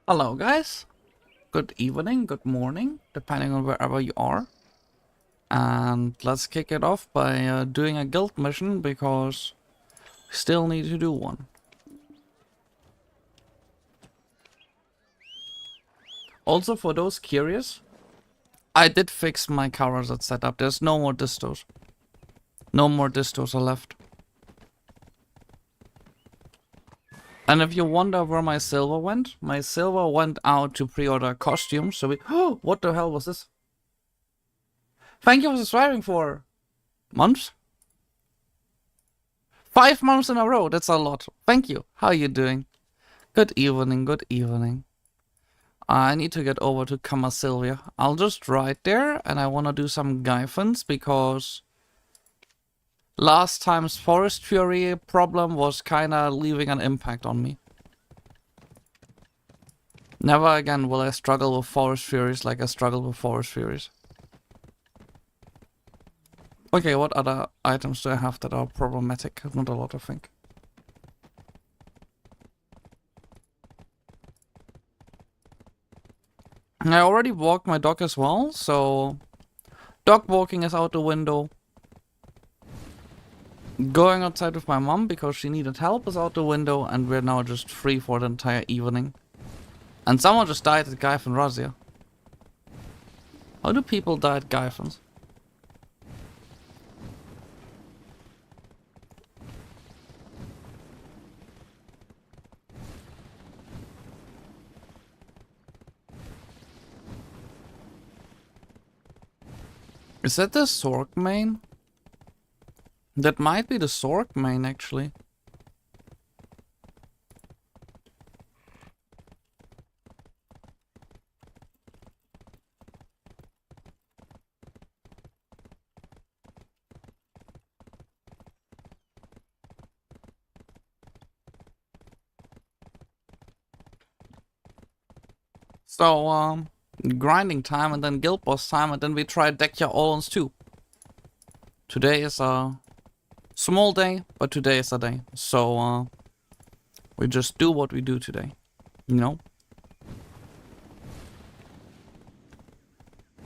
Hello guys, good evening, good morning, depending on wherever you are. And let's kick it off by doing a guild mission, because we still need to do one. Also, for those curious, I did fix my Gahaz setup. There's no more distos. No more distos are left. And if you wonder where my silver went out to pre-order costumes. So we... Oh, what the hell was this? Thank you for subscribing for... months? 5 months in a row, that's a lot. Thank you. How are you doing? Good evening, good evening. I need to get over to Sylvia. I'll just ride there, and I want to do some Gyphons, because last time's Forest Fury problem was kinda leaving an impact on me. Never again will I struggle with Forest Furies like I struggled with Forest Furies. Okay, what other items do I have that are problematic? Not a lot, I think. I already walked my dog as well, so dog walking is out the window. Going outside with my mom because she needed help is out the window, and we're now just free for the entire evening. And someone just died at Gyphon Razia. How do people die at Gyphons? Is that the Sork main? That might be the Sork main, actually. So, grinding time, and then guild boss time, and then we try Dekhia Oluns too. Today is a small day, but today is a day. So, we just do what we do today, you know?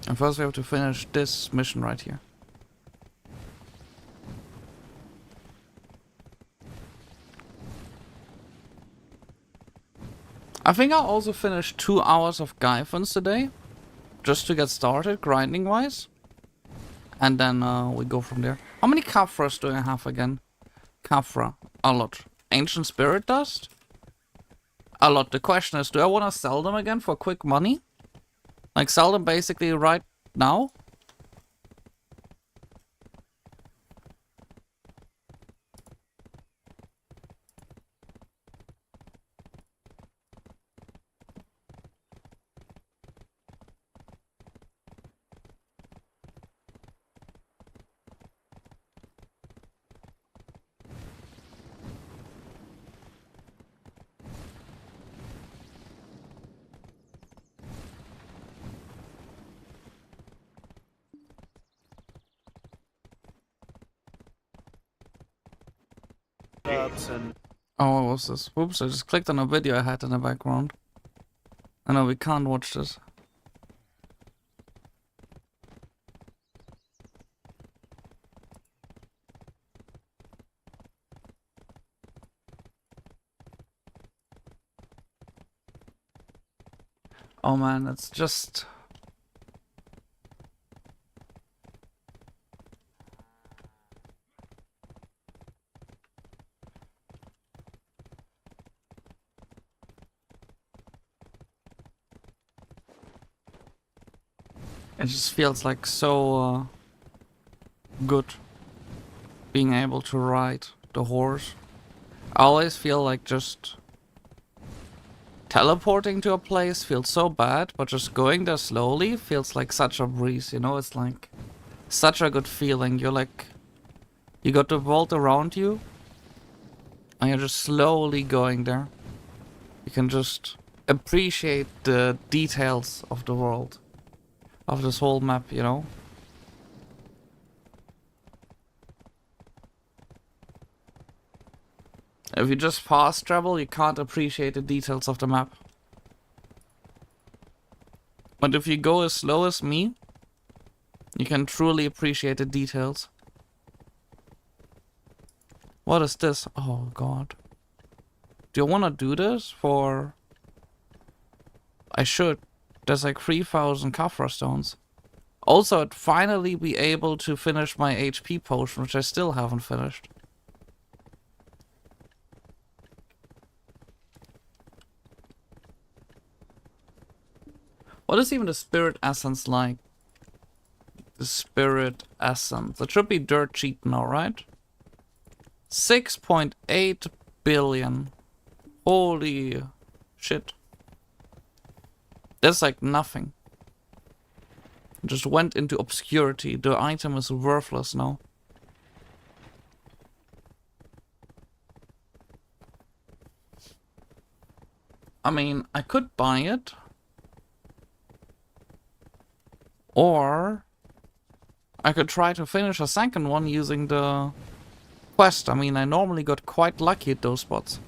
And first we have to finish this mission right here. I think I'll also finish 2 hours of Gyphons today, just to get started grinding wise. And then we go from there. How many Khafras do I have again? Khafra, a lot. Ancient Spirit Dust? A lot. The question is, do I want to sell them again for quick money? Like, sell them basically right now? And Oh, what was this? Oops, I just clicked on a video I had in the background. I know we can't watch this. Oh man, it's just... It just feels like so good being able to ride the horse. I always feel like just teleporting to a place feels so bad, but just going there slowly feels like such a breeze, you know? It's like such a good feeling. You're like, you got the world around you, and you're just slowly going there. You can just appreciate the details of the world, of this whole map, you know? If you just fast travel, you can't appreciate the details of the map. But if you go as slow as me, you can truly appreciate the details. What is this? Oh god. Do you want to do this for... I should. There's like 3,000 Kafra stones. Also, I'd finally be able to finish my HP potion, which I still haven't finished. What is even the spirit essence like? The spirit essence. It should be dirt cheap now, right? 6.8 billion. Holy shit. That's like nothing. Just went into obscurity. The item is worthless now. I mean, I could buy it. Or I could try to finish a second one using the quest. I mean, I normally got quite lucky at those spots.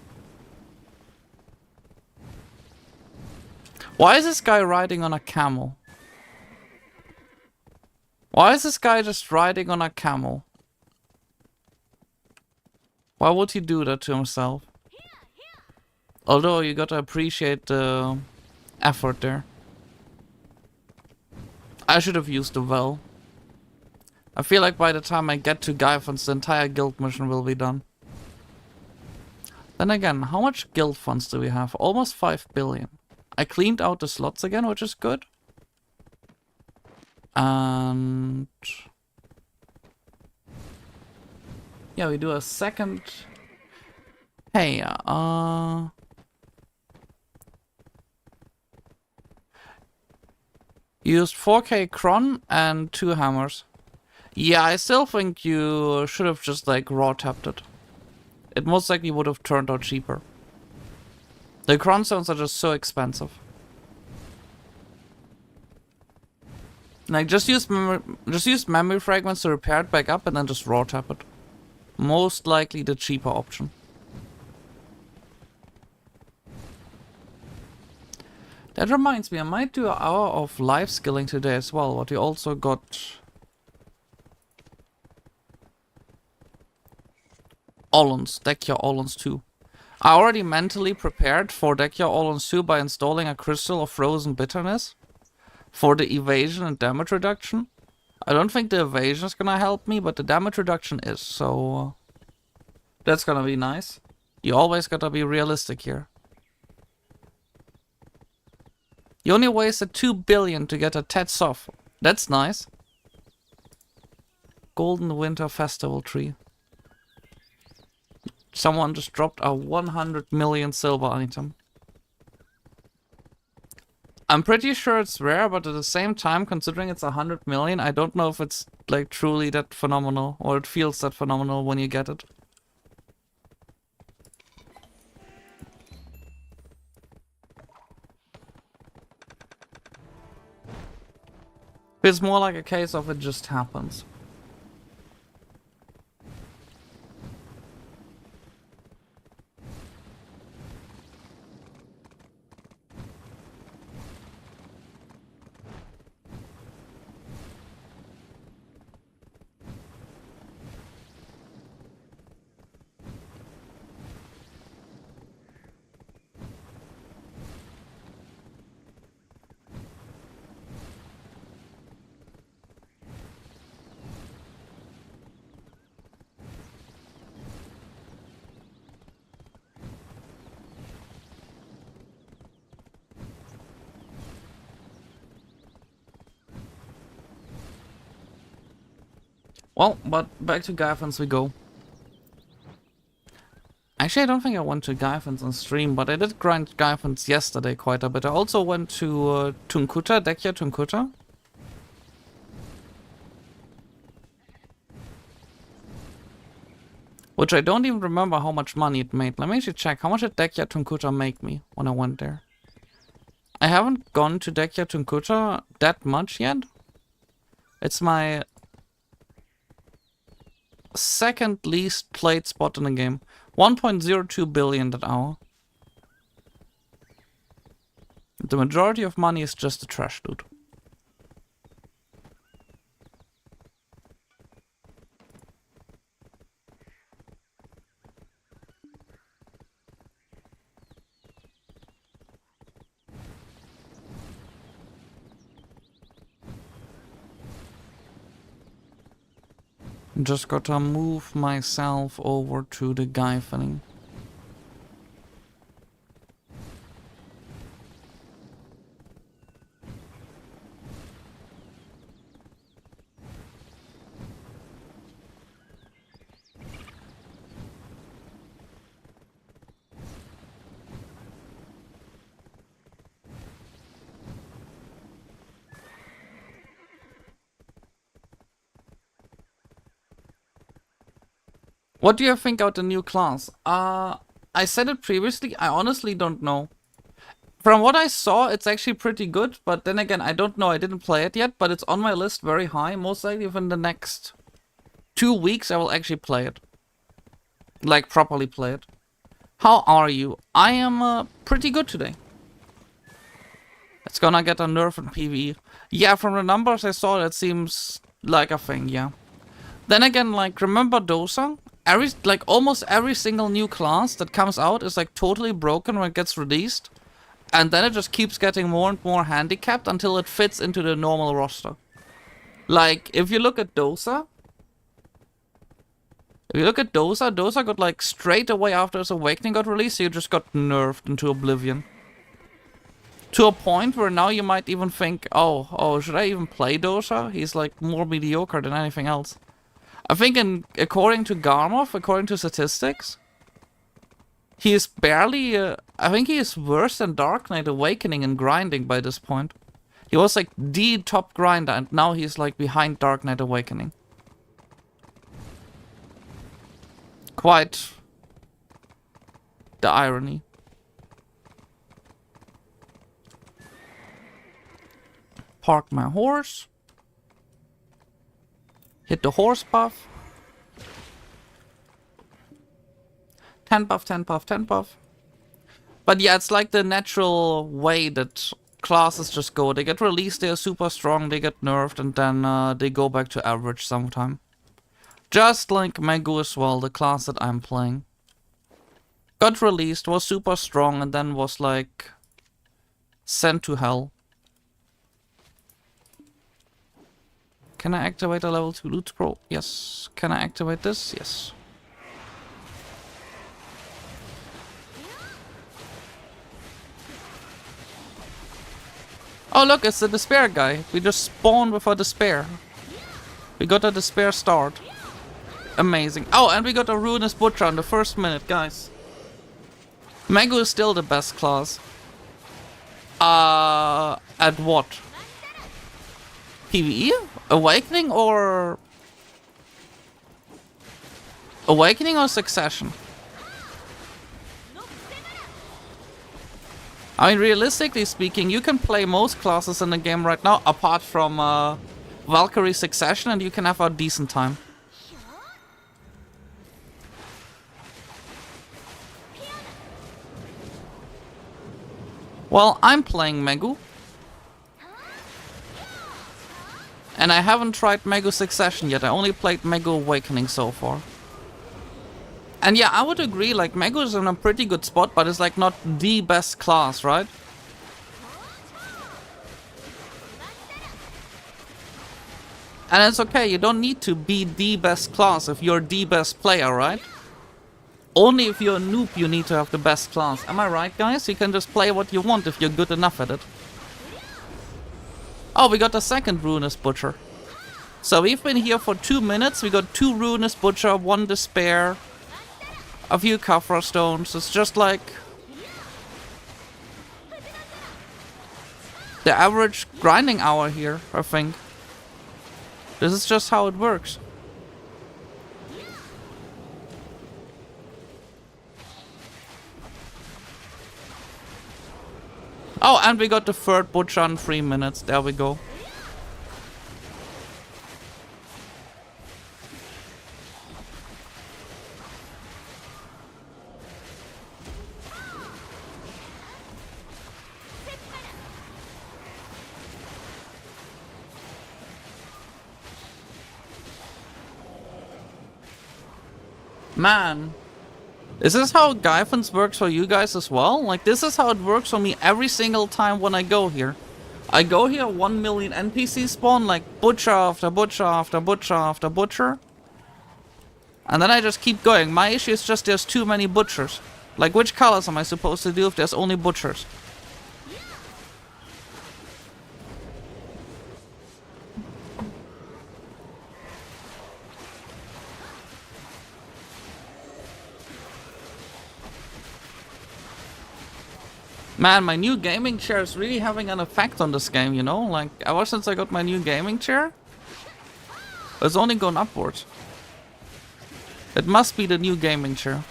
Why is this guy riding on a camel? Why is this guy just riding on a camel? Why would he do that to himself? Although you gotta appreciate the effort there. I should have used the well. I feel like by the time I get to Gahaz, the entire guild mission will be done. Then again, how much guild funds do we have? Almost 5 billion. I cleaned out the slots again, which is good. And... yeah, we do a second... hey, used 4k cron and 2 hammers. Yeah, I still think you should have just like raw tapped it. It most likely would have turned out cheaper. The cron stones are just so expensive. Like just use memory fragments to repair it back up and then just raw tap it. Most likely the cheaper option. That reminds me, I might do an hour of life skilling today as well, but we also got Oluns, Dekhia Oluns 2. I already mentally prepared for Dekhia Oluns 2 by installing a crystal of frozen bitterness for the evasion and damage reduction. I don't think the evasion is gonna help me, but the damage reduction is, so that's gonna be nice. You always gotta be realistic here. You only wasted 2 billion to get a Tet Soft. That's nice. Golden Winter Festival Tree. Someone just dropped a 100 million silver item. I'm pretty sure it's rare, but at the same time, considering it's 100 million, I don't know if it's like truly that phenomenal, or it feels that phenomenal when you get it. It's more like a case of it just happens. Well, but back to Gahaz we go. Actually, I don't think I went to Gahaz on stream, but I did grind Gahaz yesterday quite a bit. I also went to Tunkuta, Dekhia Tunkuta. Which I don't even remember how much money it made. Let me actually check. How much did Dekhia Tunkuta make me when I went there? I haven't gone to Dekhia Tunkuta that much yet. It's my second least played spot in the game. 1.02 billion that hour. The majority of money is just the trash loot. Just gotta move myself over to the guy filling. What do you think of the new class? I said it previously, I honestly don't know. From what I saw, it's actually pretty good, but then again, I don't know, I didn't play it yet, but it's on my list very high. Most likely within the next 2 weeks, I will actually play it. Like, properly play it. How are you? I am pretty good today. It's gonna get a nerf in PvE. Yeah, from the numbers I saw, that seems like a thing, yeah. Then again, like, remember Dosa? Almost every single new class that comes out is like totally broken when it gets released. And then it just keeps getting more and more handicapped until it fits into the normal roster. Like, if you look at Dosa... Dosa got like straight away after his Awakening got released, so you just got nerfed into oblivion. To a point where now you might even think, oh, should I even play Dosa? He's like more mediocre than anything else. I think according to Garmov, according to statistics, he is barely, I think he is worse than Dark Knight Awakening in grinding by this point. He was like the top grinder and now he's like behind Dark Knight Awakening. Quite the irony. Park my horse. Hit the horse buff. 10 buff, 10 buff, 10 buff. But yeah, it's like the natural way that classes just go. They get released, they're super strong, they get nerfed, and then they go back to average sometime. Just like Megu as well, the class that I'm playing. Got released, was super strong, and then was like sent to hell. Can I activate a level 2 loot scroll? Yes. Can I activate this? Yes. Oh look, it's the despair guy. We just spawned with a despair. We got a despair start. Amazing. Oh, and we got a ruinous butcher on the first minute, guys. Megu is still the best class. At what? PvE? Awakening or... Awakening or Succession? I mean, realistically speaking, you can play most classes in the game right now, apart from Valkyrie Succession, and you can have a decent time. Well, I'm playing Megu. And I haven't tried Megu Succession yet, I only played Megu Awakening so far. And yeah, I would agree, like, Megu is in a pretty good spot, but it's like not the best class, right? And it's okay, you don't need to be the best class if you're the best player, right? Only if you're a noob you need to have the best class. Am I right, guys? You can just play what you want if you're good enough at it. Oh, we got a second Ruinous Butcher. So we've been here for 2 minutes. We got 2 Ruinous Butcher, 1 Despair, a few Kafra Stones. It's just like the average grinding hour here, I think. This is just how it works. Oh, and we got the third butcher in 3 minutes. There we go. Man. Is this how Gaifan's works for you guys as well? Like, this is how it works for me every single time when I go here. I go here, 1 million NPCs spawn, like butcher after butcher after butcher after butcher. And then I just keep going. My issue is just there's too many butchers. Like, which colors am I supposed to do if there's only butchers? Man, my new gaming chair is really having an effect on this game, you know? Like, ever since I got my new gaming chair, it's only gone upwards. It must be the new gaming chair.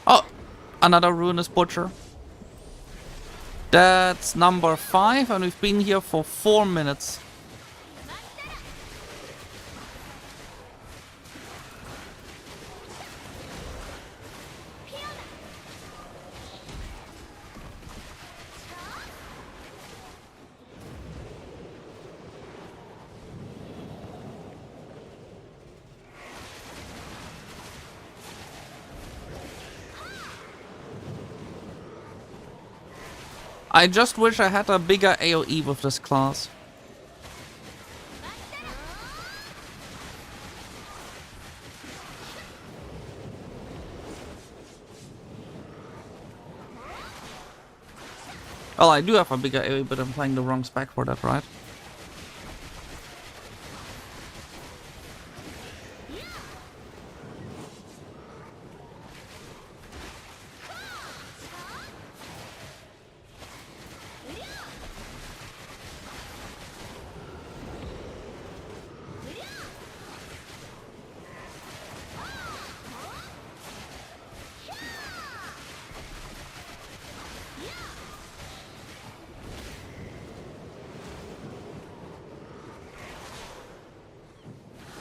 Oh, another ruinous butcher. That's number 5, and we've been here for 4 minutes. I just wish I had a bigger AoE with this class. Well, I do have a bigger AoE, but I'm playing the wrong spec for that, right?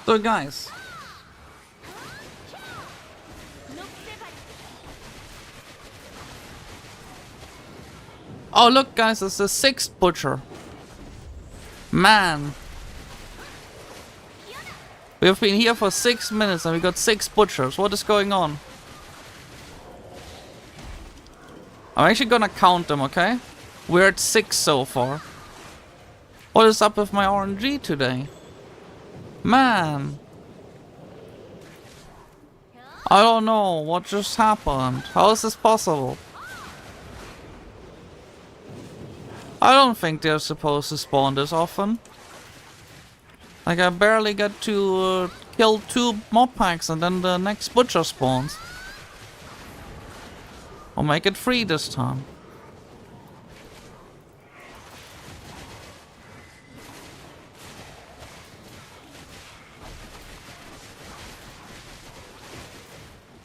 So guys, oh look guys, it's the 6th butcher. Man, we have been here for 6 minutes and we got 6 butchers. What is going on? I'm actually gonna count them, okay? We're at 6 so far. What is up with my RNG today? Man, I don't know what just happened. How is this possible? I don't think they're supposed to spawn this often. Like, I barely get to kill 2 mob packs and then the next butcher spawns. I'll make it 3 this time.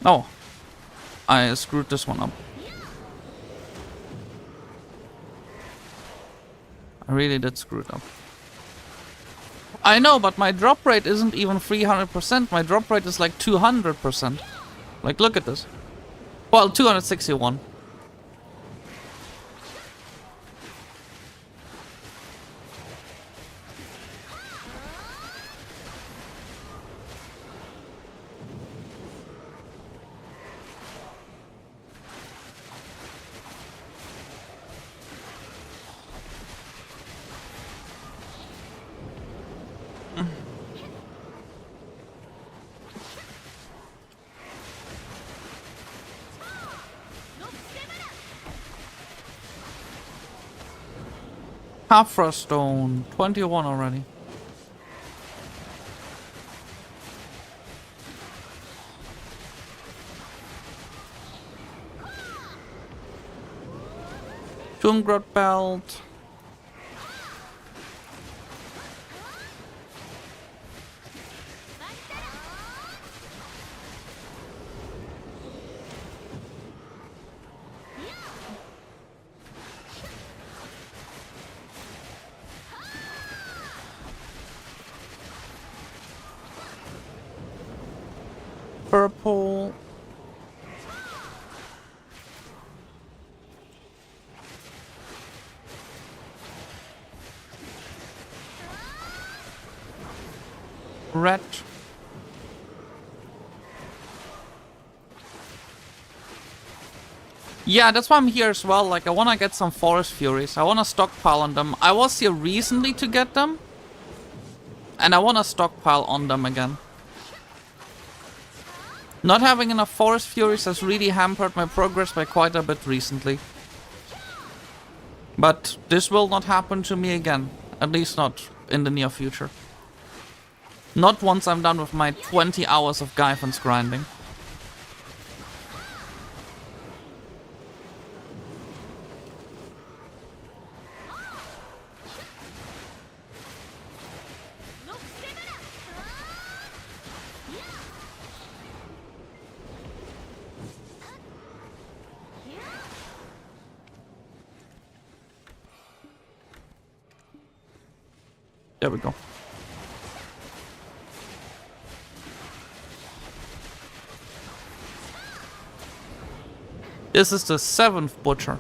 Oh, I screwed this one up. I really did screw it up. I know, but my drop rate isn't even 300%. My drop rate is like 200%. Like, look at this. Well, 261. Half stone, 21 already. Tungrod belt. Purple. Red. Yeah, that's why I'm here as well. Like, I want to get some Forest Furies. I want to stockpile on them. I was here recently to get them. And I want to stockpile on them again. Not having enough Forest Furies has really hampered my progress by quite a bit recently. But this will not happen to me again. At least not in the near future. Not once I'm done with my 20 hours of Gaifan's grinding. There we go. This is the 7th butcher.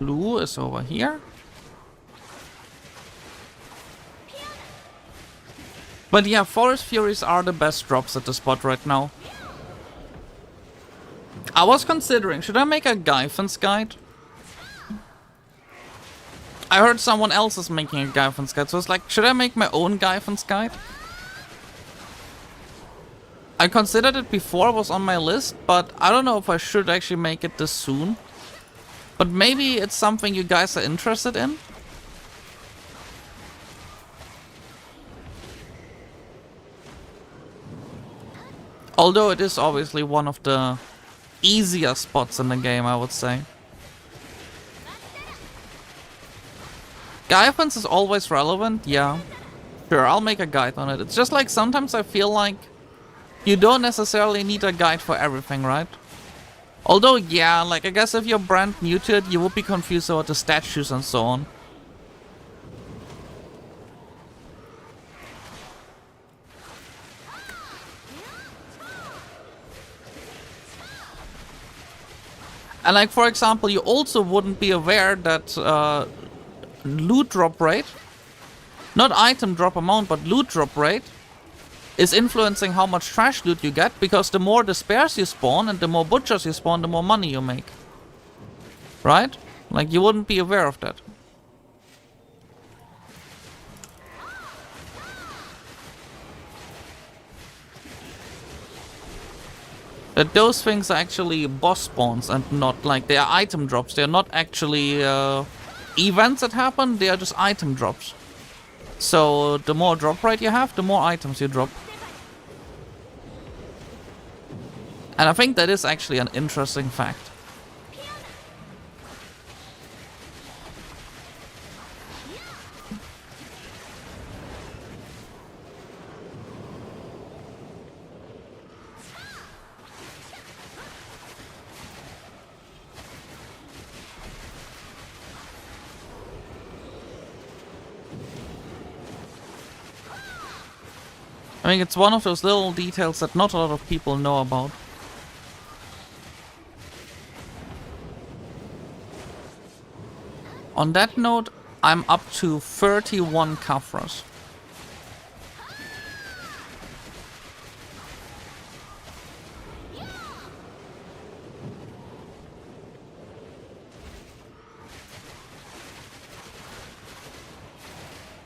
Blue is over here. But yeah, Forest Furies are the best drops at the spot right now. I was considering, should I make a Gaifan's guide? I heard someone else is making a Gaifan's guide, so it's like, should I make my own Gaifan's guide? I considered it before, it was on my list, but I don't know if I should actually make it this soon. But maybe it's something you guys are interested in? Although it is obviously one of the easier spots in the game, I would say. Gaifan's is always relevant, yeah. Sure, I'll make a guide on it. It's just like sometimes I feel like you don't necessarily need a guide for everything, right? Although, yeah, like I guess if you're brand new to it, you would be confused about the statues and so on. And like, for example, you also wouldn't be aware that loot drop rate, not item drop amount, but loot drop rate, is influencing how much trash loot you get, because the more despairs you spawn and the more butchers you spawn, the more money you make. Right? Like, you wouldn't be aware of that. That those things are actually boss spawns and not like, they are item drops. They are not actually events that happen, they are just item drops. So the more drop rate you have, the more items you drop. And I think that is actually an interesting fact. I mean, it's one of those little details that not a lot of people know about. On that note, I'm up to 31 Kafras.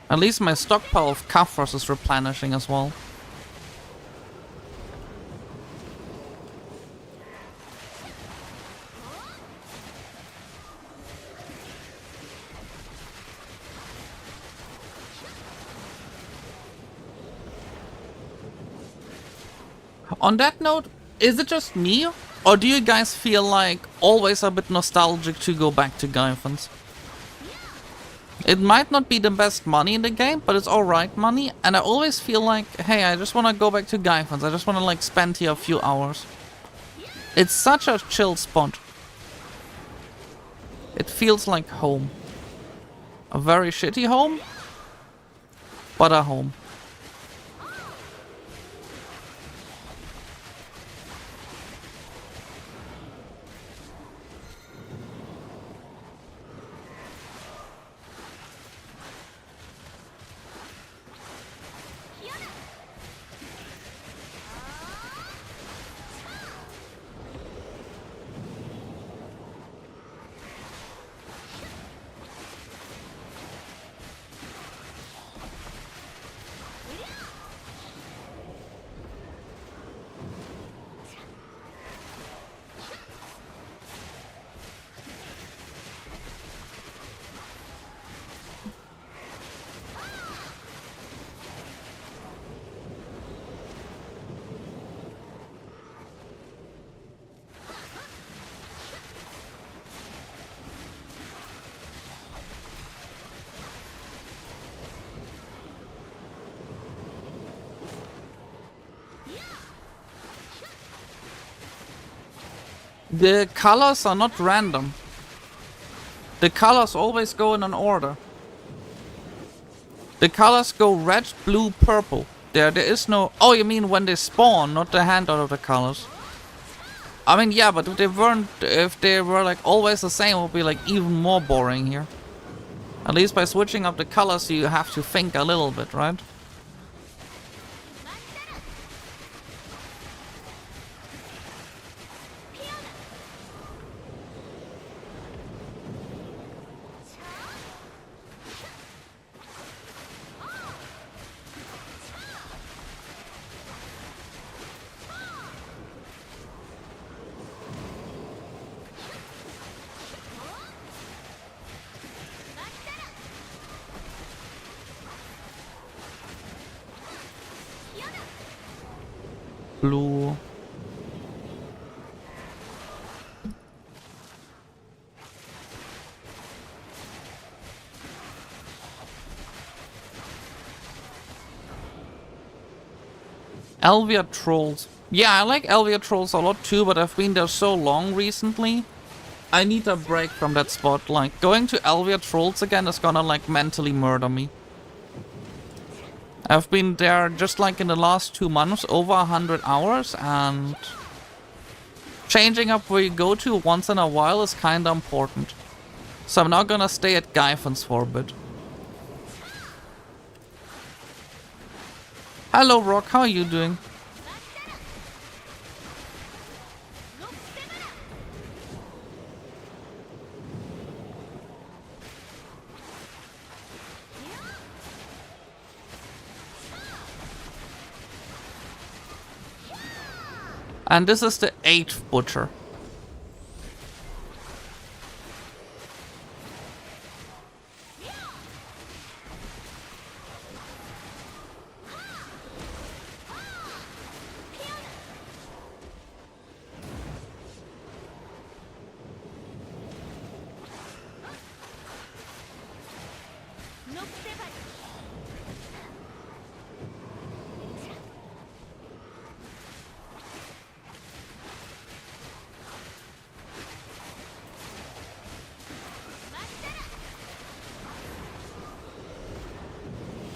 At least my stockpile of Kafras is replenishing as well. On that note, is it just me, or do you guys feel like always a bit nostalgic to go back to Gaifan's? It might not be the best money in the game, but it's alright money. And I always feel like, hey, I just want to go back to Gahaz. I just want to like spend here a few hours. It's such a chill spot. It feels like home. A very shitty home, but a home. The colors are not random. The colors always go in an order. The colors go red, blue, purple. There is no... Oh, you mean when they spawn, not the handout of the colors. I mean, yeah, but if they were like always the same, it would be like even more boring here. At least by switching up the colors, you have to think a little bit, right? Blue. Elvia Trolls. Yeah, I like Elvia Trolls a lot too, but I've been there so long recently. I need a break from that spot. Like, going to Elvia Trolls again is gonna like mentally murder me. I've been there just like in the last 2 months, over 100 hours, and changing up where you go to once in a while is kinda important. So I'm now gonna stay at Gahaz for a bit. Hello Rock, how are you doing? And this is the 8th butcher.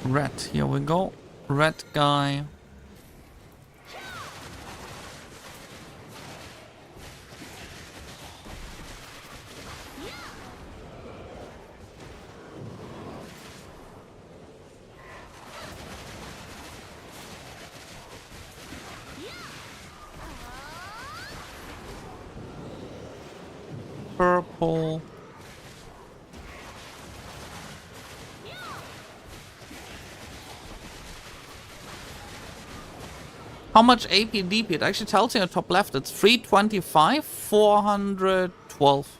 Red, here we go. Red guy. Purple. How much AP DP? It actually tells you on the top left. It's 325, 412.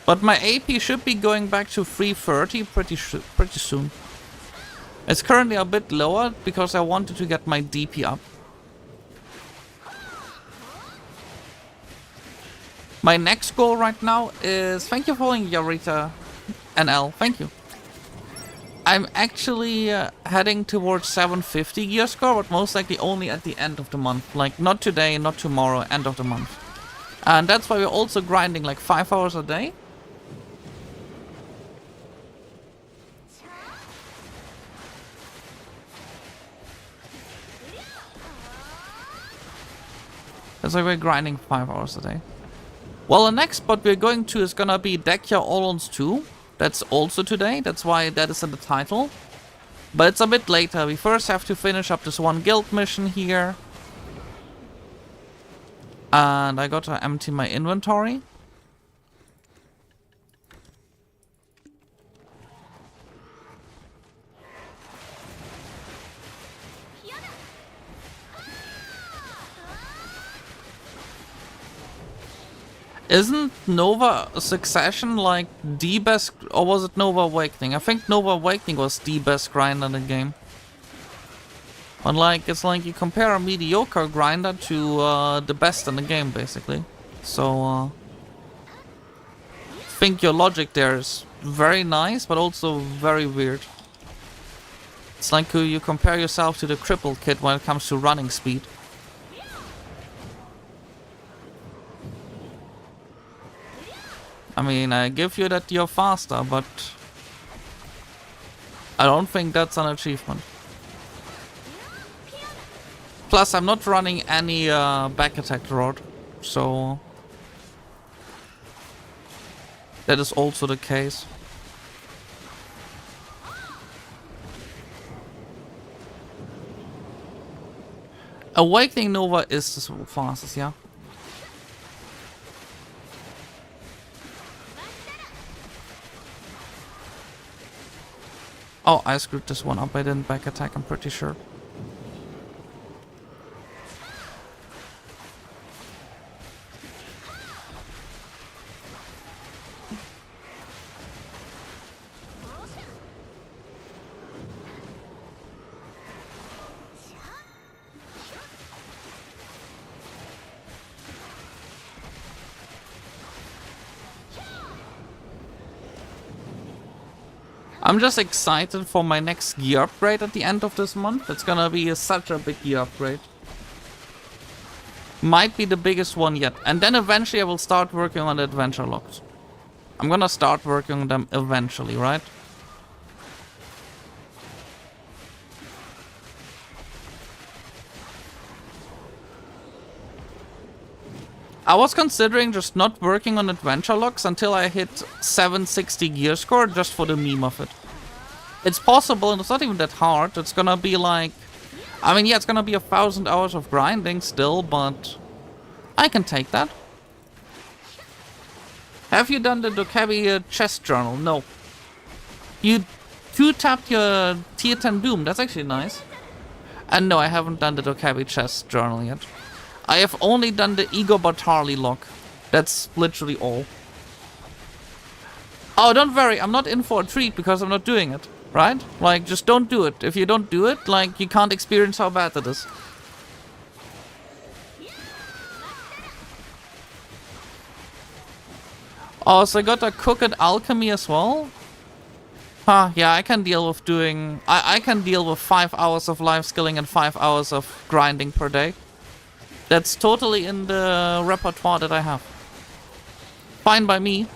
But my AP should be going back to 330 pretty soon. It's currently a bit lower because I wanted to get my DP up. My next goal right now is... Thank you for following Yarita NL. Thank you. I'm actually heading towards 750 gear score, but most likely only at the end of the month. Like, not today, not tomorrow, end of the month. And that's why we're also grinding like 5 hours a day. That's why we're grinding 5 hours a day. Well, the next spot we're going to is gonna be Dekhia Oluns 2. That's also today. That's why that is in the title. But it's a bit later. We first have to finish up this one guild mission here. And I got to empty my inventory. Isn't Nova Succession like the best, or was it Nova Awakening? I think Nova Awakening was the best grinder in the game. But like, it's like you compare a mediocre grinder to the best in the game, basically. So, I think your logic there is very nice, but also very weird. It's like you compare yourself to the crippled kid when it comes to running speed. I mean, I give you that you're faster, but I don't think that's an achievement. Plus, I'm not running any back attack rod, so that is also the case. Awakening Nova is the fastest, yeah. Oh, I screwed this one up. I didn't back attack, I'm pretty sure. I'm just excited for my next gear upgrade at the end of this month. It's gonna be such a big gear upgrade. Might be the biggest one yet. And then eventually I will start working on the adventure logs. I'm gonna start working on them eventually, right? I was considering just not working on adventure logs until I hit 760 gear score just for the meme of it. It's possible and it's not even that hard. It's gonna be like... I mean, yeah, it's gonna be 1,000 hours of grinding still, but I can take that. Have you done the Dekhia chest journal? No. You 2-tapped your tier 10 doom. That's actually nice. And no, I haven't done the Dekhia chest journal yet. I have only done the Igor Bartarli log. That's literally all. Oh, don't worry, I'm not in for a treat because I'm not doing it, right? Like, just don't do it. If you don't do it, like, you can't experience how bad it is. Oh, so I got a Cooked Alchemy as well? Huh, yeah, I can deal with doing... I can deal with 5 hours of life skilling and 5 hours of grinding per day. That's totally in the repertoire that I have. Fine by me.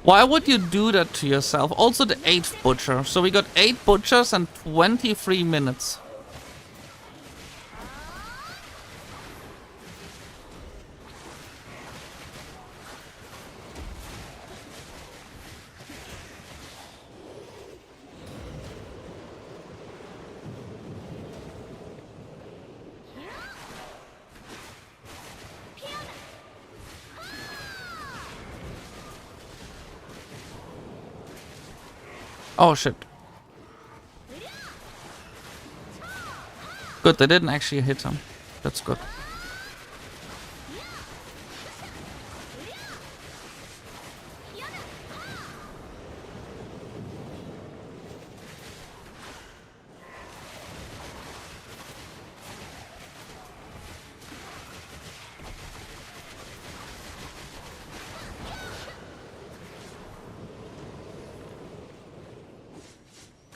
Why would you do that to yourself? Also the 8th butcher. So we got 8 butchers and 23 minutes. Oh shit. Good, they didn't actually hit him. That's good.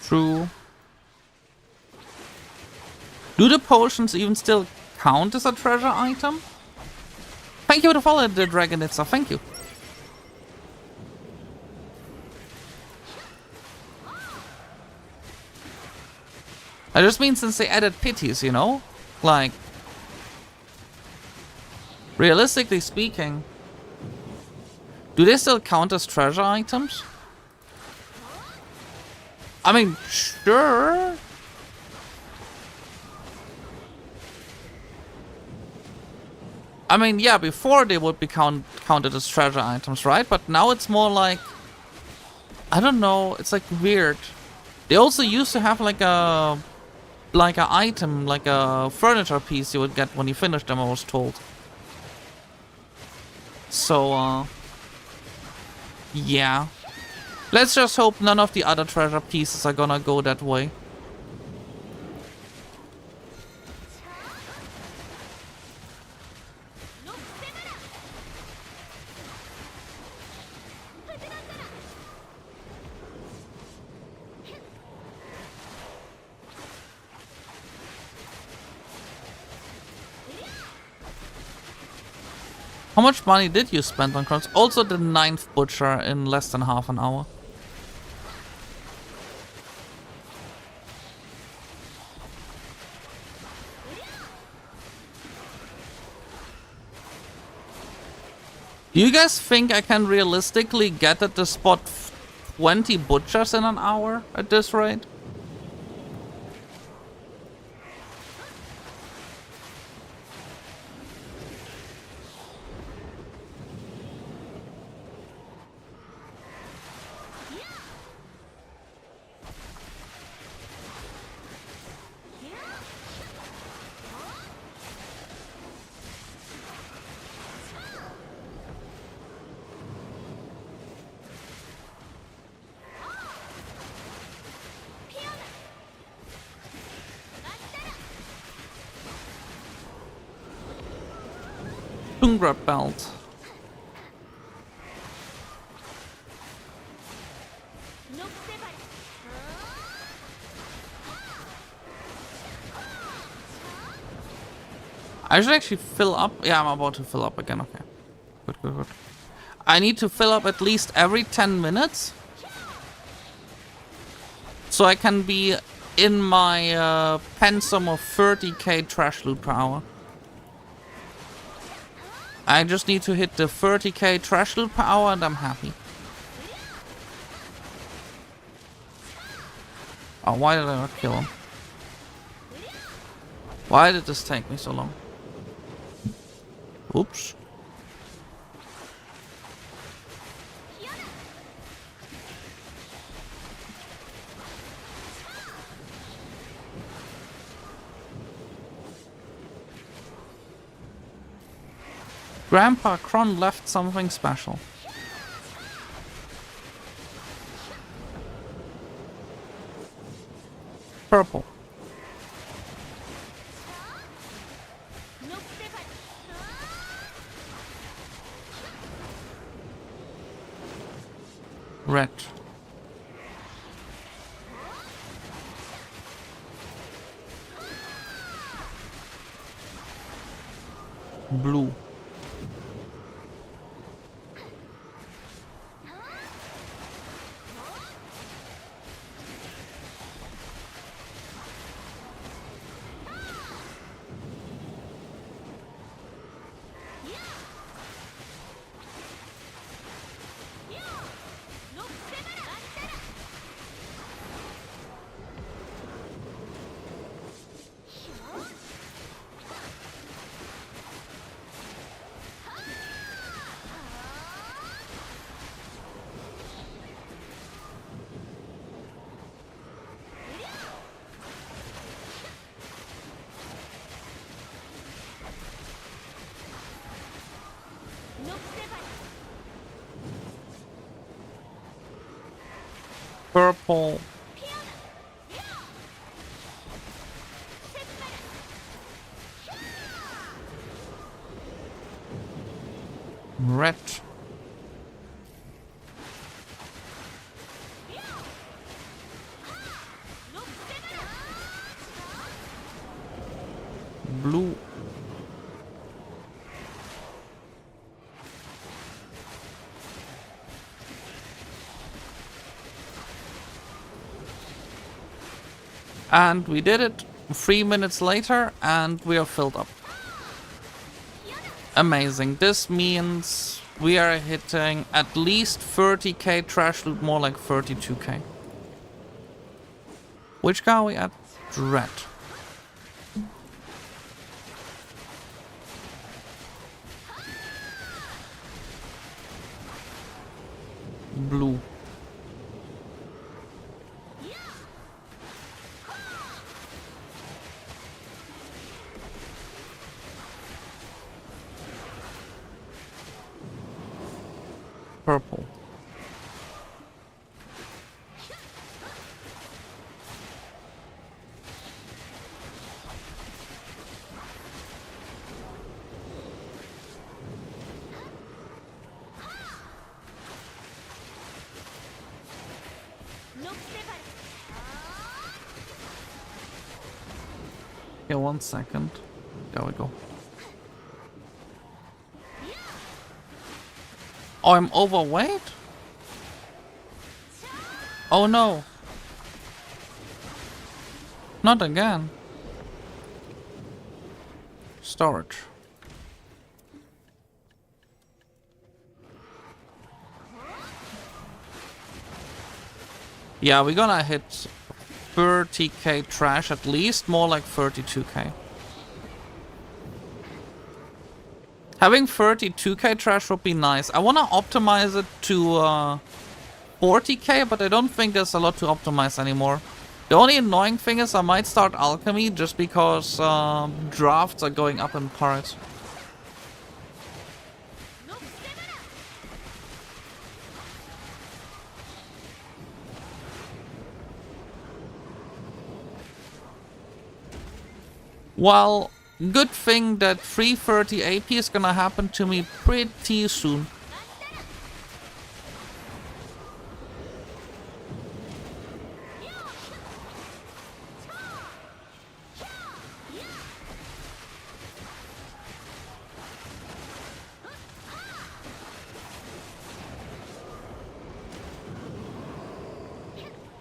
True. Do the potions even still count as a treasure item? Thank you for the follow, the Dragonitza. Thank you. I just mean since they added pities, you know? Like, realistically speaking, do they still count as treasure items? I mean, sure. I mean, yeah, before they would be counted as treasure items, right? But now it's more like, I don't know, it's like weird. They also used to have like a item, like a furniture piece you would get when you finished them, I was told. So, yeah. Let's just hope none of the other treasure pieces are gonna go that way. How much money did you spend on crowns? Also the 9th butcher in less than half an hour. Do you guys think I can realistically get at the spot 20 butchers in an hour at this rate? Tungra belt. I should actually fill up. Yeah, I'm about to fill up again. Okay. Good, good, good. I need to fill up at least every 10 minutes. So I can be in my pensum of 30k trash loot per hour. I just need to hit the 30k trash loot per hour and I'm happy. Oh, why did I not kill him? Why did this take me so long? Oops. Grandpa Kron left something special. Purple. Red. Blue. Purple. Red. Blue. And we did it 3 minutes later, and we are filled up. Amazing. This means we are hitting at least 30k trash loot, more like 32k. Which guy are we at? Red. Blue. Purple. Okay, 1 second. There we go. Oh, I'm overweight? Oh no. Not again. Storage. Yeah, we're gonna hit 30k trash at least, more like 32k. Having 32k trash would be nice. I want to optimize it to 40k, but I don't think there's a lot to optimize anymore. The only annoying thing is I might start alchemy just because drafts are going up in price. Well, good thing that 330 AP is gonna happen to me pretty soon.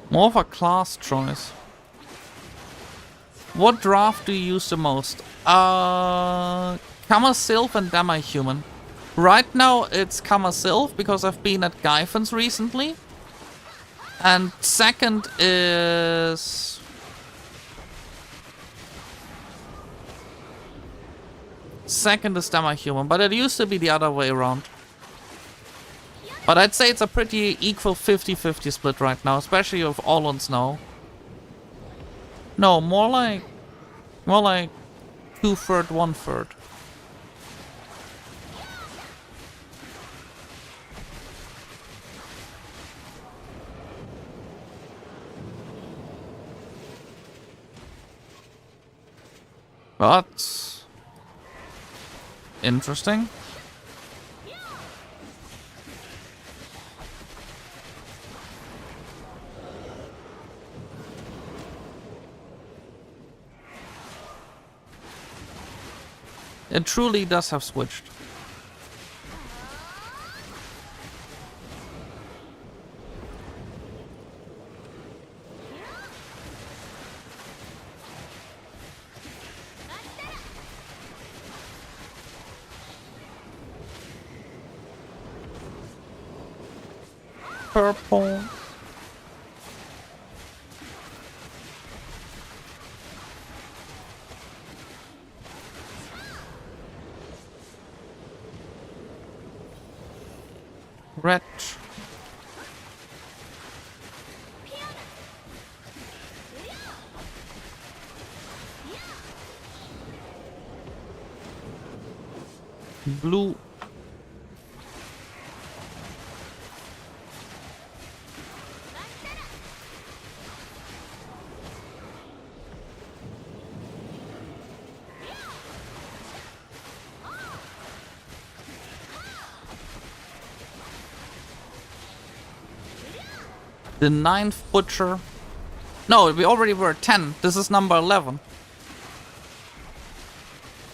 More of a class choice. What draft do you use the most? Kama Sylph and Demi-Human. Right now it's Kama Sylph because I've been at Gahaz recently. And second is... Demi-Human, but it used to be the other way around. But I'd say it's a pretty equal 50-50 split right now, especially with Oluns now. No, more like 2/3, 1/3. But interesting. It truly does have switched. Purple. Red. Blue. The 9th butcher. No, we already were at 10. This is number 11.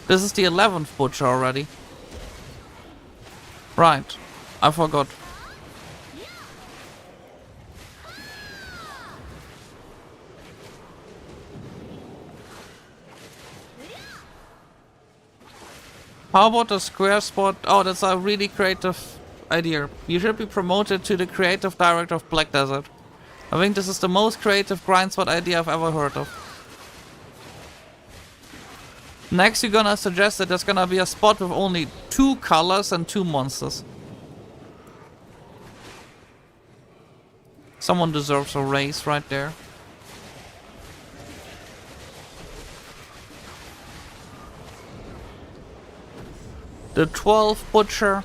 This is the 11th butcher already. Right. I forgot. How about the square spot? Oh, that's a really creative idea. You should be promoted to the creative director of Black Desert. I think this is the most creative grind spot idea I've ever heard of. Next, you're gonna suggest that there's gonna be a spot with only 2 colors and 2 monsters. Someone deserves a raise right there. The 12th butcher.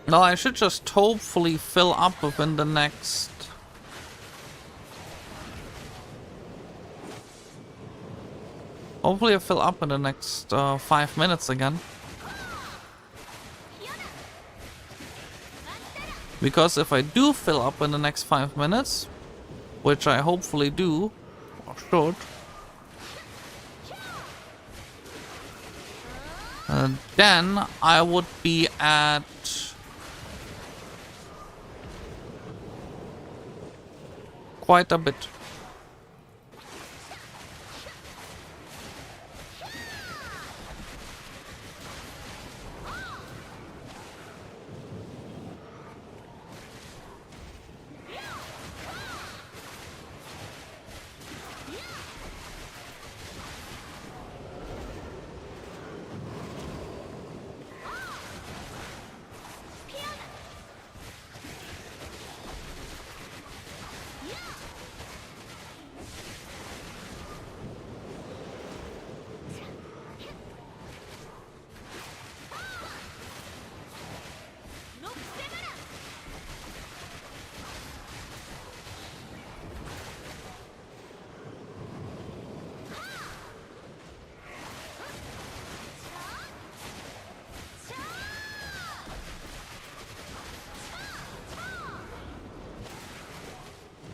No, I should just hopefully fill up within the next... Hopefully I fill up in the next 5 minutes again. Because if I do fill up in the next 5 minutes, which I hopefully do, or should, then I would be at... quite a bit.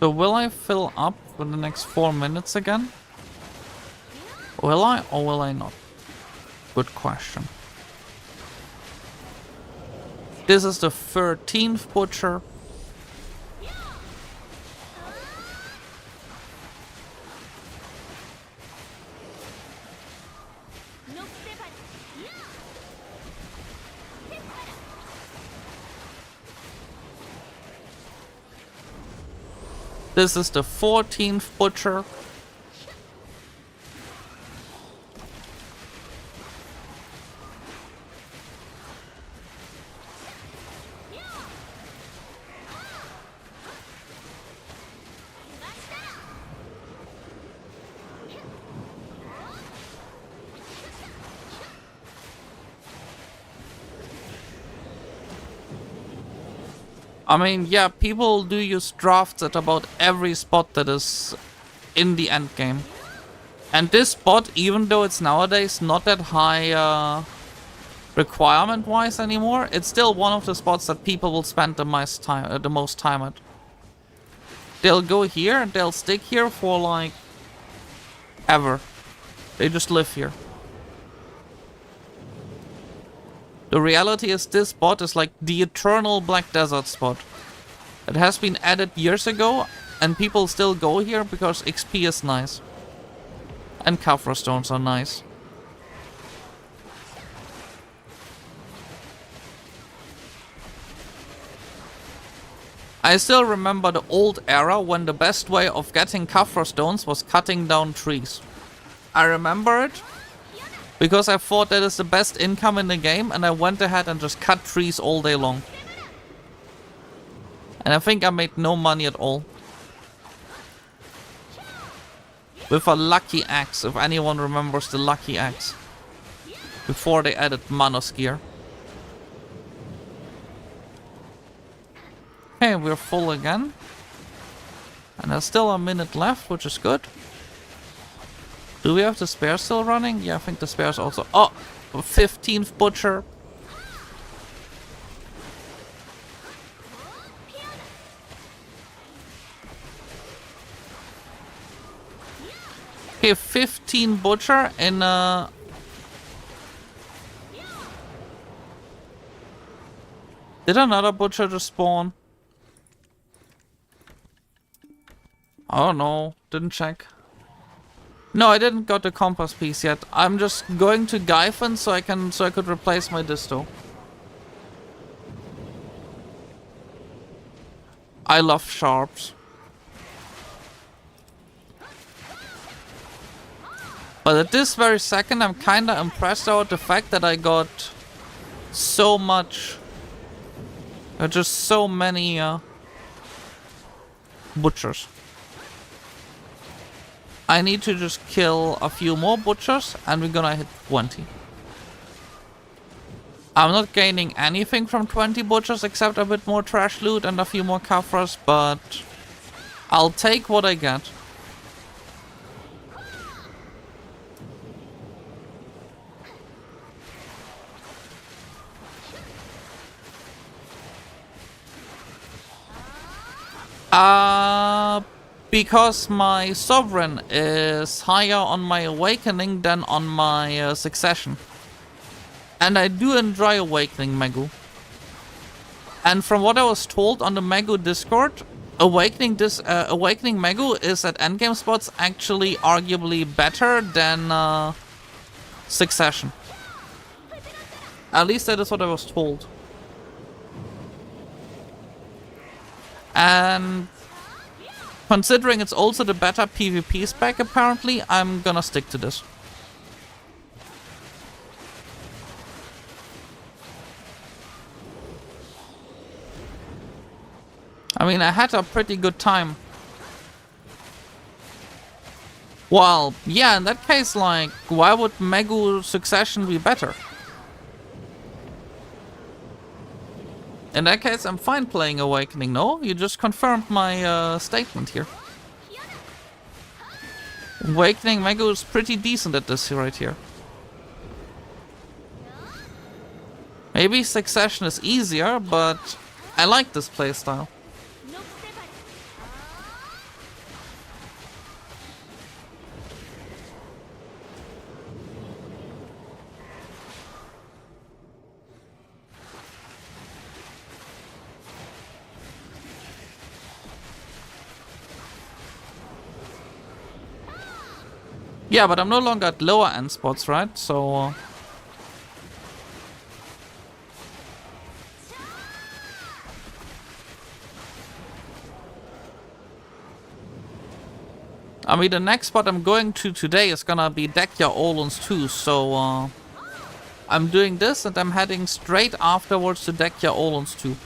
So will I fill up for the next 4 minutes again? Will I or will I not? Good question. This is the 13th butcher. This is the 14th butcher. I mean, yeah, people do use drafts at about every spot that is in the end game. And this spot, even though it's nowadays not that high requirement-wise anymore, it's still one of the spots that people will spend the most time at. They'll go here and they'll stick here for like ever. They just live here. The reality is this spot is like the eternal Black Desert spot. It has been added years ago and people still go here because XP is nice. And Kafra stones are nice. I still remember the old era when the best way of getting Kafra stones was cutting down trees. I remember it. Because I thought that is the best income in the game, and I went ahead and just cut trees all day long. And I think I made no money at all. With a lucky axe, if anyone remembers the lucky axe. Before they added Manos gear. Okay, we're full again. And there's still a minute left, which is good. Do we have the spare still running? Yeah, I think the spare's also... Oh! 15th butcher. Okay, 15 butcher in Did another butcher just spawn? I don't know. Didn't check. No, I didn't got the compass piece yet. I'm just going to Gyphon so I could replace my disto. I love sharps. But at this very second, I'm kinda impressed about the fact that I got so much... just so many butchers. I need to just kill a few more butchers and we're gonna hit 20. I'm not gaining anything from 20 butchers except a bit more trash loot and a few more Kafras, but I'll take what I get. Because my sovereign is higher on my awakening than on my succession. And I do enjoy awakening Megu. And from what I was told on the Megu Discord, awakening Megu is at endgame spots actually arguably better than succession. At least that is what I was told. And considering it's also the better PvP spec apparently, I'm gonna stick to this. I mean, I had a pretty good time. Well, yeah, in that case, like, why would Megu Succession be better? In that case, I'm fine playing Awakening. No, you just confirmed my statement here. Awakening Megu is pretty decent at this right here. Maybe Succession is easier, but I like this playstyle. Yeah, but I'm no longer at lower end spots, right? So... I mean, the next spot I'm going to today is gonna be Dekhia Oluns too, so... I'm doing this and I'm heading straight afterwards to Dekhia Oluns too.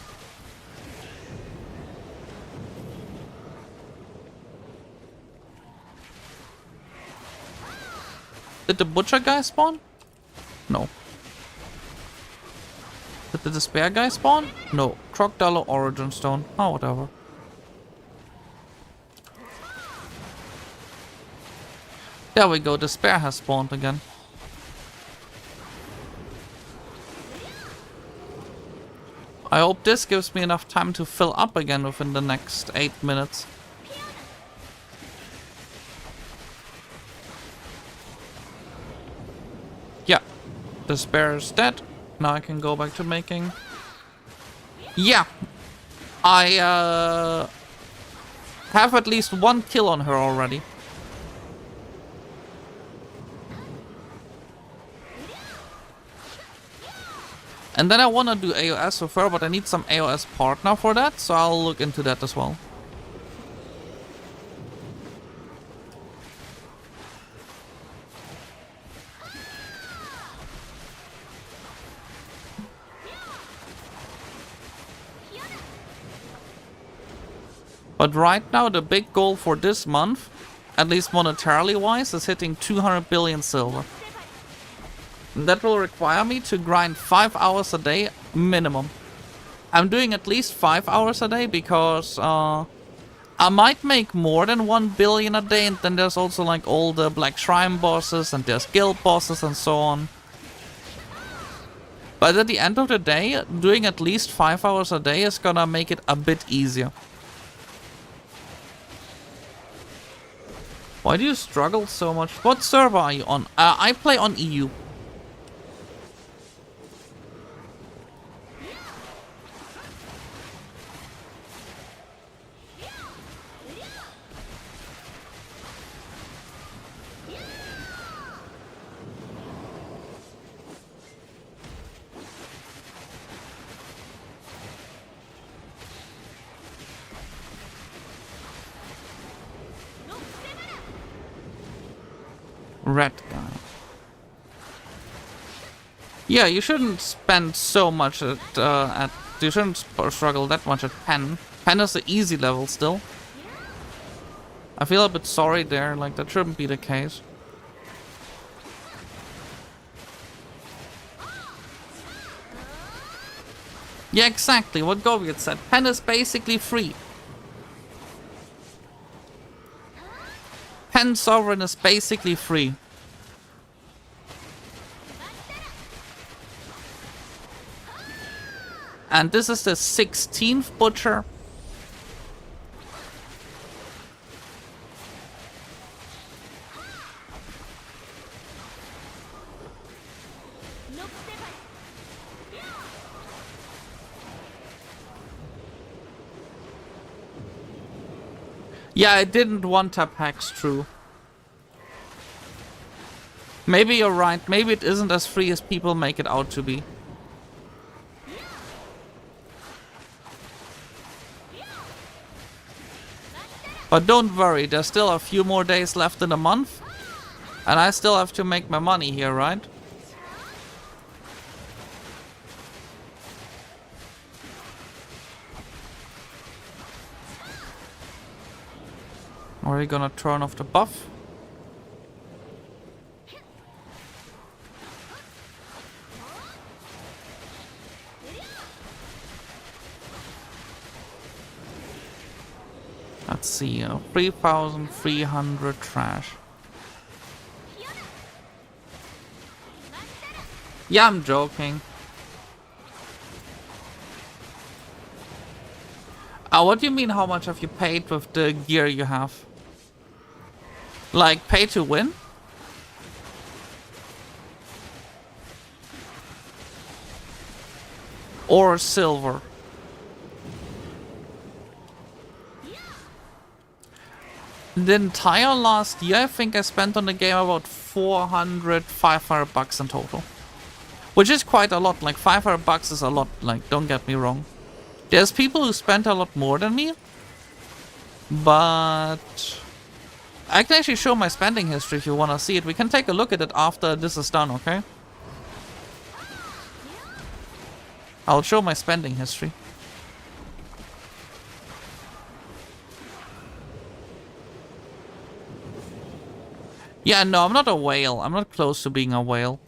Did the butcher guy spawn? No. Did the despair guy spawn? No. Crocodile origin stone. Oh, whatever. There we go. Despair has spawned again. I hope this gives me enough time to fill up again within the next 8 minutes. Yeah, Despair is dead. Now I can go back to making. Yeah, I have at least 1 kill on her already. And then I want to do AOS with her, but I need some AOS partner for that, so I'll look into that as well. But right now, the big goal for this month, at least monetarily wise, is hitting 200 billion silver. And that will require me to grind 5 hours a day minimum. I'm doing at least 5 hours a day because I might make more than 1 billion a day, and then there's also like all the Black Shrine bosses and there's guild bosses and so on. But at the end of the day, doing at least 5 hours a day is gonna make it a bit easier. Why do you struggle so much? What server are you on? I play on EU. Red guy. Yeah, you shouldn't spend so much at you shouldn't struggle that much at Pen. Pen is the easy level still. I feel a bit sorry there, like that shouldn't be the case. Yeah, exactly what Goviet said. Pen is basically free. Pen Sovereign is basically free. And this is the 16th Butcher. Yeah, I didn't one-tap Hex, true. Maybe you're right. Maybe it isn't as free as people make it out to be. But don't worry, there's still a few more days left in the month. And I still have to make my money here, right? Are you gonna turn off the buff? Let's see, 3,300 trash. Yeah, I'm joking. What do you mean, how much have you paid with the gear you have? Like, pay to win? Or silver? The entire last year, I think I spent on the game about 400, 500 bucks in total. Which is quite a lot, like 500 bucks is a lot, like, don't get me wrong. There's people who spent a lot more than me. But I can actually show my spending history if you want to see it. We can take a look at it after this is done, okay? I'll show my spending history. Yeah, no, I'm not a whale. I'm not close to being a whale.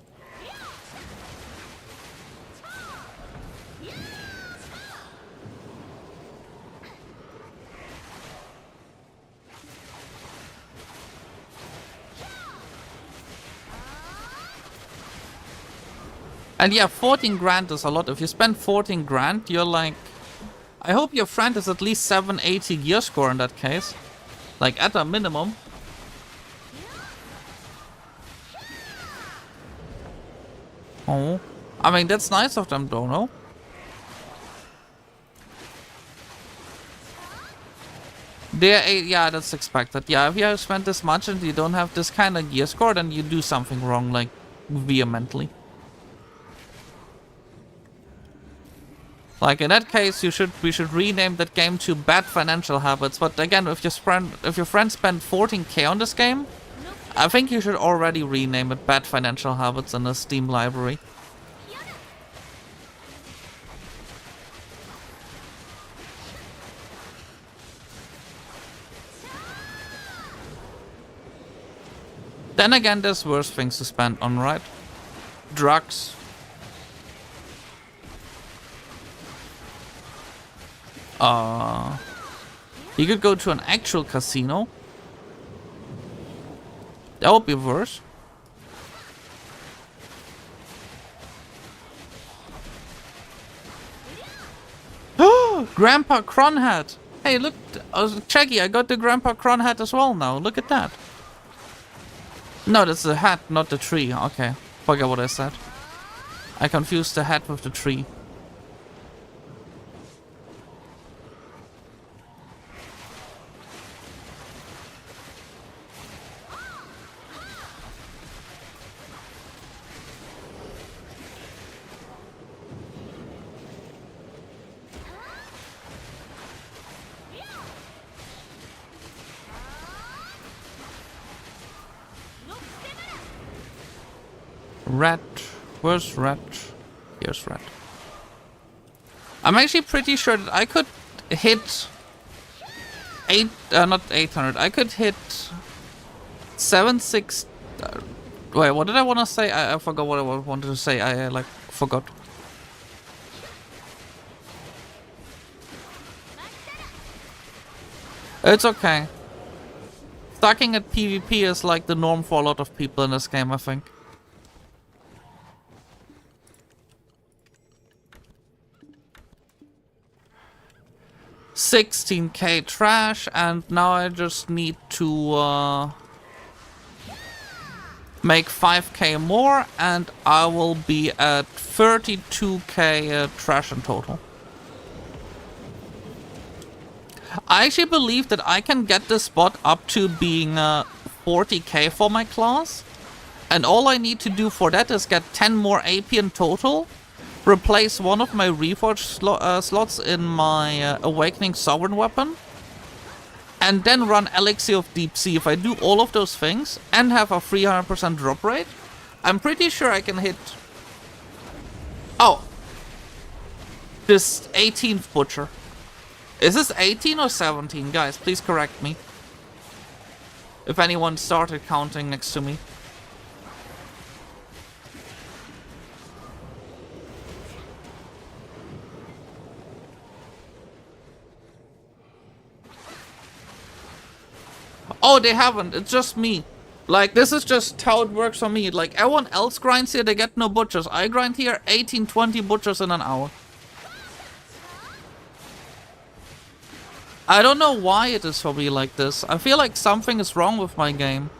And yeah, 14 grand is a lot. If you spend 14 grand, you're like... I hope your friend is at least 780 gear score in that case. Like, at a minimum. Oh. I mean, that's nice of them, though, no? Yeah, that's expected. Yeah, if you have spent this much and you don't have this kind of gear score, then you do something wrong, like, vehemently. Like, in that case, we should rename that game to Bad Financial Habits. But again, if your friend spent 14k on this game, I think you should already rename it Bad Financial Habits in the Steam library. Then again, there's worse things to spend on, right? Drugs. You could go to an actual casino. That would be worse. Grandpa Cron hat. Hey, look, Shaggy, I got the Grandpa Cron hat as well now. Look at that. No, that's the hat, not the tree. Okay, forget what I said. I confused the hat with the tree. Rat. Where's Rat? Here's Rat. I'm actually pretty sure that I could hit not 800. I could hit 7-6. Wait, what did I want to say? I forgot what I wanted to say. I like forgot. It's okay. Stucking at PvP is like the norm for a lot of people in this game, I think. $16k trash, and now I just need to make 5k more, and I will be at 32k trash in total. I actually believe that I can get this spot up to being 40k for my class, and all I need to do for that is get 10 more AP in total, replace one of my reforged slots in my Awakening Sovereign weapon, and then run Elixir of Deep Sea. If I do all of those things and have a 300% drop rate, I'm pretty sure I can hit... Oh! This 18th Butcher. Is this 18 or 17? Guys, please correct me. If anyone started counting next to me. Oh, they haven't. It's just me. Like, this is just how it works for me. Like, everyone else grinds here, they get no butchers. I grind here 18, 20 butchers in an hour. I don't know why it is for me like this. I feel like something is wrong with my game.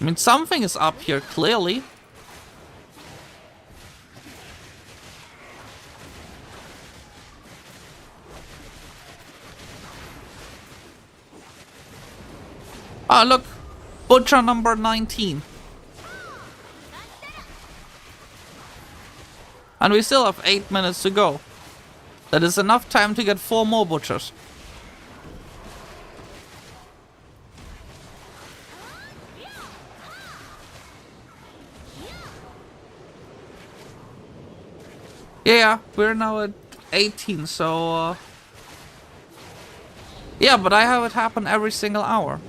I mean, something is up here, clearly. Ah, look! Butcher number 19. And we still have 8 minutes to go. That is enough time to get 4 more butchers. Yeah, we're now at 18, so... Yeah, but I have it happen every single hour.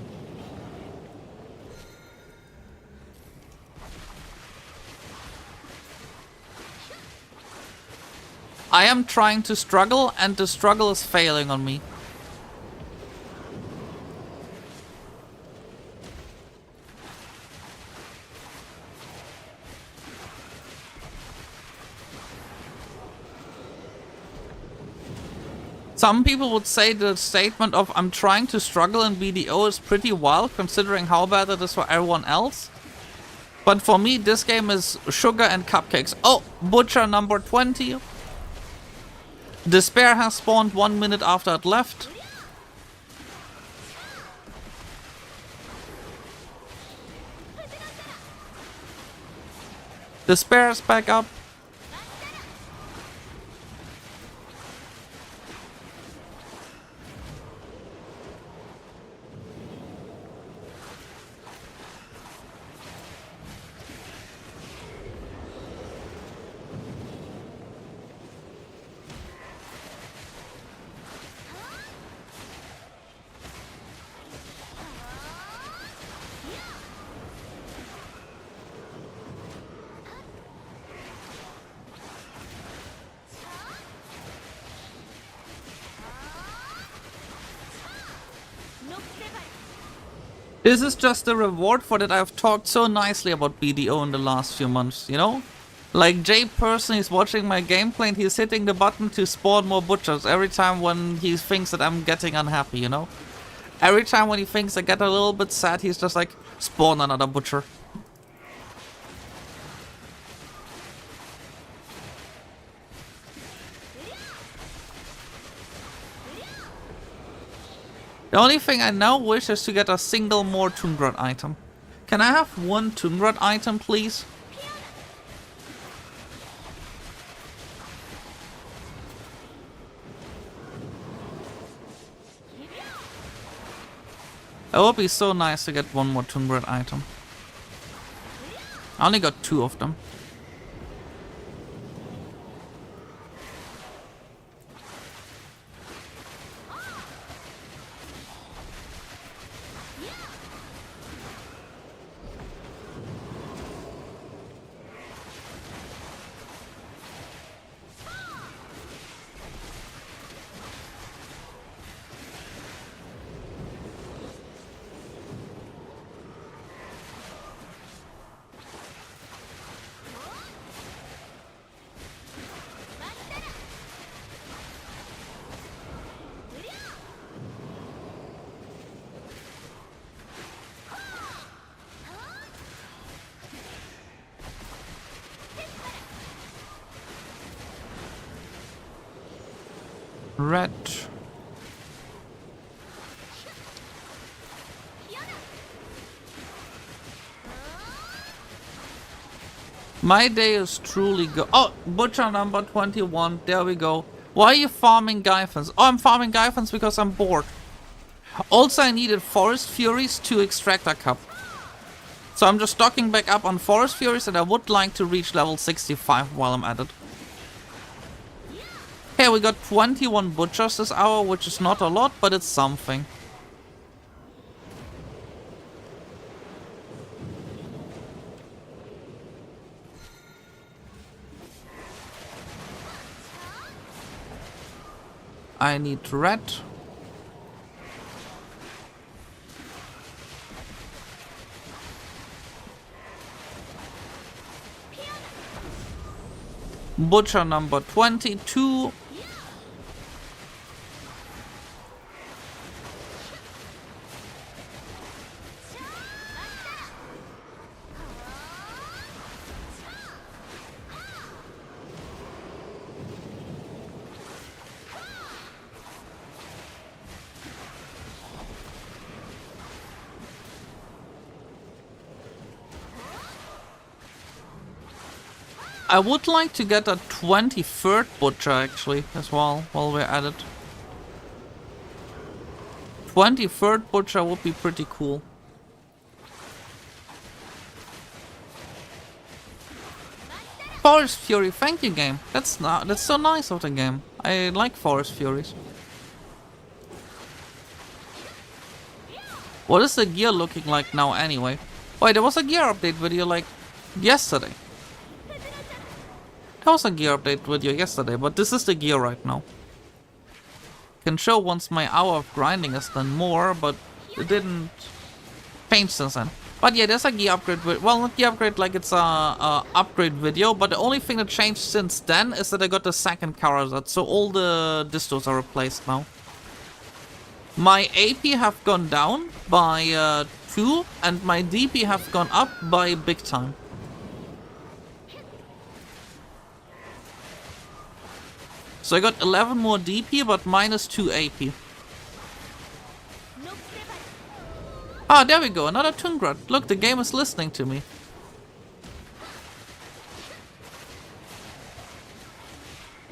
I am trying to struggle, and the struggle is failing on me. Some people would say the statement of "I'm trying to struggle" in BDO is pretty wild, considering how bad it is for everyone else. But for me, this game is sugar and cupcakes. Oh, Butcher number 20. Despair has spawned 1 minute after it left. Despair is back up. This is just a reward for that I've talked so nicely about BDO in the last few months, you know? Like Jay personally is watching my gameplay and he's hitting the button to spawn more butchers every time when he thinks that I'm getting unhappy, you know? Every time when he thinks I get a little bit sad, he's just like, spawn another butcher. The only thing I now wish is to get a single more Tungrad item. Can I have one Tungrad item, please? It would be so nice to get one more Tungrad item. I only got 2 of them. Red. My day is truly good. Oh, butcher number 21. There we go. Why are you farming Gyphons? Oh, I'm farming Gyphons because I'm bored. Also, I needed Forest Furies to extract a cup. So I'm just stocking back up on Forest Furies and I would like to reach level 65 while I'm at it. Okay, we got 21 butchers this hour, which is not a lot, but it's something. I need red. Butcher number 22. I would like to get a 23rd butcher actually as well while we're at it. 23rd butcher would be pretty cool. Forest Fury, thank you game. That's so nice of the game. I like Forest Furies. What is the gear looking like now anyway? Wait, there was a gear update video like yesterday. There was a gear update video yesterday, but this is the gear right now. Can show once my hour of grinding is done more, but it didn't change since then. But yeah, there's a gear upgrade. Well, not gear upgrade like it's a upgrade video, but the only thing that changed since then is that I got the second Gahaz, so all the distos are replaced now. My AP have gone down by 2, and my DP have gone up by big time. So I got 11 more DP, but minus 2 AP. Ah, there we go, another Tungrad. Look, the game is listening to me.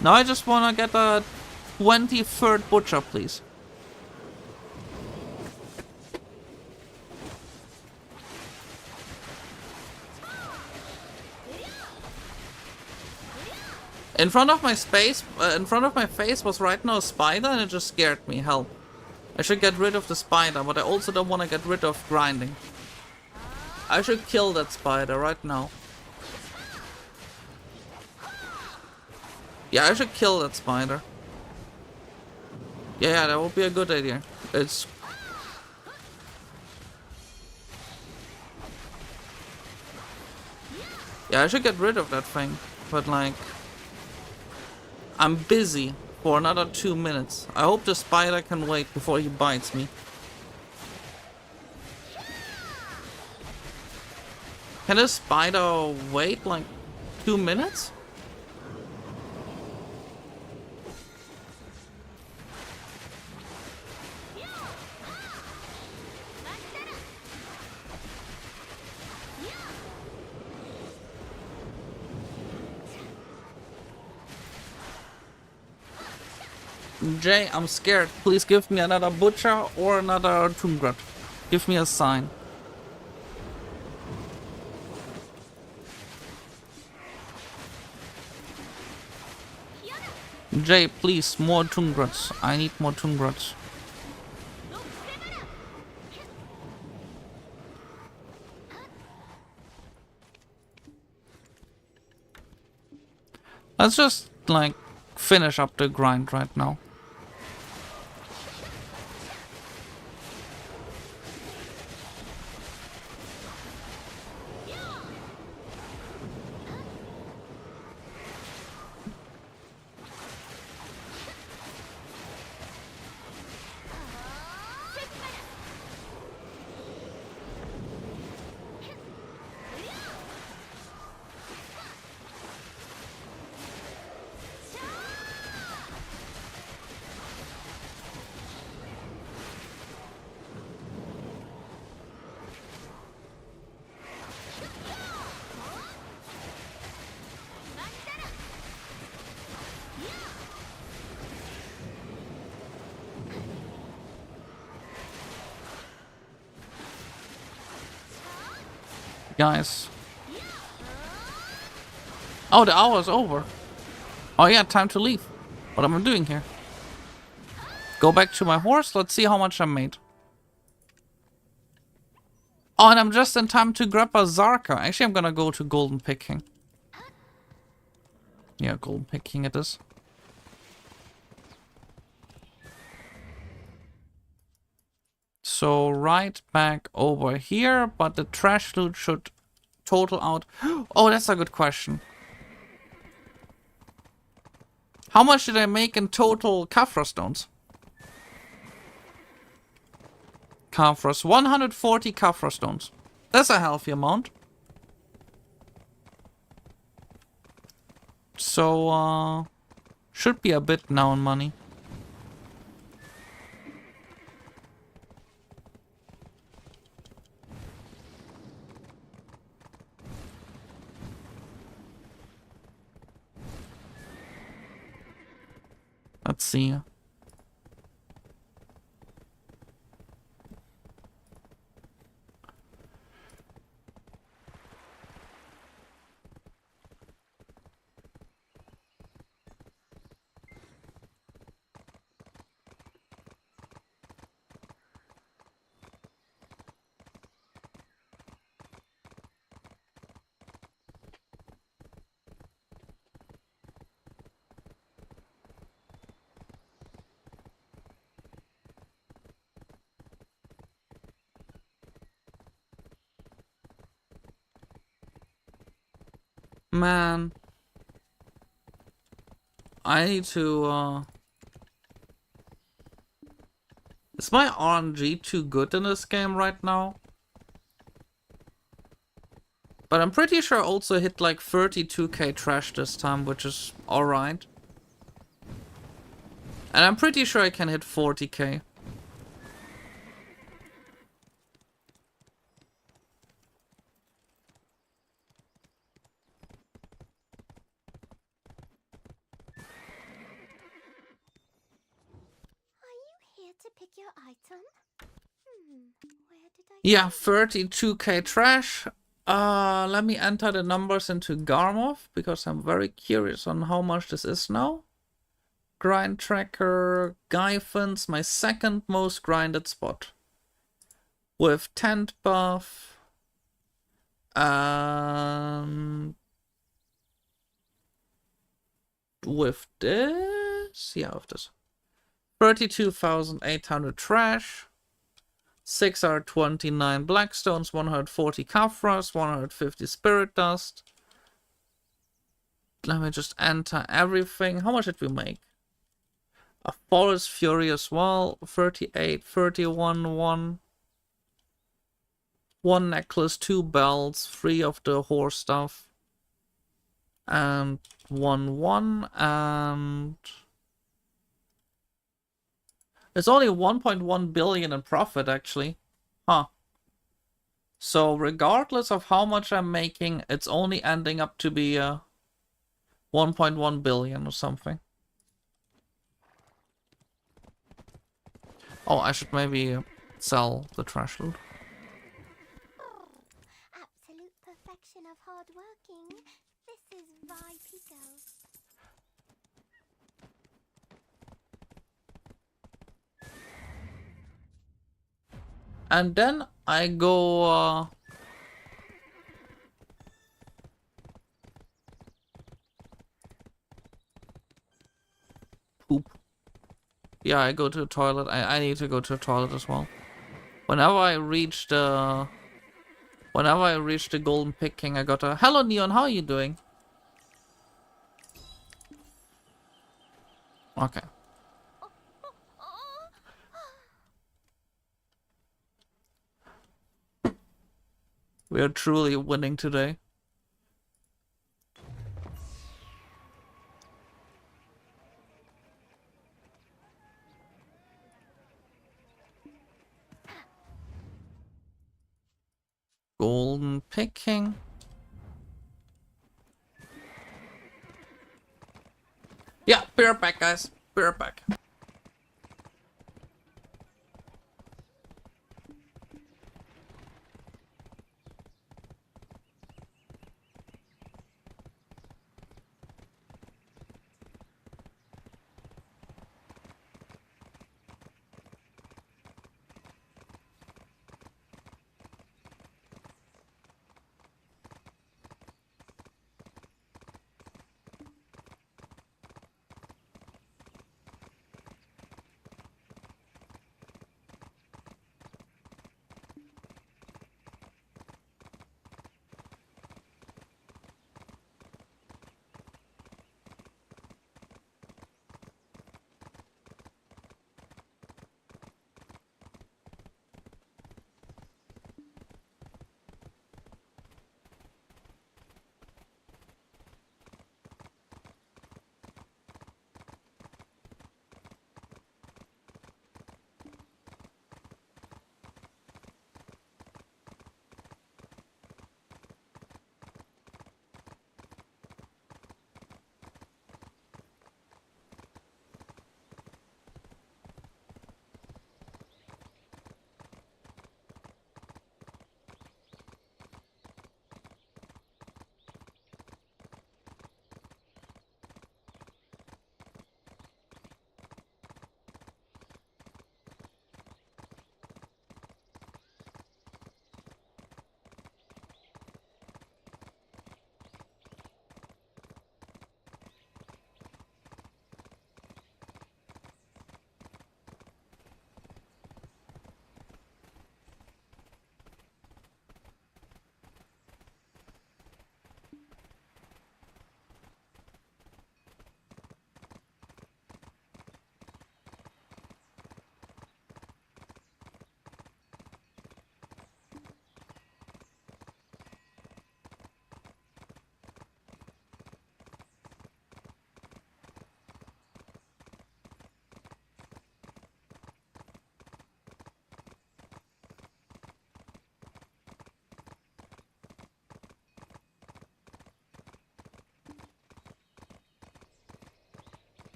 Now I just wanna get a 23rd butcher, please. In front of my face was right now a spider and it just scared me. Help. I should get rid of the spider, but I also don't want to get rid of grinding. I should kill that spider right now. Yeah, I should kill that spider. Yeah, that would be a good idea. Yeah, I should get rid of that thing. But like, I'm busy for another 2 minutes. I hope the spider can wait before he bites me. Can a spider wait like 2 minutes? Jay, I'm scared. Please give me another butcher or another Tombrat. Give me a sign. Jay, please, more Tombrats. I need more Tombrats. Let's just, like, finish up the grind right now. Guys. Oh, the hour's over. Oh yeah, time to leave. What am I doing here? Go back to my horse. Let's see how much I made. Oh, and I'm just in time to grab a Zarka. Actually, I'm gonna go to golden picking. Yeah, golden picking it is. So right back over here, but the trash loot should total out. Oh, that's a good question. How much did I make in total Kafra stones? Kafras, 140 Kafra stones. That's a healthy amount. So, should be a bit now in money. Let's see. Man, I need to, is my RNG too good in this game right now? But I'm pretty sure I also hit like 32k trash this time, which is alright. And I'm pretty sure I can hit 40k. Yeah, 32k trash. Let me enter the numbers into Garmov, because I'm very curious on how much this is now. Grind tracker, Gyphons, my second most grinded spot. With tent buff. With this? Yeah, with this. 32,800 trash. 629 blackstones, 140 Kafras, 150 spirit dust, let me just enter everything. How much did we make? A Forest Fury as well. 38, 31, 1 necklace, 2 belts, 3 of the horse stuff. And 1, and it's only 1.1 billion in profit actually. Huh. So regardless of how much I'm making, it's only ending up to be 1.1 billion or something. Oh, I should maybe sell the trash loot. Absolute perfection of hard working. This is Vi Pico. And then I go poop. Yeah, I go to the toilet. I need to go to the toilet as well. Whenever I reach the golden picking, I got a hello Neon, how are you doing? Okay. We are truly winning today. Golden picking. Yeah, be right back, guys. Be right back.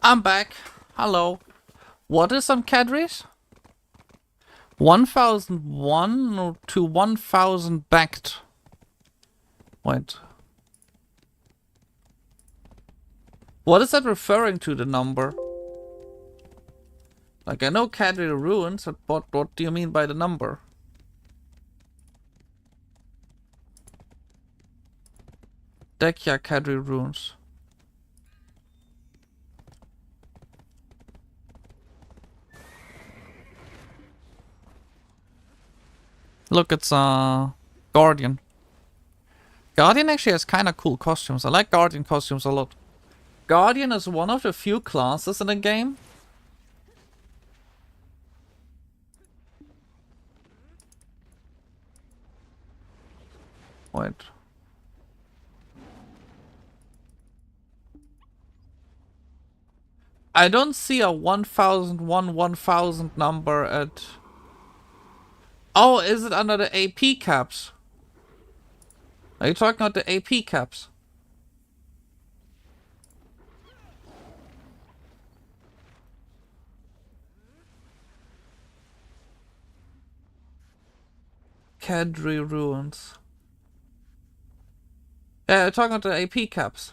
I'm back. Hello. What is on Cadres? 1001 to 1000 backed. Wait. What is that referring to, the number? Like, I know Cadre Ruins, but what do you mean by the number? Dekhia Cadre Ruins. Look, it's Guardian. Guardian actually has kind of cool costumes. I like Guardian costumes a lot. Guardian is one of the few classes in the game wait. I don't see a 1000 number at... Oh, is it under the AP caps? Are you talking about the AP caps? Cadre Ruins. Yeah, you're talking about the AP caps.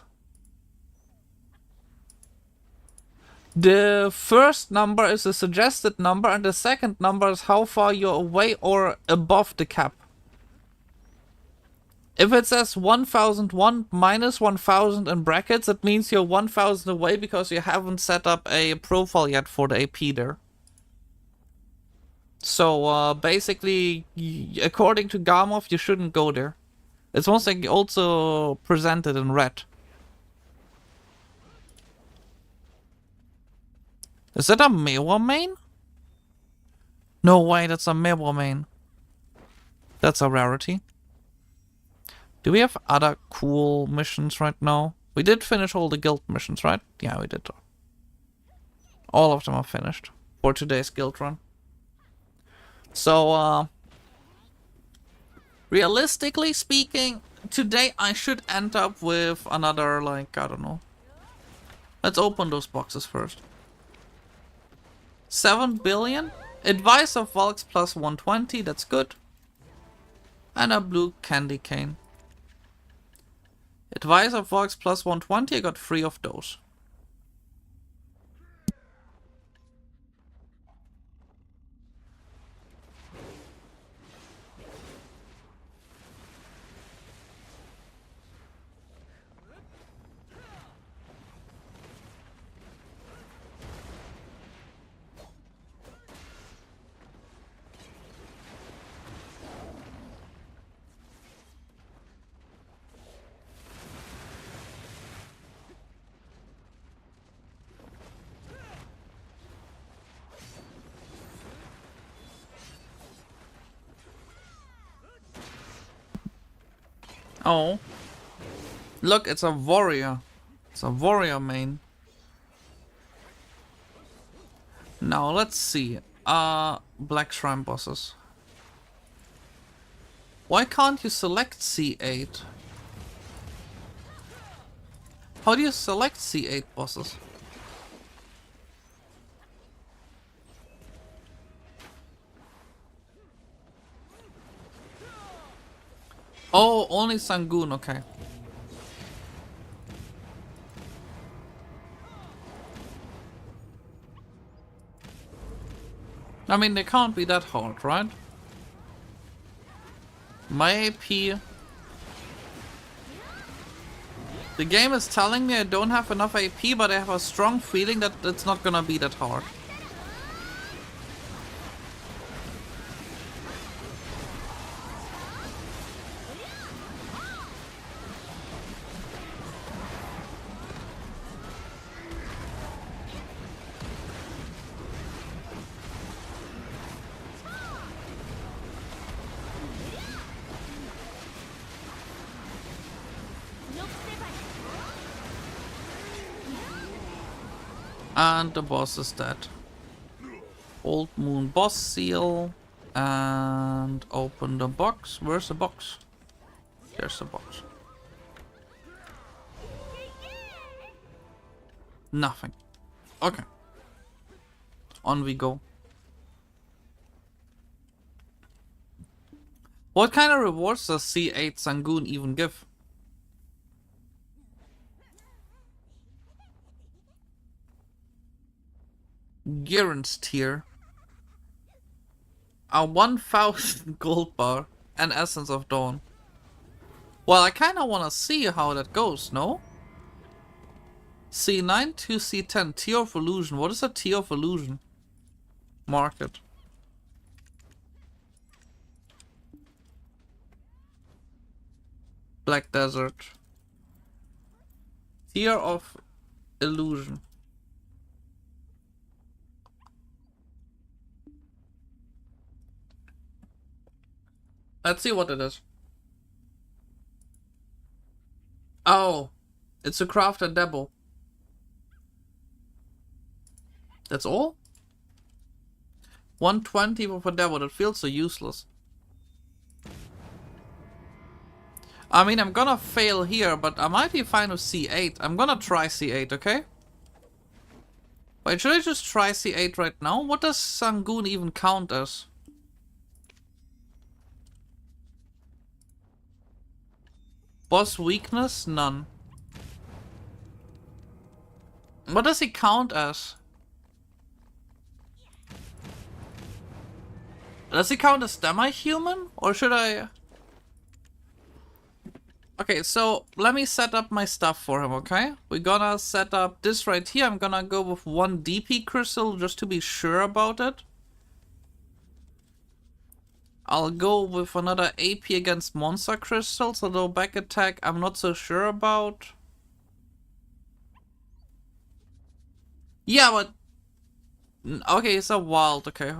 The first number is the suggested number, and the second number is how far you're away or above the cap. If it says 1001 minus 1000 in brackets, it means you're 1000 away because you haven't set up a profile yet for the AP there. So basically, according to Gamov, you shouldn't go there. It's also presented in red. Is that a Mewa main? No way, that's a Mewa main. That's a rarity. Do we have other cool missions right now? We did finish all the guild missions, right? Yeah, we did. All of them are finished for today's guild run. So, realistically speaking, today I should end up with another, like, I don't know. Let's open those boxes first. 7 billion? Advice of Volks plus 120, that's good. And a blue candy cane. Advice of Volks plus 120, I got 3 of those. Oh. Look, it's a warrior. It's a warrior main. Now, let's see. Black Shrine bosses. Why can't you select C8? How do you select C8 bosses? Oh, only Sangoon, okay. I mean, they can't be that hard, right? My AP... The game is telling me I don't have enough AP, but I have a strong feeling that it's not gonna be that hard. And the boss is dead. Old Moon boss seal. And open the box. Where's the box? There's the box. Nothing. Okay. On we go. What kind of rewards does C8 Sangoon even give? Gyrant's tier. A 1000 gold bar and Essence of Dawn. Well, I kinda wanna see how that goes, no? C9 to C10. Tier of Illusion. What is a Tier of Illusion? Market. Black Desert. Tier of Illusion. Let's see what it is. Oh, it's a craft and demo. That's all? 120 with a demo. That feels so useless. I mean, I'm gonna fail here, but I might be fine with C8. I'm gonna try C8, okay? Wait, should I just try C8 right now? What does Sangoon even count as? Boss weakness? None. What does he count as? Does he count as semi-human? Or should I... Okay, so let me set up my stuff for him, okay? We're gonna set up this right here. I'm gonna go with 1 DP crystal just to be sure about it. I'll go with another AP against monster crystals, although back attack I'm not so sure about. Yeah, but... Okay, it's a wild. Okay.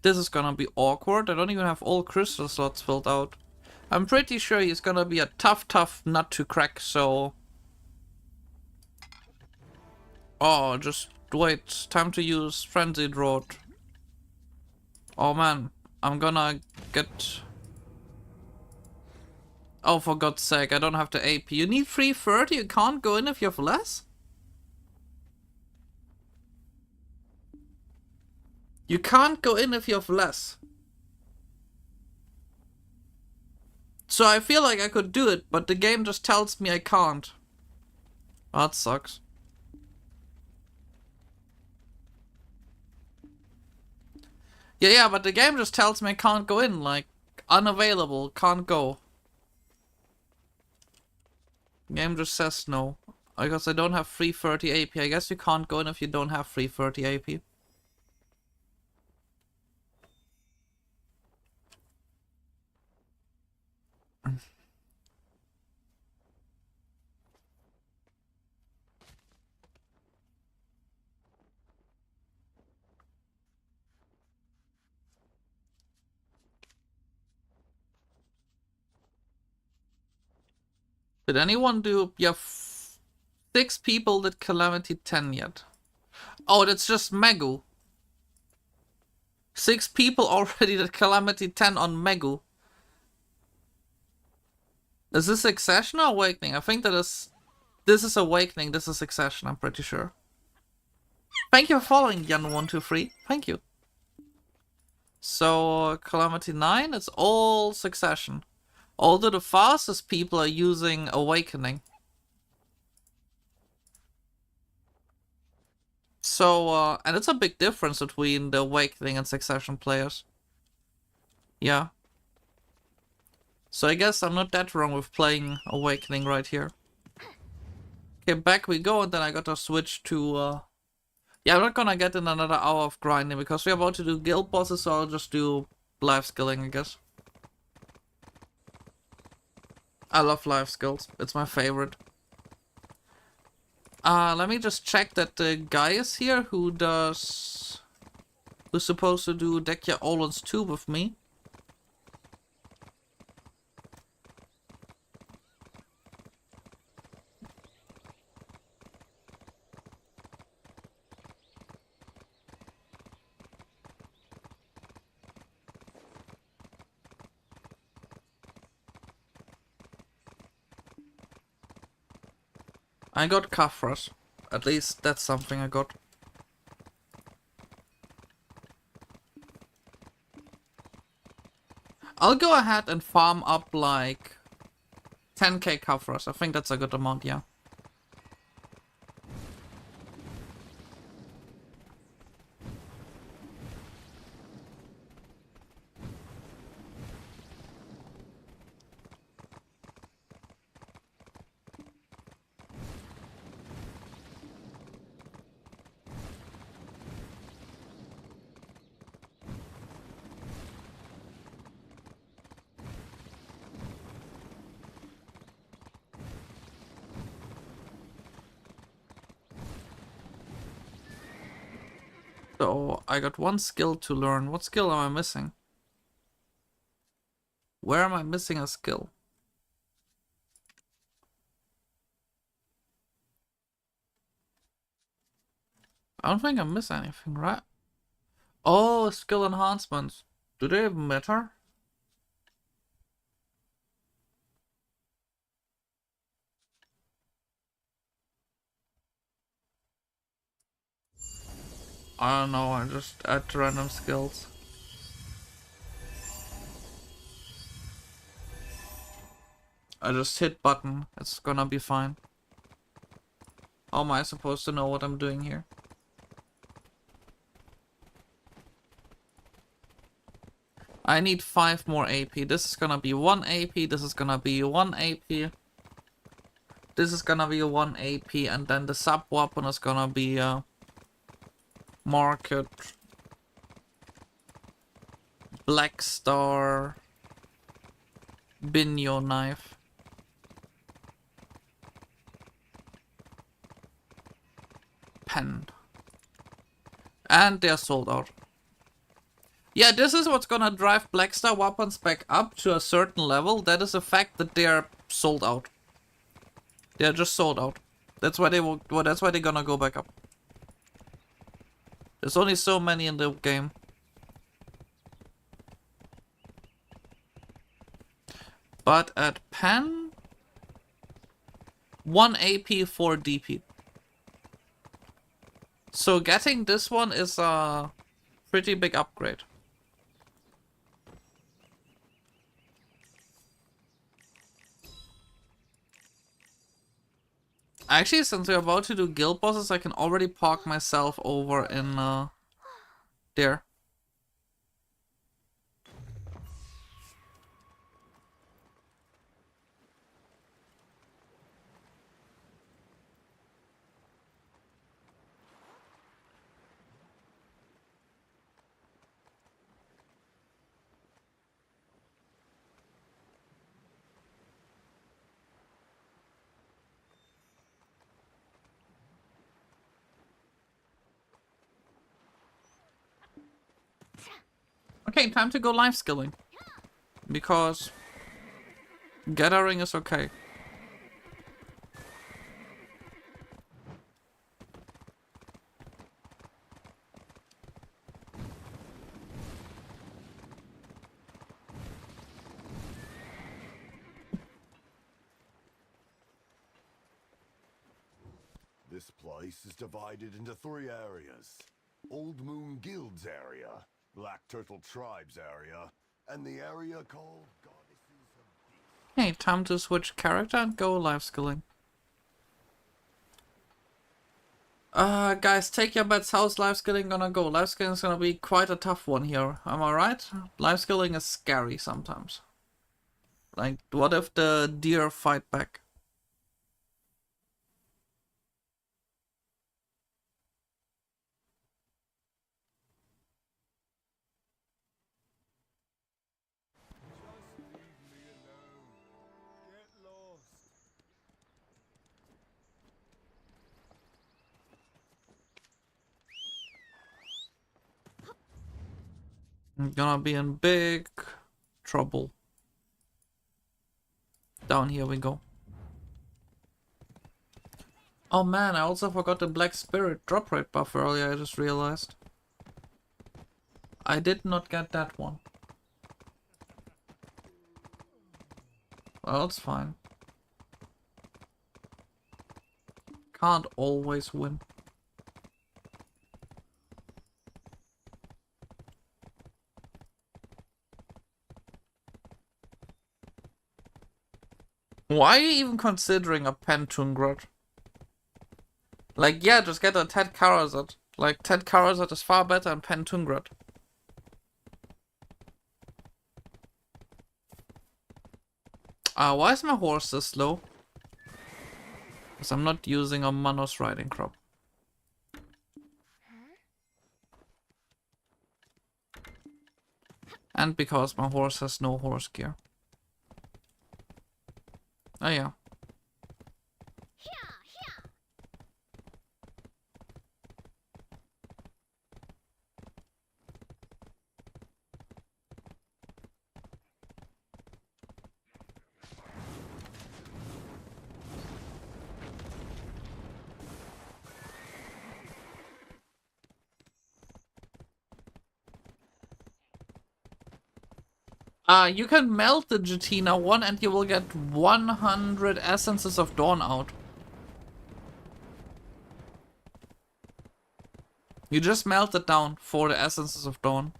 This is gonna be awkward. I don't even have all crystal slots filled out. I'm pretty sure he's gonna be a tough nut to crack, so... Oh, just wait. Time to use Frenzied Rod. Oh man, I'm gonna get... Oh, for God's sake, I don't have the AP. You need 330? You can't go in if you have less? You can't go in if you have less. So I feel like I could do it, but the game just tells me I can't. That sucks. Yeah, but the game just tells me I can't go in, like, unavailable, can't go. Game just says no. Because I don't have 330 AP. I guess you can't go in if you don't have 330 AP. Did anyone do... Yeah, 6 people did Calamity 10 yet. Oh, that's just Megu. 6 people already did Calamity 10 on Megu. Is this Succession or Awakening? I think that is... This is Awakening, this is Succession, I'm pretty sure. Thank you for following, Jan123. Thank you. So, Calamity 9, it's all Succession. Although the fastest people are using Awakening. So, and it's a big difference between the Awakening and Succession players. Yeah. So I guess I'm not that wrong with playing Awakening right here. Okay, back we go, and then I gotta switch to... Yeah, I'm not gonna get in another hour of grinding, because we're about to do guild bosses, so I'll just do life skilling, I guess. I love life skills. It's my favorite. Let me just check that the guy is here who's supposed to do Dekhia Oluns 2 with me. I got Kafras. At least that's something I got. I'll go ahead and farm up like 10k Kafras. I think that's a good amount, yeah. So I got one skill to learn. What skill am I missing? Where am I missing a skill? I don't think I miss anything, right? Oh, skill enhancements. Do they even matter? I don't know, I just add random skills. I just hit button, it's gonna be fine. How am I supposed to know what I'm doing here? I need 5 more AP. This is gonna be 1 AP, this is gonna be 1 AP. This is gonna be 1 AP, and then the sub weapon is gonna be market Black Star Binyo knife. Pen. And they're sold out. Yeah, this is what's gonna drive Black Star weapons back up to a certain level. That is the fact that they're sold out. They're just sold out. That's why they will. Well, that's why they're gonna go back up. There's only so many in the game. But at Pen, 1 AP, 4 DP. So getting this one is a pretty big upgrade. Actually, since we're about to do guild bosses, I can already park myself over in there. Okay, time to go life skilling. Because gathering is okay. This place is divided into 3 areas. Old Moon Guild's area, Black Turtle Tribe's area, and the area called Goddesses of Beasts. Okay, time to switch character and go life skilling. Guys, take your bets. How's life skilling gonna go? Life skilling is gonna be quite a tough one here. Am I right? Life skilling is scary sometimes. Like, what if the deer fight back? Just leave me alone. Get lost. I'm gonna be in big trouble. Down here we go. Oh man, I also forgot the Black Spirit drop rate buff earlier, I just realized. I did not get that one. Well, it's fine. Can't always win. Why are you even considering a Pentungrat? Like, yeah, just get a Ted Karazat. Like, Ted Karazat is far better than Pentungrat. Why is my horse this slow? Because I'm not using a Manos riding crop. And because my horse has no horse gear. Oh yeah. You can melt the Jatina one and you will get 100 Essences of Dawn out. You just melt it down for the Essences of Dawn.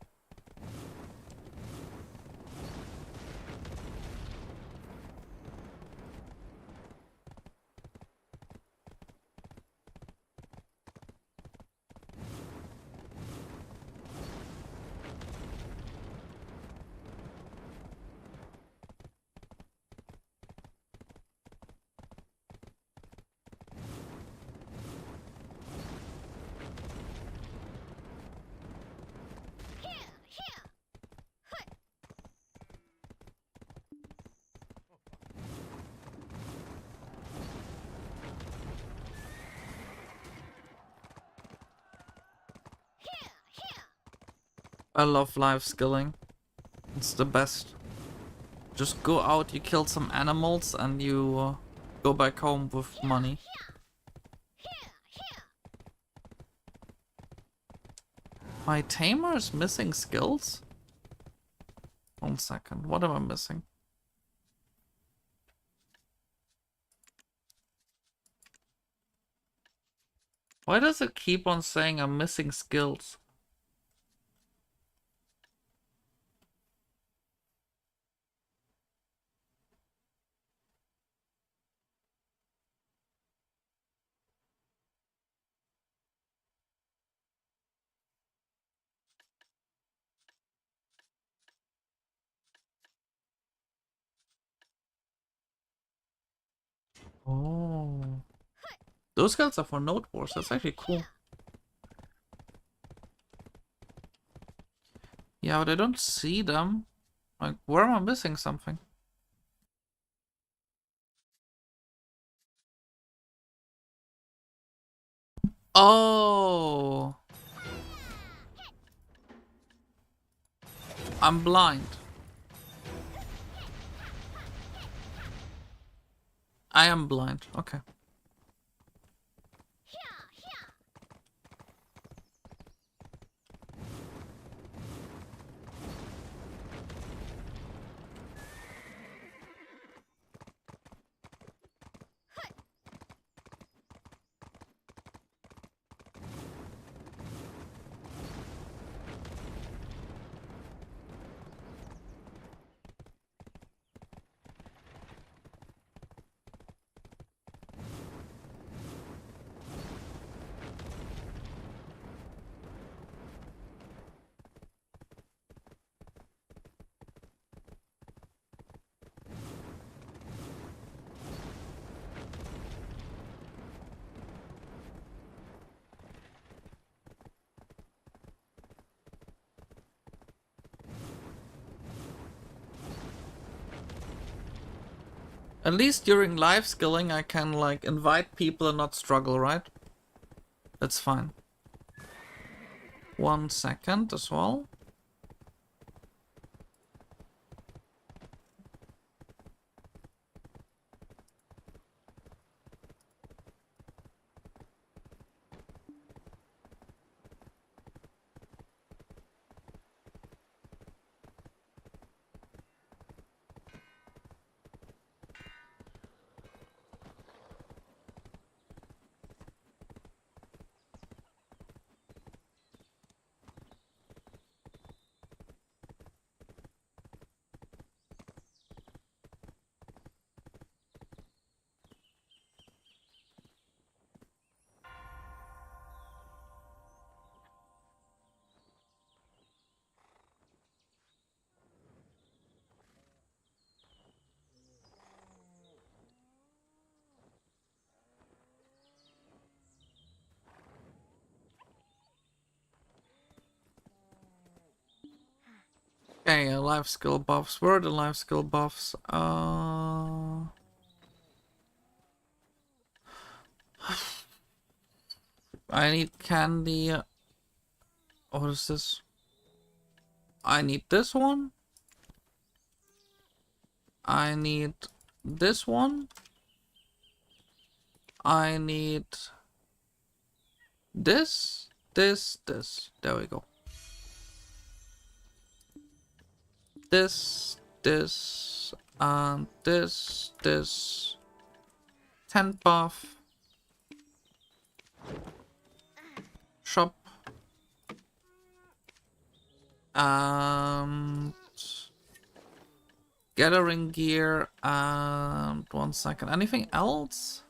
I love live skilling. It's the best. Just go out, you kill some animals, and you go back home with money. My tamer is missing skills? 1 second, what am I missing? Why does it keep on saying I'm missing skills? Oh. Those skills are for Node Wars, that's actually cool. Yeah, but I don't see them. Like, where am I missing something? Oh. I'm blind. I am blind, okay. At least during live skilling I can like invite people and not struggle, right? That's fine. 1 second as well. Okay, life skill buffs. Where are the life skill buffs? I need candy. What is this? I need this one. I need this one. I need this. There we go. This, this, and this. 10 buff. Shop. And gathering gear. And 1 second. Anything else?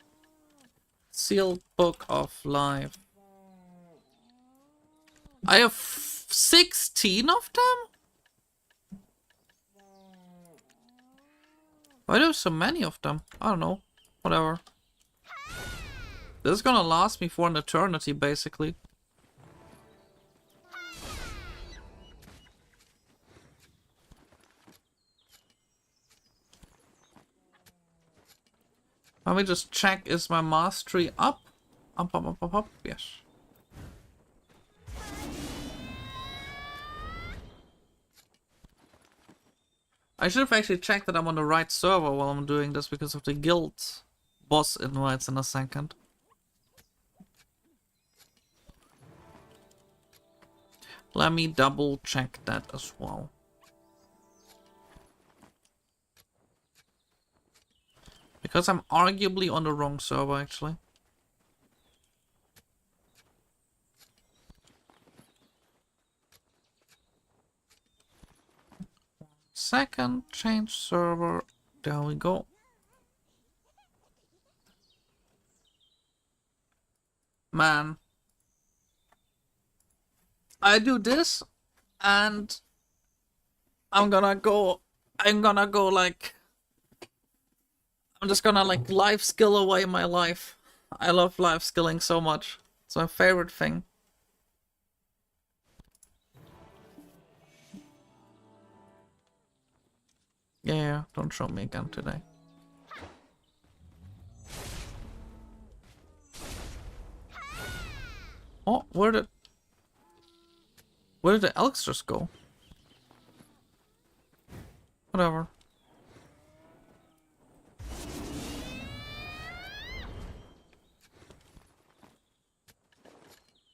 Sealed Book of Life. I have 16 of them? Why do I have so many of them? I don't know. Whatever. This is gonna last me for an eternity, basically. Let me just check, is my mastery up? Up, yes. I should have actually checked that I'm on the right server while I'm doing this because of the guild boss invites in a second. Let me double check that as well. Because I'm arguably on the wrong server, actually. Second, change server. There we go. Man. I do this, and I'm gonna go like... I'm just gonna like life skill away my life. I love life skilling so much. It's my favorite thing. Yeah, don't show me again today. Oh, where did the elks just go? Whatever.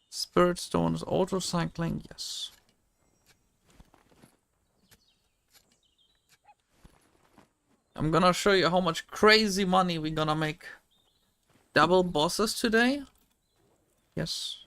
Spirit Stone is auto-cycling, yes. I'm gonna show you how much crazy money we're gonna make. Double bosses today? Yes.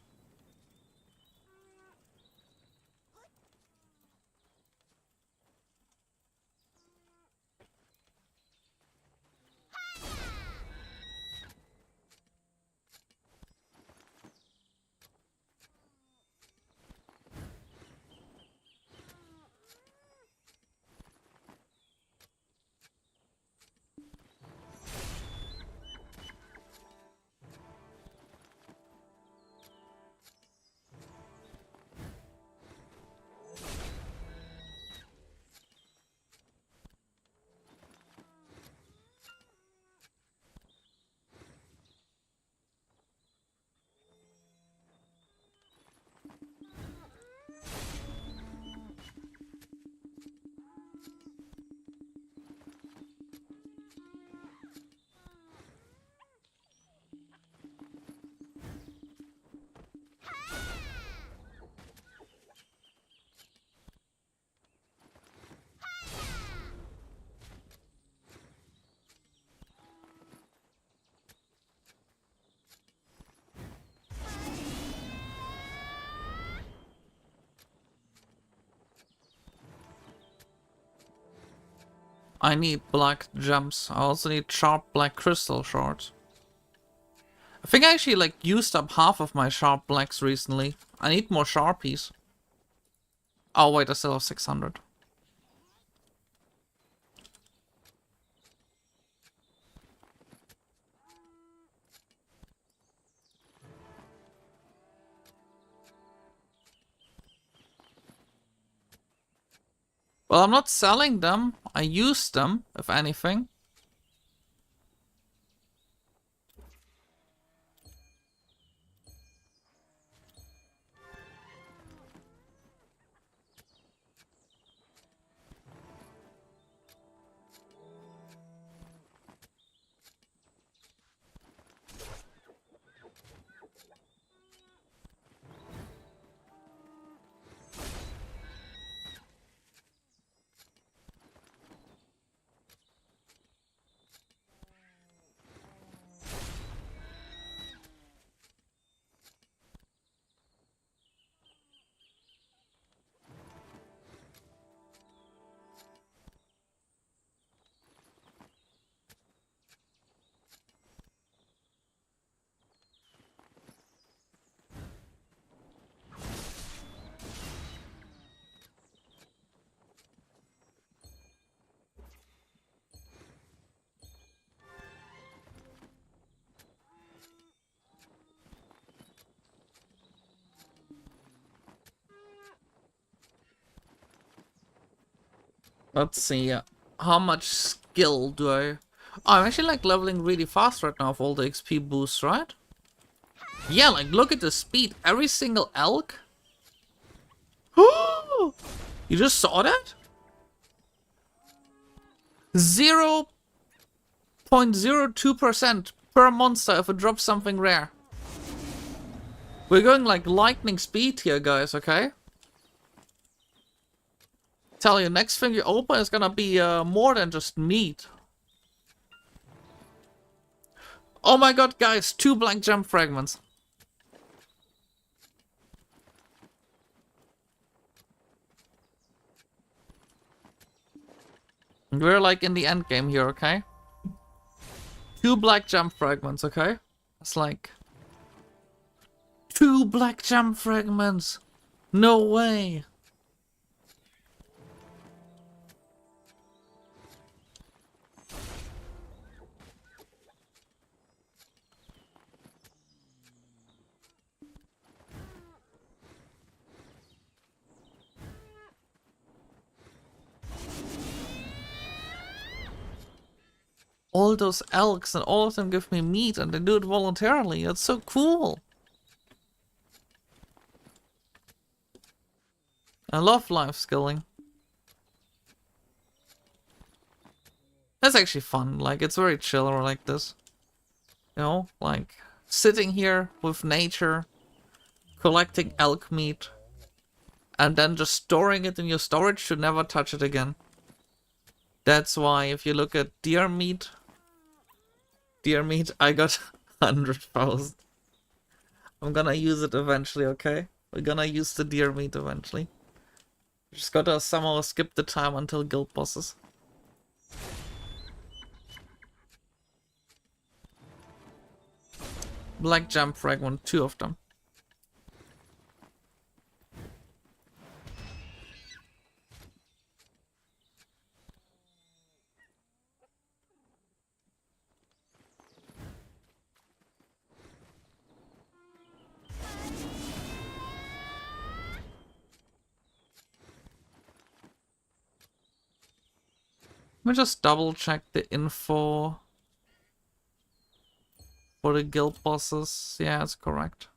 I need black gems. I also need sharp black crystal shards. I think I actually like used up half of my sharp blacks recently. I need more sharpies. Oh wait, I still have 600. Well, I'm not selling them. I use them, if anything. Let's see. How much skill do I... Oh, I'm actually like leveling really fast right now of all the XP boosts, right? Yeah, like look at the speed. Every single elk. You just saw that? 0.02% per monster if it drops something rare. We're going like lightning speed here, guys, okay? Tell you, next thing you open is gonna be more than just meat. Oh my god, guys, 2 black gem fragments. We're like in the end game here, okay? 2 black gem fragments, okay? It's like 2 black gem fragments. No way. All those elks and all of them give me meat and they do it voluntarily. That's so cool. I love life skilling. That's actually fun. Like, it's very chill or like this. You know, like sitting here with nature, collecting elk meat, and then just storing it in your storage to never touch it again. That's why if you look at deer meat, I got 100,000. I'm gonna use it eventually, okay? We're gonna use the deer meat eventually. Just gotta somehow skip the time until guild bosses. Black gem fragment, 2 of them. Let me just double check the info for the guild bosses. Yeah, it's correct.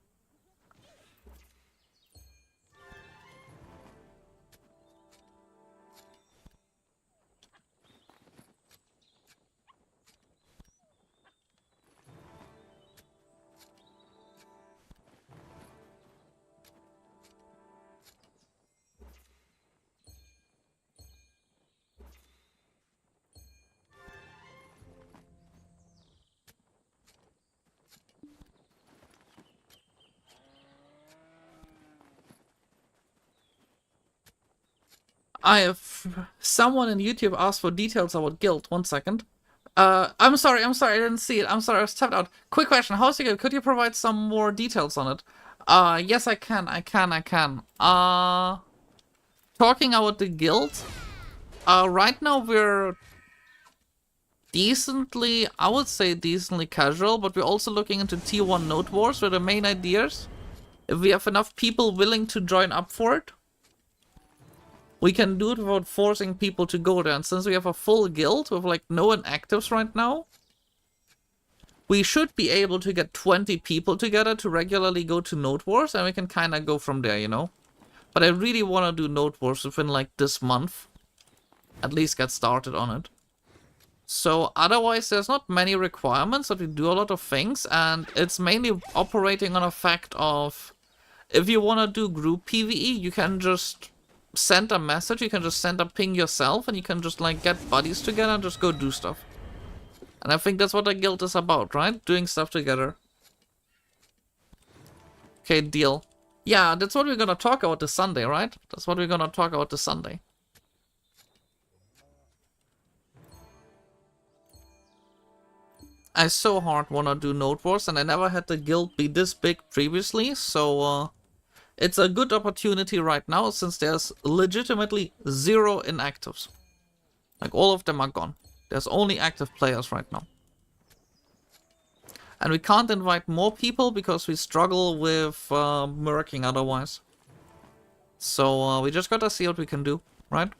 I have someone in YouTube asked for details about guild. 1 second. I'm sorry, I didn't see it. I'm sorry, I was tapped out. Quick question, how's it going? Could you provide some more details on it? Yes, I can. Talking about the guild. Right now we're decently, I would say decently casual, but we're also looking into T1 Node Wars, where the main ideas, if we have enough people willing to join up for it, we can do it without forcing people to go there. And since we have a full guild with like no inactives right now, we should be able to get 20 people together to regularly go to Node Wars, and we can kind of go from there, you know? But I really want to do Node Wars within like this month. At least get started on it. So otherwise there's not many requirements, but we do a lot of things, and it's mainly operating on a fact of, if you want to do group PvE, you can just send a message, you can just send a ping yourself, and you can just like get buddies together and just go do stuff. And I think that's what a guild is about, right? Doing stuff together. Okay, deal. Yeah, that's what we're gonna talk about this Sunday, right? That's what we're gonna talk about this Sunday. I so hard wanna do Node Wars, and I never had the guild be this big previously, so it's a good opportunity right now, since there's legitimately 0 inactives. Like, all of them are gone. There's only active players right now. And we can't invite more people because we struggle with murking otherwise. So we just gotta see what we can do, right?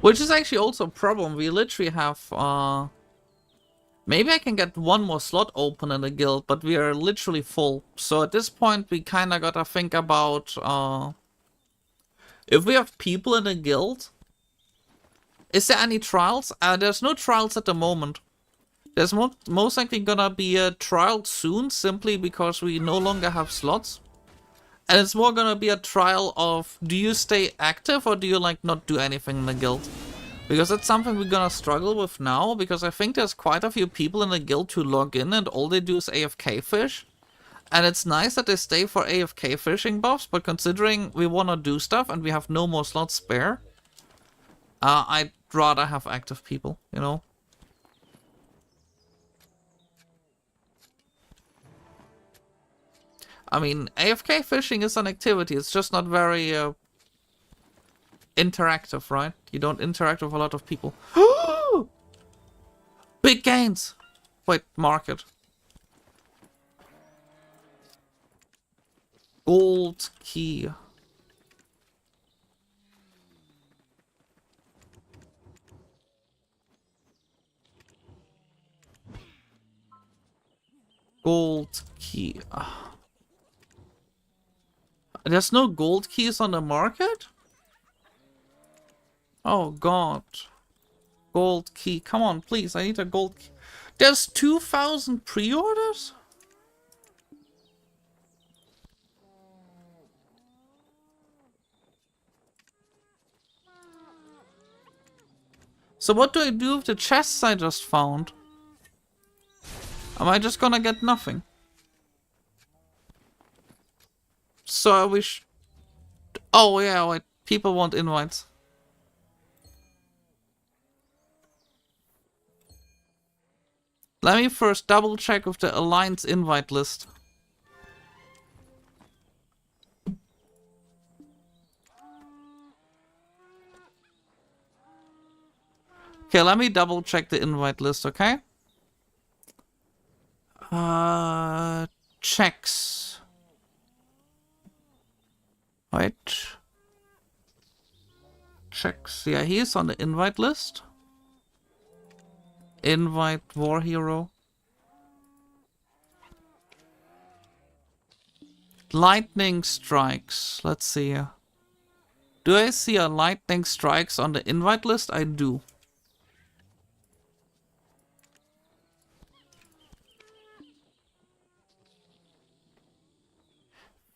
Which is actually also a problem. We literally have, maybe I can get one more slot open in the guild, but we are literally full. So at this point, we kind of gotta think about, if we have people in the guild, is there any trials? There's no trials at the moment. There's most likely gonna be a trial soon, simply because we no longer have slots. And it's more gonna be a trial of, do you stay active or do you like not do anything in the guild? Because that's something we're gonna struggle with now, because I think there's quite a few people in the guild who log in and all they do is AFK fish. And it's nice that they stay for AFK fishing buffs, but considering we wanna do stuff and we have no more slots spare, I'd rather have active people, you know? I mean, AFK fishing is an activity, it's just not very interactive, right? You don't interact with a lot of people. Big gains! Wait, market. Gold key. Gold key. There's no gold keys on the market? Oh god. Gold key. Come on, please. I need a gold key. There's 2,000 pre-orders? So what do I do with the chests I just found? Am I just gonna get nothing? So I wish... Oh yeah, wait. People want invites. Let me first double check with the Alliance invite list. Okay, let me double check the invite list, okay? Checks. Wait. Checks. Yeah, he's on the invite list. Invite war hero. Lightning strikes. Let's see. Do I see a lightning strikes on the invite list? I do.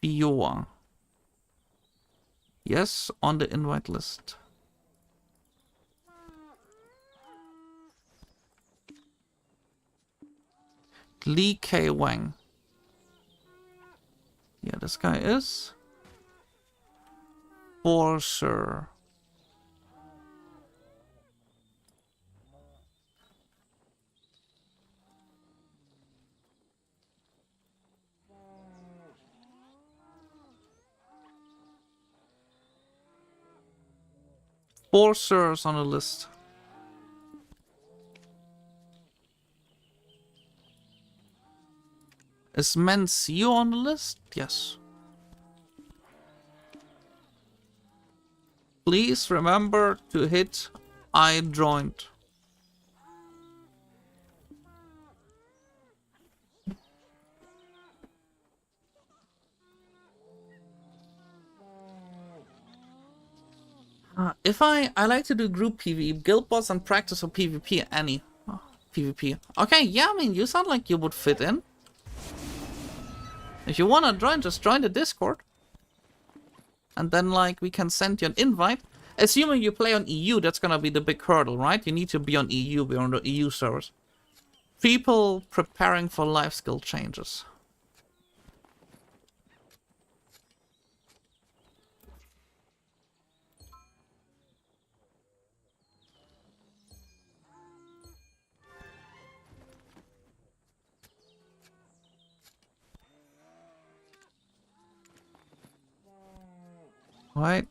Bioa. Yes, on the invite list. Lee K. Wang. Yeah, this guy is. For sure. Four sirs on the list. Is Mencio on the list? Yes. Please remember to hit I joined. If I like to do group PvE, guild boss and practice for PvP, any. PvP. Okay, yeah, I mean, you sound like you would fit in. If you wanna join, just join the Discord. And then, like, we can send you an invite. Assuming you play on EU, that's gonna be the big hurdle, right? You need to be on EU, be on the EU servers. People preparing for life skill changes. Right.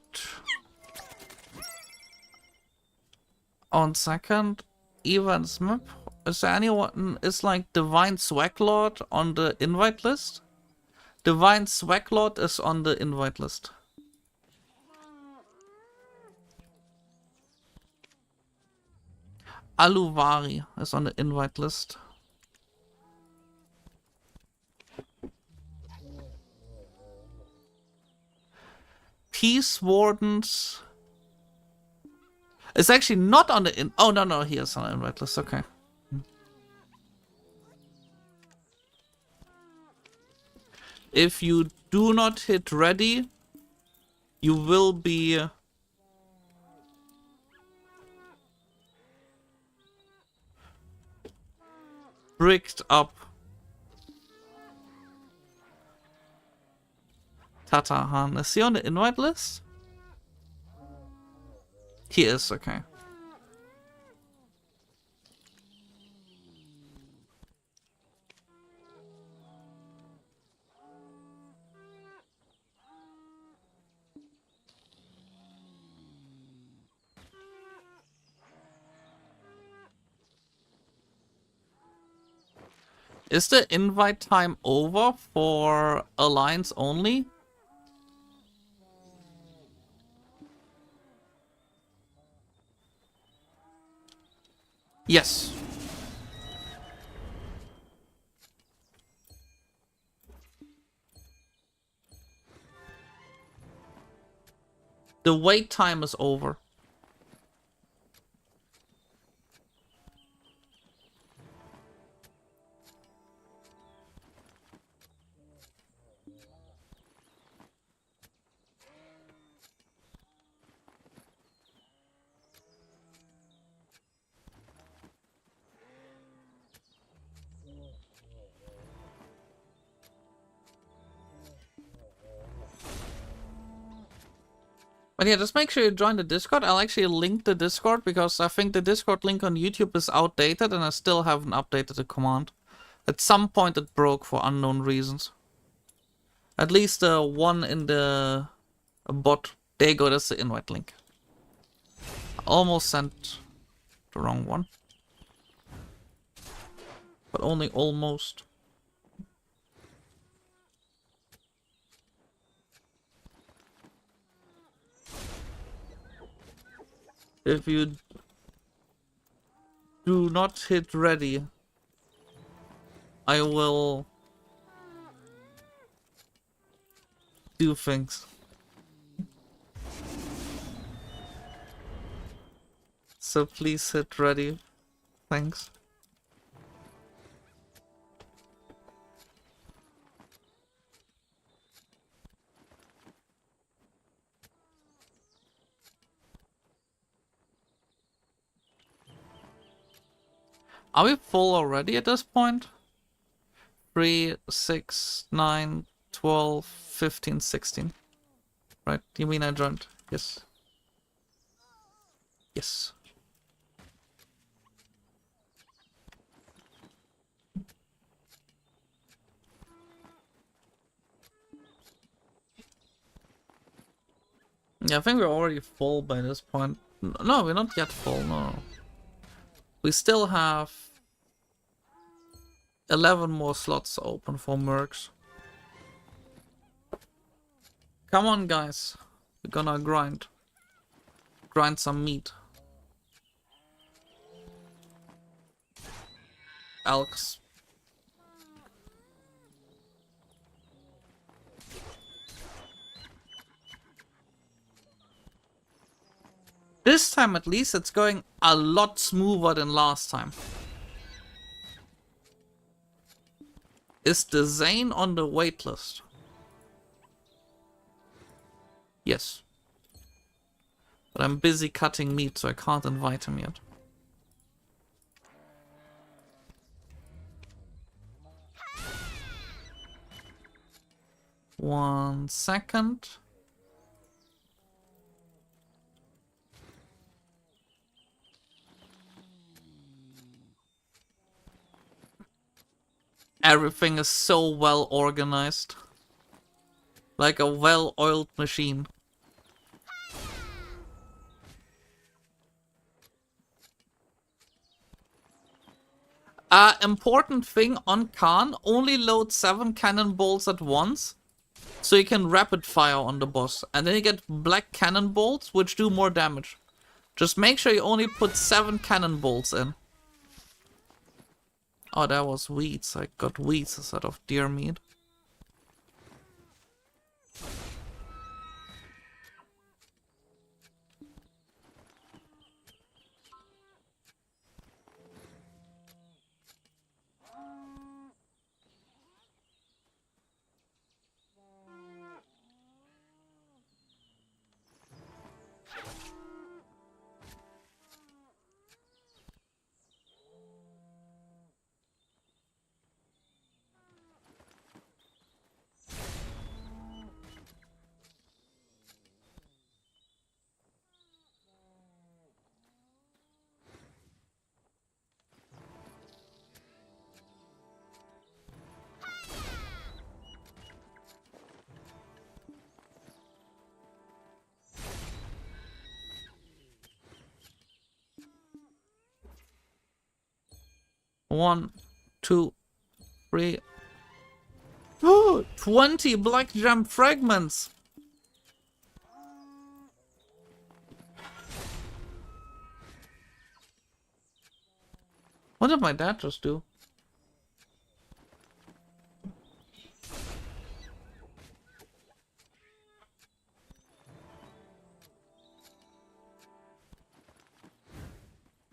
1 second. Events map. Is there anyone is like Divine Swaglord on the invite list? Divine Swaglord is on the invite list. Aluvari is on the invite list. Peace Wardens. It's actually not on the oh no, he is on the invite list, okay. If you do not hit ready, you will be bricked up. Tatahan, is he on the invite list? He is, okay. Is the invite time over for Alliance only? Yes. The wait time is over. But yeah, just make sure you join the Discord. I'll actually link the Discord because I think the Discord link on YouTube is outdated and I still haven't updated the command. At some point it broke for unknown reasons. At least the one in the bot. There you go, that's the invite link. I almost sent the wrong one. But only almost. If you do not hit ready, I will do things. So please hit ready. Thanks. Are we full already at this point? 3, 6, 9, 12, 15, 16. Right, you mean I joined? Yes. Yes. Yeah, I think we're already full by this point. No, we're not yet full, no. We still have 11 more slots open for mercs. Come on, guys. We're gonna grind. Grind some meat. Elks. This time at least it's going a lot smoother than last time. Is the Zane on the waitlist? Yes. But I'm busy cutting meat, so I can't invite him yet. One second. Everything is so well organized. Like a well-oiled machine. Important thing on Khan, only load 7 cannonballs at once. So you can rapid fire on the boss. And then you get black cannonballs, which do more damage. Just make sure you only put 7 cannonballs in. Oh, that was weeds. I got weeds instead of deer meat. One, 2, 3. 20 black gem fragments. What did my dad just do?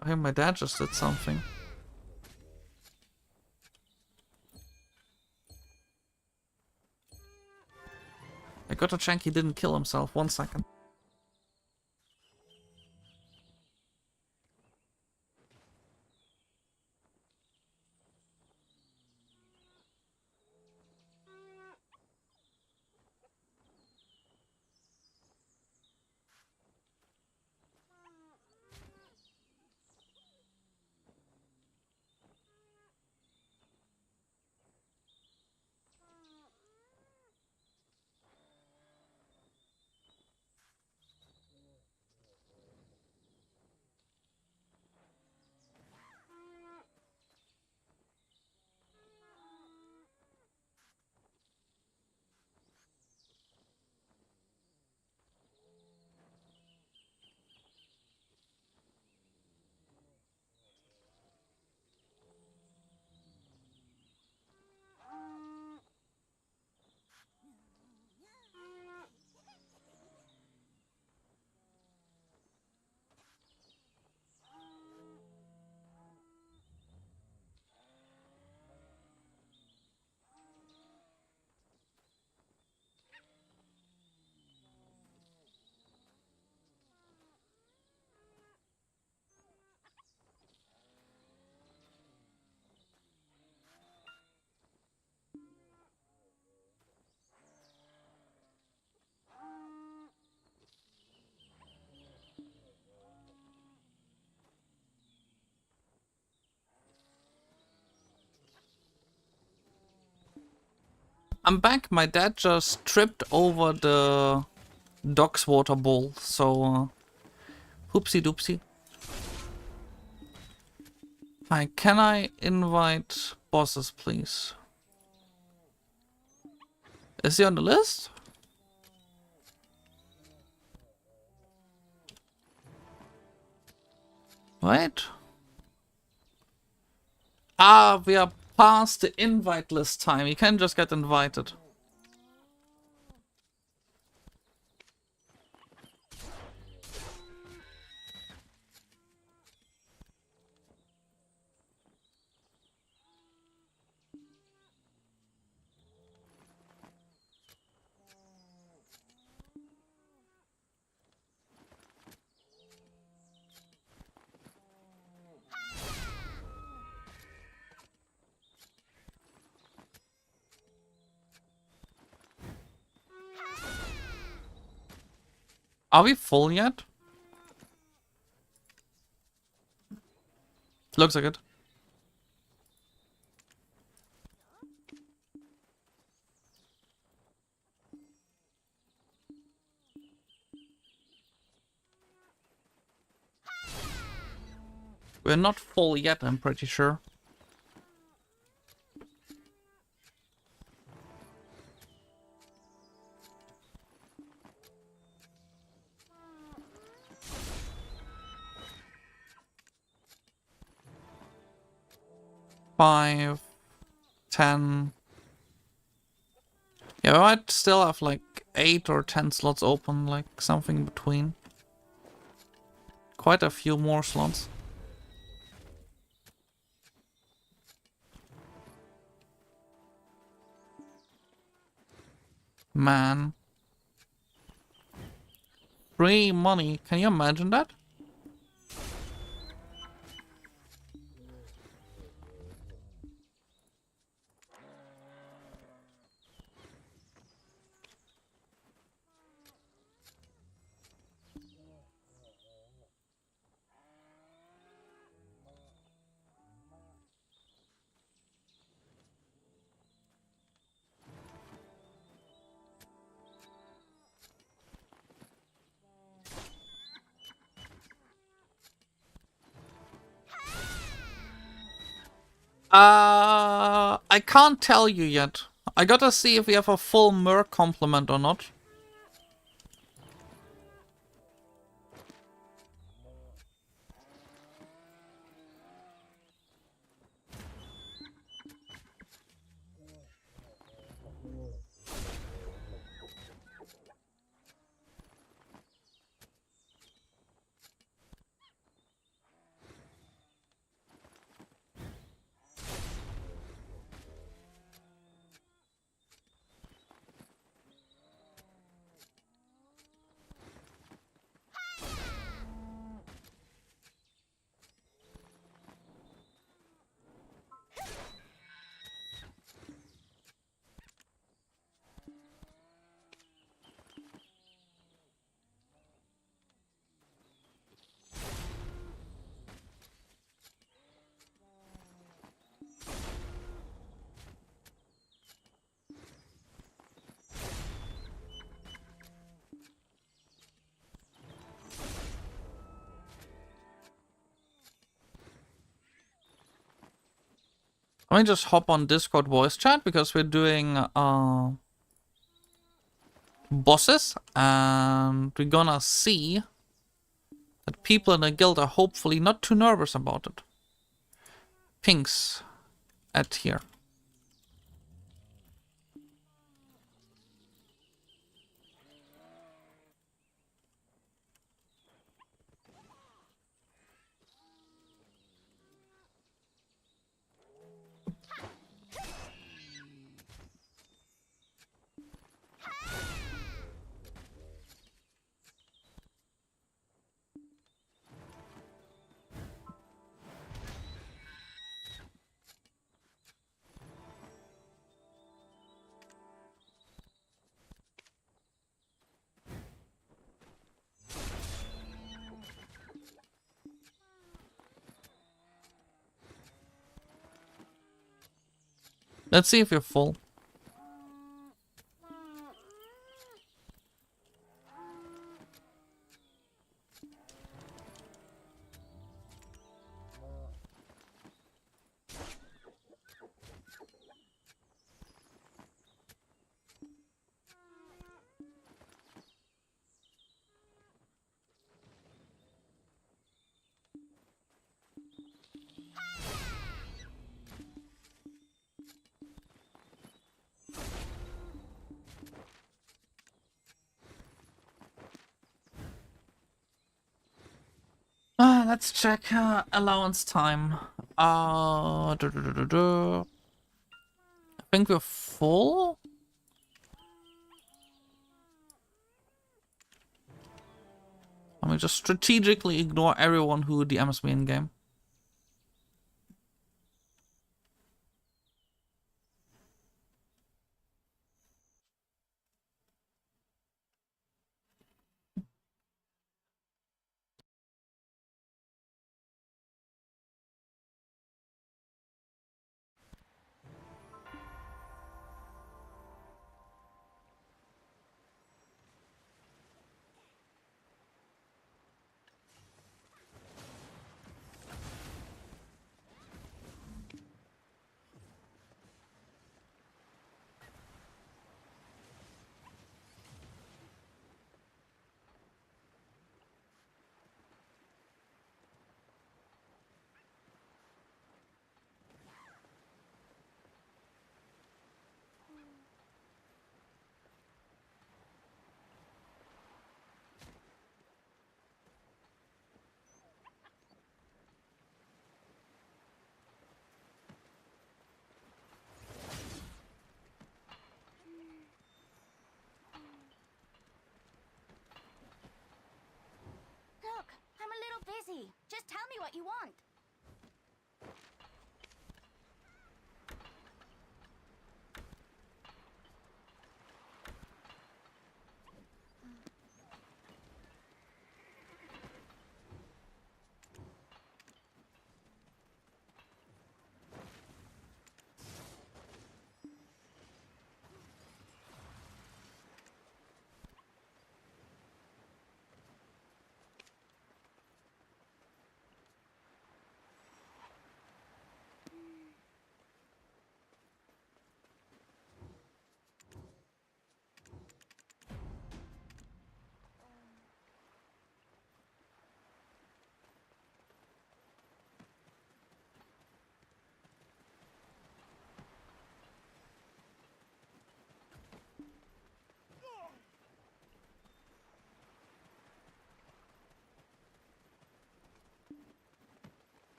I think my dad just did something. I got a check he didn't kill himself. 1 second. I'm back. My dad just tripped over the dog's water bowl, so hoopsie doopsie. Hi, can I invite bosses, please? Is he on the list? Wait. Ah, we are past the invite list time. You can just get invited. Are we full yet? Looks like it. We're not full yet, I'm pretty sure. 5, 10. Yeah, we might still have like 8 or 10 slots open, like something in between. Quite a few more slots. Man. Free money. Can you imagine that? I can't tell you yet. I gotta see if we have a full merc complement or not. Let me just hop on Discord voice chat because we're doing bosses, and we're gonna see that people in the guild are hopefully not too nervous about it. Pinks at here. Let's see if you're full. Let's check allowance time. I think we're full. Let me just strategically ignore everyone who DMs me in game. what you want.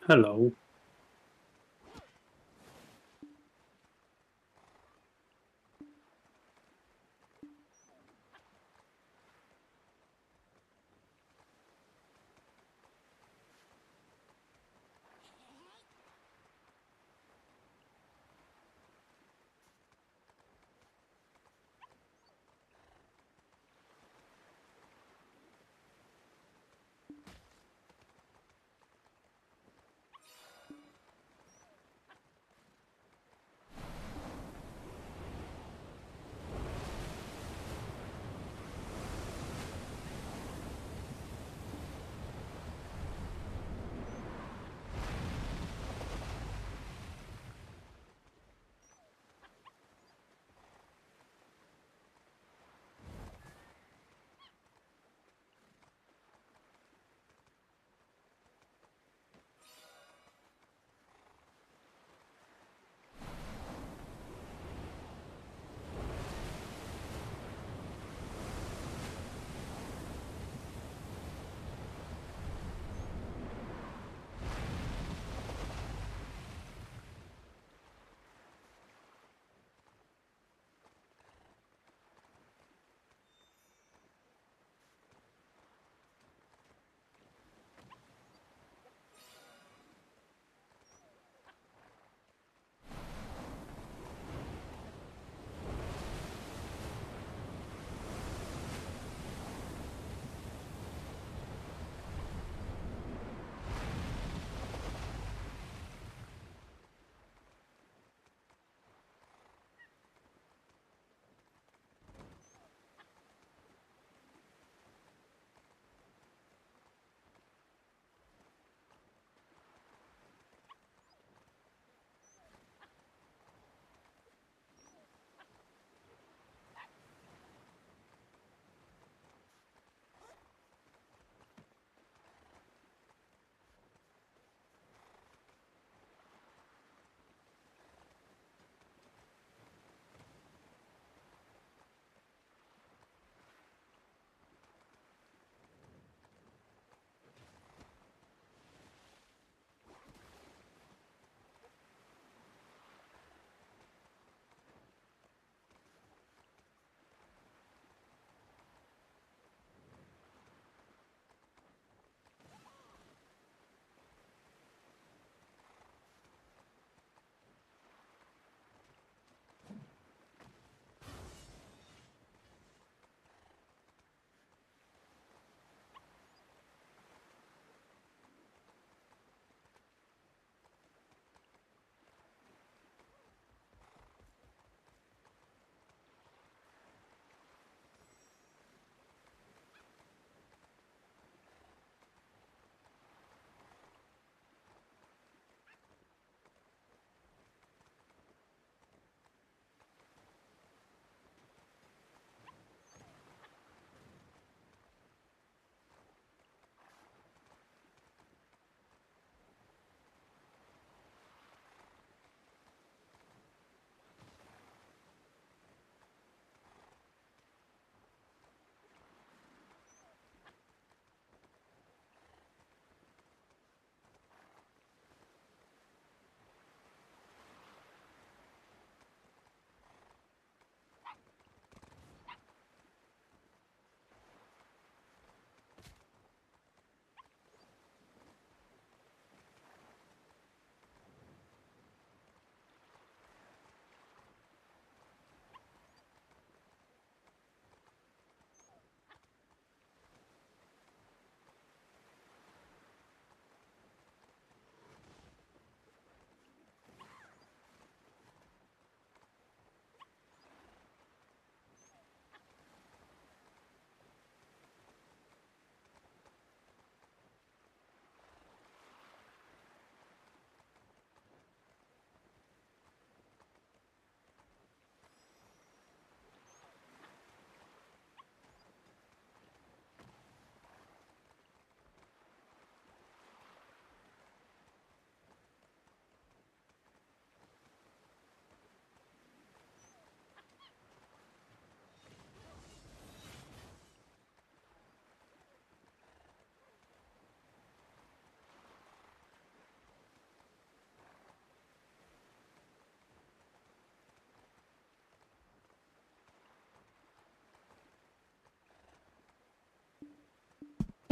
Hello.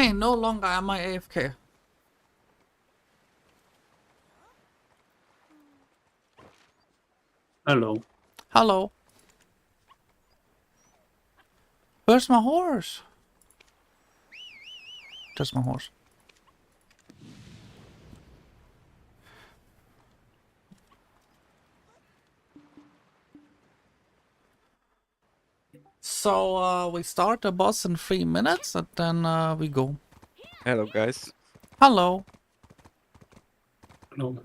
Okay, no longer am I AFK. Hello. Hello. Where's my horse? That's my horse. So, we start the boss in 3 minutes and then we go. Hello, guys. Hello. Hello.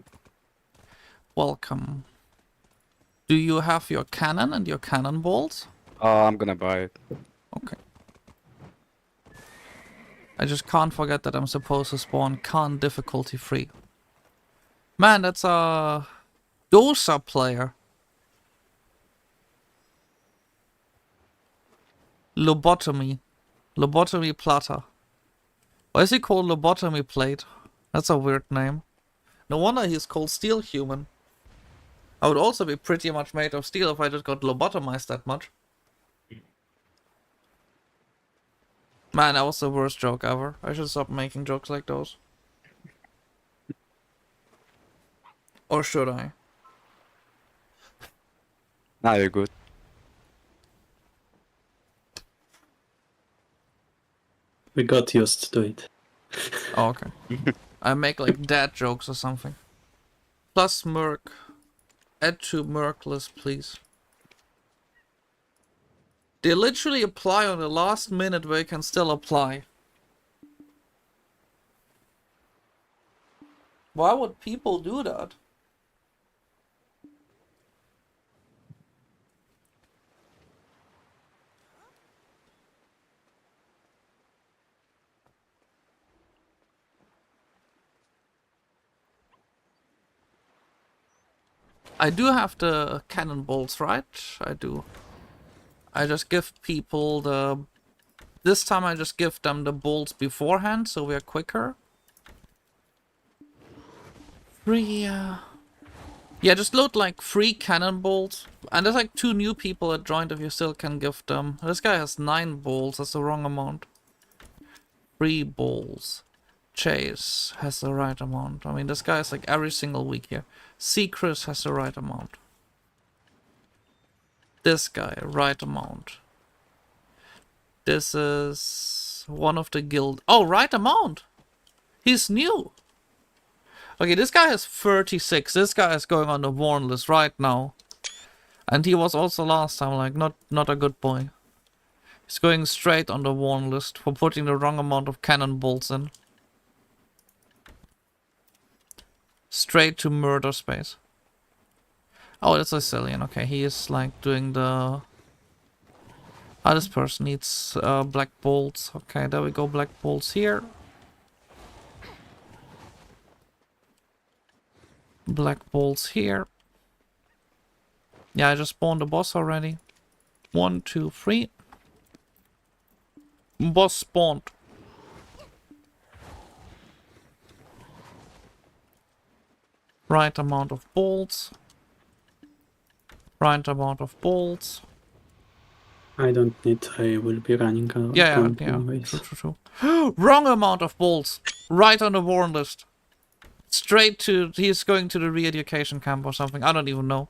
Welcome. Do you have your cannon and your cannonballs? I'm gonna buy it. Okay. I just can't forget that I'm supposed to spawn Khan difficulty free. Man, that's a Dosa player. Lobotomy. Lobotomy Plata. Why is he called Lobotomy Plate? That's a weird name. No wonder he's called Steel Human. I would also be pretty much made of steel if I just got lobotomized that much. Man, that was the worst joke ever. I should stop making jokes like those. Or should I? Now you're good. We got used to it. Oh, okay. I make like dad jokes or something. Plus Merc. Add to Merc list, please. They literally apply on the last minute where you can still apply. Why would people do that? I do have the cannonballs, right? I do. I just give people the... This time I just give them the bolts beforehand, so we're quicker. Yeah, just load like 3 cannonballs. And there's like 2 new people that joined if you still can give them. This guy has 9 balls, that's the wrong amount. 3 balls. Chase has the right amount. I mean, this guy is like every single week here. Secret has the right amount. This guy, right amount. This is one of the guild. Oh, right amount! He's new! Okay, this guy has 36. This guy is going on the warn list right now. And he was also last time, like, not a good boy. He's going straight on the warn list for putting the wrong amount of cannonballs in. Straight to murder space. Oh, that's a Sicilian. Okay, he is like doing the... Ah, this person needs black bolts. Okay, there we go, black bolts here. Black bolts here. Yeah, I just spawned the boss already. 1, 2, 3. Boss spawned. Right amount of bolts. Right amount of bolts. I don't need, I will be running around. Yeah. Anyways. True. Wrong amount of bolts. Right on the warn list. Straight to... He's going to the re-education camp or something. I don't even know.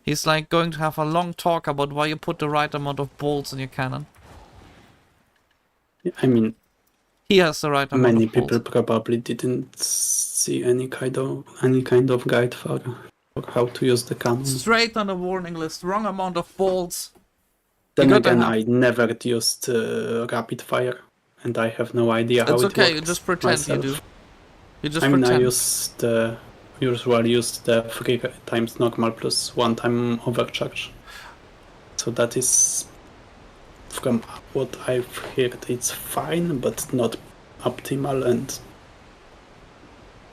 He's like going to have a long talk about why you put the right amount of bolts in your cannon. I mean, He has the right amount many of bolts. people probably didn't see any kind of guide for how to use the cannon. Straight on the warning list. Wrong amount of bolts. Then You gotta again, have- I never used rapid fire, and I have no idea how It's it okay, works you just pretend myself. you do. You just I mean, pretend. I usually used the 3 times normal plus 1 time overcharge. So that is, from what I've heard, it's fine, but not optimal, and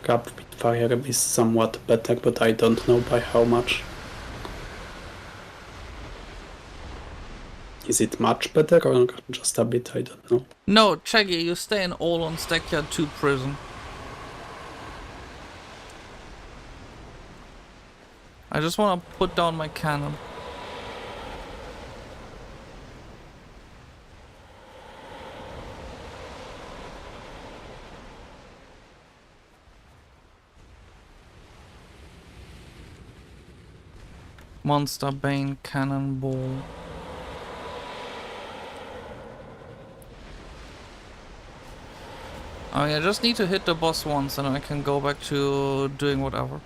rapid fire is somewhat better, but I don't know by how much. Is it much better or just a bit? I don't know. No, Chaggy, you stay in Oluns Dekhia 2 prison. I just want to put down my cannon. Monster Bane Cannonball. I mean, I just need to hit the boss once and I can go back to doing whatever.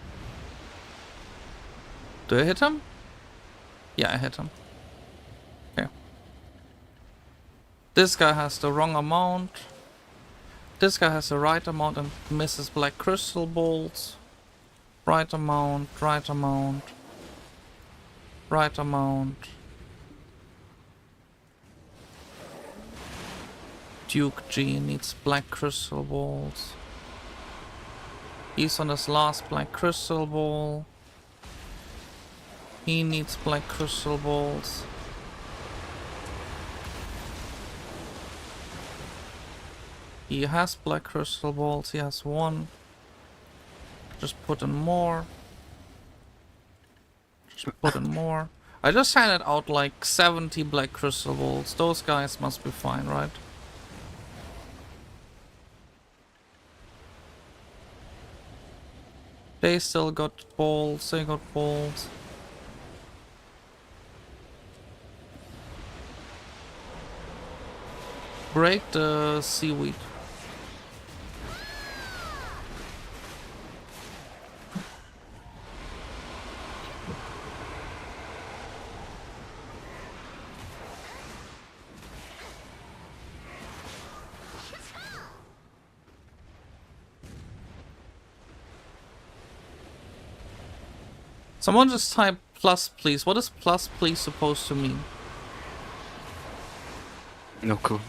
Do I hit him? Yeah, I hit him. Okay. This guy has the wrong amount. This guy has the right amount and misses black crystal bolts. Right amount, right amount. Right amount. Duke G needs black crystal balls. He's on his last black crystal ball. He needs black crystal balls. He has black crystal balls. He has one. Just put in more. Just put in more. I just handed out like 70 black crystal balls. Those guys must be fine, right? They still got balls. They got balls. Break the seaweed. Someone just type plus please. What is plus please supposed to mean? No clue.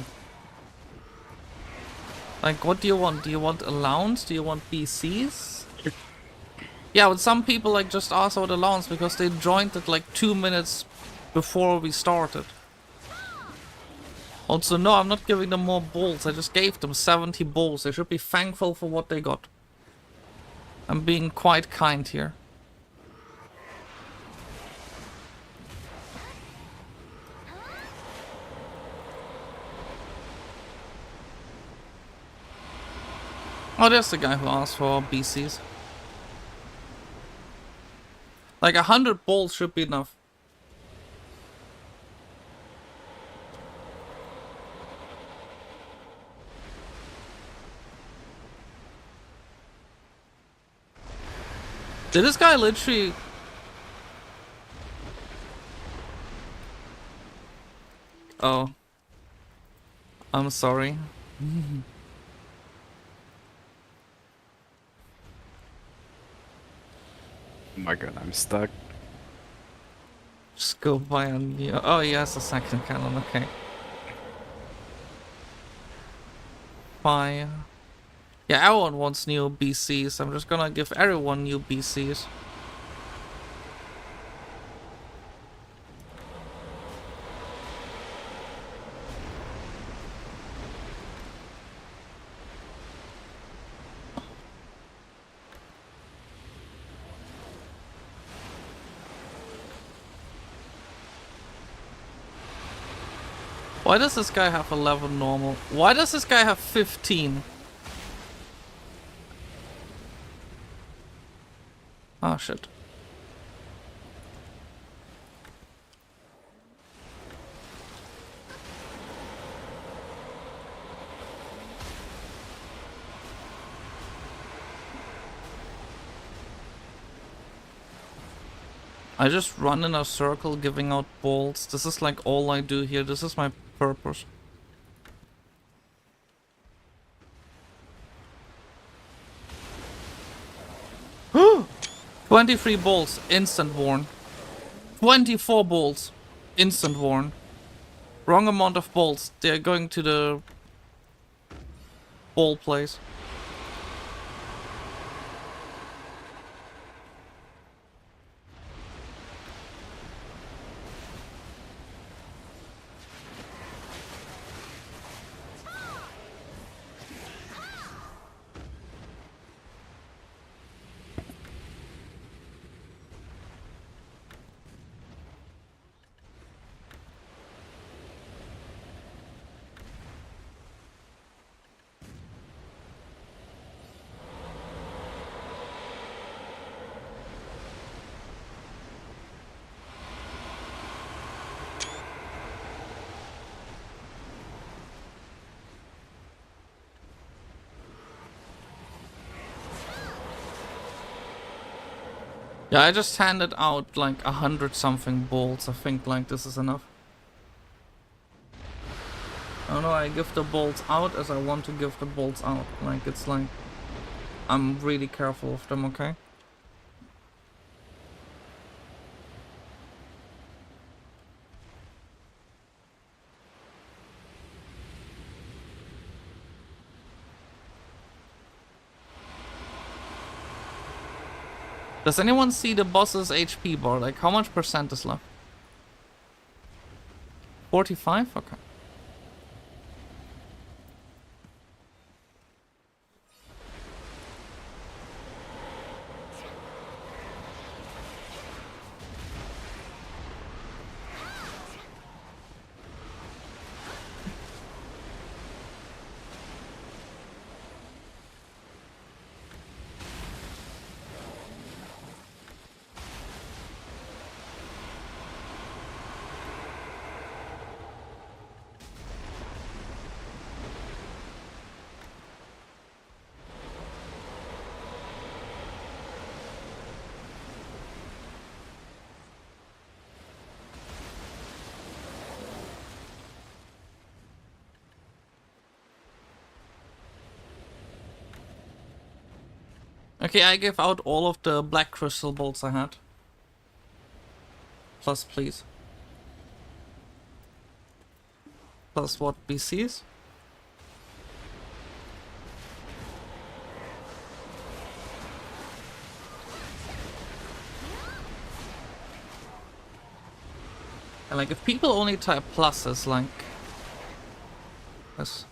Like, what do you want? Do you want allowance? Do you want BCs? Yeah, but some people like just ask about allowance because they joined it like 2 minutes before we started. Also, no, I'm not giving them more balls. I just gave them 70 balls. They should be thankful for what they got. I'm being quite kind here. Oh, there's the guy who asked for BCs. Like 100 balls should be enough. Did this guy literally... Oh. I'm sorry. Oh my god, I'm stuck. Just go buy a new... Oh, he has a second cannon, okay. Fire. Yeah, everyone wants new BCs. I'm just gonna give everyone new BCs. Why does this guy have 11 normal? Why does this guy have 15? Oh shit. I just run in a circle giving out balls. This is like all I do here. This is my purpose. Whew! 23 balls, instant warn. 24 balls, instant warn. Wrong amount of balls. They're going to the ball place. Yeah, I just handed out like 100 something bolts. I think like this is enough. Oh no, I give the bolts out as I want to give the bolts out. Like it's like I'm really careful of them, okay? Does anyone see the boss's HP bar? Like how much percent is left? 45? Okay. Okay, I gave out all of the black crystal bolts I had. Plus, please. Plus what BCs? And like, if people only type pluses, like this.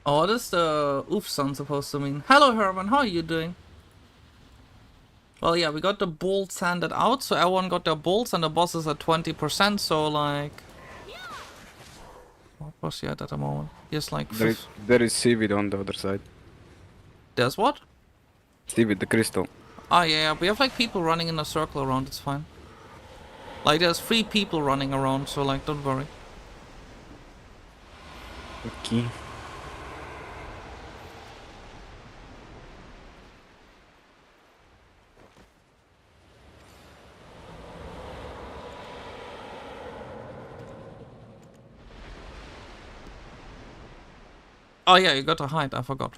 Oh, what is the oof sound supposed to mean? Hello Herman, how are you doing? Well, yeah, we got the bolts handed out, so everyone got their bolts and the boss is at 20%, so like... What was he at the moment? He's like... There is seaweed on the other side. There's what? Seaweed, the crystal. Oh yeah, we have like people running in a circle around, it's fine. Like there's 3 people running around, so like don't worry. Okay. Oh yeah, you got to hide, I forgot.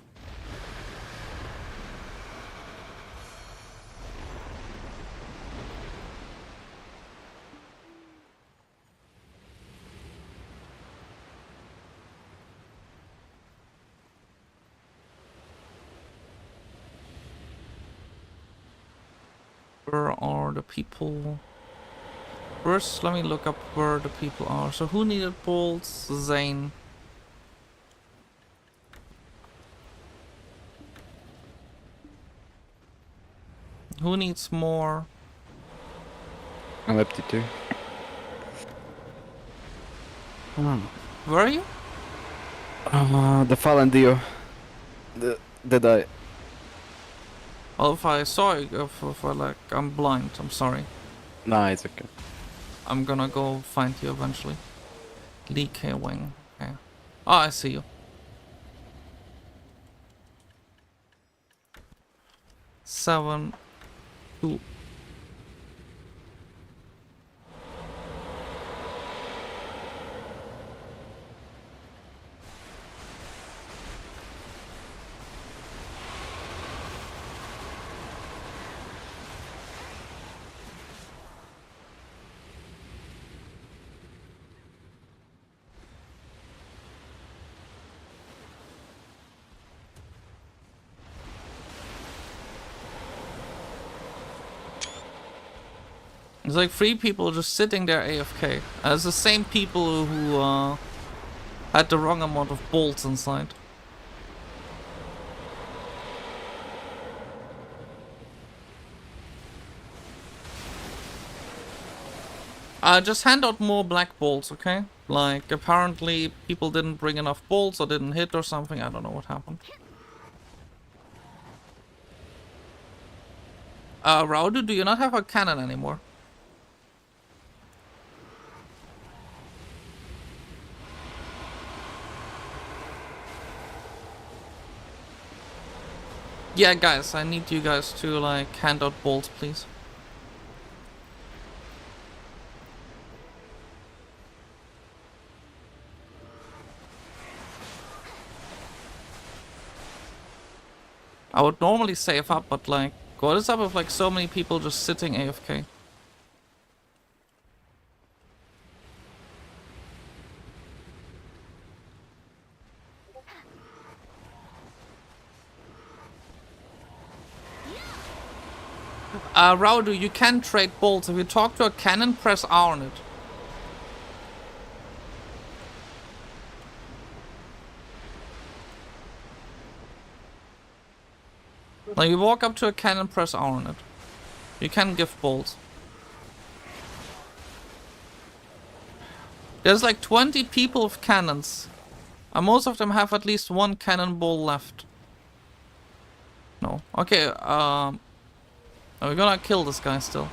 Where are the people? First, let me look up where the people are. So who needed bolts? Zane. Who needs more? I'm empty too. Where are you? The fallen Dio. The die. Well, if I saw you, if I like, I'm blind, I'm sorry. Nah, it's okay. I'm gonna go find you eventually. Lee K. Wing. Okay. Oh, I see you. 7, 2. There's like 3 people just sitting there AFK. It's the same people who had the wrong amount of bolts inside. Just hand out more black bolts, okay? Like, apparently people didn't bring enough bolts or didn't hit or something. I don't know what happened. Raudu, do you not have a cannon anymore? Yeah, guys, I need you guys to, like, hand out bolts, please. I would normally save up, but, like, what is up with, like, so many people just sitting AFK? Raudu, you can trade bolts. If you talk to a cannon, press R on it. Like, you walk up to a cannon, press R on it. You can give bolts. There's like 20 people with cannons. And most of them have at least one cannonball left. No. Okay, we're gonna kill this guy still.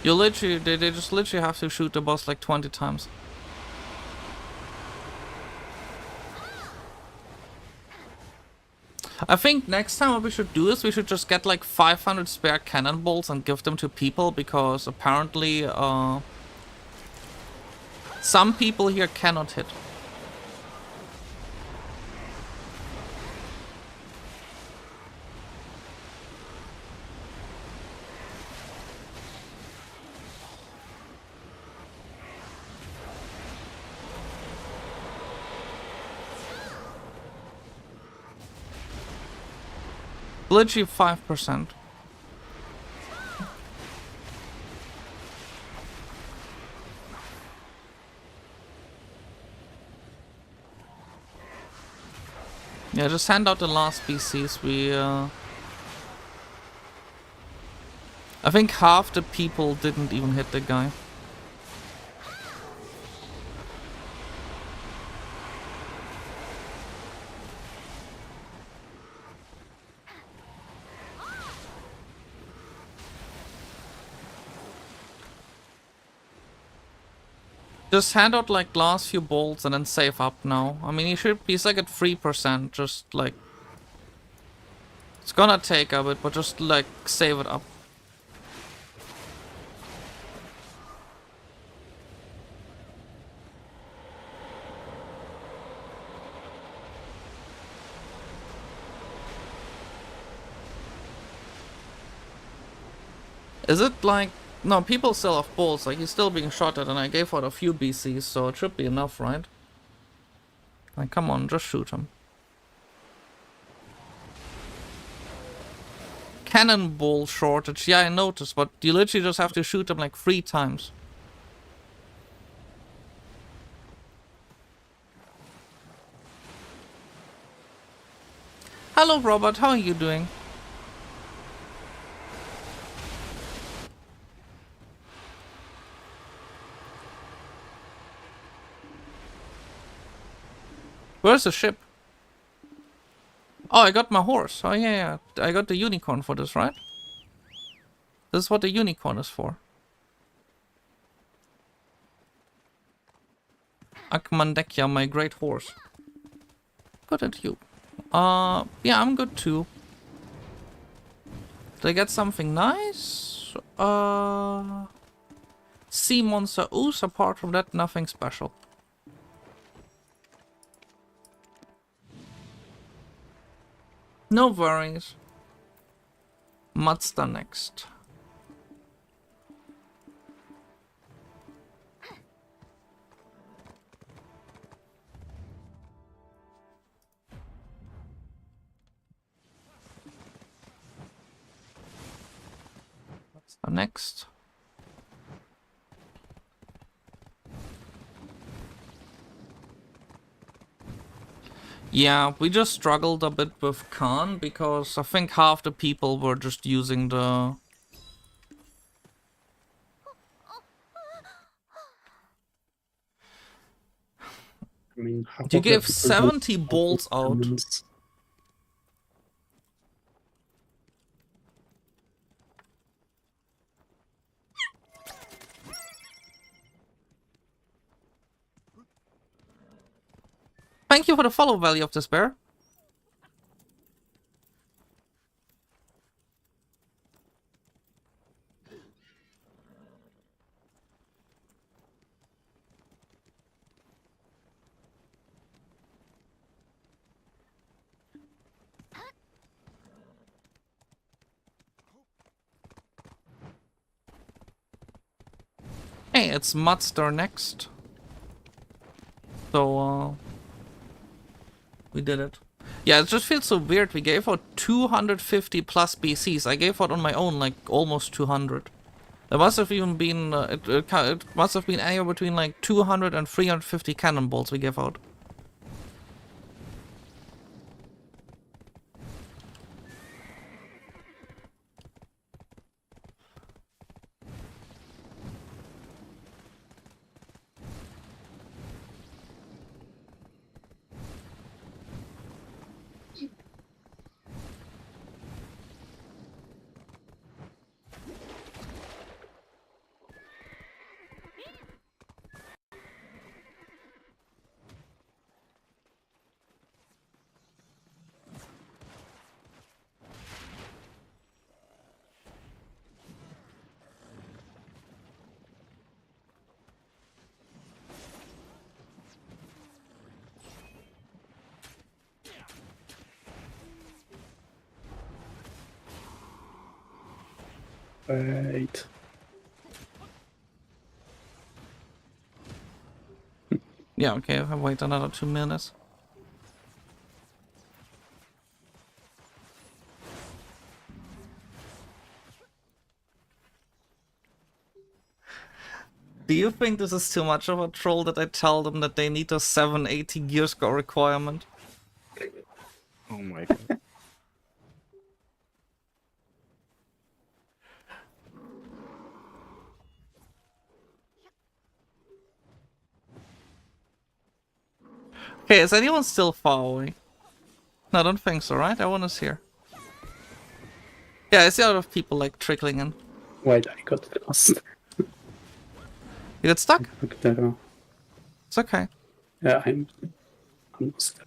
You literally, they just literally have to shoot the boss like 20 times. I think next time what we should do is we should just get like 500 spare cannonballs and give them to people, because apparently some people here cannot hit. Literally 5%. Yeah, just hand out the last BCs. I think half the people didn't even hit the guy. Just hand out like last few bolts and then save up now. I mean, he's like at 3%, just like... It's gonna take a bit, but just like save it up. Is it like... No, people still have bolts, like he's still being shot at, and I gave out a few BCs, so it should be enough, right? Like, come on, just shoot him. Cannonball shortage, yeah, I noticed, but you literally just have to shoot him like 3 times. Hello, Robert, how are you doing? Where's the ship? Oh, I got my horse. Oh, yeah. I got the unicorn for this, right? This is what the unicorn is for. Dekhia, my great horse. Good at you. Yeah, I'm good too. Did I get something nice? Sea monster ooze. Apart from that, nothing special. No worries. Mazda next. Mazda next. Yeah, we just struggled a bit with Khan because I think half the people were just using the... I mean, half You of the gave people 70 bolts out. diamonds. Thank you for the follow, Value of Despair. Hey, it's Mudster next. So, we did it. Yeah, it just feels so weird. We gave out 250 plus BCs. I gave out on my own like almost 200. There must have even been, it must have been anywhere between like 200 and 350 cannonballs we gave out. Wait. Yeah, okay, I'll wait another 2 minutes. Do you think this is too much of a troll that I tell them that they need a 780 gear score requirement? Oh my god. Okay, is anyone still far away? No, I don't think so, right? Everyone is here. Yeah, I see a lot of people like trickling in. Wait, I got lost. You get stuck? Look there. It's okay. Yeah, I'm almost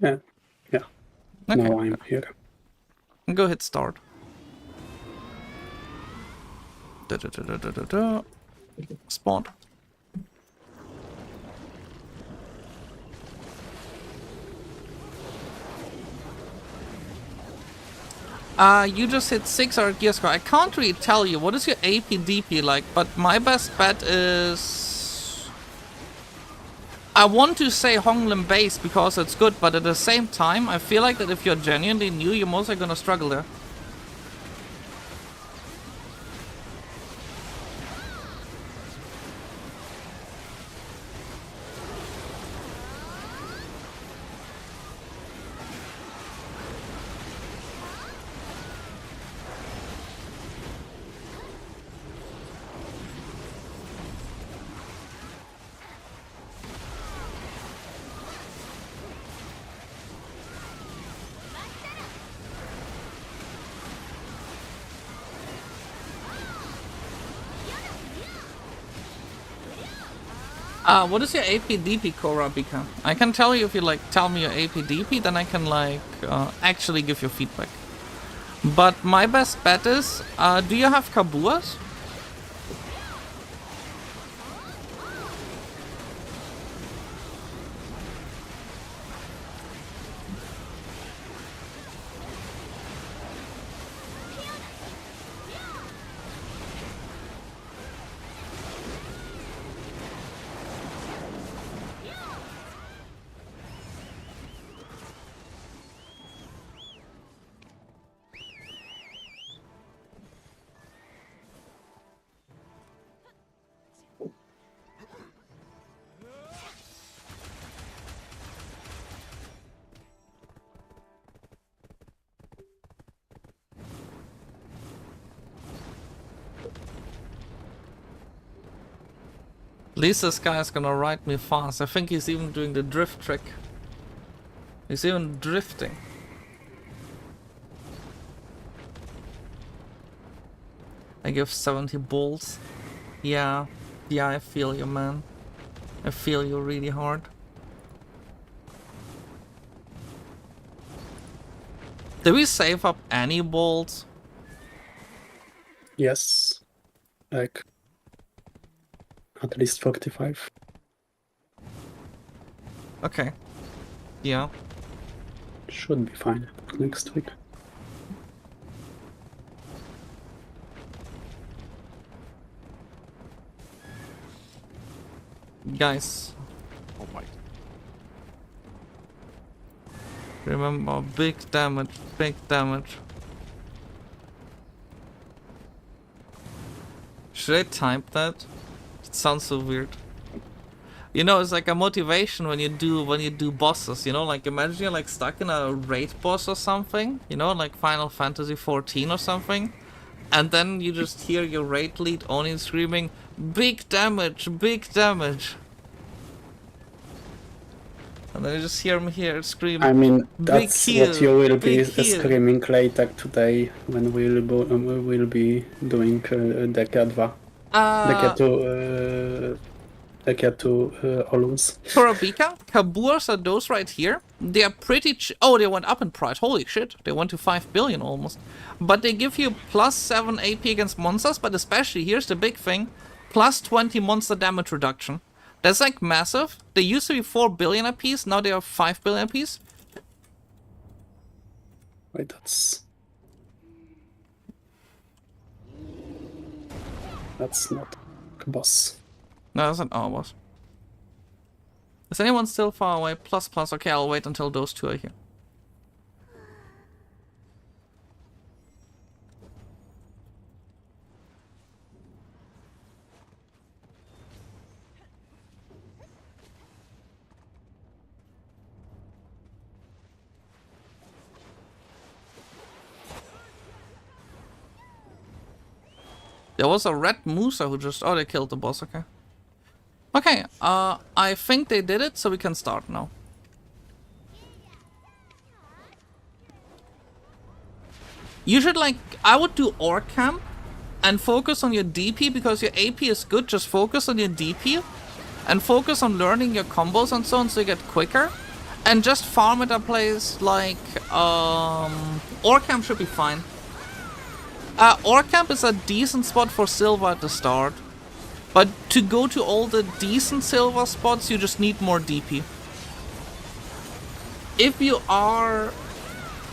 there. Yeah. Okay. Now I'm here. Go hit start. Da-da-da-da-da-da. Spawn. You just hit 600 gear score. I can't really tell you. What is your APDP like? But my best bet is... I want to say Honglim base because it's good, but at the same time, I feel like that if you're genuinely new, you're mostly gonna struggle there. What is your APDP, Korabika? I can tell you if you like tell me your APDP, then I can like actually give you feedback. But my best bet is, do you have Kabuas? least this guy is gonna ride me fast. I think he's even doing the drift trick. He's even drifting. I give 70 balls. Yeah, I feel you, man. I feel you really hard. Did we save up any balls? Yes. Like at least 45. Okay. Yeah. Should be fine next week. Guys, Oh my. remember, big damage, big damage. Should I type that? It sounds so weird. You know, it's like a motivation when you do bosses, you know, like imagine you're like stuck in a raid boss or something, you know, like Final Fantasy 14 or something, and then you just hear your raid lead only screaming, big damage, big damage. And then you just hear him here screaming. I mean, Big that's heal, what you will be big heal. screaming later today when we will be doing Dekhia 2. Dekhia 2 Oluns. Torabika, Kaburas are those right here. They are pretty oh, they went up in price. Holy shit. They went to 5 billion almost. But they give you plus 7 AP against monsters, but especially, here's the big thing, plus 20 monster damage reduction. That's like massive. They used to be 4 billion apiece, now they are 5 billion apiece. Wait, that's not a boss. No, that's an boss. Is anyone still far away? Plus. Okay, I'll wait until those two are here. There was a red Musa who just... Oh, they killed the boss, okay. Okay, I think they did it, so we can start now. You should, like... I would do Orc Camp and focus on your DP, because your AP is good. Just focus on your DP and focus on learning your combos and so on, so you get quicker. And just farm at a place like... Orc Camp should be fine. Orc Camp is a decent spot for silver at the start. But to go to all the decent silver spots, you just need more DP. If you are...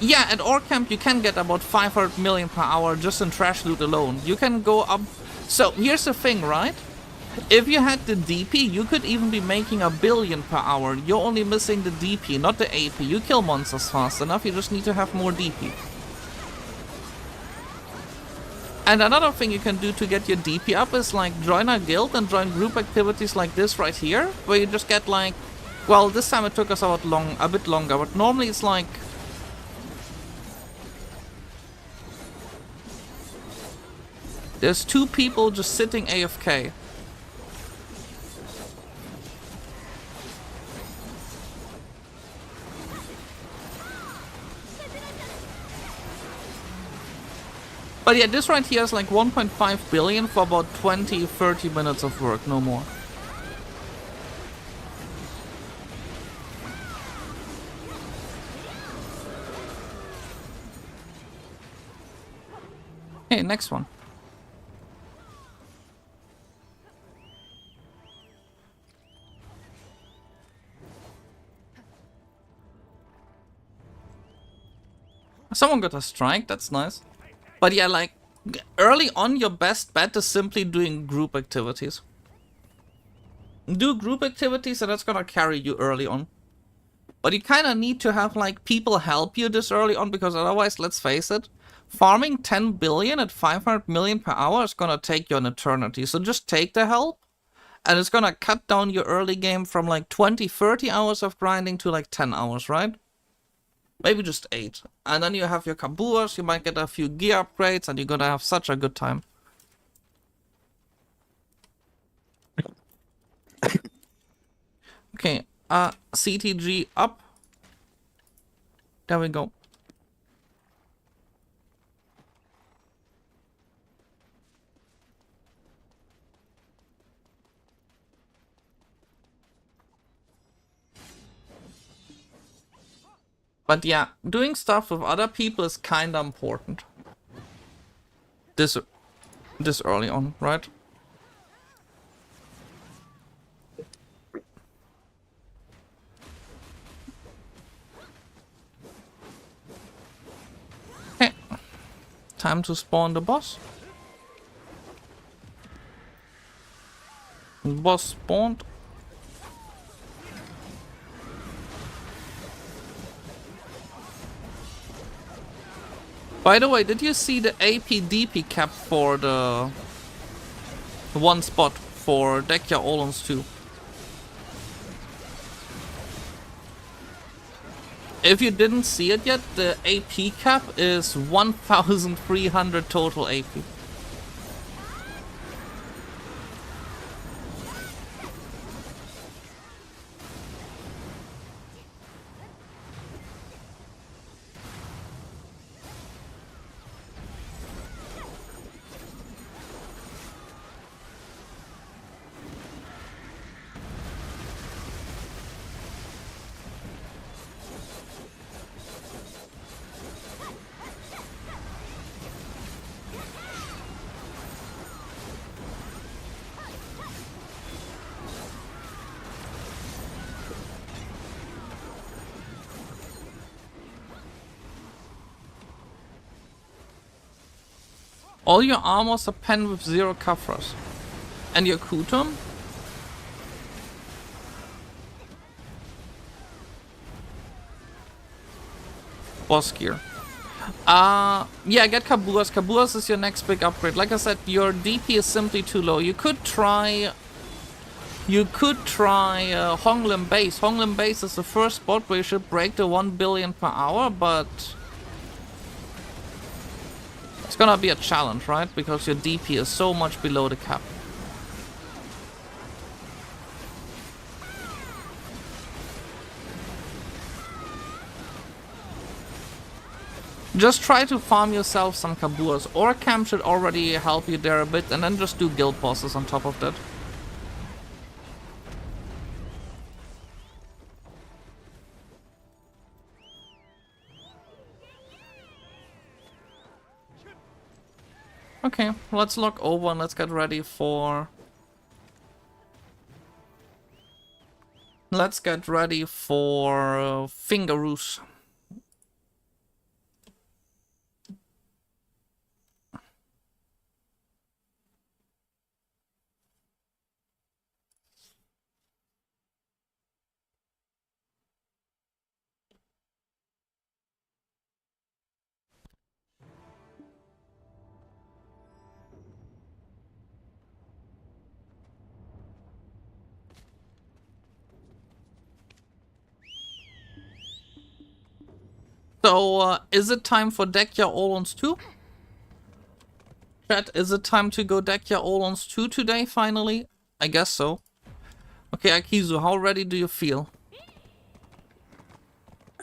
Yeah, at Orc Camp you can get about 500 million per hour just in trash loot alone. You can go up... So, here's the thing, right? If you had the DP, you could even be making 1 billion per hour. You're only missing the DP, not the AP. You kill monsters fast enough, you just need to have more DP. And another thing you can do to get your DP up is like join a guild and join group activities like this right here, where you just get like, well, this time it took us a bit longer, but normally it's like, there's 2 people just sitting AFK. But yeah, this right here is like 1.5 billion for about 20-30 minutes of work, no more. Okay, next one. Someone got a strike, that's nice. But yeah, like, early on your best bet is simply doing group activities. Do group activities and that's gonna carry you early on. But you kinda need to have, like, people help you this early on, because otherwise, let's face it, farming 10 billion at 500 million per hour is gonna take you an eternity. So just take the help, and it's gonna cut down your early game from like 20-30 hours of grinding to like 10 hours, right? Maybe just 8. And then you have your Kaburas, you might get a few gear upgrades, and you're gonna have such a good time. Okay, CTG up. There we go. But yeah, doing stuff with other people is kinda important. This early on, right? Okay. Time to spawn the boss. Boss spawned. By the way, did you see the AP-DP cap for the one spot for Dekhia Oluns 2? If you didn't see it yet, the AP cap is 1,300 total AP. All your armors are penned with 0 Kafras. And your Kutum? Boss gear. Yeah, get Kaburas. Kaburas is your next big upgrade. Like I said, your DP is simply too low. You could try Honglim Base. Honglim Base is the first spot where you should break the 1 billion per hour, but it's gonna be a challenge, right? Because your DP is so much below the cap. Just try to farm yourself some Kaburas, or Cam should already help you there a bit, and then just do guild bosses on top of that. Okay, let's log over and let's get ready for... Let's get ready for Fingaroos. So, is it time for Dekhia Oluns 2? Chat, is it time to go Dekhia Oluns 2 today, finally? I guess so. Okay, Akizu, how ready do you feel?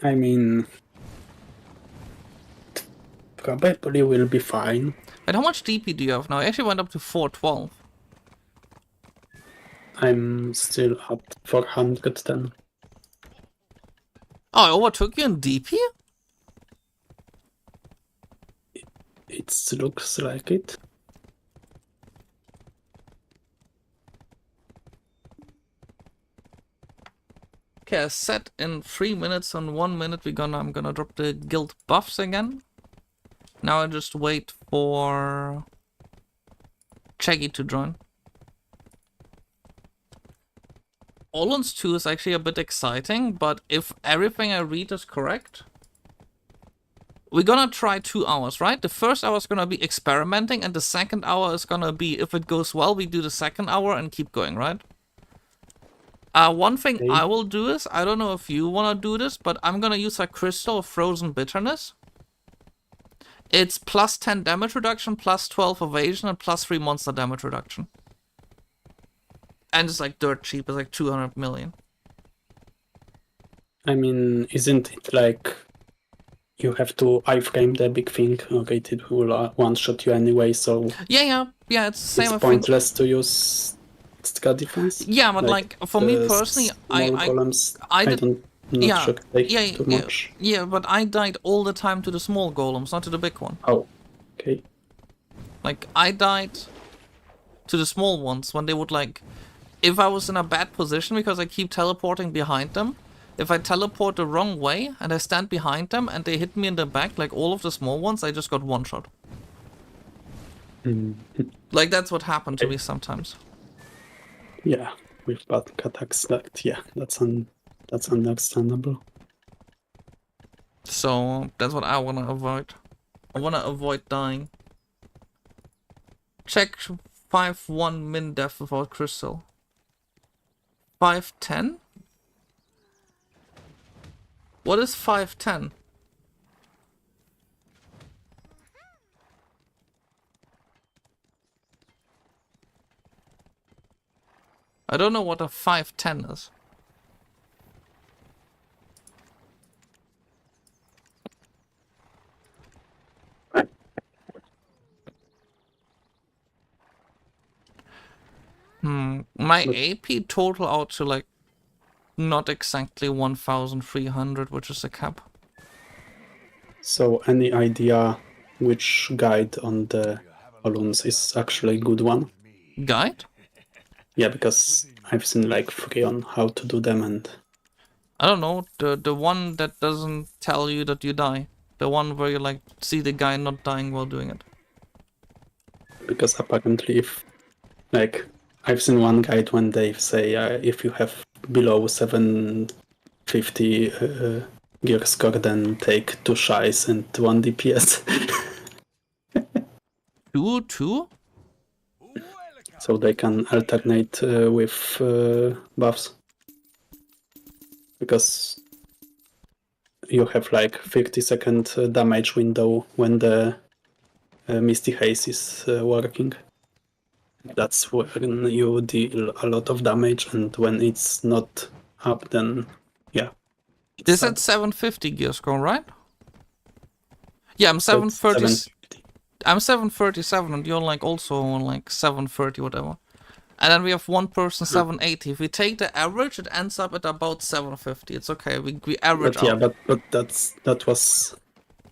I mean, probably will be fine. And how much DP do you have now? I actually went up to 412. I'm still at 410. Oh, I overtook you in DP? It looks like it. Okay, I set in 3 minutes and 1 minute I'm gonna drop the guild buffs again. Now I just wait for Chaggy to join. Oluns 2 is actually a bit exciting, but if everything I read is correct, we're gonna try 2 hours, right? The first hour is gonna be experimenting, and the second hour is gonna be, if it goes well, we do the second hour and keep going, right? One thing Okay. I will do is, I don't know if you wanna do this, but I'm gonna use a Crystal of Frozen Bitterness. It's plus 10 damage reduction, plus 12 evasion, and plus 3 monster damage reduction. And it's like dirt cheap, it's like 200 million. I mean, isn't it like you have to iframe the big thing? Okay, it will one-shot you anyway, so Yeah, it's the same, it's I think. pointless to use Scar defense. Yeah, but like for me the personally, small golems, I did. not Yeah, sure they yeah, too yeah, much. yeah, but I died all the time to the small golems, not to the big one. Oh, okay. Like, I died to the small ones when they would, like... If I was in a bad position because I keep teleporting behind them, if I teleport the wrong way and I stand behind them and they hit me in the back, like all of the small ones, I just got one shot. Like, that's what happened to me sometimes. Yeah, with bad attacks, that's understandable. So, that's what I want to avoid. I want to avoid dying. Check 5-1 min death without crystal. 5-10? What is 5-10? I don't know what a 5-10 is. My AP total out to like not exactly 1,300, which is a cap. So any idea which guide on the Oluns is actually a good one? Guide? Yeah, because I've seen like 3 on how to do them, and I don't know, the one that doesn't tell you that you die. The one where you like see the guy not dying while doing it. because apparently if like I've seen one guide when they say if you have below 750 gear score, then take 2 shies and 1 DPS. 2? So they can alternate with buffs. Because you have like 30-second damage window when the Misty Haze is working. That's when you deal a lot of damage, and when it's not up, then yeah. This at 750 gear score, right? Yeah, I'm 730. I'm 737 and you're like also on like 730 whatever. And then we have one person 780. If we take the average, it ends up at about 750. It's okay. We average But yeah, out. but that was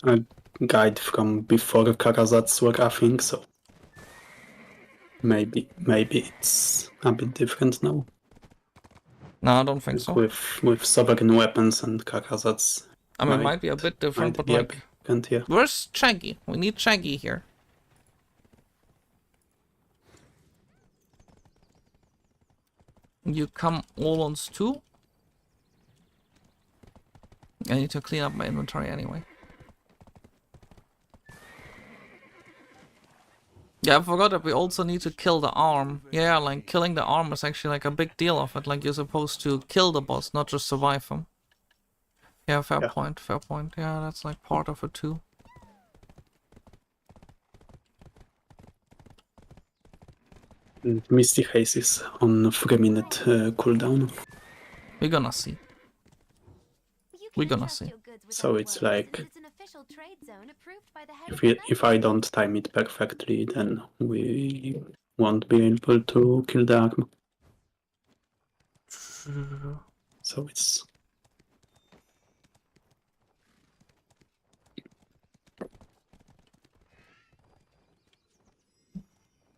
a guide from before Karazat's work, I think, so maybe it's a bit different now. No, I don't think so. With sovereign weapons and Karazat's. I mean, it might be a bit different, but like... Yeah. Where's Shaggy? We need Shaggy here. You come Oluns too? I need to clean up my inventory anyway. Yeah, I forgot that we also need to kill the arm. Yeah, like killing the arm is actually like a big deal of it. Like you're supposed to kill the boss, not just survive him. Yeah, fair point, fair point. Yeah, that's like part of it too. Misty Haze is on 3-minute cooldown. We're gonna see. We're gonna see. So it's like if I don't time it perfectly, then we won't be able to kill the arm. So it's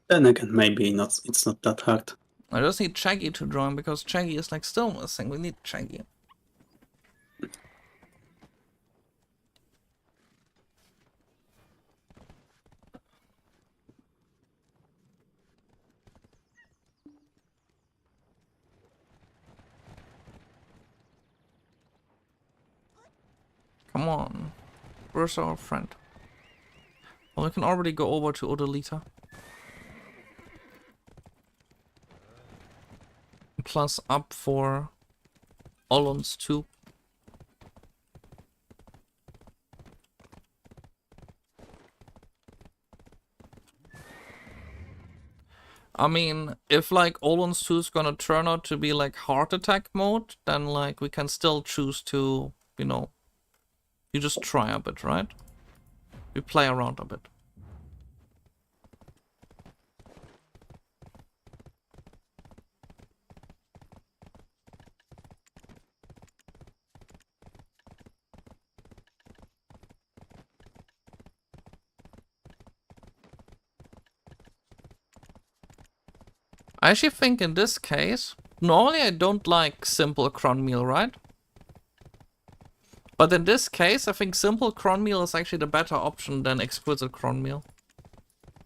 then again, maybe not. It's not that hard. I just need Shaggy to join because Shaggy is like still missing. We need Shaggy. Come on. Where's our friend? Well, we can already go over to Odolita. Plus up for Oluns too. I mean, if like Oluns 2 is gonna turn out to be like heart attack mode, then like we can still choose to, you know, you just try a bit, right? We play around a bit. I actually think in this case, normally I don't like simple cron meal, right? But in this case, I think simple cron meal is actually the better option than exquisite cron meal.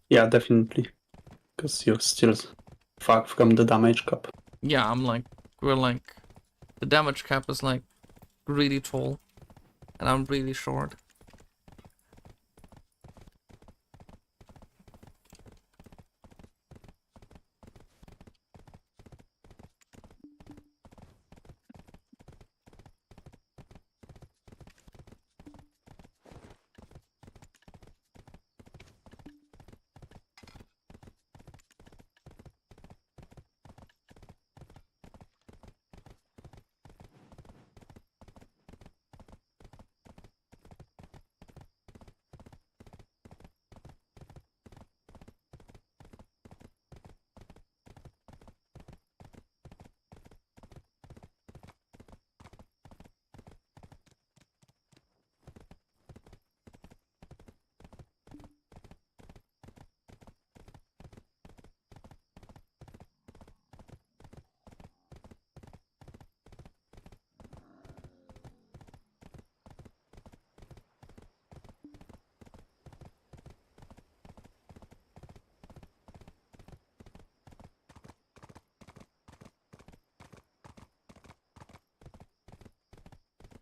Yeah, definitely. Because you're still far from the damage cap. Yeah, we're like, the damage cap is like really tall, and I'm really short.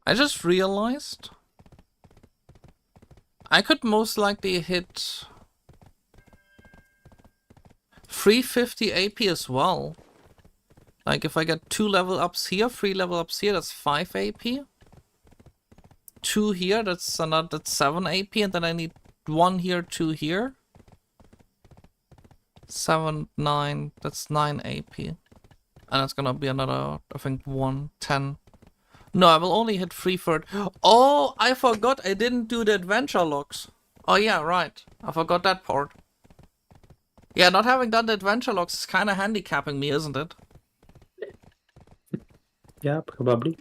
I just realized I could most likely hit 350 AP as well. Like if I get 2 level ups here, 3 level ups here, that's 5 AP. 2 here, that's 7 AP, and then I need 1 here, 2 here. 7, 9, that's 9 AP. And that's gonna be another, I think, 1, 10. No, I will only hit 3/3. Oh, I forgot I didn't do the adventure logs. Oh yeah, right. I forgot that part. Yeah, not having done the adventure logs is kind of handicapping me, isn't it? Yeah, probably.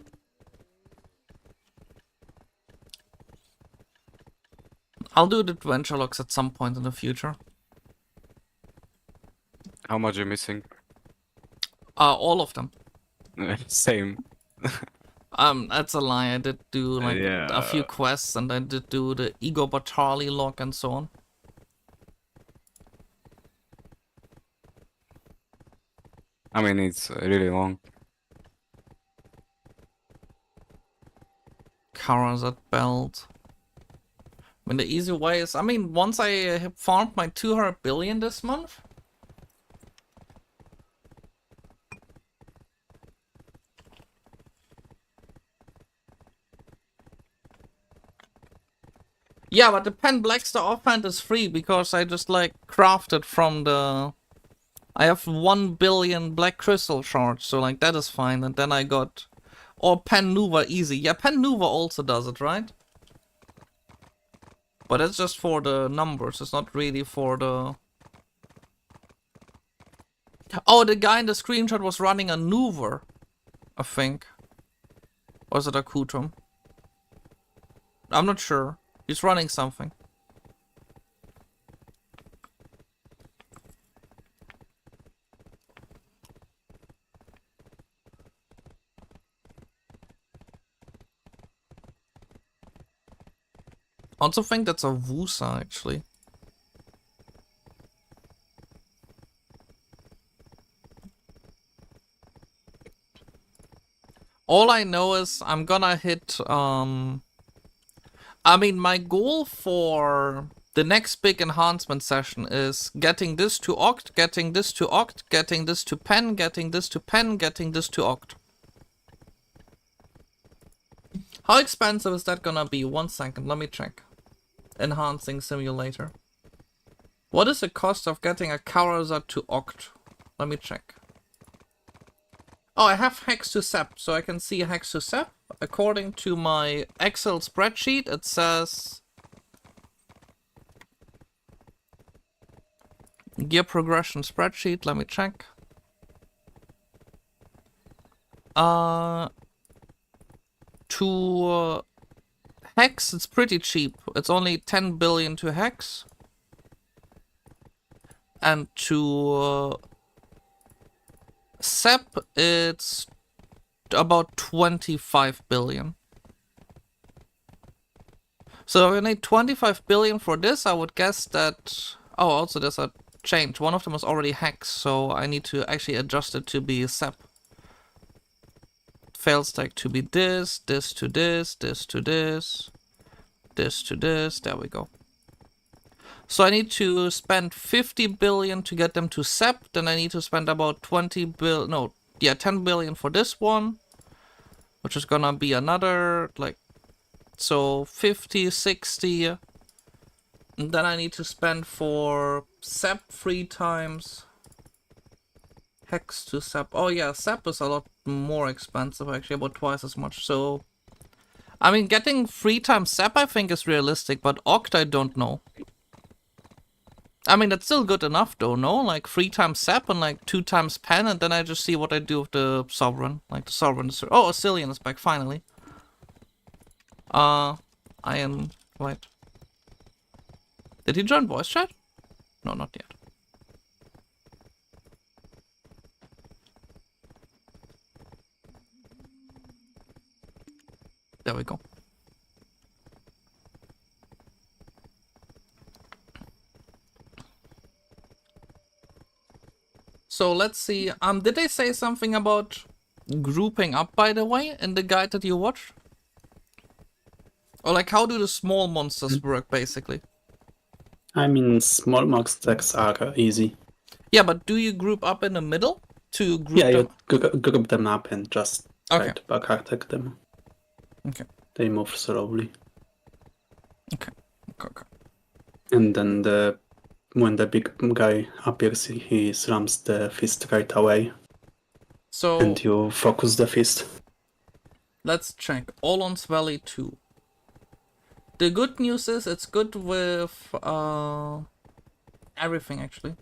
I'll do the adventure logs at some point in the future. How much are you missing? All of them. Same. That's a lie. I did do like a few quests, and I did do the Igor Batali log and so on. I mean, it's really long. Karazat belt. I mean, the easy way is, I mean, once I farmed my 200 billion this month. Yeah, but the Pen Blackstar offhand is free because I just like crafted from the... I have 1 billion black crystal shards, so like that is fine. And then I got... Or Pen Nuva easy. Yeah, Pen Nuva also does it, right? But it's just for the numbers, it's not really for the... Oh, the guy in the screenshot was running a Nuver, I think. Or is it a Kutrum? I'm not sure. He's running something. I also think that's a Wusa, actually. All I know is I'm gonna hit, I mean, my goal for the next big enhancement session is getting this to Oct, getting this to Oct, getting this to Pen, getting this to Pen, getting this to Oct. How expensive is that gonna be? 1 second, let me check. Enhancing simulator. What is the cost of getting a Karazat to Oct? Let me check. Oh, I have hex to sep, so I can see hex to sep. According to my Excel spreadsheet, it says gear progression spreadsheet. Let me check. To hex, it's pretty cheap. It's only 10 billion to hex. And to sep, it's about 25 billion. So if I need 25 billion for this, I would guess that... Oh, also there's a change. One of them is already hex, so I need to actually adjust it to be sep. Fail stack to be this, this to this, this to this, this to this. There we go. So I need to spend 50 billion to get them to sep. Then I need to spend about 10 billion for this one, which is gonna be another, like, so 50, 60. And then I need to spend for sep 3 times. Hex to sep. Oh yeah, sep is a lot more expensive, actually, about twice as much. So, I mean, getting 3 times sep I think is realistic, but oct I don't know. I mean, that's still good enough though, no? Like 3 times sep and like 2 times pen, and then I just see what I do with the sovereign. Like the sovereign is... Oh, Assyrian is back, finally. I am... Wait. Did he join voice chat? No, not yet. There we go. So let's see. Did they say something about grouping up, by the way, in the guide that you watched? Or like, how do the small monsters work, basically? I mean, small monsters are easy. Yeah, but do you group up in the middle to group Yeah, them? you group them up and just try Okay. to back attack them. Okay. They move slowly. Okay. Okay. And then when the big guy appears, he slams the fist right away. So And you focus the fist. let's check. Oluns Valley 2. The good news is it's good with everything, actually.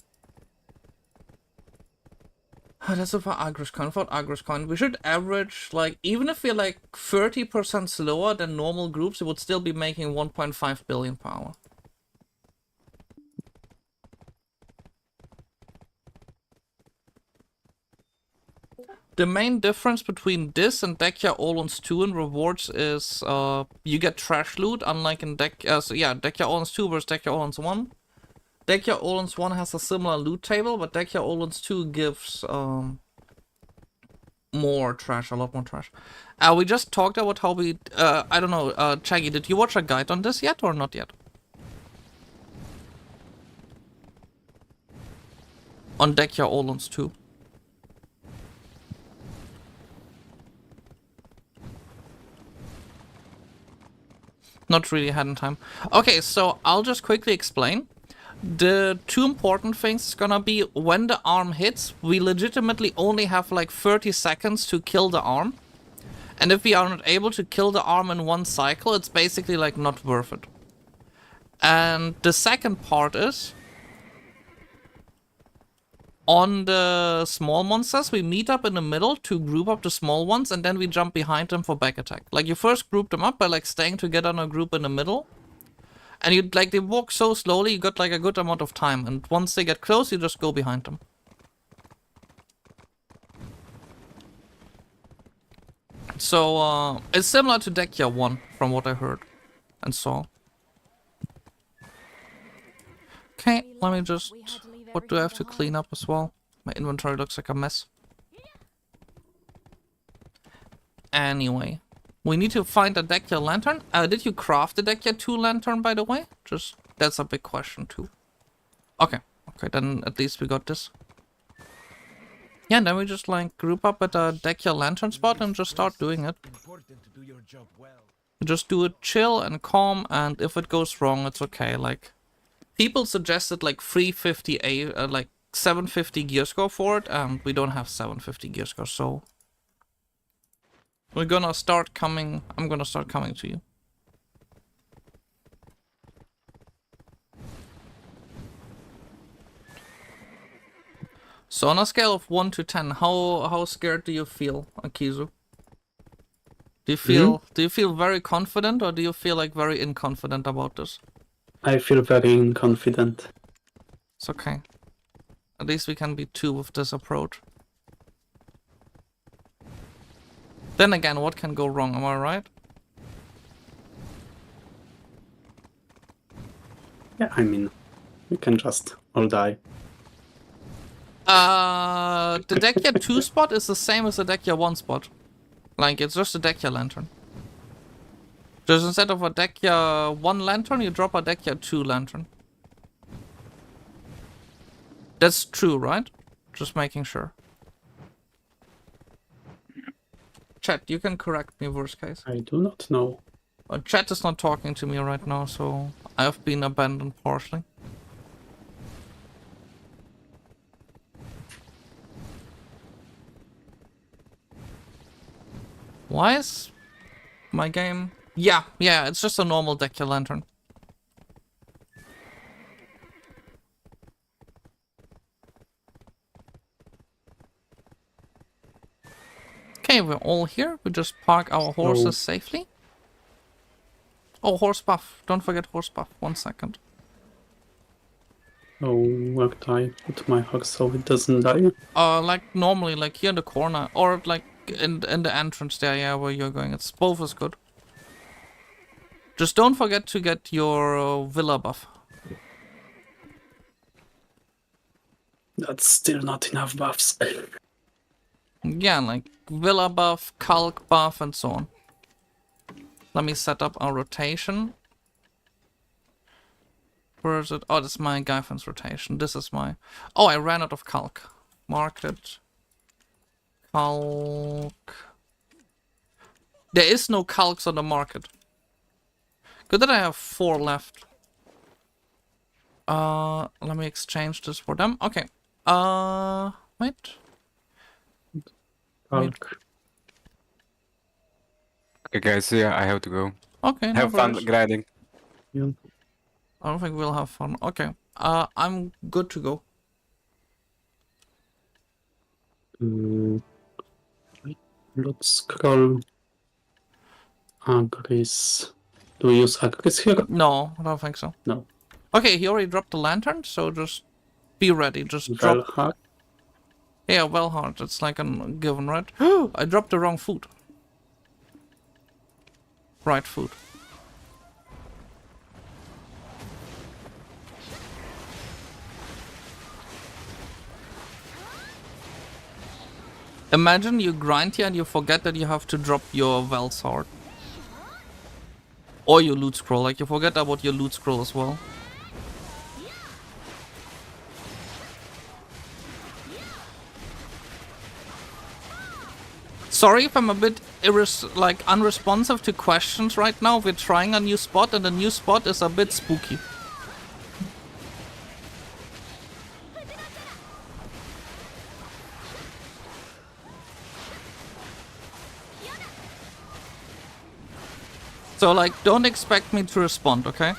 That's so far Agrishcoin. Without Agrishcoin, we should average, like, even if we're like 30% slower than normal groups, it would still be making 1.5 billion per hour. The main difference between this and Dekhia Oluns 2 in rewards is you get trash loot, unlike in Dekhia Oluns 2 versus Dekhia Oluns 1. Dekhia Oluns 1 has a similar loot table, but Dekhia Oluns 2 gives more trash, a lot more trash. We just talked about how we, I don't know, Chaggy, did you watch a guide on this yet or not yet? On Dekhia Oluns 2. Not really had in time. Okay, so I'll just quickly explain. The 2 important things is gonna be when the arm hits, we legitimately only have like 30 seconds to kill the arm. And if we are not able to kill the arm in 1 cycle, it's basically like not worth it. And the second part is, on the small monsters, we meet up in the middle to group up the small ones, and then we jump behind them for back attack. Like, you first group them up by like staying together in a group in the middle. And you like, they walk so slowly, you got like a good amount of time. And once they get close, you just go behind them. So, it's similar to Dekhia 1, from what I heard and saw. Okay, let me just... What do I have to clean up as well? My inventory looks like a mess. Anyway, we need to find a Dekhia lantern. Did you craft the Dekhia 2 lantern, by the way? Just, that's a big question too. Okay, then at least we got this. Yeah, and then we just like group up at a Dekhia lantern spot and just start doing it. Just do it chill and calm, and if it goes wrong, it's okay. Like, people suggested like 350 like 750 gear score for it, and we don't have 750 gear score, so we're gonna start coming. I'm gonna start coming to you. So on a scale of 1 to 10, how scared do you feel, Akizu? Do you feel very confident, or do you feel like very inconfident about this? I feel very confident. It's okay. At least we can be two with this approach. Then again, what can go wrong, am I right? Yeah, I mean, we can just all die. The Dekhia 2 spot is the same as the Dekhia 1 spot. Like, it's just a Dekhia lantern. Just instead of a Dekhia 1 lantern, you drop a Dekhia 2 lantern. That's true, right? Just making sure. Chat, you can correct me worst case. I do not know. Chat is not talking to me right now, so I have been abandoned partially. Why is my game... Yeah, it's just a normal Dekhia lantern. Okay, we're all here. We just park our horses safely. Oh, horse buff. Don't forget horse buff. 1 second. Oh, where do I put my horse so it doesn't die? Like normally, like here in the corner, or like in the entrance there, yeah, where you're going. It's both is good. Just don't forget to get your villa buff. That's still not enough buffs. Yeah, like villa buff, calc buff, and so on. Let me set up our rotation. Where is it? Oh, that's my Gaifan's rotation. This is my... Oh, I ran out of calc. Marked it. Calc. There is no calcs on the market. Good that I have 4 left. Let me exchange this for them. Okay. Wait. Hulk. Okay, guys, yeah, I have to go. Okay, no Have fun worries. grinding. Yeah. I don't think we'll have fun. Okay. I'm good to go. Wait, let's scroll. Agris. Do we use Agris here? No, I don't think so. No. Okay, he already dropped the lantern, so just be ready. Just drop. Velhar. Yeah, well hard. It's like a given, right? I dropped the wrong food. Right food. Imagine you grind here and you forget that you have to drop your Vel sword. Or your loot scroll, like you forget about your loot scroll as well. Sorry if I'm a bit unresponsive to questions right now. We're trying a new spot and the new spot is a bit spooky. So like, don't expect me to respond, okay?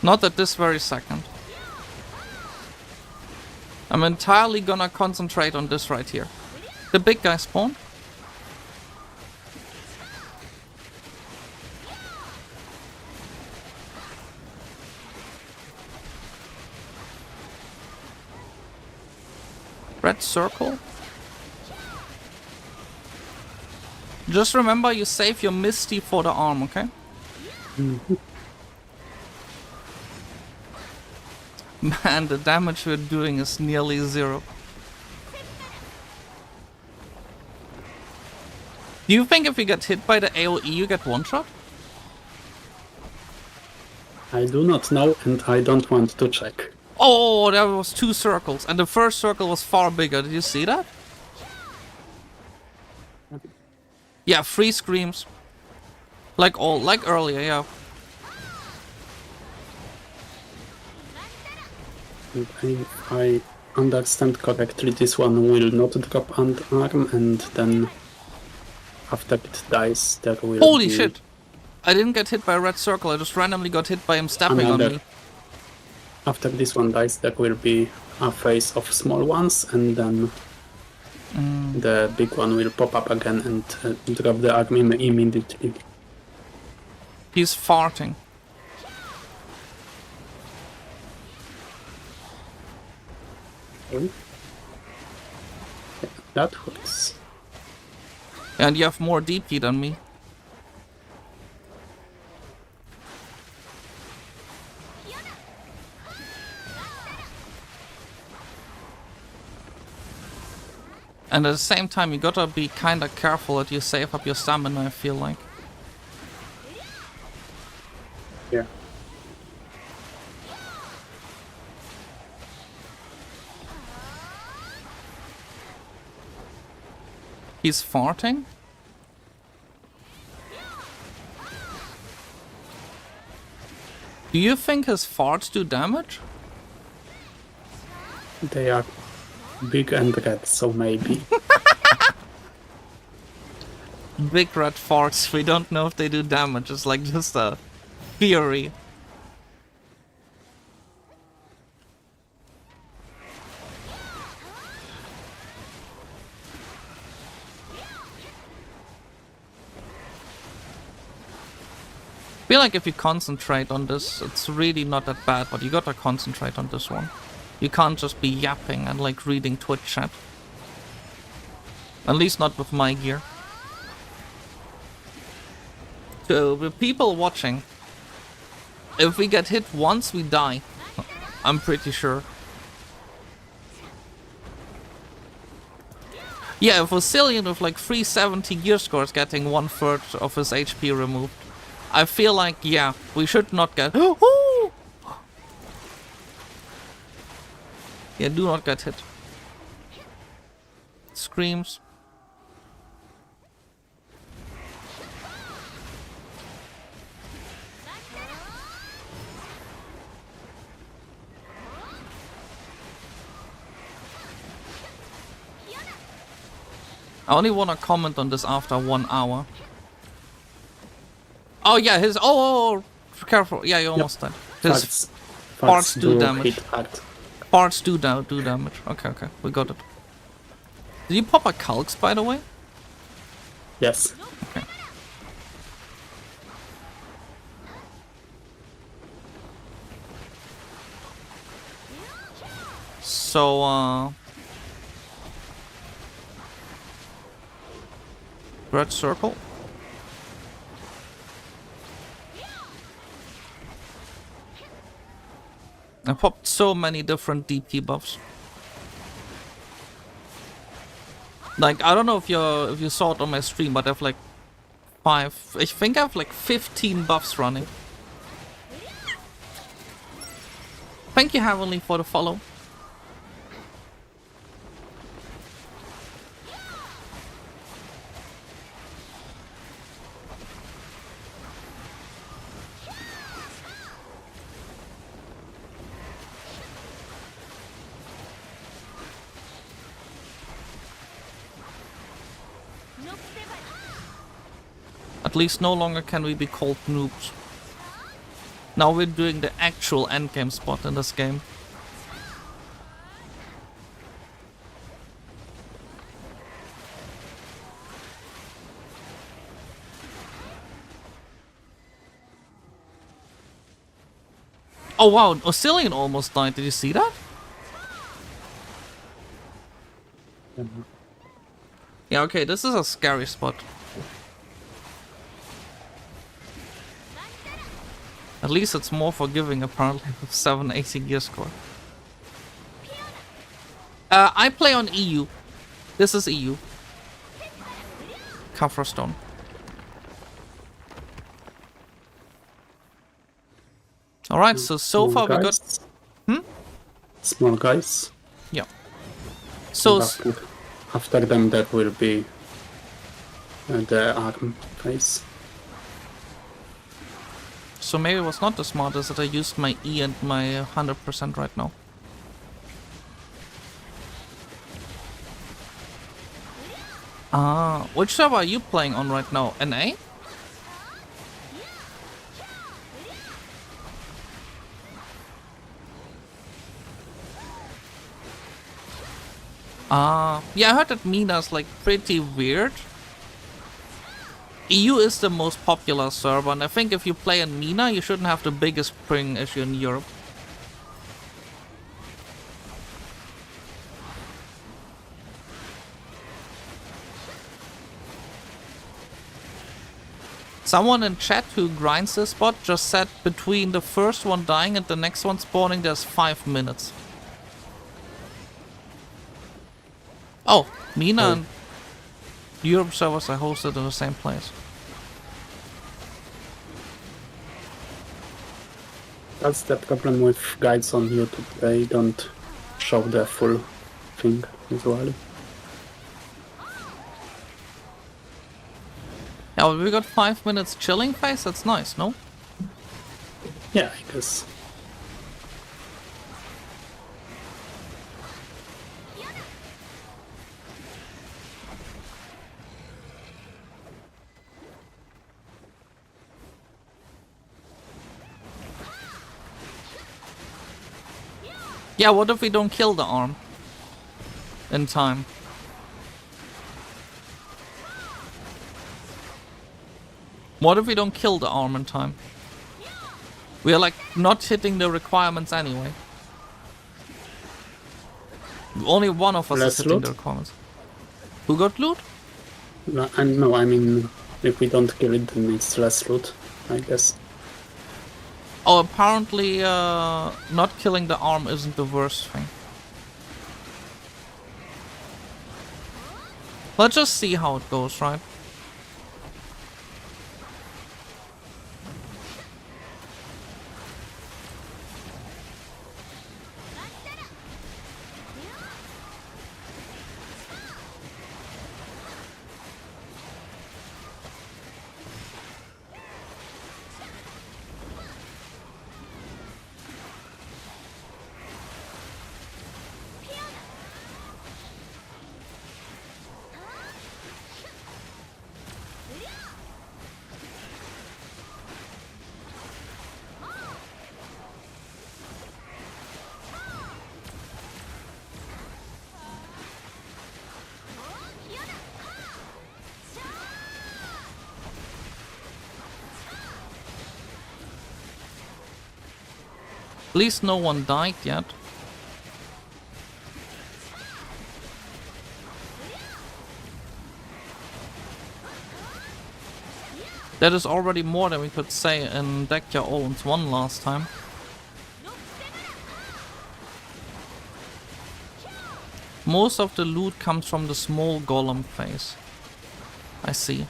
Not at this very second. I'm entirely gonna concentrate on this right here. The big guy spawned. Red circle. Just remember you save your Misty for the arm, okay? Man, the damage we're doing is nearly 0. Do you think if you get hit by the AoE you get one shot? I do not know and I don't want to check. Oh, there was 2 circles and the first circle was far bigger. Did you see that? Yeah, 3 screams. Like earlier, yeah. And if I understand correctly, this one will not drop an arm, and then after it dies, there will Holy be shit! I didn't get hit by a red circle, I just randomly got hit by him stepping on another. me. After this one dies, there will be a phase of small ones, and then the big one will pop up again and drop the arm immediately. He's farting. Okay. Yeah, that works. And you have more DP than me. And at the same time, you gotta be kinda careful that you save up your stamina, I feel like. Yeah. He's farting? Do you think his farts do damage? They are big and red, so maybe. Big red farts, we don't know if they do damage, it's like just a theory. I feel like if you concentrate on this, it's really not that bad, but you gotta concentrate on this one. You can't just be yapping and like reading Twitch chat. At least not with my gear. So, the people watching, if we get hit once, we die. I'm pretty sure. Yeah, if a Cillian with like 370 gear scores getting 1/3 of his HP removed, I feel like, yeah, we should not get... Oh! Yeah, do not get hit. Screams. I only want to comment on this after 1 hour. Oh yeah, his... Oh, careful. Yeah, you almost died. His parts do damage. Hit hard. Parts do damage. Okay, okay, we got it. Did you pop a Calx, by the way? Yes. Okay. So, red circle. I popped so many different DP buffs. Like, I don't know if you saw it on my stream, but I have like I think I have like 15 buffs running. Thank you, Heavenly, for the follow. At least no longer can we be called noobs. Now we're doing the actual endgame spot in this game. Oh wow, Oscillion almost died. Did you see that? Yeah, okay, this is a scary spot. At least it's more forgiving apparently with 780 gear score. I play on EU. This is EU. Stone. Alright, so far we got... Small guys. Yeah. So... After them there will be the arm phase. So maybe it was not the smartest that I used my E and my 100% right now. Which server are you playing on right now? NA? Yeah, I heard that Mina's like pretty weird. EU is the most popular server, and I think if you play in Mina, you shouldn't have the biggest ping issue in Europe. Someone in chat who grinds this spot just said between the first one dying and the next one spawning there's 5 minutes. Oh, Mina and Europe servers are hosted in the same place. That's the problem with guides on YouTube. They don't show the full thing usually. Yeah, well, we got 5 minutes chilling phase, that's nice, no? Yeah, I guess. Yeah, what if we don't kill the arm in time? What if we don't kill the arm in time? We are like not hitting the requirements anyway. Only one of us is hitting loot? the requirements. Who got loot? No, I mean, if we don't kill it, then it's less loot, I guess. Oh, apparently not killing the arm isn't the worst thing. Let's just see how it goes, right? At least no one died yet. That is already more than we could say in Dekhia Oluns 1 last time. Most of the loot comes from the small golem phase. I see.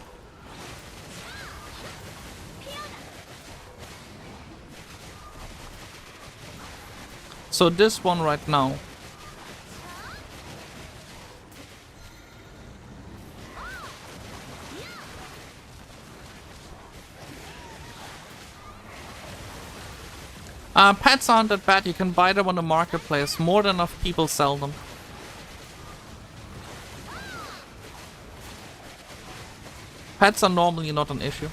So this one right now. Pets aren't that bad, you can buy them on the marketplace. More than enough people sell them. Pets are normally not an issue.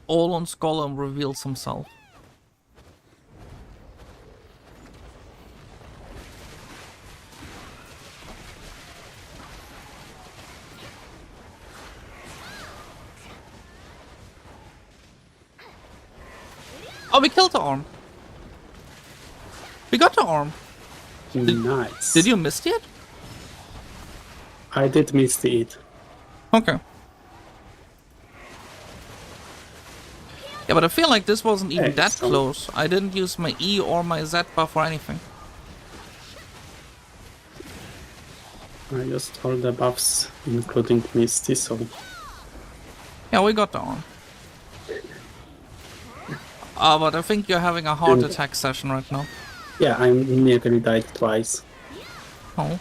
Oluns golem reveals himself. Oh, we killed the arm. We got the arm. Nice. Did you miss it? I did miss the it. Okay. Yeah, but I feel like this wasn't even that Excellent. close. I didn't use my E or my Z buff or anything. I used all the buffs, including Misty, so Yeah, we got that one. But I think you're having a heart attack session right now. yeah, I nearly died twice. Oh.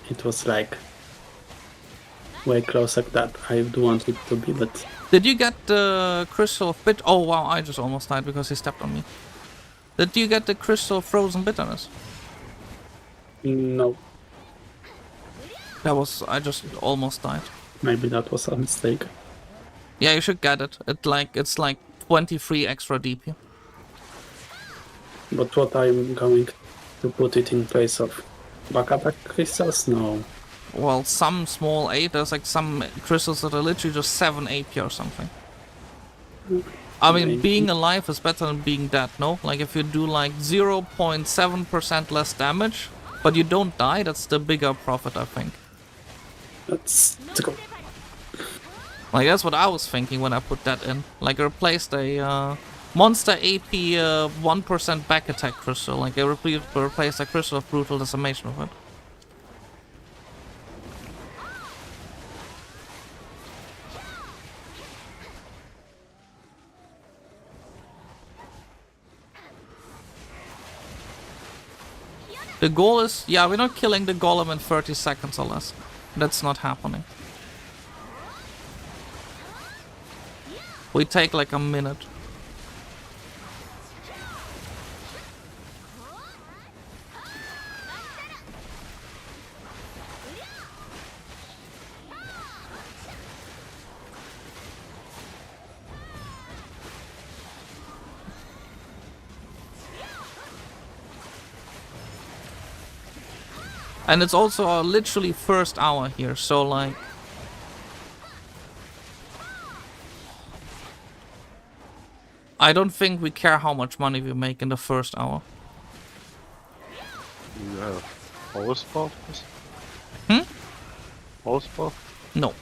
It was like way closer that I do want it to be, but Did you get the crystal of bit? Oh wow, I just almost died because he stepped on me. Did you get the crystal of frozen bitterness? no, I just almost died. maybe that was a mistake. Yeah, you should get it. It's like 23 extra DP. But what I'm going to put it in place of backup crystals? No. Well, some small 8, there's like some crystals that are literally just 7 AP or something. I mean, Maybe. being alive is better than being dead, no? Like, if you do like 0.7% less damage, but you don't die, that's the bigger profit, I think. Let's go. Like, that's what I was thinking when I put that in. Like, I replaced a monster AP 1% back attack crystal. Like, I replaced a crystal of brutal decimation with it. The goal is, yeah, we're not killing the golem in 30 seconds or less. That's not happening. We take like a minute. And it's also our literally first hour here, so like... I don't think we care how much money we make in the first hour. You have horsebuffs? Hmm? Horsebuff? No.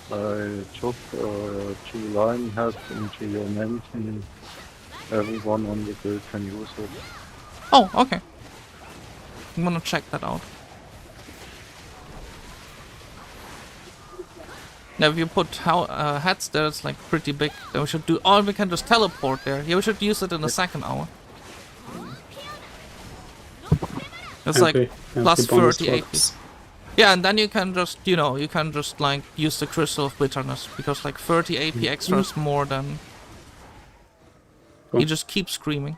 I took 2 line heads into your mansion. Everyone on the build can use it. Oh, okay. I'm gonna check that out. Now, if you put hats there, it's like pretty big. Then we should do. Or we can just teleport there. Yeah, we should use it in the second hour. It's like plus 30 AP. Yeah, and then you can just, you know, you can just like use the crystal of bitterness because like 30 AP extra is more than. You just keep screaming.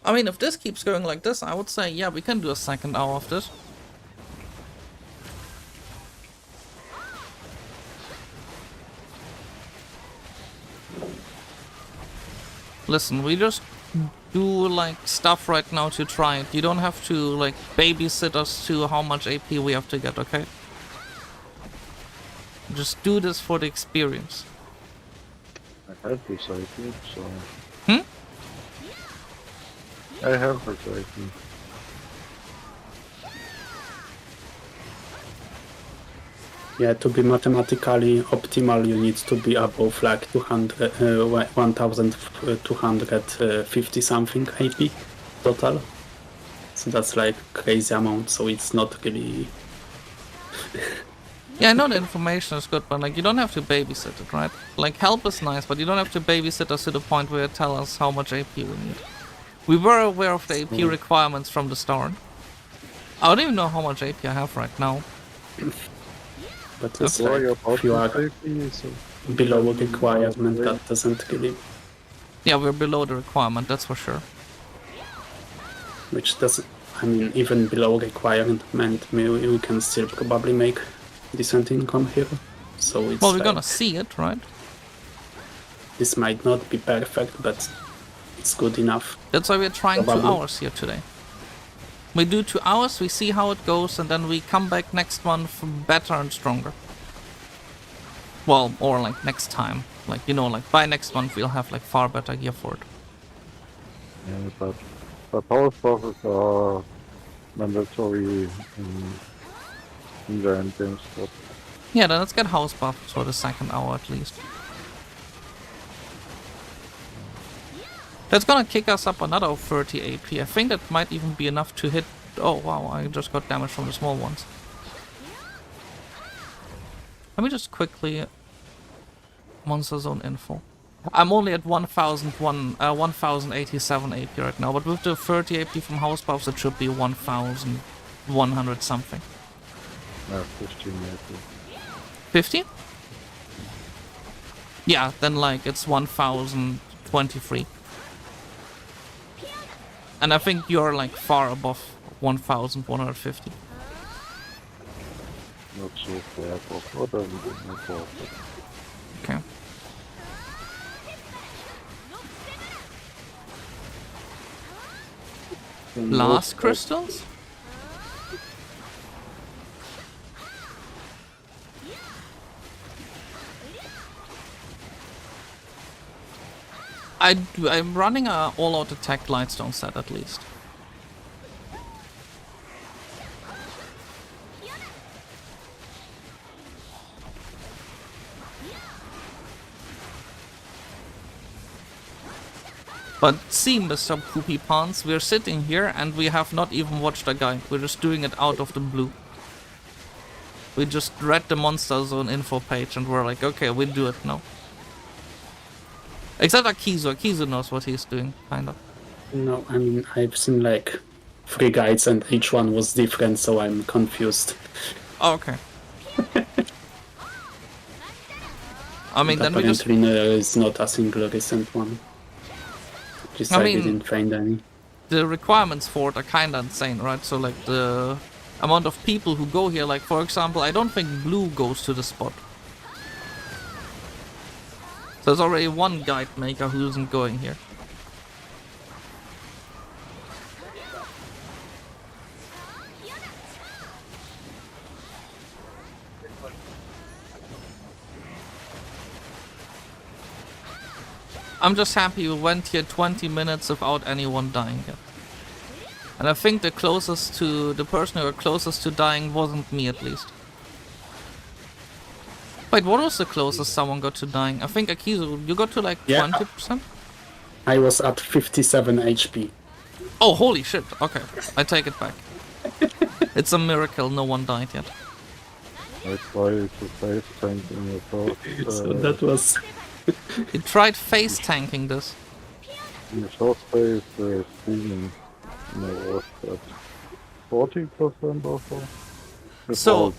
I mean, if this keeps going like this, I would say, yeah, we can do a second hour of this. Listen, we just do like stuff right now to try it. You don't have to like babysit us to how much AP we have to get, okay? Just do this for the experience. I have recycling, so... Hmm? I have recycling. Yeah, to be mathematically optimal, you need to be above like 1250 something AP total. So that's like crazy amount. So it's not really. Yeah, I know the information is good, but like you don't have to babysit it, right? Like help is nice, but you don't have to babysit us to the point where you tell us how much AP we need. We were aware of the AP requirements from the start. I don't even know how much AP I have right now. But it's Well, like if you are recycling, so below a requirement, that doesn't really. Yeah, we're below the requirement, that's for sure. Which doesn't. I mean, even below requirement, we can still probably make decent income here. So it's. Well, we're like, gonna see it, right? This might not be perfect, but it's good enough. That's why we're trying 2 Probably. hours here today. We do 2 hours, we see how it goes, and then we come back next month better and stronger. Well, or like next time. Like, you know, like by next month we'll have like far better gear for it. Yeah, but house buffers are mandatory in the end game spot. Yeah, then let's get house buffs for the second hour at least. That's gonna kick us up another 30 AP. I think that might even be enough to hit... Oh wow, I just got damage from the small ones. Let me just quickly... Monster Zone info. I'm only at 1087 AP right now, but with the 30 AP from house buffs it should be 1100 something. 15 maybe. 50? Yeah, then like it's 1023. And I think you're like far above 1150. Not so far above, what are we doing for? Okay. Last crystals? I'm running a all-out attack Lightstone set at least. But see, Mr. Poopy Pants, we're sitting here and we have not even watched a guy. We're just doing it out of the blue. We just read the Monster Zone info page and we're like, okay, we'll do it now. Except Akizu. Akizu knows what he's doing, kind of. No, I mean, I've seen like 3 guides and each one was different, so I'm confused. Oh, okay. I mean, then we just... Apparently there is not a single recent one. Just I didn't find any. The requirements for it are kind of insane, right? So like the amount of people who go here, like for example, I don't think blue goes to the spot. So there's already one guide maker who isn't going here. I'm just happy we went here 20 minutes without anyone dying yet. And I think the closest to... the person who was closest to dying wasn't me at least. Wait, what was the closest someone got to dying? I think Akizu, you got to like 20%? I was at 57 HP. Oh, holy shit. Okay, I take it back. It's a miracle no one died yet. I tried to face tank in your first... So that was... You tried face tanking this. in the first phase, Steven was at 40% or so.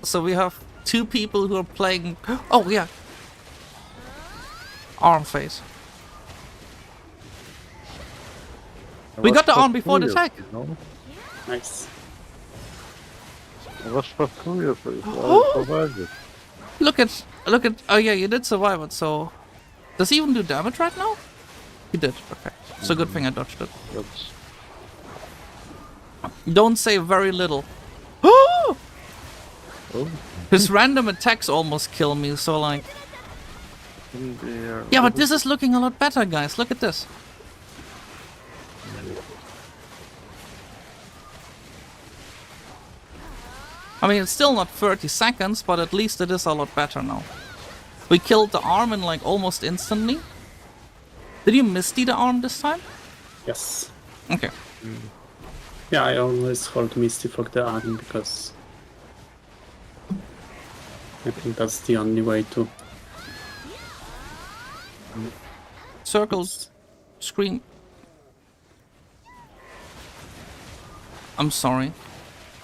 So we have 2 people who are playing... Oh, yeah. Arm phase. We got the arm before the attack. You know? Nice. I was just curious if I survived it. Look at... Oh yeah, you did survive it, so... Does he even do damage right now? He did, okay. So good thing I dodged it. That's... Don't say very little. Oh! Oh. His random attacks almost kill me, so like... Yeah, but this is looking a lot better, guys. Look at this. I mean, it's still not 30 seconds, but at least it is a lot better now. We killed the arm in like almost instantly. Did you misty the arm this time? Yes. Okay. Yeah, I always hold Misty for the arm because I think that's the only way to... Circles. Scream. I'm sorry.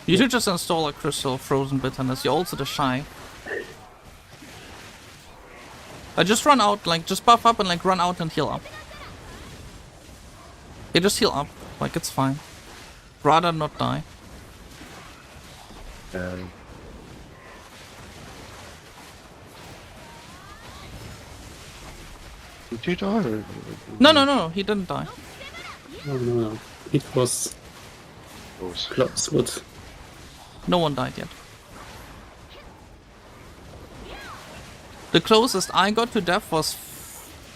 You should just install a Crystal of Frozen Bitterness. You're also the Shy. Just run out, like, just buff up and, like, run out and heal up. Yeah, just heal up. Like, it's fine. Rather not die. Did you die? No, he didn't die. No. It was close, but... No one died yet. The closest I got to death was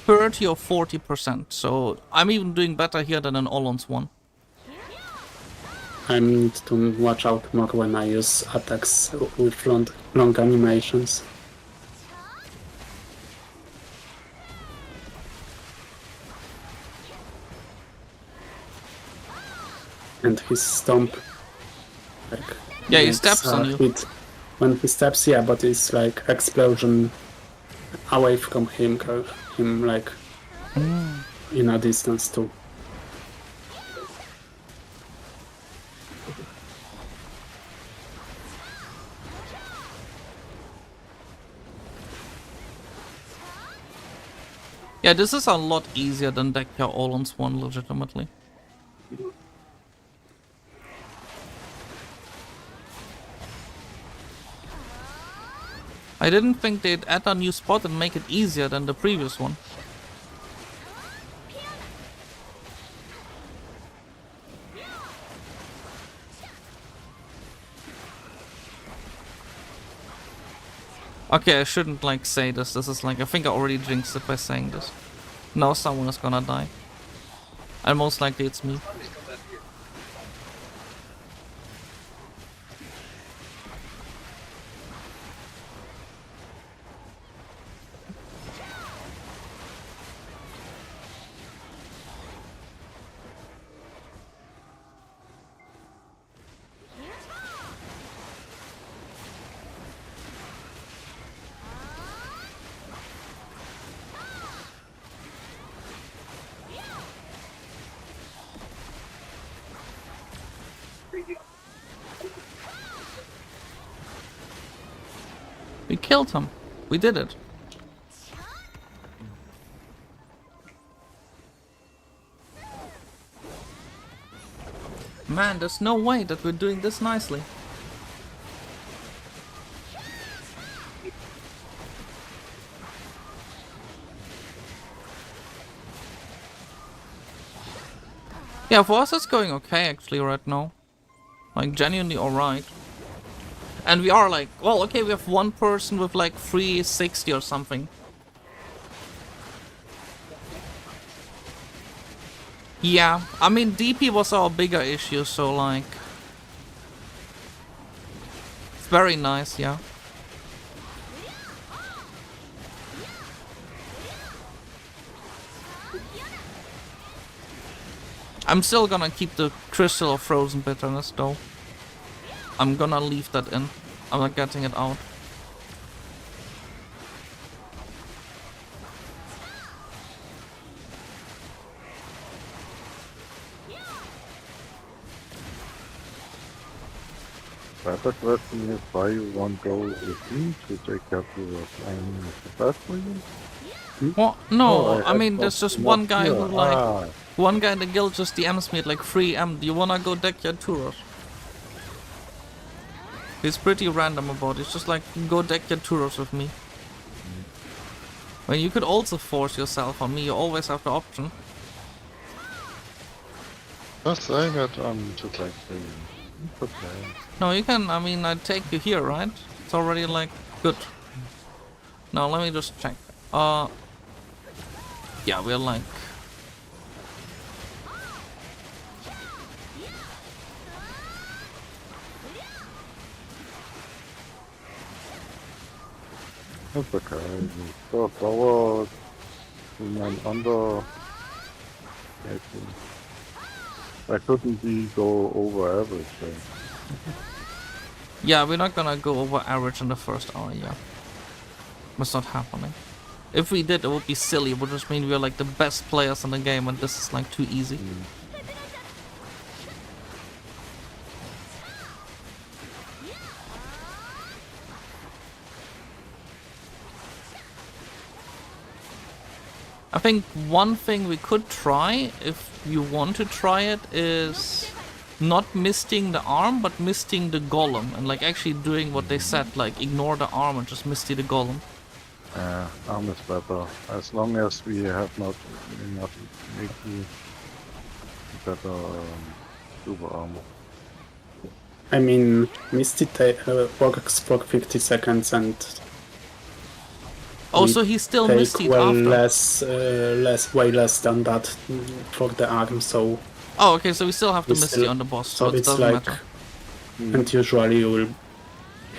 30 or 40%. So I'm even doing better here than an Oluns one. I need to watch out more when I use attacks with long animations. And his stomp, like, Yeah, he makes steps a on you. hit. When he steps, yeah, but it's like explosion away from him, like in a distance too. Yeah, this is a lot easier than Dekhia Oluns one, legitimately. I didn't think they'd add a new spot and make it easier than the previous one. Okay, I shouldn't like say this. This is like, I think I already jinxed it by saying this. Now someone is gonna die. And most likely it's me. We killed him. We did it. Man, there's no way that we're doing this nicely. Yeah, for us it's going okay actually right now. Like genuinely alright. And we are like, well, okay, we have one person with like 360 or something. Yeah, I mean, DP was our bigger issue, so like... It's very nice, yeah. I'm still gonna keep the Crystal of Frozen Bitterness though. I'm gonna leave that in. I'm not getting it out. Better question is why you won't go with me to take care of your playing the best for you? What? No, Oh, I mean, there's just one guy who like... Ah, One guy in the guild just DMs me at like 3 AM. Do you wanna go Dekhia Turos? He's pretty random about it. It's just like, go Dekhia Turos with me. When you could also force yourself on me, you always have the option. just saying it, just like saying, it's okay. No, you can, I mean, I take you here, right? It's already like, good. Now, let me just check. Yeah, we're like... It's okay. So forward and then under. I couldn't be go over average. So. Yeah, we're not gonna go over average in the first hour, yeah. That's not happening. If we did, it would be silly. It would just mean we're like the best players in the game and this is like too easy. I think one thing we could try, if you want to try it, is not misting the arm, but misting the golem. And like actually doing what they said, like ignore the arm and just misty the golem. Arm is better. As long as we have not make you better super armor. I mean, Misty works for 50 seconds and Oh, so he still take missed it well after. way less than that for the arm. So Oh, okay, so we still have to we Misty still- on the boss, so so it it's doesn't like, matter. and usually you will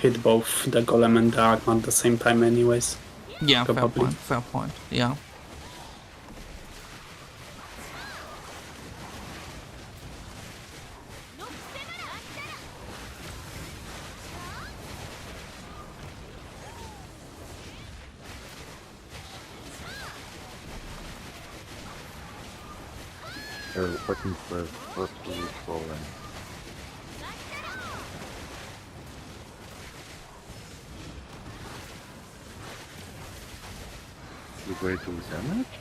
hit both the golem and the arm at the same time, anyways. Yeah, Probably. fair point, yeah. Second place, first to rolling. You way to damage?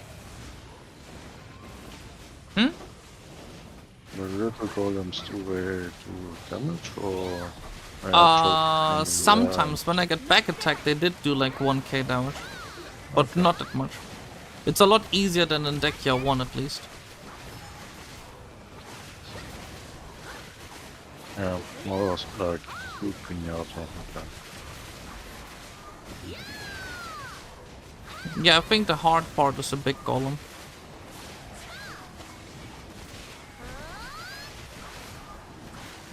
Hmm? The little golems do way to damage or? Sometimes when I get back attack, they did do like 1k damage. But not that much. It's a lot easier than in Dekhia 1 at least. Yeah, more like food pinata like that. Yeah, I think the hard part is a big golem.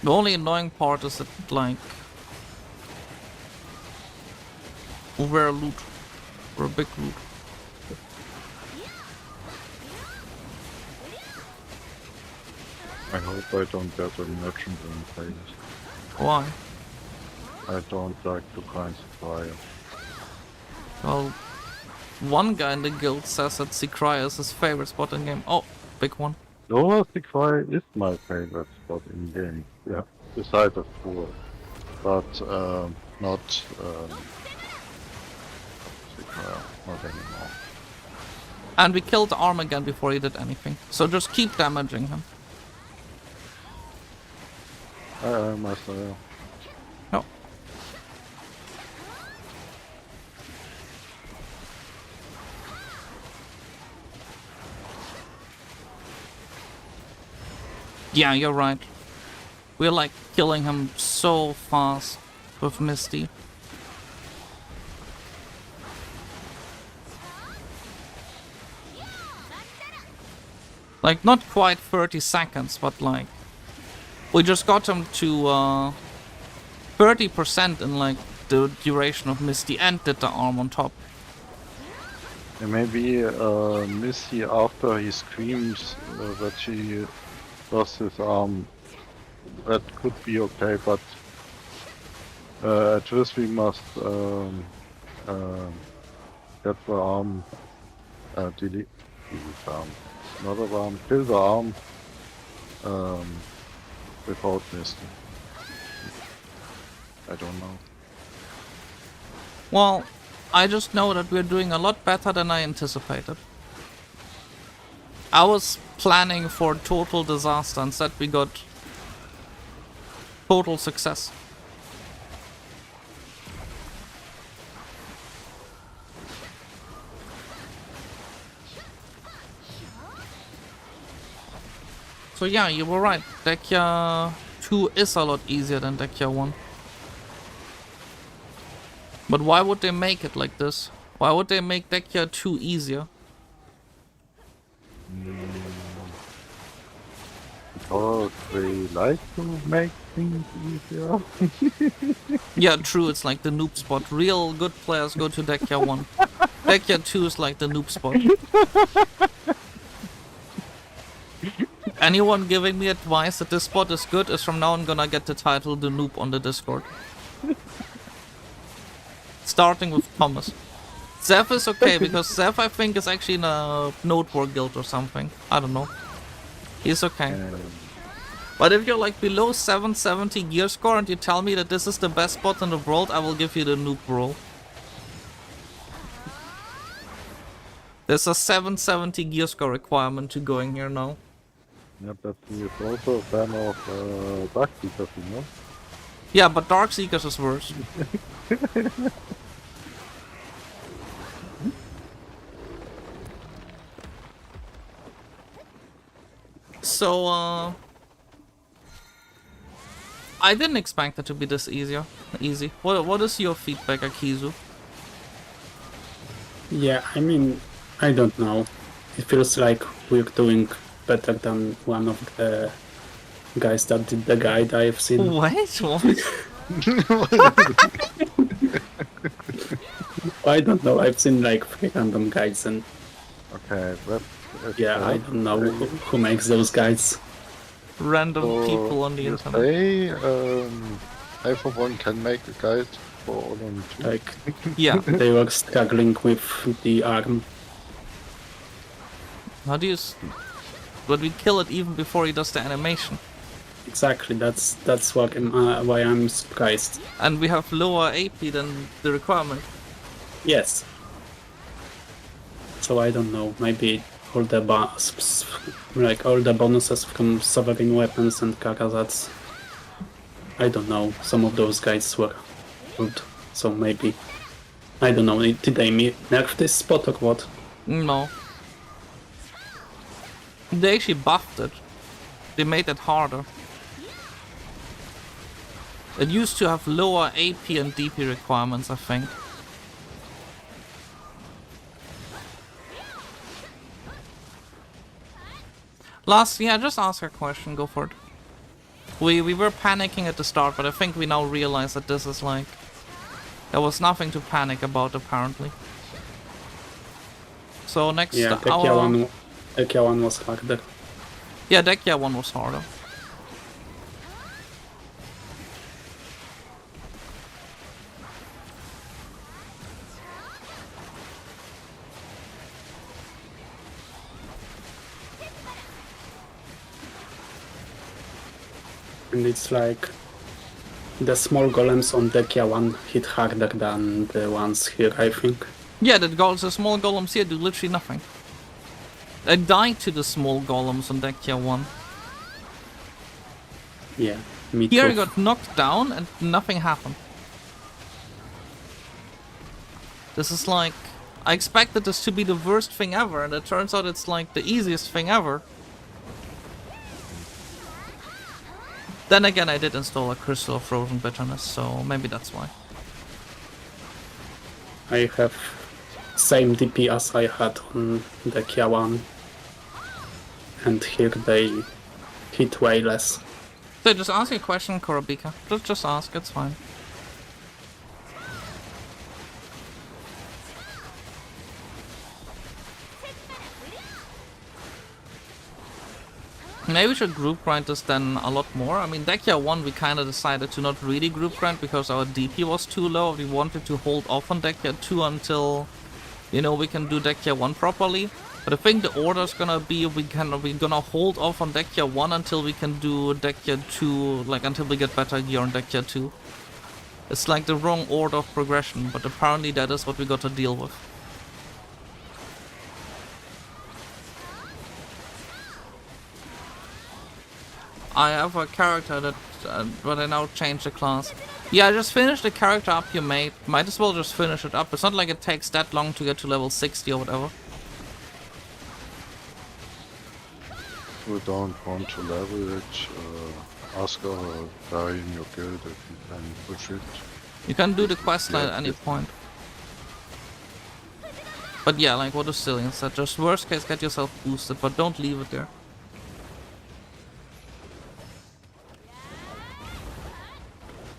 The only annoying part is that, like, we're a loot. We're a big loot. I hope I don't get a merchant in place. Why? I don't like to kind of fire. Well, one guy in the guild says that Seacry is his favorite spot in game. Oh, big one. Lower Sequoia is my favorite spot in game. Yeah, besides the pool. But not Sequoia, not anymore. And we killed the arm again before he did anything. So just keep damaging him. Myself. No. Yeah, you're right. We're like killing him so fast with Misty. Like, not quite 30 seconds, but like... We just got him to 30% in like the duration of Misty and did the arm on top. And maybe Missy after he screams that she lost his arm, that could be okay, but at first we must get the arm, delete the arm, not the arm, kill the arm without Misty. I don't know. Well, I just know that we're doing a lot better than I anticipated. I was planning for total disaster, instead we got total success. So yeah, you were right. Dekhia 2 is a lot easier than Dekhia 1. But why would they make it like this? Why would they make Dekhia 2 easier? Because they like to make things easier. Yeah, true, it's like the noob spot. Real good players go to Dekhia 1. Dekhia 2 is like the noob spot. Anyone giving me advice that this spot is good is from now on gonna get the title The Noob on the Discord. Starting with Thomas. Zeph is okay, because Zeph I think is actually in a Node War guild or something. I don't know. He's okay. But if you're like below 770 gear score and you tell me that this is the best spot in the world, I will give you the noob role. There's a 770 gear score requirement to going here now. Yeah, but he is also a fan of Dark Seekers, you know? Yeah, but Dark Seekers is worse. So, I didn't expect it to be this easy. What is your feedback, Akizu? Yeah, I mean, I don't know. It feels like we're doing better than one of the guys that did the guide I've seen. Wait, what? I don't know. I've seen like 3 random guides, and Okay, that's yeah, I don't know who makes those guides. Random So people on the you internet. say, I for one can make a guide for Oluns too. Like Yeah. they were struggling with the arm. How do you... But we kill it even before he does the animation. Exactly. That's what why I'm surprised. And we have lower AP than the requirement. Yes. So I don't know. Maybe all the all the bonuses from sovereign weapons and Gahaz. I don't know. Some of those guys were good. So maybe I don't know. Did they nerf this spot or what? No. They actually buffed it. They made it harder. It used to have lower AP and DP requirements, I think. Last, yeah, just ask a question, go for it. We were panicking at the start, but I think we now realize that this is like... There was nothing to panic about, apparently. So next Yeah, Dekhia one was harder. Yeah, Dekhia one was harder. And it's like the small golems on Dekhia 1 hit harder than the ones here, I think. Yeah, the small golems here do literally nothing. I died to the small golems on Dekhia 1. Yeah, me Here I too. got knocked down and nothing happened. This is like... I expected this to be the worst thing ever, and it turns out it's like the easiest thing ever. Then again, I did install a Crystal of Frozen Bitterness, so maybe that's why. I have same DP as I had on Dekhia 1. And here they hit way less. So just ask a question, Korobika. Just ask, it's fine. Maybe we should group grind this then a lot more. I mean, Dekhia 1 we kinda decided to not really group grind because our DP was too low. We wanted to hold off on Dekhia 2 until, you know, we can do Dekhia 1 properly. But I think the order's gonna be we're gonna hold off on Dekhia 1 until we can do Dekhia 2, like until we get better gear on Dekhia 2. It's like the wrong order of progression, but apparently that is what we got to deal with. I have a character that, but I now changed the class. Yeah, just finish the character up you made. Might as well just finish it up. It's not like it takes that long to get to level 60 or whatever. You don't want to leverage, ask a guy in your guild if you can push it. You can do the questline at any point. But yeah, like what is silly instead? Just worst case get yourself boosted, but don't leave it there.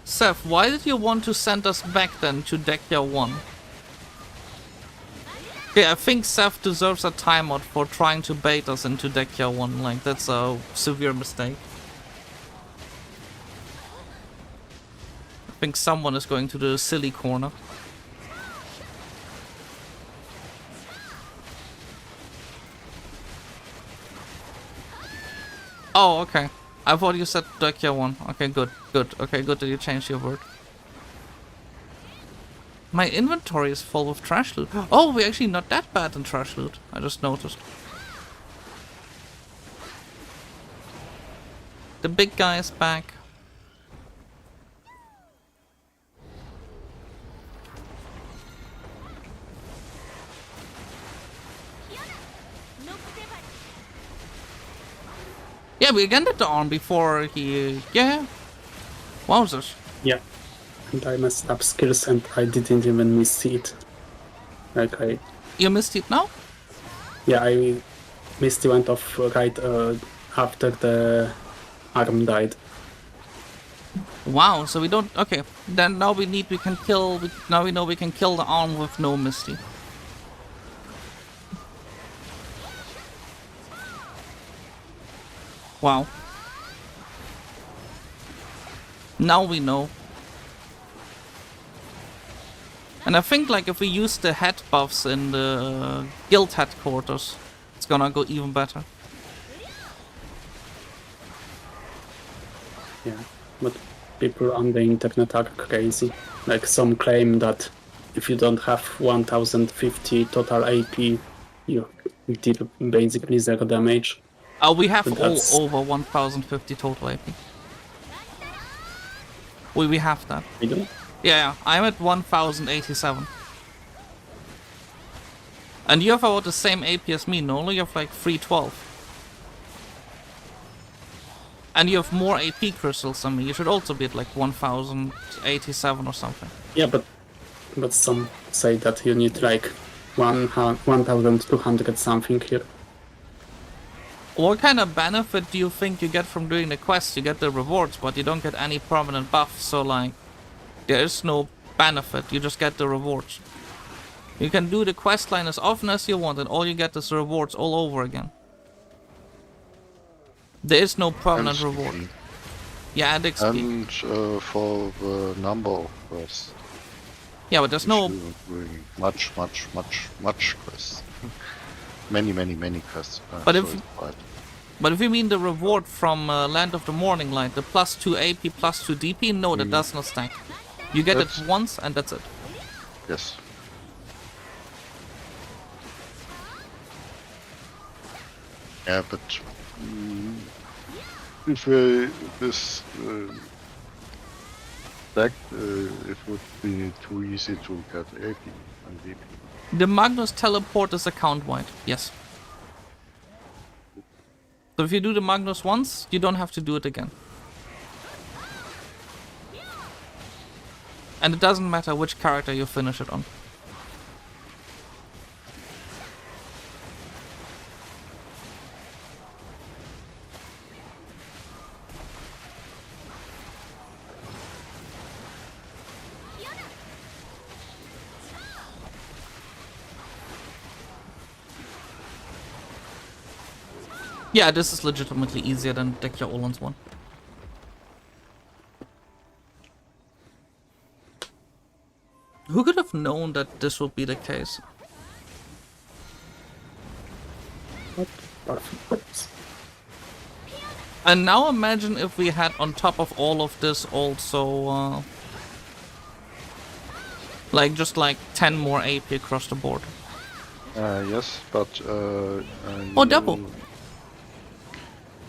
Seth, why did you want to send us back then to Dekhia 1? Okay, I think Seth deserves a timeout for trying to bait us into Dekhia 1. Like, that's a severe mistake. I think someone is going to the silly corner. Oh, okay. I thought you said Dekhia 1. Okay, good, good. Okay, good that you changed your word. My inventory is full of trash loot. Oh, we're actually not that bad in trash loot. I just noticed. The big guy is back. Yeah, we again did the arm before he... Yeah. Wowzers. Yeah. And I messed up skills and I didn't even miss it. Like I You missed it now? Yeah, I missed the event of right after the arm died. Wow, so we don't... Okay, then now we can kill... Now we know we can kill the arm with no Misty. Wow. Now we know. And I think like if we use the head buffs in the guild headquarters, it's gonna go even better. Yeah, but people on the internet are crazy. Like some claim that if you don't have 1050 total AP, you deal basically 0 damage. We have But all that's- over 1050 total AP. We have that. We do? Yeah, I'm at 1087. And you have about the same AP as me, no? You have like 312. And you have more AP crystals than me. You should also be at like 1087 or something. Yeah, but some say that you need like 1200 something here. What kind of benefit do you think you get from doing the quest? You get the rewards, but you don't get any permanent buffs, so like, there is no benefit, you just get the rewards. You can do the quest line as often as you want, and all you get is rewards all over again. There is no permanent And reward. XP. Yeah, and XP. And for the number of quests. Yeah, but there's which no... you are doing much quests. many quests. But so if- it's quite- But if you mean the reward from Land of the Morning Light, the plus 2 AP, plus 2 DP, no, that does not stack. You get it That's- once and that's it. Yes. Yeah, but if this stack, it would be too easy to get AP and DP. The Magnus teleport is account-wide, yes. So if you do the Magnus once, you don't have to do it again. And it doesn't matter which character you finish it on. Yeah, this is legitimately easier than Dekhia Oluns one. Who could have known that this would be the case? And now imagine if we had on top of all of this also like just like 10 more AP across the board. Yes, but Oh, double.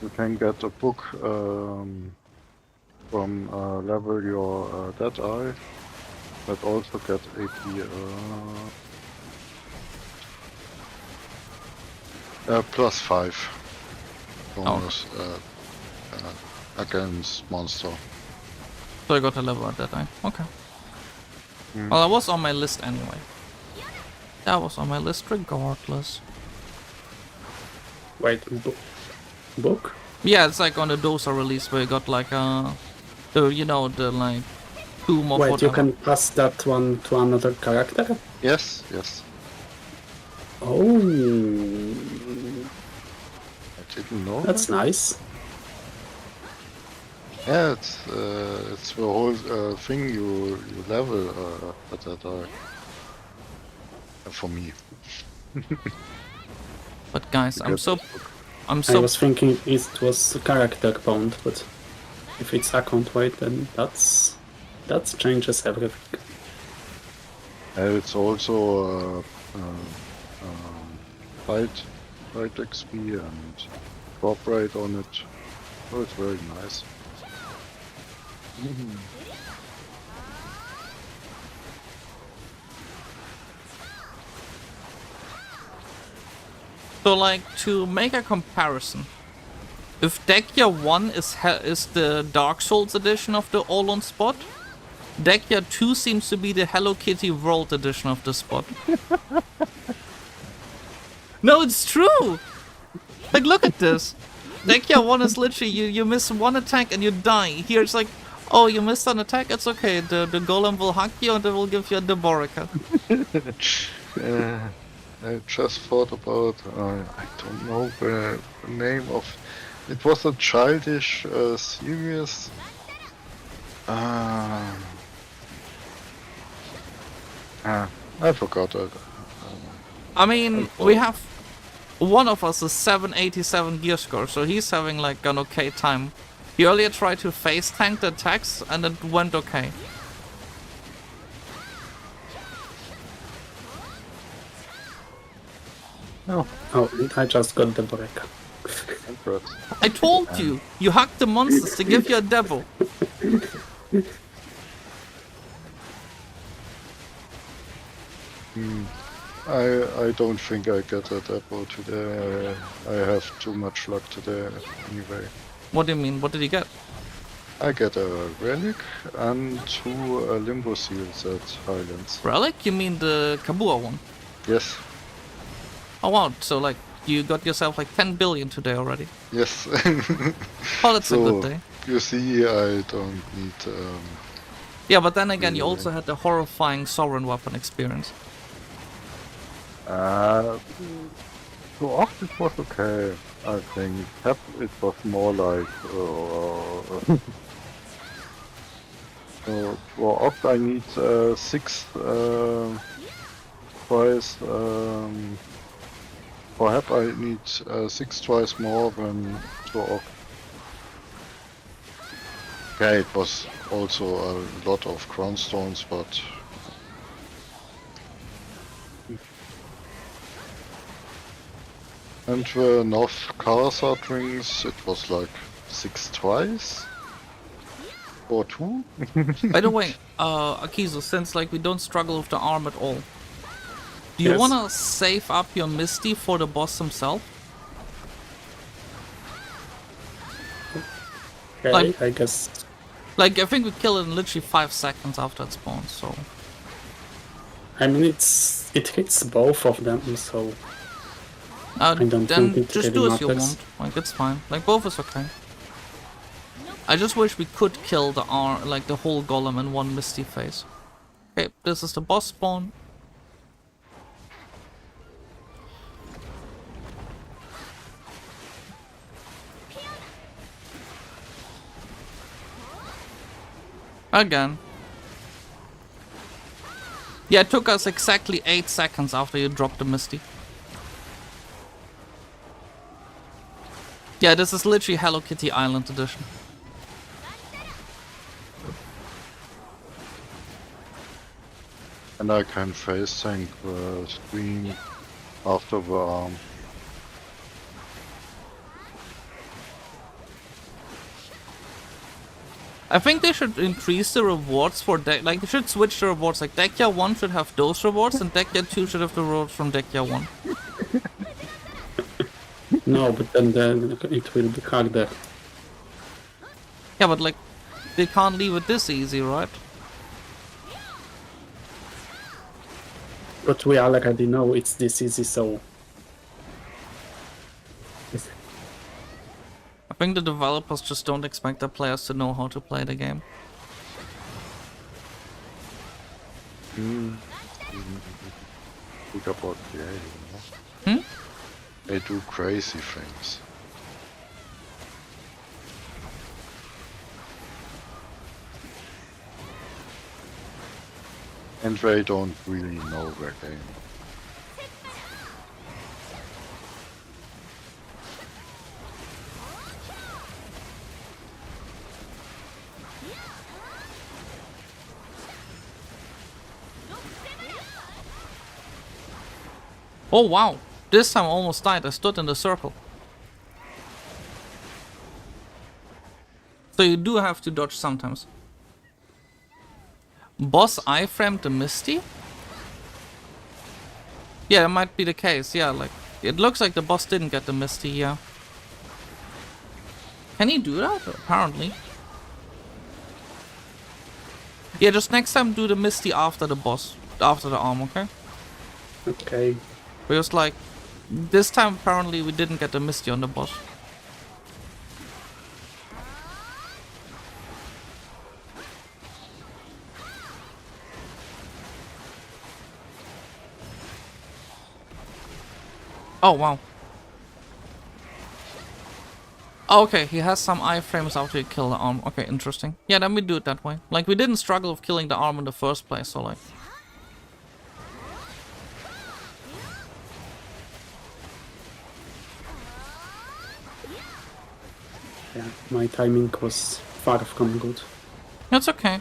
You can get a book from level your Dead Eye, but also get AP +5 bonus against monster. So I got a level at that time. Okay. Well, that was on my list anyway. That was on my list regardless. Wait, book? Yeah, it's like on the Dosa release where you got like the you know the like tomb of Wait, you whatever. can pass that one to another character? Yes, yes. Oh, I didn't know. that's nice. Yeah, it's the whole thing you level at that eye. For me. But guys, I'm get so I'm I so was thinking it was character bound, but if it's account wide, then that changes everything. It's also fight XP and drop rate on it. So it's very nice. So like to make a comparison, if Dekhia 1 is the Dark Souls edition of the Oluns spot, Dekhia 2 seems to be the Hello Kitty World edition of the spot. No, it's true! Like, look at this. Dekhia 1 is literally, you miss one attack and you die. Here it's like, oh, you missed an attack? It's okay. The golem will hug you and it will give you a Deborica. I just thought about, I don't know the name of, it was a childish series. I forgot it. I mean, we have... One of us is 787 gear score, so he's having like an okay time. He earlier tried to face tank the attacks and it went okay. No, Oh, I just got the break. congrats. I told you! You hacked the monsters to give you a Debo. I don't think I get a depot today. I have too much luck today anyway. What do you mean? What did he get? I get a relic and 2 limbo seals at Highlands. Relic? You mean the Kabua one? Yes, Oh wow, so like, you got yourself like 10 billion today already. yes. Oh, that's a So, good day. you see, I don't need. Yeah, but then again, you also had the horrifying Sovereign Weapon experience. So oft it was okay, I think. It was more like. So for opt I need 6 twice. For hep I need 6 twice more than for opt. Okay, it was also a lot of crownstones, but. And the North Karsa drinks, it was like 6 twice? Or 2? By the way, Akizo, since like we don't struggle with the arm at all, do you Yes. wanna save up your Misty for the boss himself? Okay, Like- I guess. Like, I think we kill it in literally 5 seconds after it spawns, so... I mean, it hits both of them, so don't then think it just really do as you matters. want. Like, it's fine. Like, both is okay. I just wish we could kill the like the whole golem in one Misty phase. Okay, this is the boss spawn. Again. Yeah, it took us exactly 8 seconds after you dropped the Misty. Yeah, this is literally Hello Kitty Island edition. And I can face tank the screen after the arm. I think they should increase the rewards for like they should switch the rewards. Like Dekhia 1 should have those rewards and Dekhia 2 should have the rewards from Dekhia 1. No, but then it will be harder. Yeah, but like they can't leave it this easy, right? But we already know it's this easy, so I think the developers just don't expect their players to know how to play the game. Think about creating, Hmm? They do crazy things. And they don't really know their game. Oh wow! This time I almost died. I stood in the circle. So you do have to dodge sometimes. Boss iframed the Misty? Yeah, it might be the case. Yeah, like it looks like the boss didn't get the Misty. Yeah. Can he do that? Apparently. Yeah, just next time do the Misty after the boss, after the arm, okay? okay. Because like, This time apparently we didn't get a Misty on the boss. Oh wow. Oh, okay, he has some iframes after you kill the arm. Okay, interesting. Yeah, then we do it that way. Like, we didn't struggle with killing the arm in the first place, so like... Yeah, my timing was far from good. It's okay.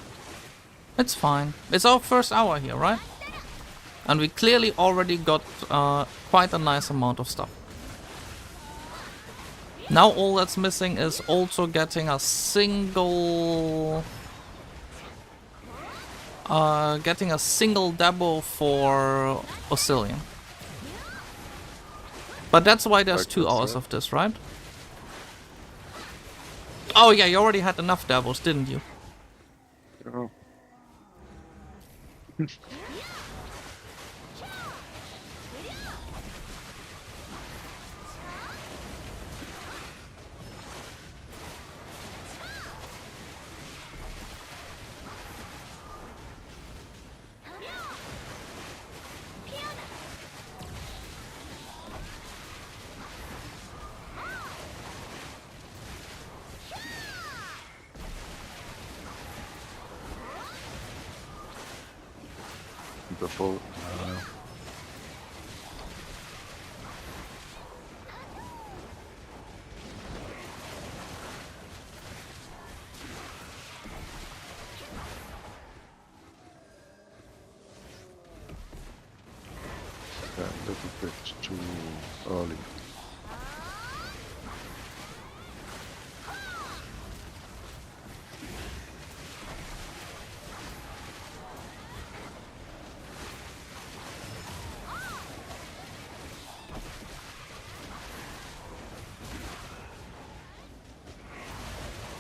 It's fine. It's our first hour here, right? And we clearly already got quite a nice amount of stuff. Now all that's missing is also getting a single... Dabo for Oscillion. But that's why there's 2 hours of this, right? Oh yeah, you already had enough Dabos, didn't you? Yeah. Before, a little bit too early.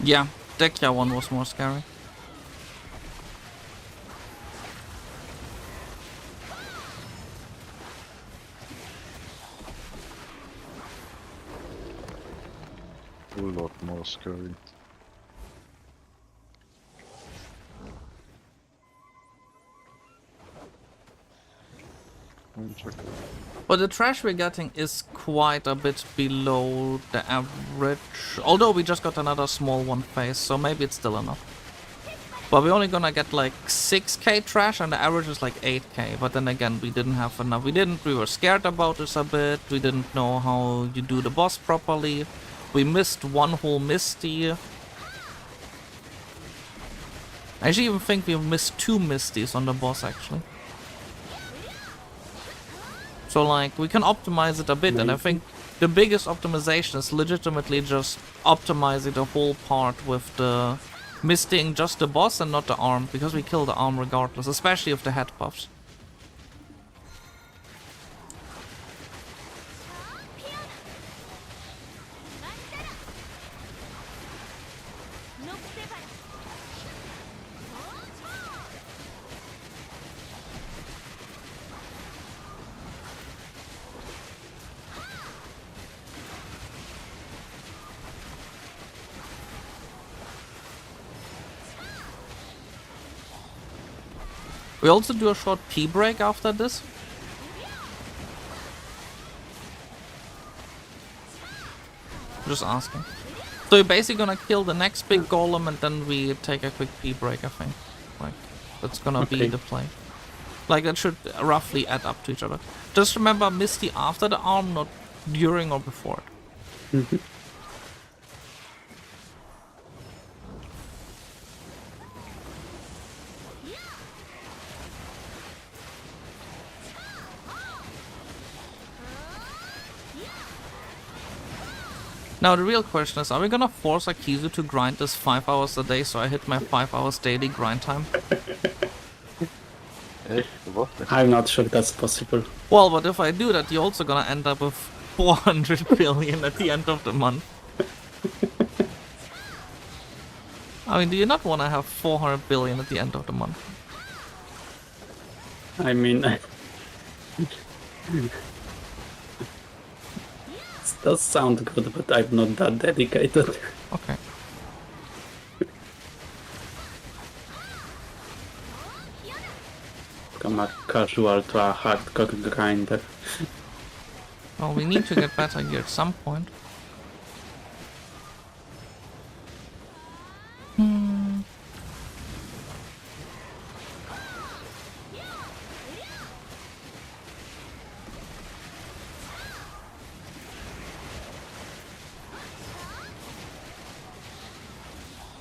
Yeah, Dekhia one was more scary. A lot more scary. But the trash we're getting is quite a bit below the average. Although we just got another small one phase, so maybe it's still enough. But we're only gonna get like 6k trash and the average is like 8k. But then again, we didn't have enough. We were scared about this a bit. We didn't know how you do the boss properly. We missed one whole Misty. I actually even think we missed 2 Misties on the boss actually. So like, we can optimize it a bit, and I think the biggest optimization is legitimately just optimizing the whole part with the misting just the boss and not the arm, because we kill the arm regardless, especially if the head buffs. We also do a short pee break after this. Just asking. So you're basically gonna kill the next big golem and then we take a quick pee break, I think. Like, that's gonna be the play. Like, that should roughly add up to each other. Just remember Misty after the arm, not during or before it. Now the real question is, are we gonna force Akizu to grind this 5 hours a day so I hit my 5 hours daily grind time? I'm not sure that's possible. Well, but if I do that, you're also gonna end up with 400 billion at the end of the month. I mean, do you not want to have 400 billion at the end of the month? I mean, does sound good, but I'm not that dedicated. Okay. I'm a casual to a hardcore grinder. Well, we need to get better gear at some point.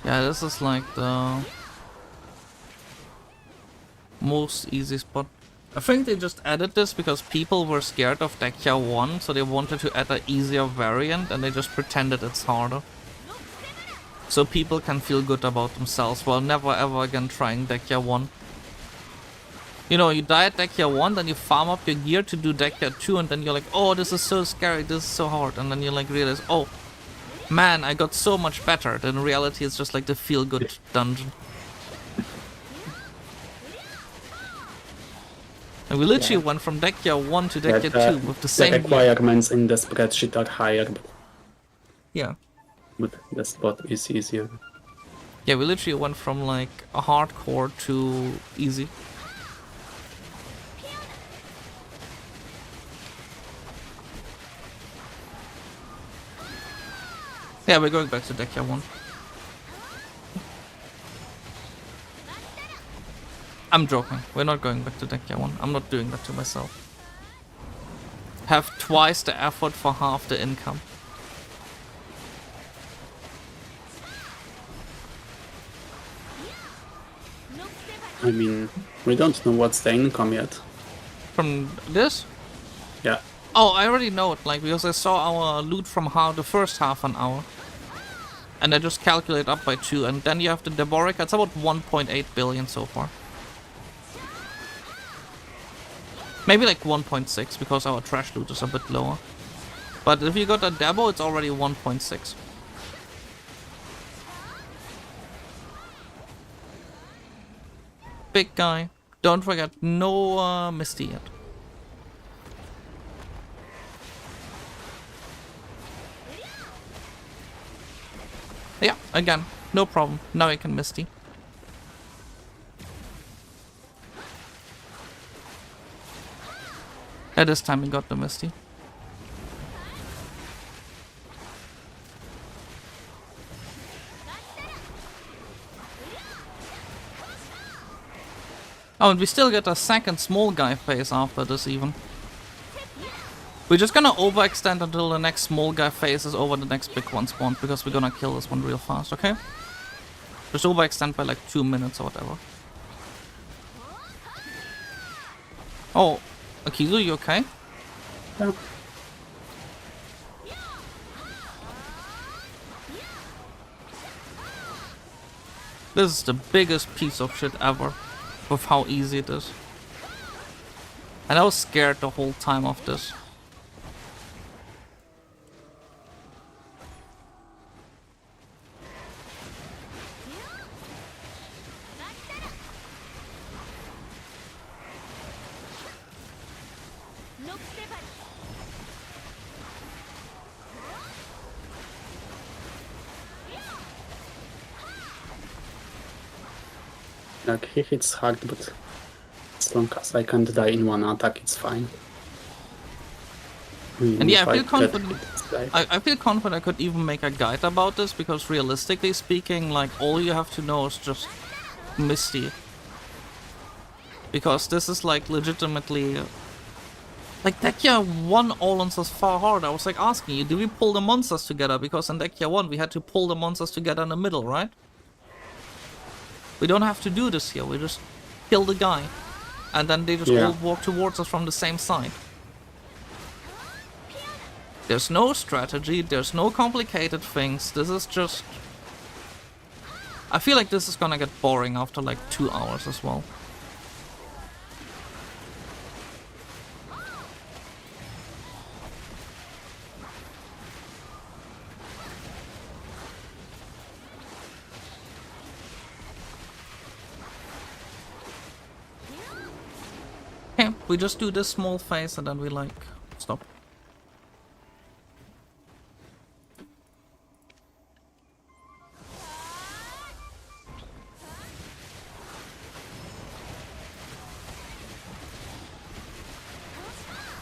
Yeah, this is like the most easy spot. I think they just added this because people were scared of Dekhia 1, so they wanted to add an easier variant and they just pretended it's harder. So people can feel good about themselves while never ever again trying Dekhia 1. You know, you die at Dekhia 1, then you farm up your gear to do Dekhia 2, and then you're like, oh, this is so scary, this is so hard, and then you like realize, oh, man, I got so much better. Then in reality it's just like the feel-good dungeon. And we literally went from Dekhia 1 to Dekhia 2 with the same The gear. requirements in the spreadsheet are higher, Yeah. but the spot is easier. Yeah, we literally went from like a hardcore to easy. Yeah, we're going back to Dekhia 1. I'm joking. We're not going back to Dekhia 1. I'm not doing that to myself. Have twice the effort for half the income. I mean, we don't know what's the income yet. From this? Yeah. Oh, I already know it, like, because I saw our loot from the first half an hour. And I just calculate up by 2, and then you have the Debriefing. It's about 1.8 billion so far. Maybe like 1.6, because our trash loot is a bit lower. But if you got a Debo, it's already 1.6. Big guy. Don't forget, no Misty yet. Yeah, again, no problem. Now I can Misty. At this time we got the Misty. Oh, and we still get a second small guy phase after this even. We're just gonna overextend until the next small guy phase is over the next big one spawned, because we're gonna kill this one real fast, okay? Just overextend by like 2 minutes or whatever. Oh, Akizu, you okay? Yeah. This is the biggest piece of shit ever, with how easy it is. And I was scared the whole time of this. Like, he hits hard, but as long as I can't die in one attack, it's fine. And yeah, If I feel get confident. hit, it's die. I feel confident I could even make a guide about this, because realistically speaking, like, all you have to know is just Misty. Because this is like legitimately... Like, Dekhia 1 Oluns is far harder. I was like asking you, do we pull the monsters together? Because in Dekhia 1 we had to pull the monsters together in the middle, right? We don't have to do this here, we just kill the guy. And then they just all walk towards us from the same side. There's no strategy, there's no complicated things, this is just... I feel like this is gonna get boring after like 2 hours as well. Okay, we just do this small phase and then we like stop.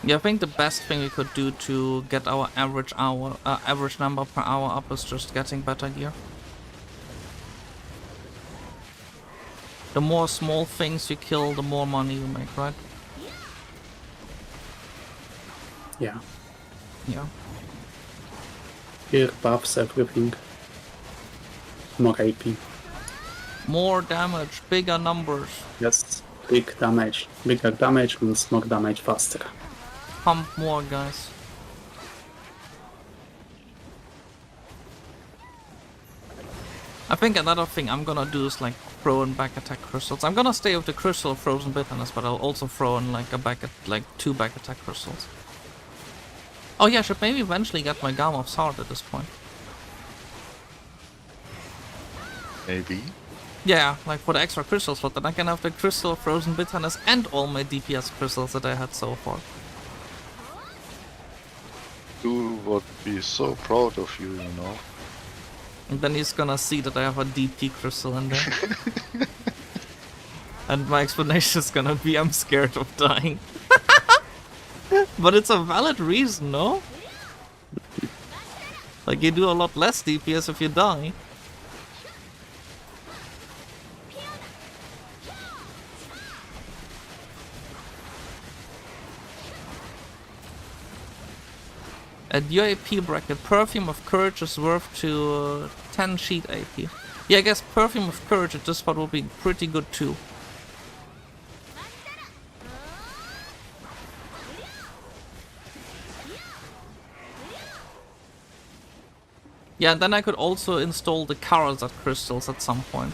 Yeah, I think the best thing we could do to get our average number per hour up is just getting better gear. The more small things you kill, the more money you make, right? Yeah. Yeah. Gear buffs everything. More AP. More damage, bigger numbers. Yes, big damage. Bigger damage means more damage faster. Pump more, guys. I think another thing I'm gonna do is like throw in back attack crystals. I'm gonna stay with the crystal frozen bitterness, but I'll also throw in like two back attack crystals. Oh yeah, I should maybe eventually get my Garmov's heart at this point. Maybe. Yeah, like for the extra crystal slot, then I can have the crystal frozen bitterness and all my DPS crystals that I had so far. You would be so proud of you, you know. And then he's gonna see that I have a DP crystal in there. And my explanation is gonna be I'm scared of dying. But it's a valid reason, no? Like you do a lot less DPS if you die. At your AP bracket, Perfume of Courage is worth to 10 sheet AP. Yeah, I guess Perfume of Courage at this spot will be pretty good too. Yeah, and then I could also install the Karasat crystals at some point.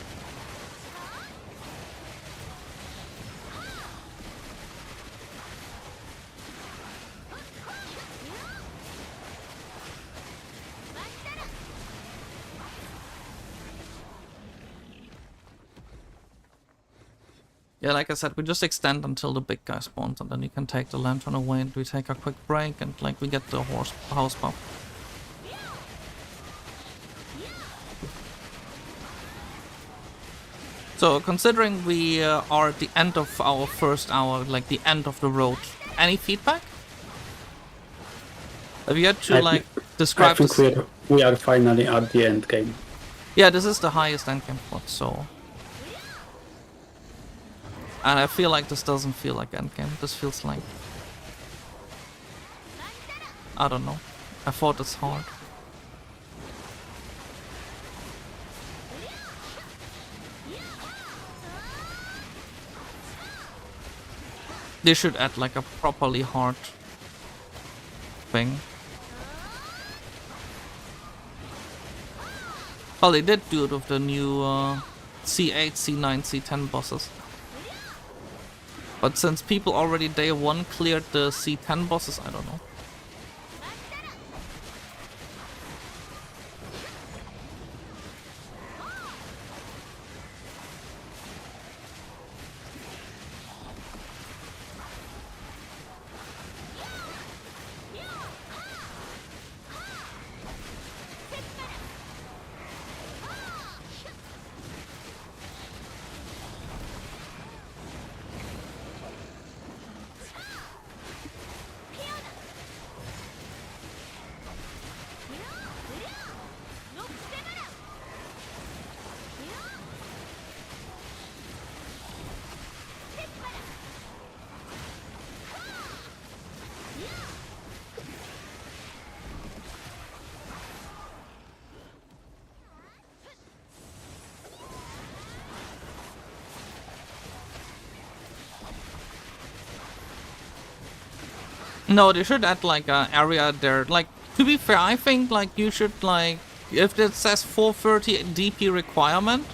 Yeah, like I said, we just extend until the big guy spawns, and then you can take the lantern away, and we take a quick break, and like we get the house buff. So, considering we are at the end of our first hour, like the end of the road, any feedback? Have you had to like describe I think we are finally at the end game. Yeah, this is the highest endgame plot, so... And I feel like this doesn't feel like endgame. This feels like... I don't know. I thought it's hard. They should add like a properly hard thing. Well, they did do it with the new C8, C9, C10 bosses. But since people already day one cleared the C10 bosses, I don't know. No, they should add like an area there. Like, to be fair, I think like you should like, if it says 430 DP requirement,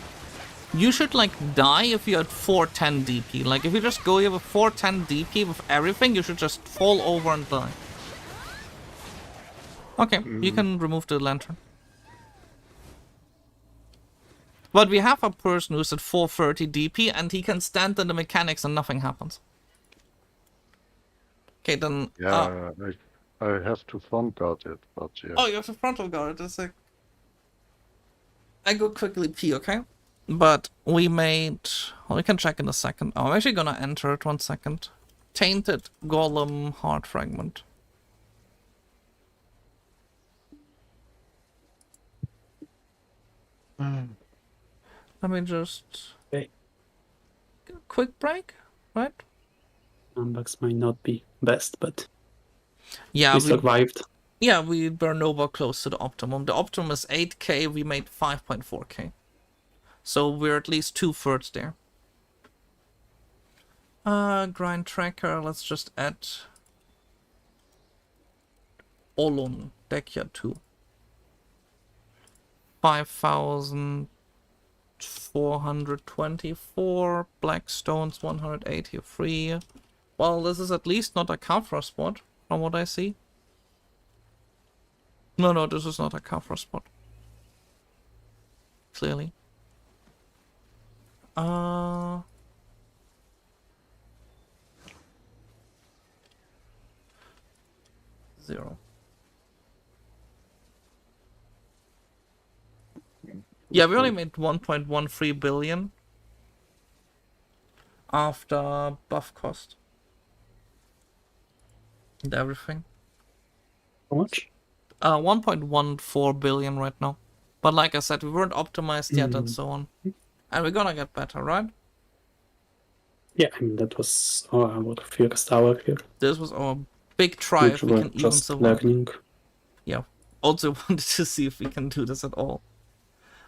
you should like die if you're at 410 DP. Like, if you just go here with 410 DP with everything, you should just fall over and die. Okay, you can remove the lantern. But we have a person who's at 430 DP and he can stand in the mechanics and nothing happens. Okay, then... Yeah, I have to front guard it, but yeah. Oh, you have to frontal guard it, like... I go quickly pee, okay? But we made... Well, we can check in a second. Oh, I'm actually gonna enter it 1 second. tainted golem heart fragment. Let me just Okay. quick break, right? Numbers might not be best, but Yeah, we survived. yeah, we were nowhere close to the optimum. The optimum is 8k, we made 5.4k. So we're at least 2/3 there. Grind tracker, let's just add Olun, Dekhia 2. 5,424, Blackstones 183. Well, this is at least not a Kafra spot, from what I see. No, this is not a Kafra spot. Clearly. 0. Yeah, we only made 1.13 billion after buff cost and everything. How much? 1.14 billion right now. But like I said, we weren't optimized yet and so on. And we're gonna get better, right? Yeah, I mean, that was our first hour here. This was our big try if we can even Just survive. learning. Yeah. Also wanted to see if we can do this at all.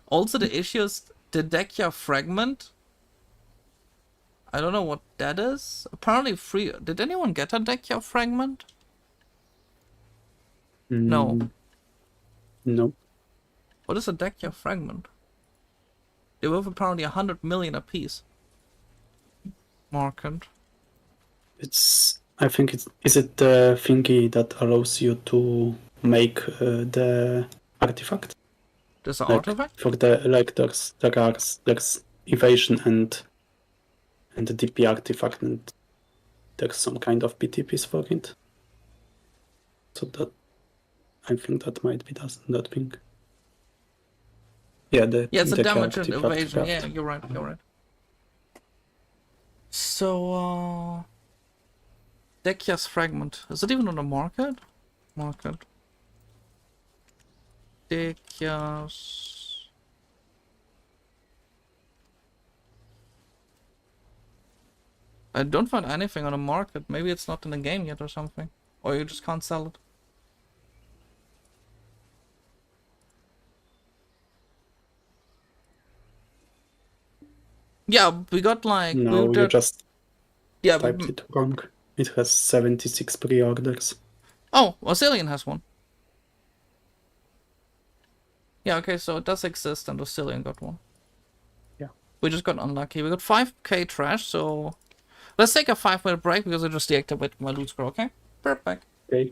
Also, the issue is the Dekhia fragment. I don't know what that is. Apparently free. Did anyone get a Dekhia fragment? No. No. What is a Dekhia fragment? They were apparently 100 million apiece. Market. I think is it the thingy that allows you to make the artifact? There's an Like, artifact? for the there's evasion and the DP artifact, and there's some kind of PTPs for it. So that I think that might be that thing. Yeah, It's a the damage and artifact evasion. craft. Yeah, you're right. So, Dekhia's fragment. Is it even on the market? Market. Dekhia's... I don't find anything on the market. Maybe it's not in the game yet or something. Or you just can't sell it. Yeah, we got like... No, you just yeah, typed it wrong. It has 76 pre-orders. Oh, Oscillion has one. Yeah, okay, so it does exist and Oscillion got one. Yeah. We just got unlucky. We got 5k trash, so... Let's take a 5-minute break because I just deactivated my loot scroll, okay? Perfect. Okay.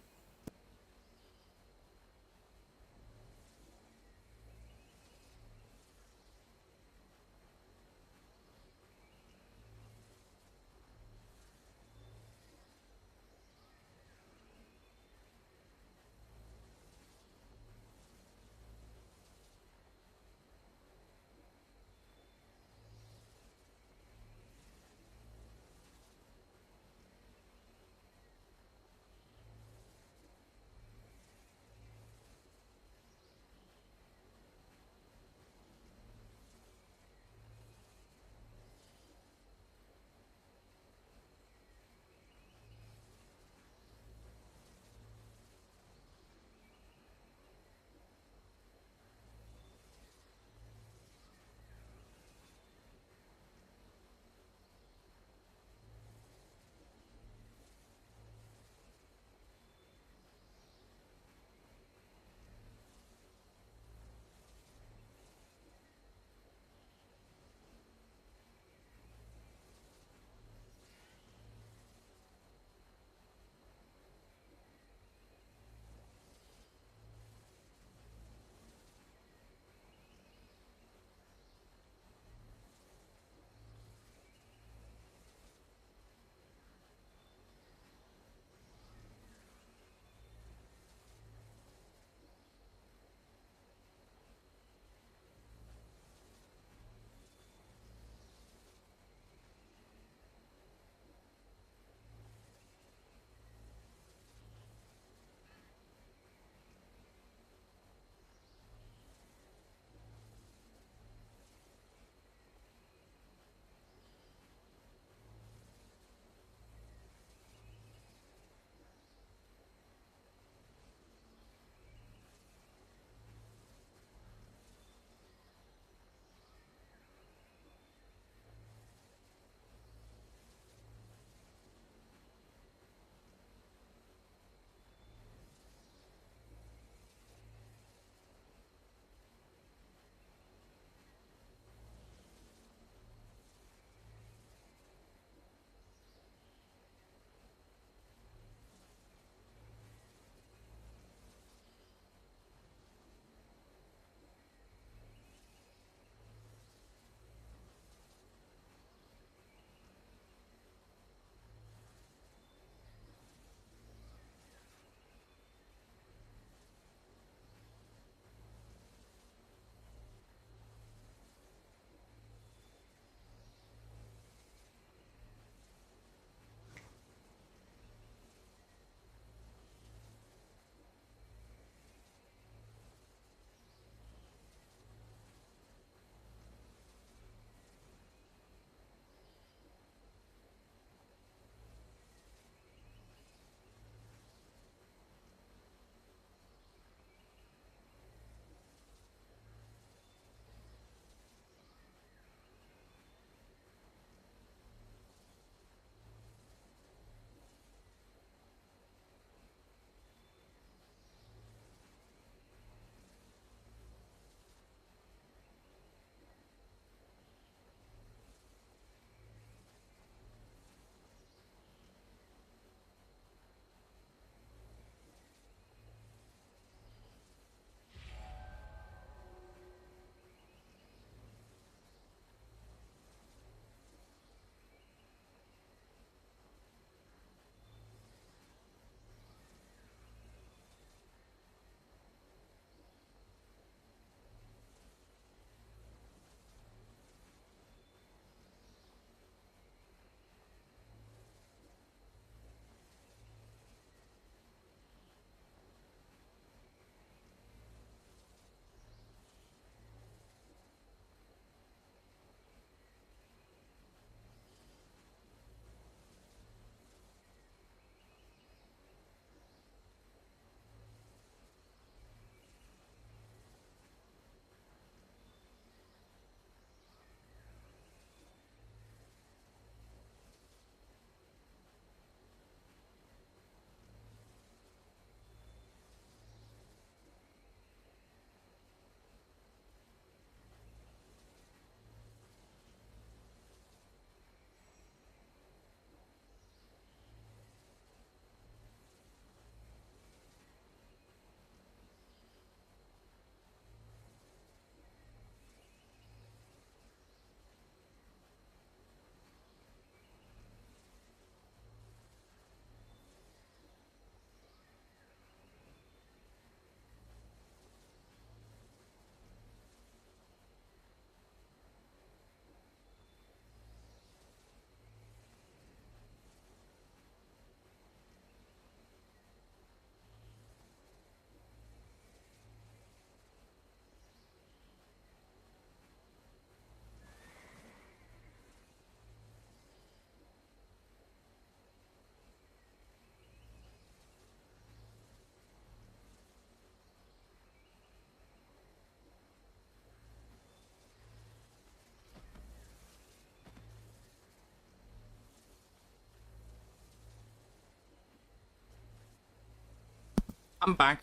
I'm back.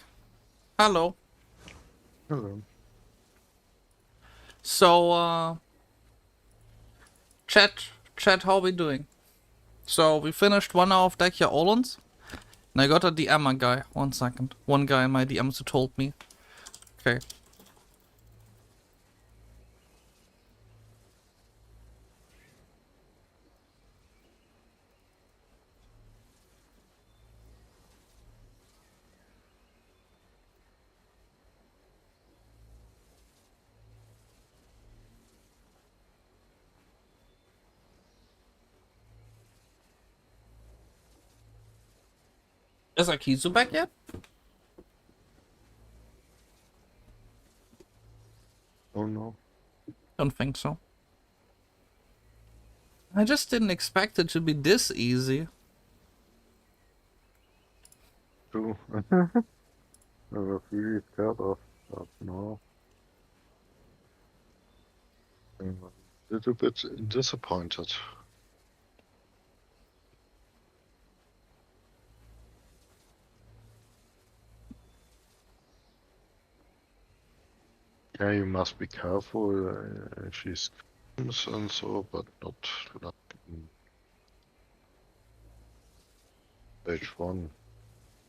Hello. Hello. So, chat, how we doing? So, we finished 1 hour of Dekhia Oluns. And I got a DM guy. 1 second. One guy in my DMs who told me. Okay. Is Akizu back yet? Oh no. Don't think so. I just didn't expect it to be this easy. True. I was really scared of that now. I'm a little bit disappointed. Yeah, you must be careful if she screams and so, but not like in stage 1.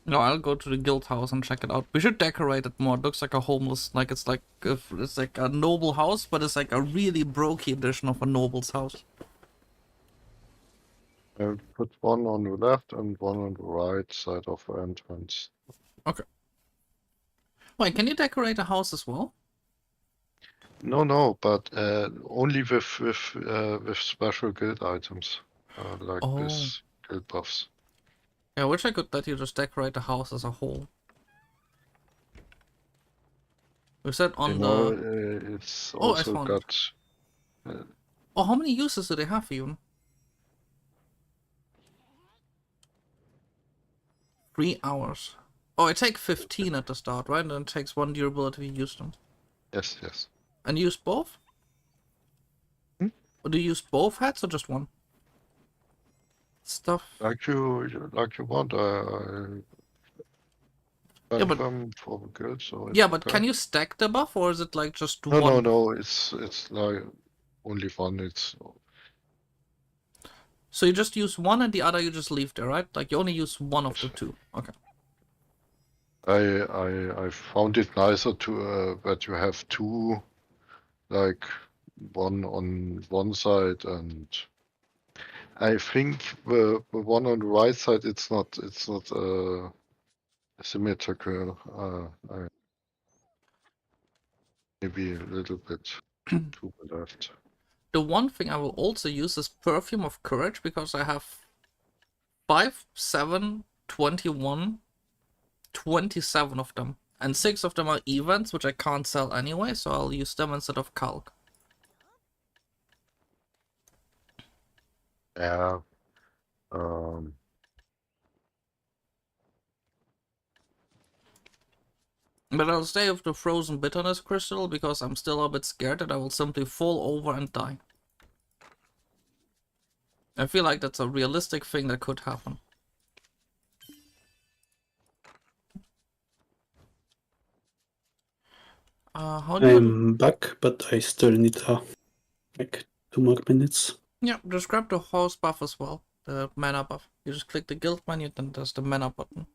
No, I'll go to the guild house and check it out. We should decorate it more. It looks like a homeless, like it's like a noble house, but it's like a really brokey edition of a noble's house. I put one on the left and one on the right side of the entrance. Okay. Wait, can you decorate a house as well? No, but only with special guild items, like Oh. this guild buffs. Yeah, I wish I could let you just decorate the house as a whole. We said on It's Oh, I also found got. Oh, how many uses do they have even? 3 hours. Oh, it takes 15 at the start, right? And then it takes 1 durability to use them. Yes. And you use both? Hmm? Or do you use both hats or just one? Stuff. Like you want. Yeah, but them for the guild, so it's yeah, but okay. can you stack the buff or is it like just one? No. It's like only one. It's. So you just use one and the other you just leave there, right? Like you only use one of the two. Okay. I found it nicer to that you have two, like one on one side, and I think the one on the right side it's not symmetrical. Maybe a little bit to the left. The one thing I will also use is Perfume of Courage because I have 5, 7, 21, 27 of them. And 6 of them are events, which I can't sell anyway, so I'll use them instead of Calc. Yeah. But I'll stay with the Frozen Bitterness Crystal because I'm still a bit scared that I will simply fall over and die. I feel like that's a realistic thing that could happen. How do I'm back, but I still need like 2 more minutes. Yeah, just grab the horse buff as well, the mana buff. You just click the guild menu, then there's the mana button.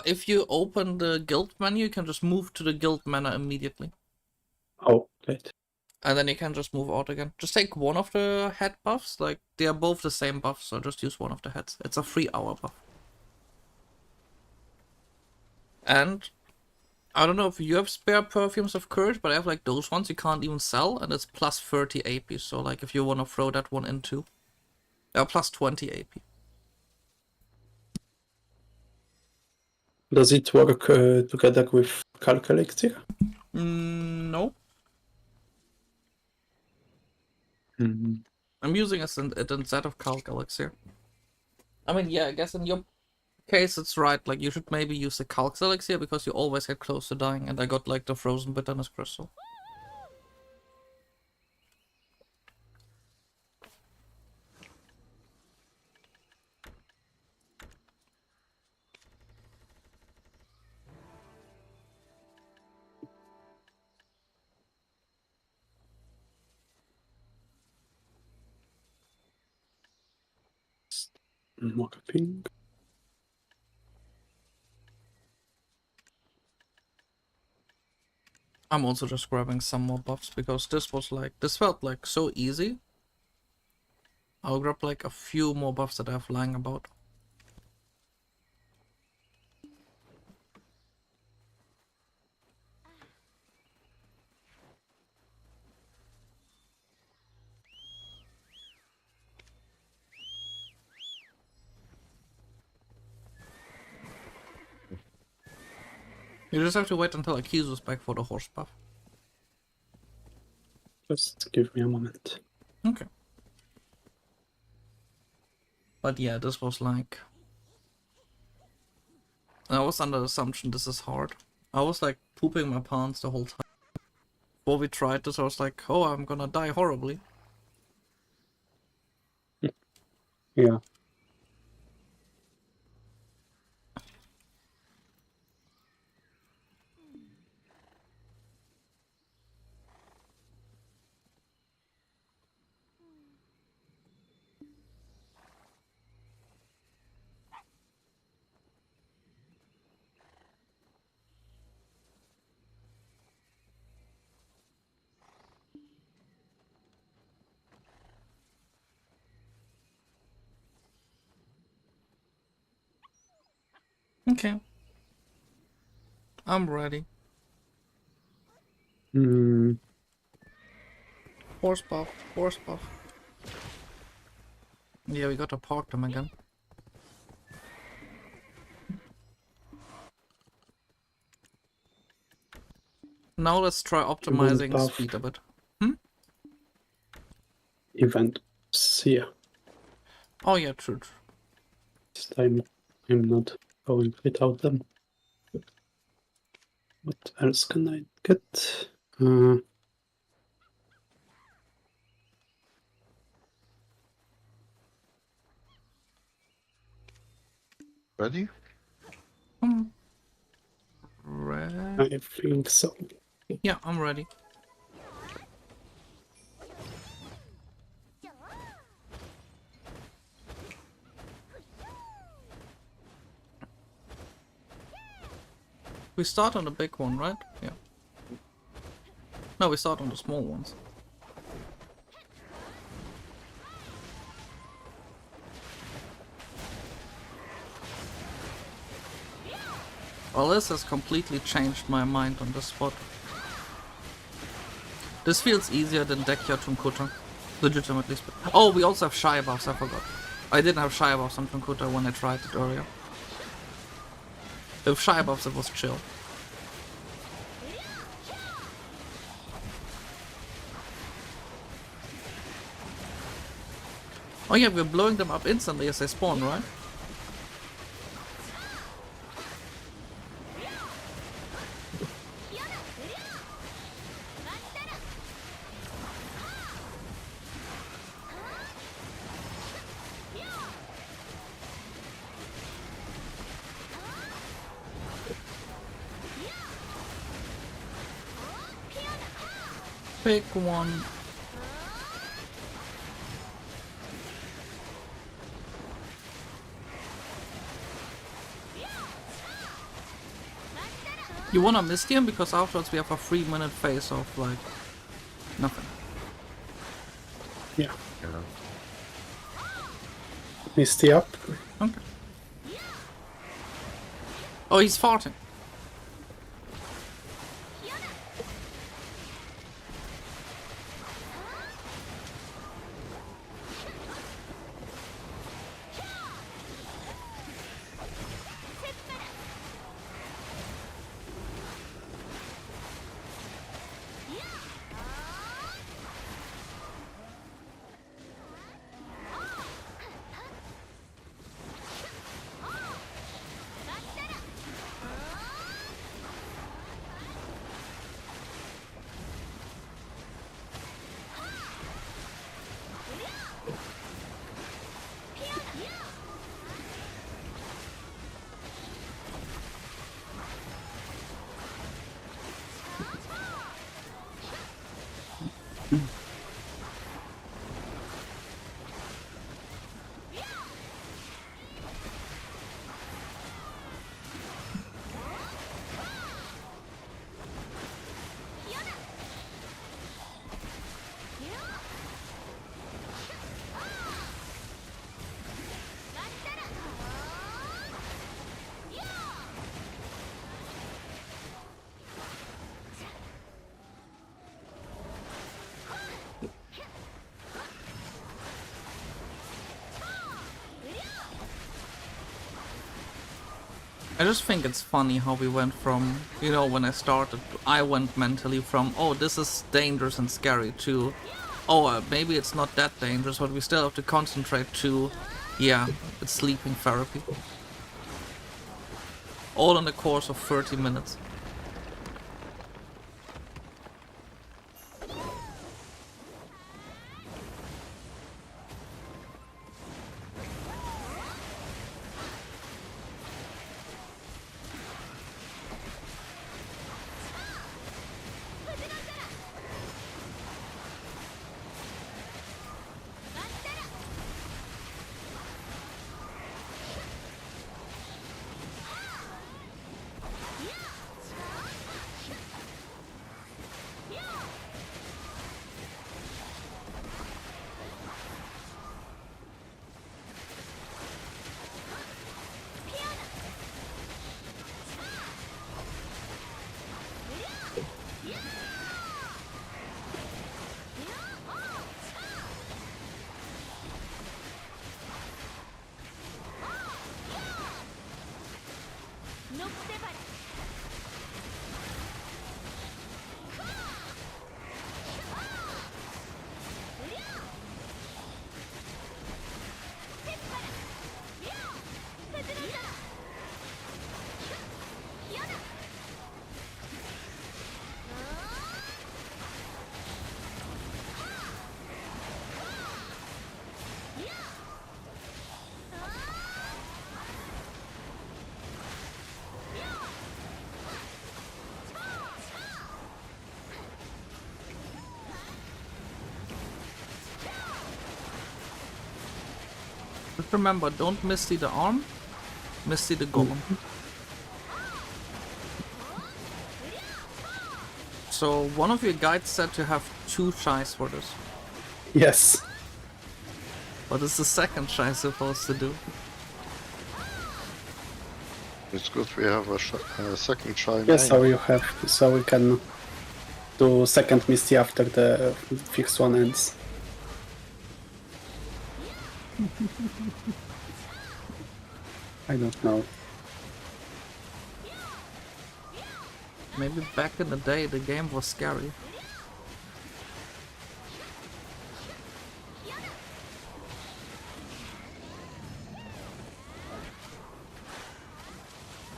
If you open the guild menu, you can just move to the guild mana immediately. Oh, right. And then you can just move out again. Just take one of the head buffs, like they are both the same buff, so just use one of the heads. It's a 3-hour buff. And I don't know if you have spare Perfumes of Courage, but I have like those ones you can't even sell, and it's plus 30 AP, so like if you want to throw that one in too. Plus 20 AP. Does it work together with Calc Elixir? No. I'm using it instead of Calc Elixir. I mean, yeah, I guess in your case it's right. Like, you should maybe use the Calc Elixir because you always get close to dying, and I got like the Frozen Bitterness Crystal. Marketing. I'm also just grabbing some more buffs because this felt like so easy. I'll grab like a few more buffs that I have lying about. You just have to wait until Akizu's back for the horse buff. Just give me a moment. Okay. But yeah, this was like... I was under the assumption this is hard. I was like pooping my pants the whole time. Before we tried this, I was like, oh, I'm gonna die horribly. Yeah. Okay. I'm ready. Horse buff, horse buff. Yeah, we gotta park them again. Now let's try optimizing buff. speed a bit. Event. Yeah. Oh yeah, true. This time I'm not going without them. What else can I get? Ready? I think so. Yeah, I'm ready. We start on the big one, right? Yeah. No, we start on the small ones. Well, this has completely changed my mind on this spot. This feels easier than Dekhia Tunkuta. Legitimately. Oh, we also have Shy buffs, I forgot. I didn't have Shy buffs on Tunkuta when I tried it earlier. With Shy buffs, it was chill. Oh yeah, we're blowing them up instantly as they spawn, right? Pick one. You wanna miss him because afterwards we have a 3-minute phase of like nothing. Yeah. Yeah. Misty up. Okay. Oh, he's farting. I just think it's funny how we went from, you know, when I started, I went mentally from, oh, this is dangerous and scary, to, oh, maybe it's not that dangerous, but we still have to concentrate, to, yeah, it's sleeping therapy. All in the course of 30 minutes. Just remember, don't Misty the arm, Misty the golem. So one of your guides said to have 2 shies for this. Yes. What is the second shy supposed to do? It's good we have a second shy Yes, main. so we can do second Misty after the fixed one ends. I don't know. Maybe back in the day the game was scary.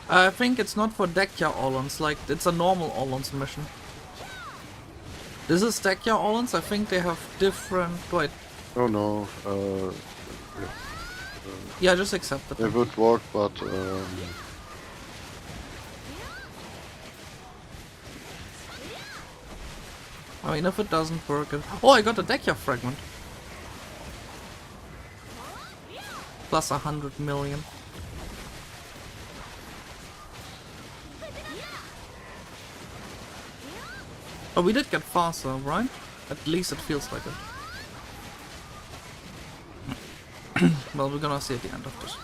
I think it's not for Dekhia Oluns, like it's a normal Oluns mission. This is Dekhia Oluns, I think they have different... Wait, Oh no, yeah, just accept it. it would work, but I mean, if it doesn't work... Oh, I got a Dekhia fragment. Plus 100 million. Oh, we did get faster, right? At least it feels like it. Well, we're gonna see at the end of this.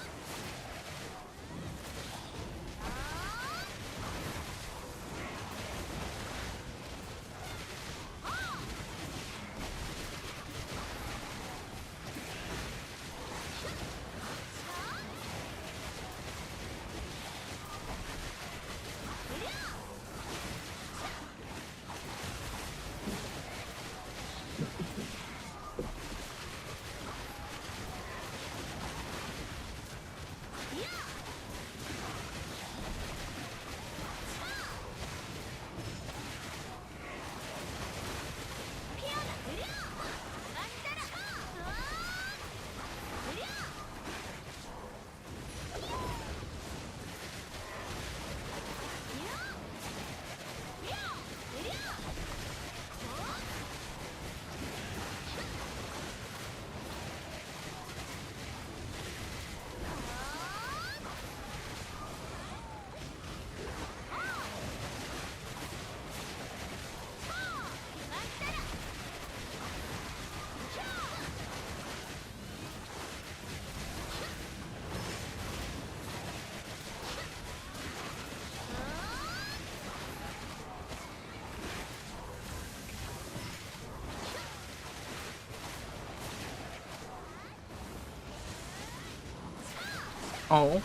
Oh.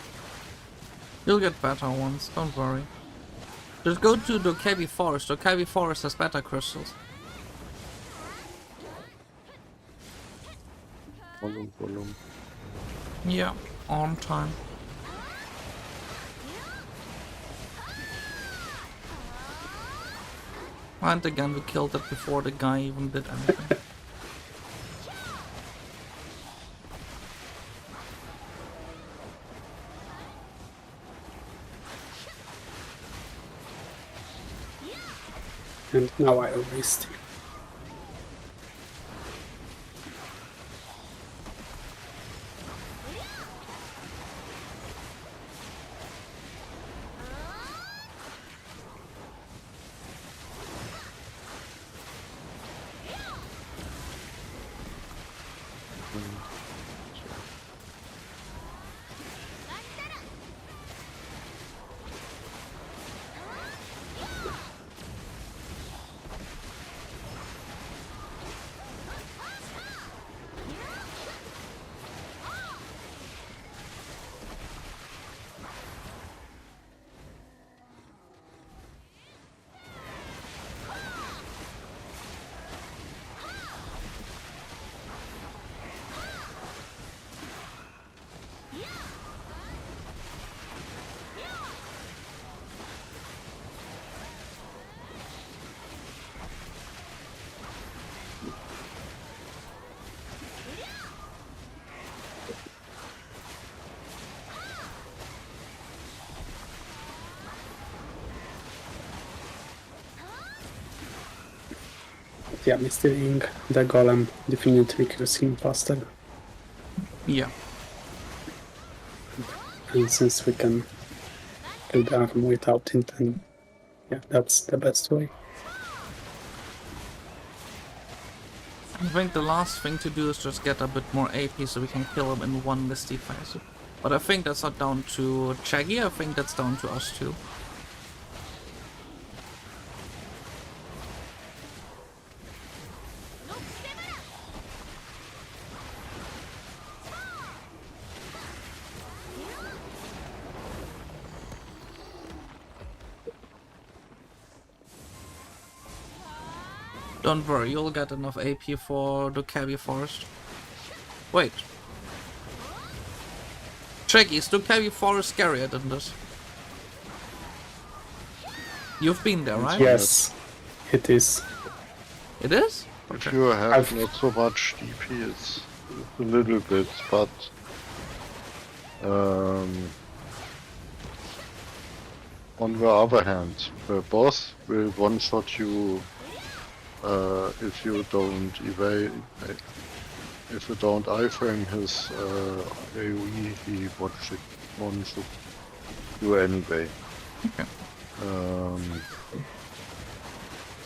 You'll get better ones, don't worry. Just go to the Dekhia Forest. The Dekhia Forest has better crystals. Volume. Yeah, on time. And again, we killed it before the guy even did anything. And now I erased. Yeah, misting the golem definitely kills him faster. Yeah. And since we can kill the arm without it, then yeah, that's the best way. I think the last thing to do is just get a bit more AP so we can kill him in one misty phase. But I think that's not down to Shaggy, I think that's down to us too. Don't worry, you'll get enough AP for the Dekhia Forest. Wait. Shaggy, is the Dekhia Forest scarier than this? You've been there, right? Yes, it is. It is? If you have not so much DP, it's a little bit, but on the other hand, the boss will one-shot you if you don't evade. If you don't iframe his AoE, he one-shot you anyway. Okay.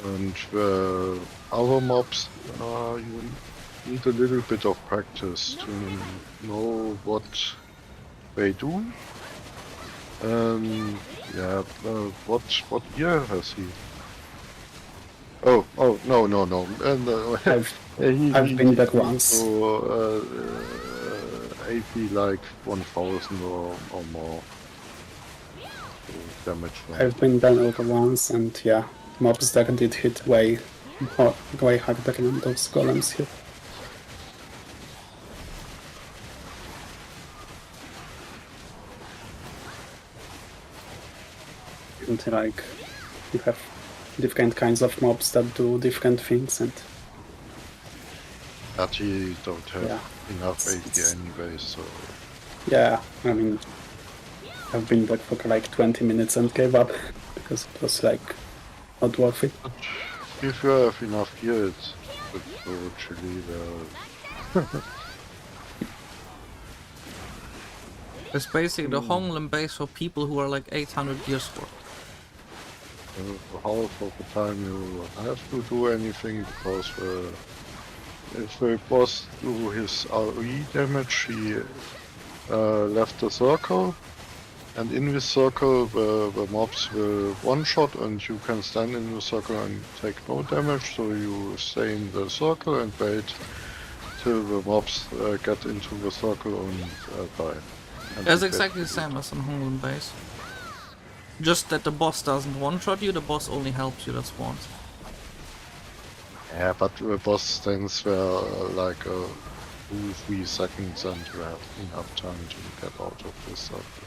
And the other mobs, you need a little bit of practice to know what they do. Yeah, what year has he? Oh, no. And I've been back once. So, AP like 1000 or more. So damage. I've been done over once, and yeah, mobs that did hit way harder than those golems hit. And like, you have different kinds of mobs that do different things, and Actually, don't have enough AP it's- anyway, so yeah, I mean, I've been back for like 20 minutes and gave up because it was like not worth it. if you have enough gear, it's actually It's basically the homeland base for people who are like 800 years old. half of the time you have to do anything, because if the boss do his RE damage, he left the circle, and in this circle the mobs will one-shot, and you can stand in the circle and take no damage, so you stay in the circle and wait till the mobs get into the circle and die. And That's you get exactly the same as in homeland base. Just that the boss doesn't one-shot you, the boss only helps you, that's what. Yeah, but the boss stands were like 2-3 seconds and you have enough time to get out of this stuff.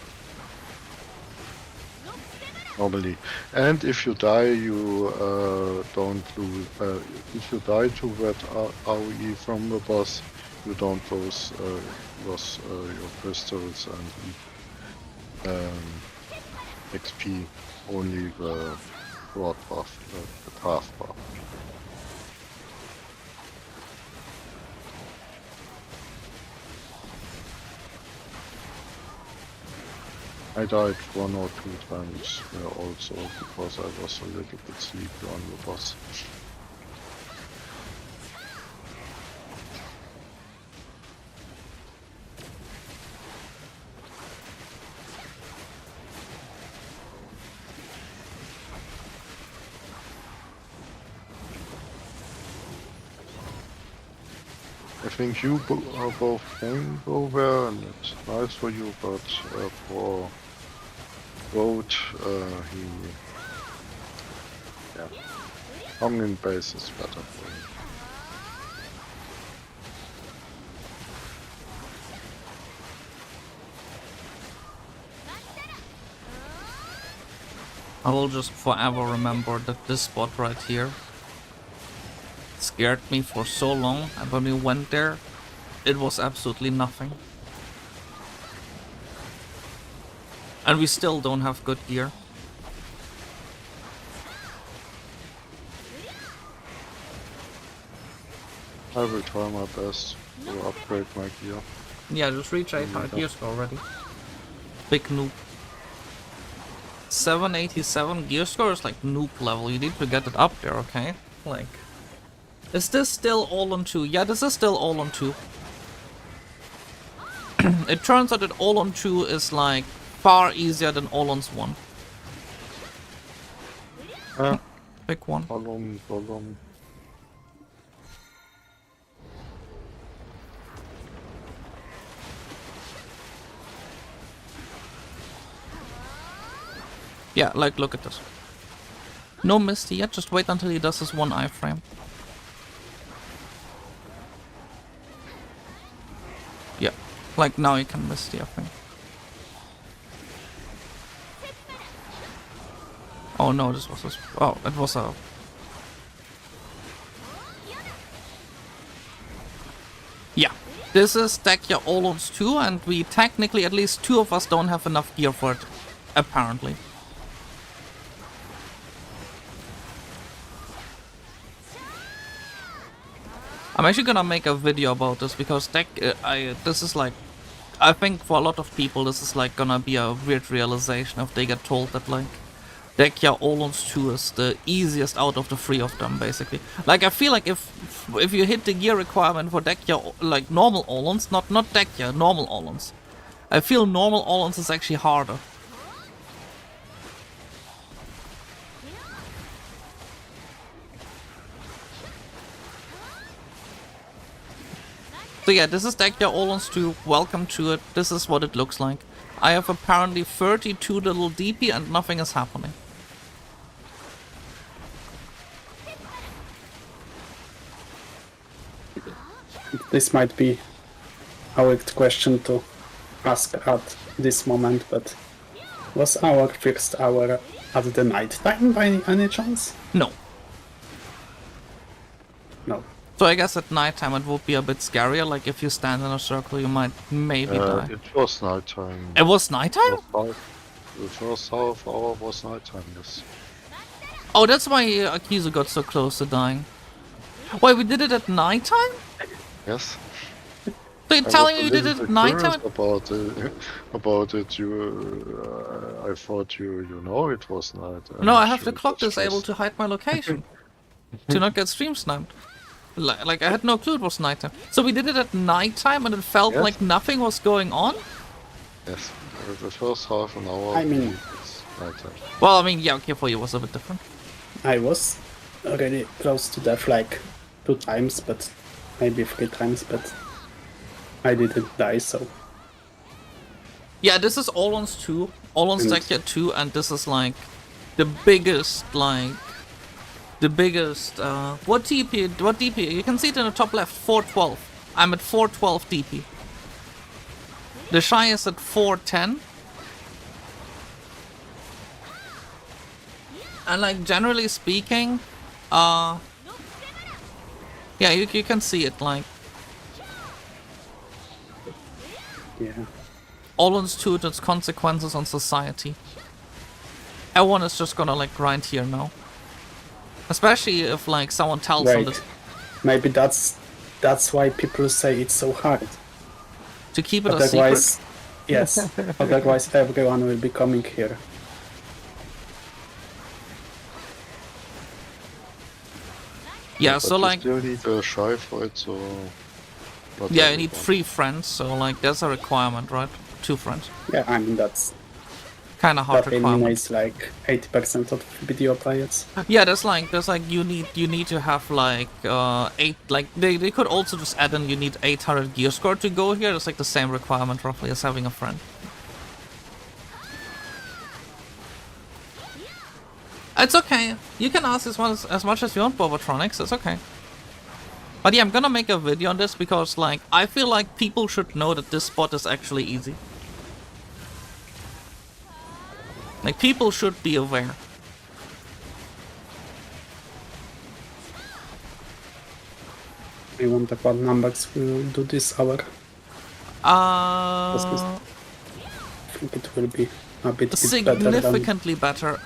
Normally. And if you die, you don't lose. If you die to that AoE from the boss, you don't lose your crystals and XP, only the broad buff, the path buff. I died 1 or 2 times also because I was a little bit sleepy on the boss. I think you both can go there and it's nice for you, but for Road, Omnium base is better for him. I will just forever remember that this spot right here scared me for so long, and when we went there, it was absolutely nothing. And we still don't have good gear. I will try my best to upgrade my gear. Yeah, just reach 800 gears already. Big noob. 787 gear score is like noob level, you need to get it up there, okay? Like... Is this still all on 2? Yeah, this is still all on 2. It turns out that all on 2 is like far easier than all on 1. Pick one. Volume. Yeah, like look at this. No Misty yet, just wait until he does his one iframe. Yeah, like now you can Misty, I think. Oh no, this was a... Oh, it was a... Yeah, this is Dekhia Oluns 2, and we technically, at least 2 of us don't have enough gear for it. Apparently. I'm actually gonna make a video about this, because this is like... I think for a lot of people this is like gonna be a weird realization if they get told that like... Dekhia Oluns 2 is the easiest out of the 3 of them, basically. Like, I feel like if you hit the gear requirement for Dekhia, like normal Oluns, not Dekhia, normal Oluns, I feel normal Oluns is actually harder. So yeah, this is Dekhia Oluns 2, welcome to it, this is what it looks like. I have apparently 32 little DP and nothing is happening. This might be a weird question to ask at this moment, but was our first hour at the night time by any chance? No. No. So I guess at nighttime it would be a bit scarier, like if you stand in a circle you might maybe die. It was nighttime. It was nighttime? The first half hour was nighttime, yes. Oh, that's why Akizu got so close to dying. Wait, we did it at nighttime? Yes. So you're telling me you did it at nighttime? About it, I thought you know it was night. No, I have the clock disabled to hide my location. To not get stream sniped. Like, I had no clue it was nighttime. So we did it at nighttime and it felt like nothing was going on? Yes, the first half an hour. I mean, it's nighttime. Well, I mean, yeah, okay, for you it was a bit different. I was already close to death like 2 times, but maybe 3 times, but I didn't die, so Yeah, this is Oluns 2, Oluns And- Dekhia 2, and this is like the biggest, what DP? You can see it in the top left, 412. I'm at 412 DP. The Shy is at 410. And like, generally speaking, yeah, you can see it, like, Yeah. Oluns 2, its consequences on society. Everyone is just gonna like grind here now. Especially if like someone tells them Right. that Maybe that's why people say it's so hard. to keep it a secret. Otherwise, yes. Otherwise, everyone will be coming here. Yeah, But so you like, still need a shy for it, so... not yeah, you need everyone. 3 friends, so like, there's a requirement, right? 2 friends. Yeah, I mean that's Kind of hard that requirement. eliminates like 80% of BDO players. Yeah, there's like you need to have like 8, like they could also just add in you need 800 gear score to go here. It's like the same requirement roughly as having a friend. It's okay. You can ask as much as you want, Bobatronics. It's okay. But yeah, I'm gonna make a video on this because like I feel like people should know that this spot is actually easy. Like people should be aware. I wonder what numbers will do this hour. I think it will be a bit better than... Significantly better.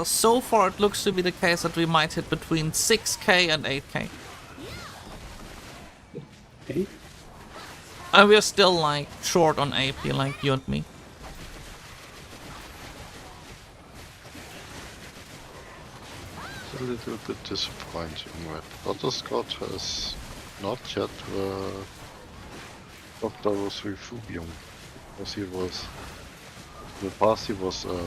So far it looks to be the case that we might hit between 6k and 8k. Okay. And we're still like short on AP, like you and me. A little bit disappointing. My Butter Scott has not yet got those Refugium. Because he was... In the past he was the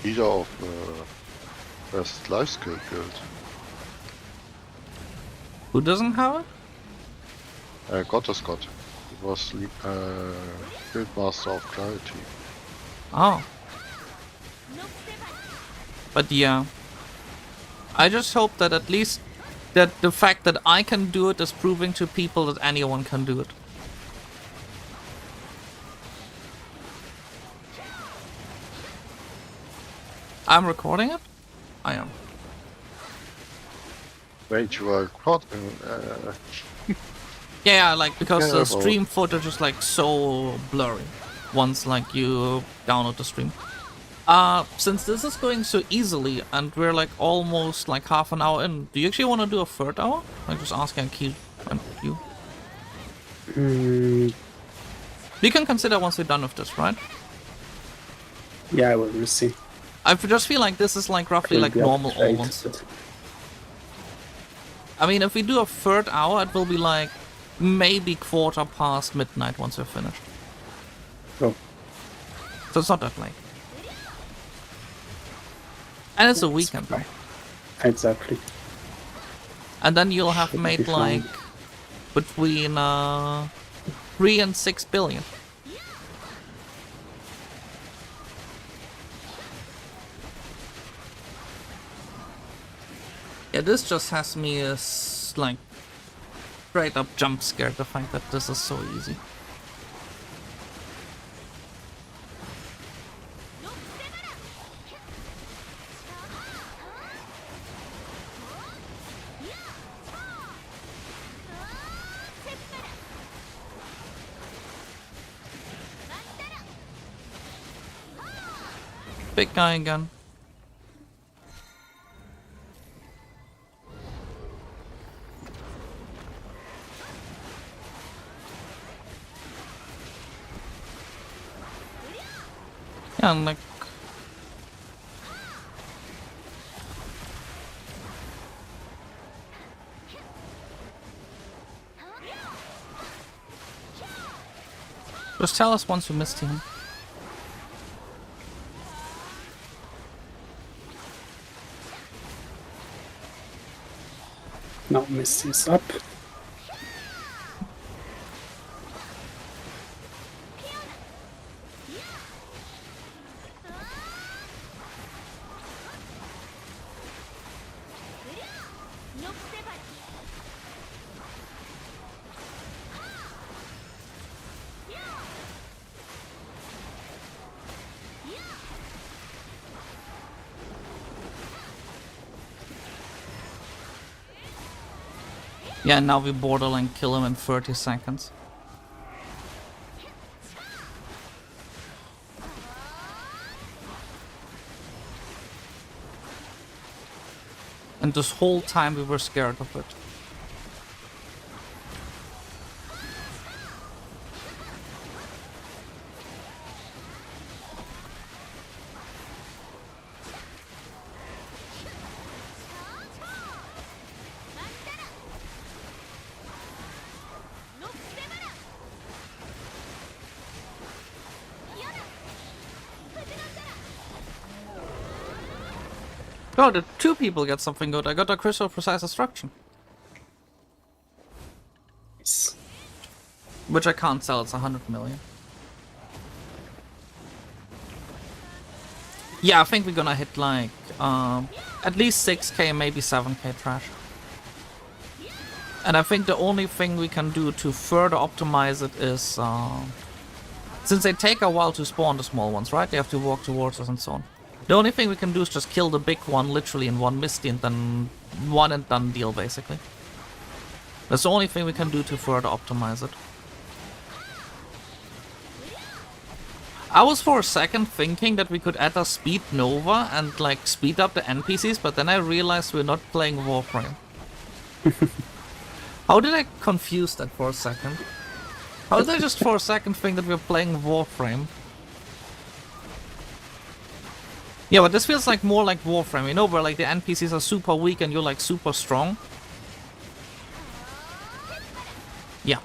leader of the best life skill guild. Who doesn't have it? Gotter Scott. He was guild master of Clarity. Oh. But yeah. I just hope that at least that the fact that I can do it is proving to people that anyone can do it. I'm recording it? I am. Wait, you are caught in... Yeah, like because the Terrible. stream footage is like so blurry once like you download the stream. Since this is going so easily and we're like almost like half an hour in, do you actually want to do a third hour? Like just asking Keith and you. You can consider once we're done with this, right? Yeah, we'll see. I just feel like this is like roughly like normal almost. I mean, if we do a third hour, it will be like maybe 1/4 midnight once we're finished. Oh. So it's not that late. And it's a weekend, right? Exactly. And then you'll have Should made be fine. like between 3 and 6 billion. Yeah, this just has me like straight up jump scared, the fact that this is so easy. Big guy again. Yeah, and like... Just tell us once you missed him. Now Miss is up. Yeah, now we borderline kill him in 30 seconds. And this whole time we were scared of it. Oh, did 2 people get something good? I got a crystal precise destruction. Nice. Which I can't sell, it's 100 million. Yeah, I think we're gonna hit like at least 6k, maybe 7k trash. And I think the only thing we can do to further optimize it is since they take a while to spawn, the small ones, right? They have to walk towards us and so on. The only thing we can do is just kill the big one literally in one misty and then one and done deal, basically. That's the only thing we can do to further optimize it. I was for a second thinking that we could add a speed Nova and like speed up the NPCs, but then I realized we're not playing Warframe. How did I confuse that for a second? How did I just for a second think that we're playing Warframe? Yeah, but this feels like more like Warframe, you know, where like the NPCs are super weak and you're like super strong. Yeah.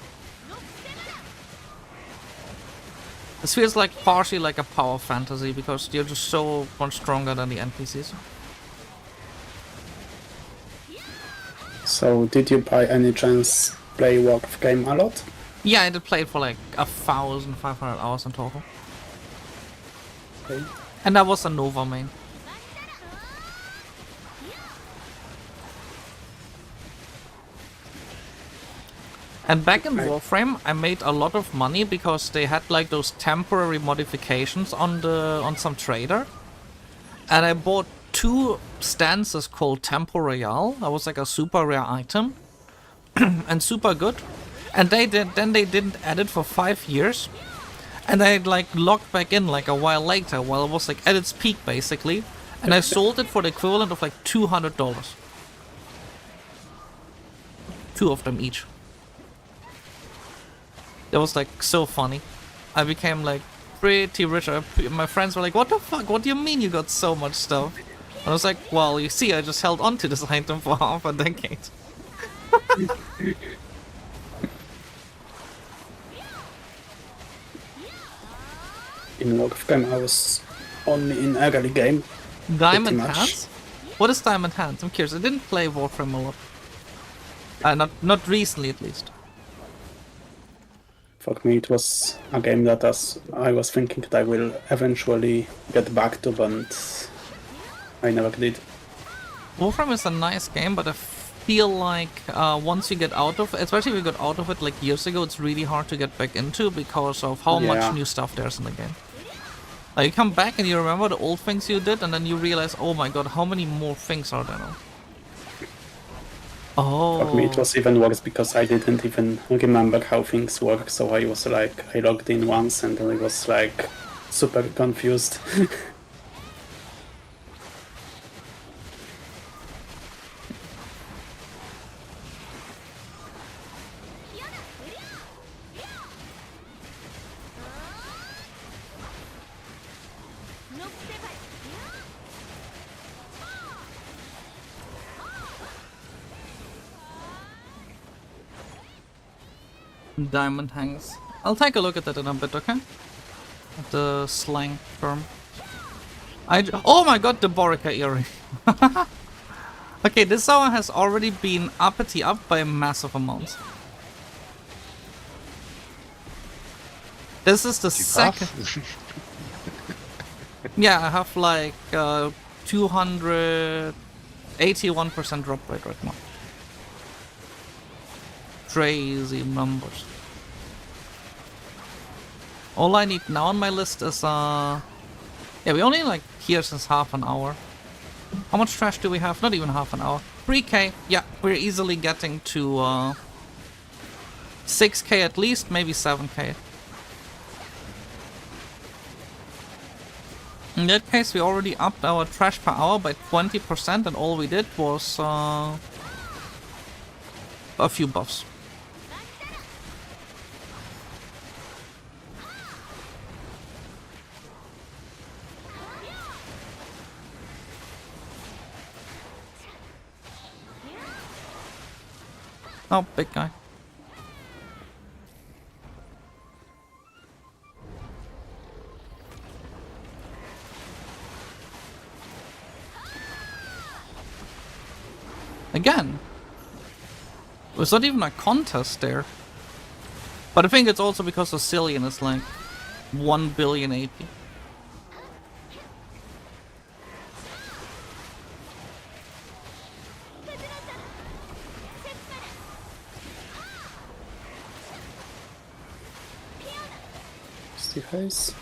This feels like partially like a power fantasy because you're just so much stronger than the NPCs. So, did you by any chance play Warcraft game a lot? Yeah, I did play it for like 1,500 hours in total. Okay. And that was a Nova main. And back in Warframe, I made a lot of money because they had like those temporary modifications on some trader. And I bought 2 stances called Tempo Royale. That was like a super rare item. And super good. And they didn't add it for 5 years. And I like logged back in like a while later while it was like at its peak basically. And I sold it for the equivalent of like $200. 2 of them each. That was like so funny. I became like pretty rich. My friends were like, what the fuck? What do you mean you got so much stuff? And I was like, well, you see, I just held on to this item for half a decade. In Warcraft game, I was only in early game. Diamond much. Hands? What is Diamond Hands? I'm curious. I didn't play Warframe a lot. Not recently, at least. For me, it was a game that I was thinking that I will eventually get back to, but I never did. Warframe is a nice game, but I feel like once you get out of it, especially if you got out of it like years ago, it's really hard to get back into because of how much new stuff there's in the game. Like you come back and you remember the old things you did, and then you realize, oh my god, how many more things are there now? Oh. For me, it was even worse because I didn't even remember how things work. So I was like, I logged in once and I was like super confused. Diamond hangs. I'll take a look at that in a bit, okay? At the slang term. Oh my god, the Borica earring. Okay, this hour has already been uppity up by massive amounts. This is the second. Yeah, I have like 281% drop rate right now. Crazy numbers. All I need now on my list is yeah, we only like here since half an hour. How much trash do we have? Not even half an hour. 3k. Yeah, we're easily getting to 6k at least, maybe 7k. In that case, we already upped our trash per hour by 20%, and all we did was a few buffs. Oh, big guy. Again. It was not even a contest there. But I think it's also because Sicilian is like 1 billion AP. Gahaz.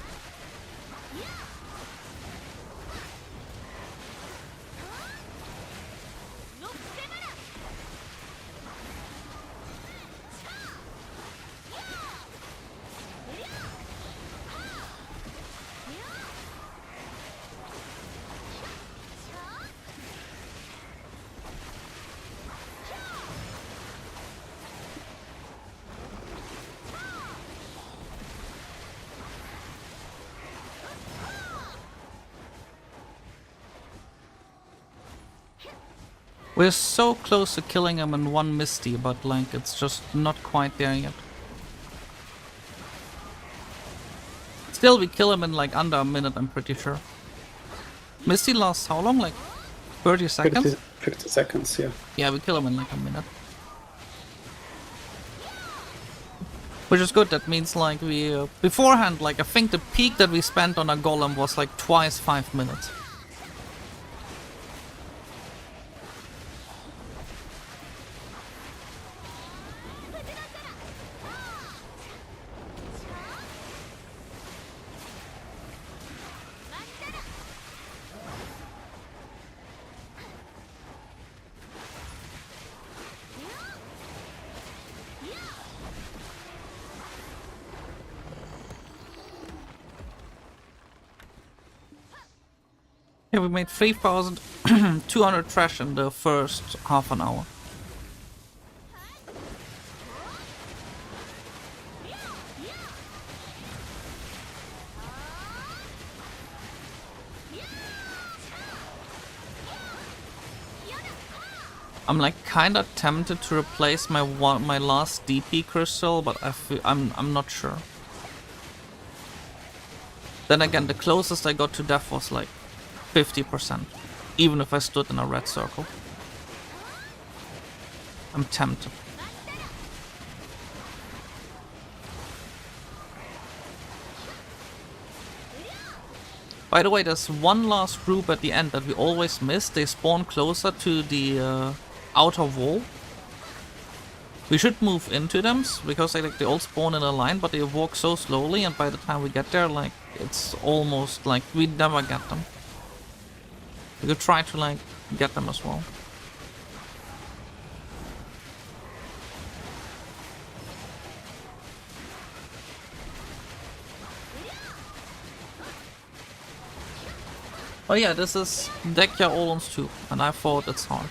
We're so close to killing him in one Misty, but like it's just not quite there yet. Still, we kill him in like under a minute, I'm pretty sure. Misty lasts how long? Like 30 seconds? 50 seconds, yeah. Yeah, we kill him in like a minute. Which is good, that means like we... beforehand, like I think the peak that we spent on a golem was like twice 5 minutes. Yeah, we made 3,200 trash in the first half an hour. I'm like kinda tempted to replace my last DP crystal, but I'm not sure. Then again, the closest I got to death was like 50%, even if I stood in a red circle. I'm tempted. By the way, there's one last group at the end that we always miss. They spawn closer to the outer wall. We should move into them because they all spawn in a line, but they walk so slowly, and by the time we get there, like it's almost like we never get them. We could try to like get them as well. Oh yeah, this is Dekhia Oluns too, and I thought it's hard.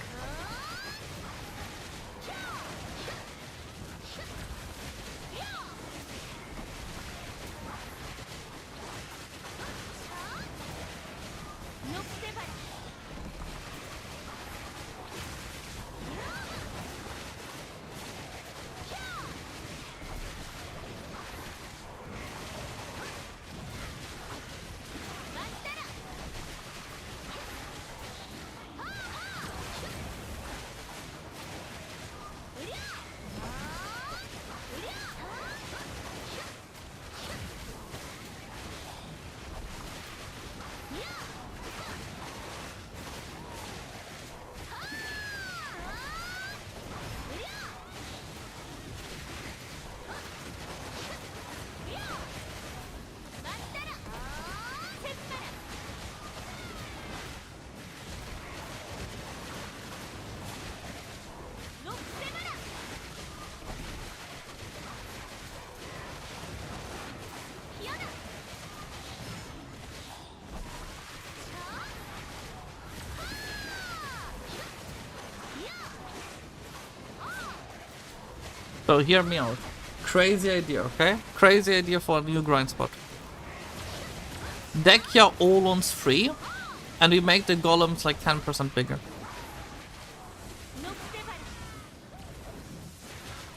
So hear me out. Crazy idea, okay? Crazy idea for a new grind spot. Dekhia Oluns 3, and we make the golems like 10% bigger.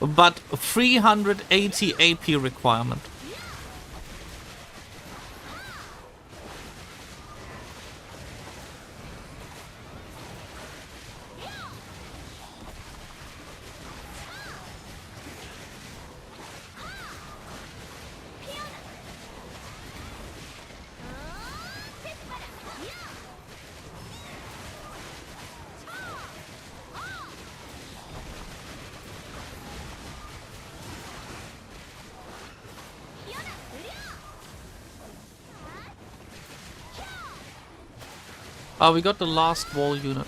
But 380 AP requirement. We got the last wall unit.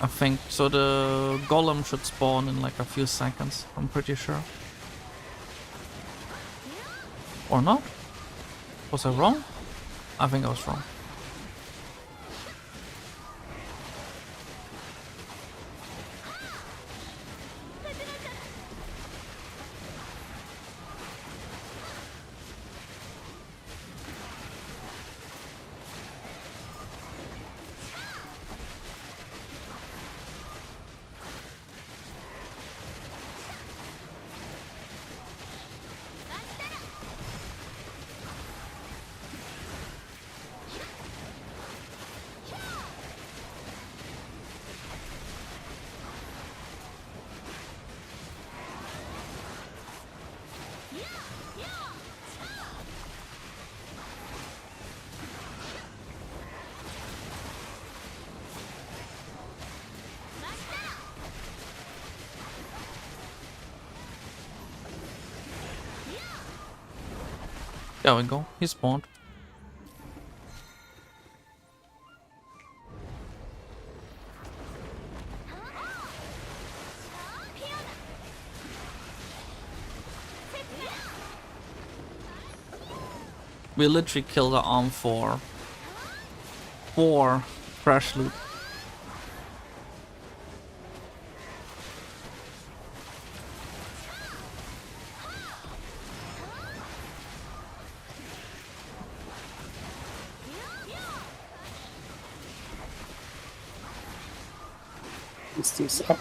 I think. So the golem should spawn in like a few seconds, I'm pretty sure. Or not? Was I wrong? I think I was wrong. There we go, he spawned. We literally killed the arm for 4 fresh loot. This up.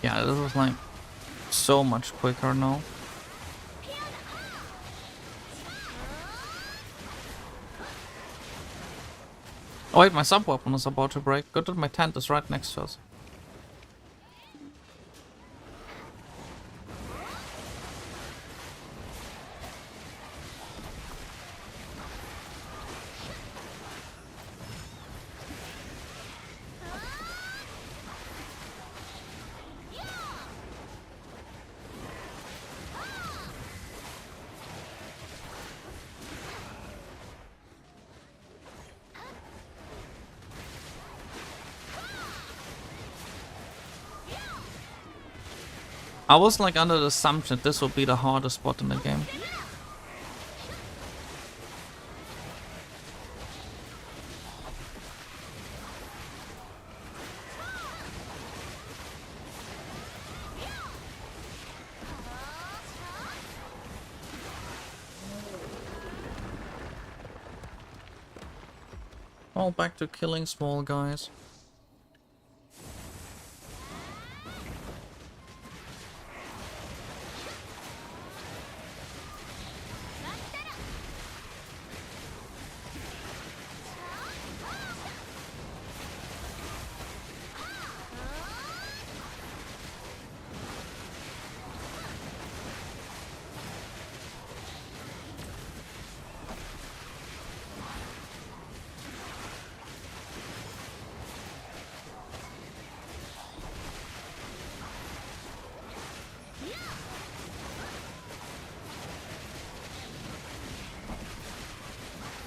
Yeah, this was like so much quicker now. Oh wait, my sub weapon is about to break. Good that my tent is right next to us. I was like under the assumption that this would be the hardest spot in the game. All back to killing small guys.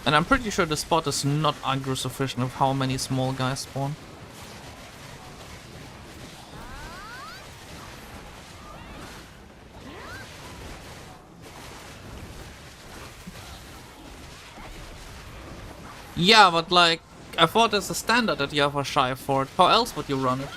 And I'm pretty sure the spot is not aggro sufficient of how many small guys spawn. Yeah, but like, I thought it's a standard that you have a shy fort. How else would you run it?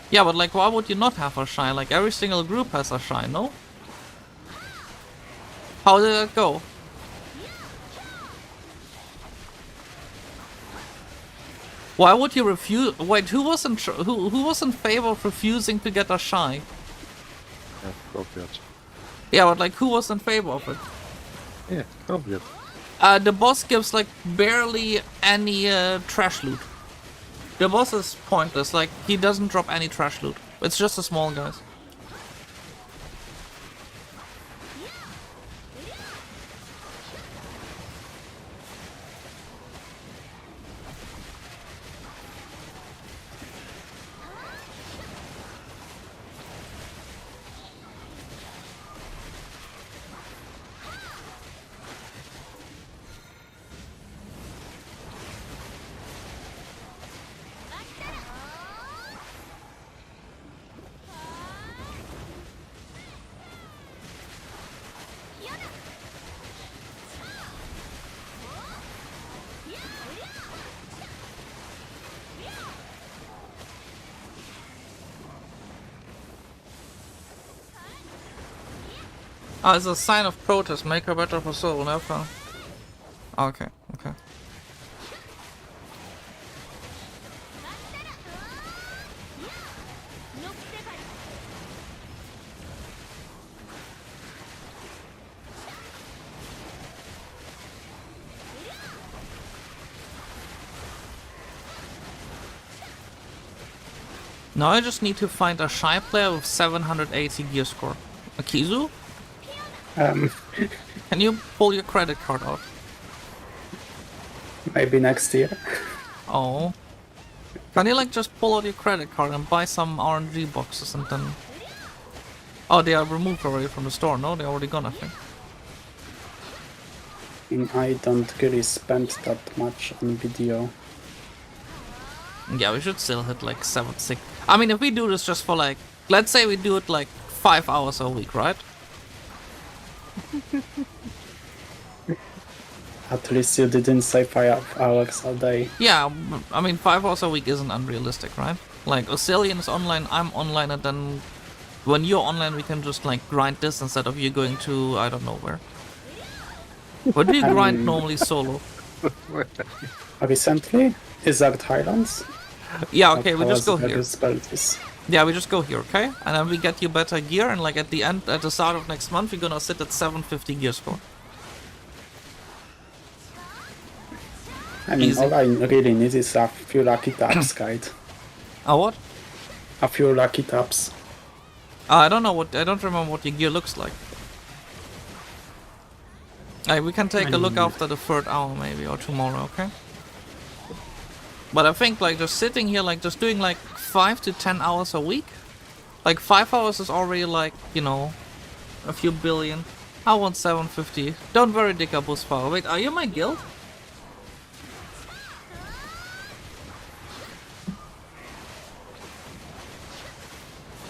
Yeah, but like, why would you not have a shy? Like, every single group has a shy, no? How did that go? Why would you refuse? Wait, who was in favor of refusing to get a shy? Yeah, appropriate. Yeah, but like, who was in favor of it? Yeah, appropriate. The boss gives like barely any trash loot. The boss is pointless. Like, he doesn't drop any trash loot. It's just a small guys. Ah, it's a sign of protest. Make her better for soul. Never. Okay, okay. Now I just need to find a shy player with 780 gear score. A Kizu? Can you pull your credit card out? Maybe next year. Oh. Can you like just pull out your credit card and buy some RNG boxes and then... Oh, they are removed already from the store, no? They're already gone, I think. I don't really spend that much on BDO. Yeah, we should still hit like 7, 6... I mean, if we do this just for like... Let's say we do it like 5 hours a week, right? At least you didn't say 5 hours a day. Yeah, I mean 5 hours a week isn't unrealistic, right? Like, Oscillion is online, I'm online, and then when you're online we can just like grind this instead of you going to I don't know where. What do you grind normally solo? Recently? Is that Highlands? Yeah, okay, we just go here. This. Yeah, we just go here, okay? And then we get you better gear, and like at the start of next month, we're gonna sit at 750 gear score. I mean, Easy. all I really need is a few lucky taps, guide. Oh, what? A few lucky taps. I don't know what, I don't remember what your gear looks like. Hey, we can take a look after the 3rd hour maybe, or tomorrow, okay? But I think like just sitting here, like just doing like 5 to 10 hours a week, like 5 hours is already like, you know, a few billion. I want 750. Don't worry, Dekhia Busfire. Wait, are you in my guild?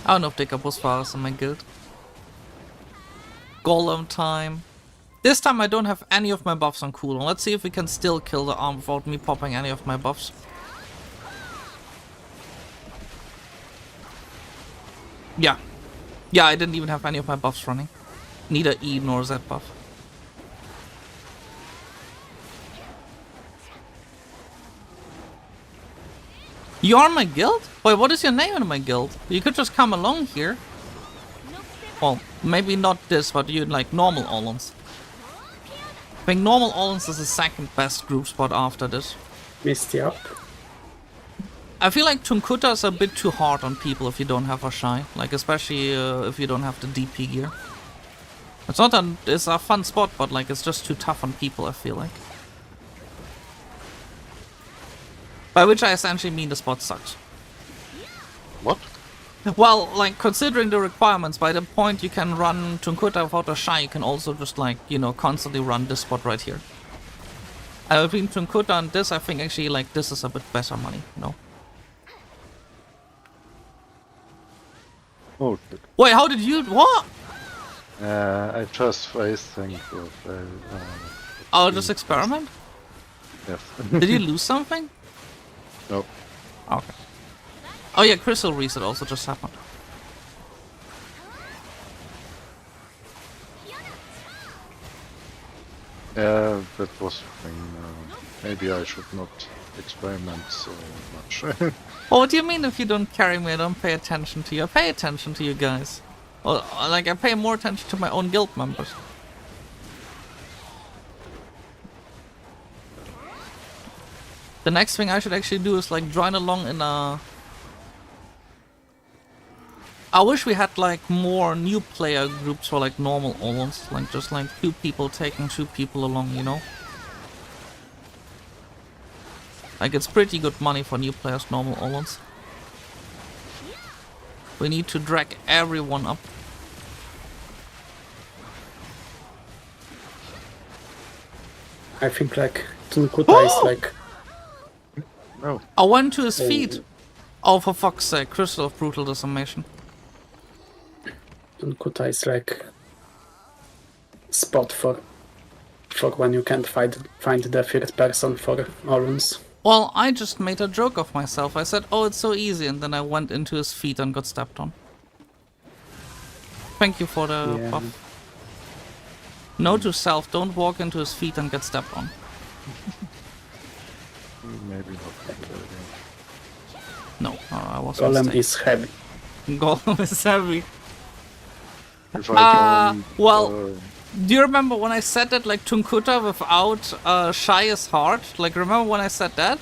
I don't know if Dekhia Busfire is in my guild. Golem time. This time I don't have any of my buffs on cooldown. Let's see if we can still kill the arm without me popping any of my buffs. Yeah. Yeah, I didn't even have any of my buffs running. Neither E nor Z buff. You are in my guild? Wait, what is your name in my guild? You could just come along here. Well, maybe not this, but you like normal Oluns. I think normal Oluns is the 2nd best group spot after this. Misty up. I feel like Tunkuta is a bit too hard on people if you don't have a shy. Like, especially if you don't have the DP gear. It's not it's a fun spot, but like it's just too tough on people, I feel like. By which I essentially mean the spot sucks. What? Well, like, considering the requirements, by the point you can run Tunkuta without a shy, you can also just, like, you know, constantly run this spot right here. And between Tunkuta and this, I think actually, like, this is a bit better money, you know? Oh, shit. Wait, how did you... What? I just faced things with, Oh, just experiment? yes. Did you lose something? Nope. Okay. Oh yeah, crystal reset also just happened. Yeah, that was the thing. Maybe I should not experiment so much. Well, what do you mean if you don't carry me, I don't pay attention to you? I pay attention to you guys. Well, like, I pay more attention to my own guild members. The next thing I should actually do is, like, join along in a... I wish we had, like, more new player groups for, like, normal Oluns. Like, just, like, 2 people taking 2 people along, you know? Like, it's pretty good money for new players, normal Oluns. We need to drag everyone up. I think like Tunkuta is like No. I went to his feet. Oh, for fuck's sake, Crystal of Brutal Decimation. Tunkuta is like spot for when you can't find the third person for Oluns. Well, I just made a joke of myself. I said, oh, it's so easy, and then I went into his feet and got stepped on. Thank you for the Yeah. buff. Note to self, don't walk into his feet and get stepped on. Maybe not. No, I was Golem mistaken. is heavy. Golem is heavy. If I don't, well, do you remember when I said that, like, Tunkuta without Shy is hard? Like, remember when I said that?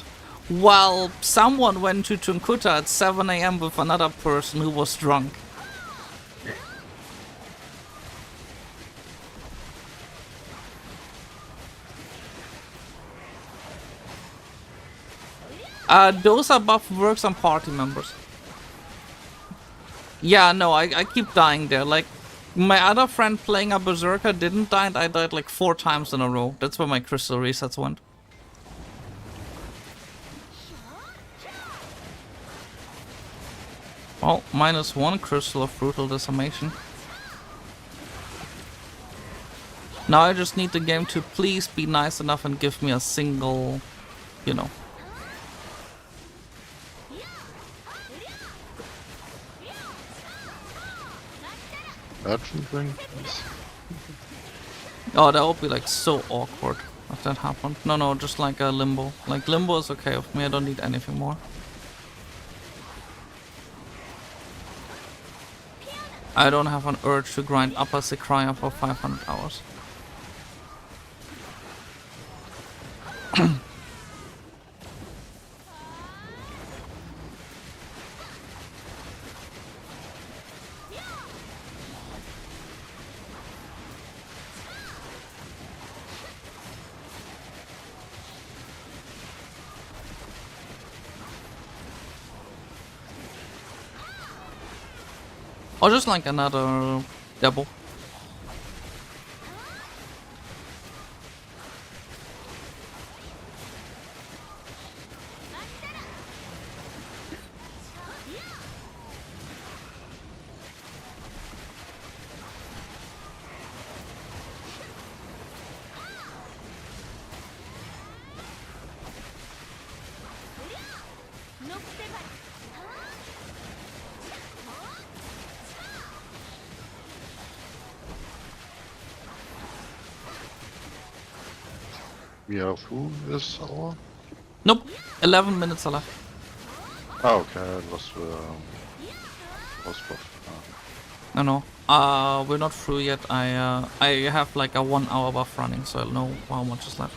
Well, someone went to Tunkuta at 7 AM with another person who was drunk. Those are buff works on party members. Yeah, no, I keep dying there. Like, my other friend playing a Berserker didn't die, and I died like 4 times in a row. That's where my crystal resets went. Well, -1 crystal of brutal decimation. Now I just need the game to please be nice enough and give me a single, you know. Urgent ring? Yes. Oh, that would be like so awkward if that happened. No, just like a limbo. Like, limbo is okay with me, I don't need anything more. I don't have an urge to grind Upper Sequoia for 500 hours. Or just like another double. We have who this hour? Nope, 11 minutes are left. Oh, okay, it was No. We're not through yet. I have like a 1 hour buff running, so I'll know how much is left.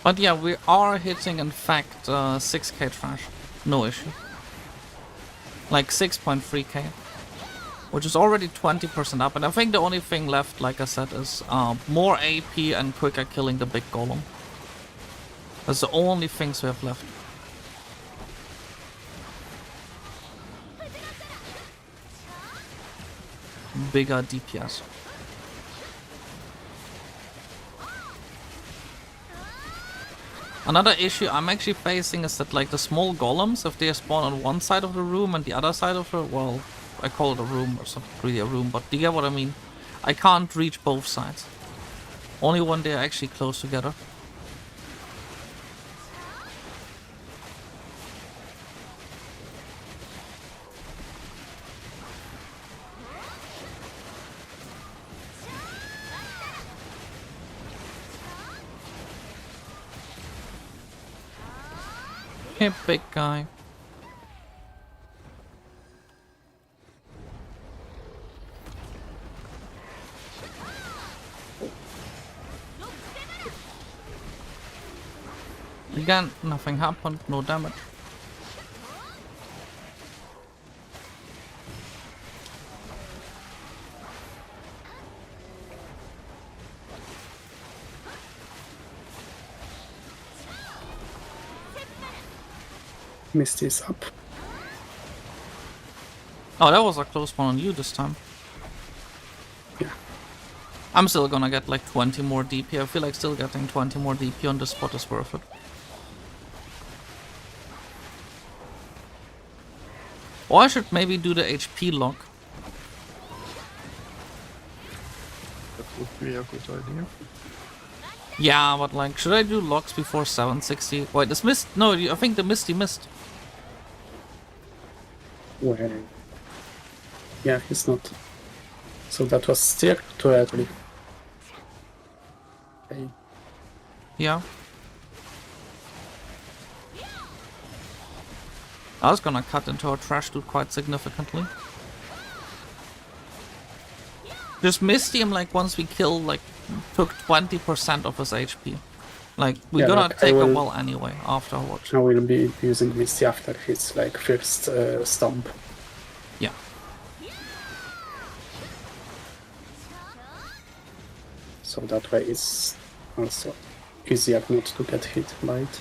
But yeah, we are hitting, in fact, 6k trash. No issue. Like 6.3k. Which is already 20% up. And I think the only thing left, like I said, is more AP and quicker killing the big golem. That's the only things we have left. Bigger DPS. Another issue I'm actually facing is that like the small golems, if they spawn on one side of the room and the other side of the, well, I call it a room, or something really a room, but do you get what I mean? I can't reach both sides. Only when they're actually close together. Hey, big guy. Again, nothing happened, no damage. Misty is up. Oh, that was a close one on you this time. Yeah. I'm still gonna get like 20 more DP. I feel like still getting 20 more DP on this spot is worth it. Or I should maybe do the HP lock. That would be a good idea. Yeah, but like, should I do locks before 760? Wait, this missed? No, I think the Misty missed. Where? Yeah, he's not. So that was still too early. Okay. Yeah. I was gonna cut into our trash dude quite significantly. Just Misty him like once we kill, like, took 20% of his HP. Like, we're Yeah, gonna like, take a while anyway afterwards. I will be using Misty after his like first stomp. Yeah. So that way it's also easier not to get hit by it.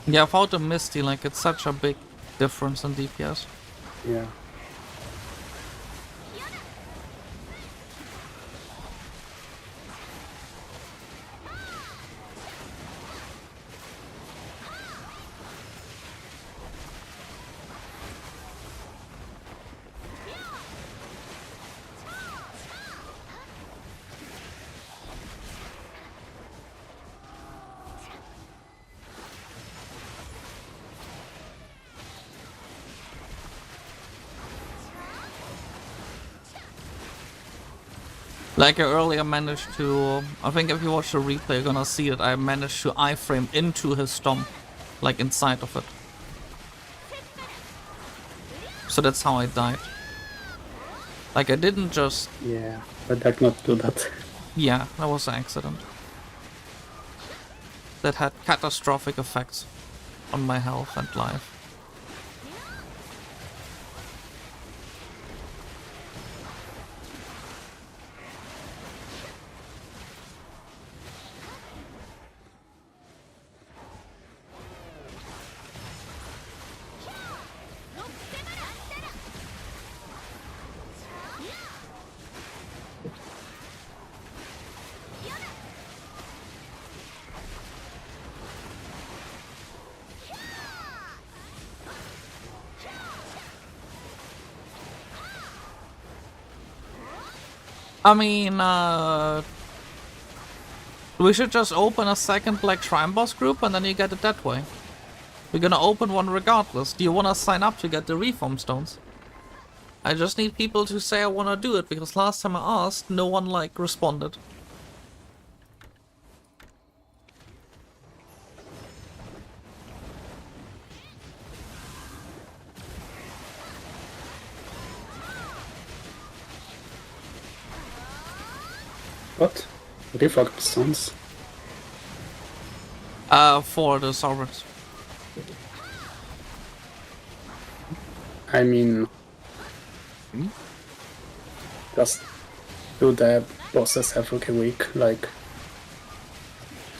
Yeah, without the Misty, like, it's such a big difference in DPS. Yeah. Like I earlier managed to, I think if you watch the replay, you're gonna see that I managed to iframe into his stomp, like inside of it. So that's how I died. Like I didn't just... Yeah, but I not do that. Yeah, that was an accident. That had catastrophic effects on my health and life. I mean, We should just open a second Black Shrine Boss group and then you get it that way. We're gonna open one regardless. Do you wanna sign up to get the reform stones? I just need people to say I wanna do it, because last time I asked, no one like responded. What? Reflux stones? For the sovereigns. I mean... Just do the bosses every week, like...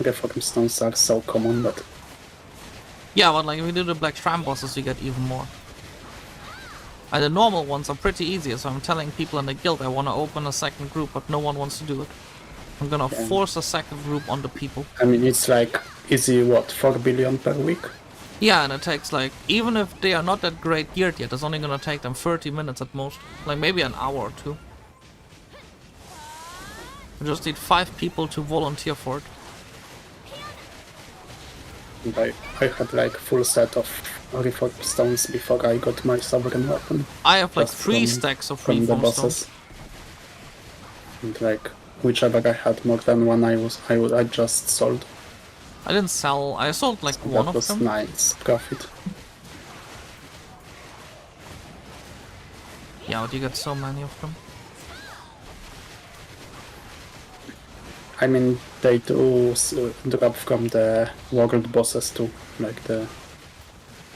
Reflux stones are so common, but... Yeah, but like if you do the Black Shrine bosses, you get even more. And the normal ones are pretty easy, so I'm telling people in the guild I want to open a second group, but no one wants to do it. I'm gonna force a second group on the people. I mean, it's like, easy, what, 4 billion per week? Yeah, and it takes like, even if they are not that great geared yet, it's only gonna take them 30 minutes at most. Like maybe an hour or two. We just need 5 people to volunteer for it. And I had like full set of reform stones before I got my sovereign weapon. I have like Just 3 from- stacks of from the reform bosses. stones. And like, whichever I had more than one, I just sold. I didn't sell, I sold like So one that of was them. nice profit. Yeah, but you get so many of them. I mean, they do drop from the world bosses too, like the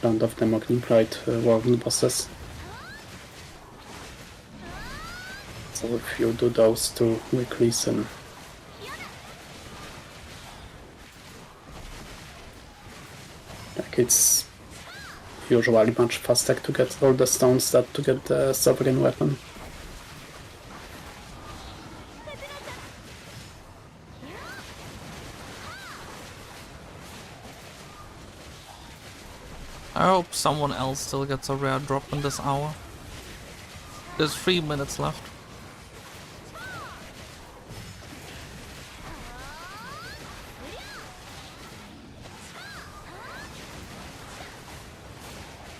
Land of the Magnified world bosses. So if you do those 2 weeklies, and like it's usually much faster to get all the stones than to get the sovereign weapon. I hope someone else still gets a rare drop in this hour. There's 3 minutes left.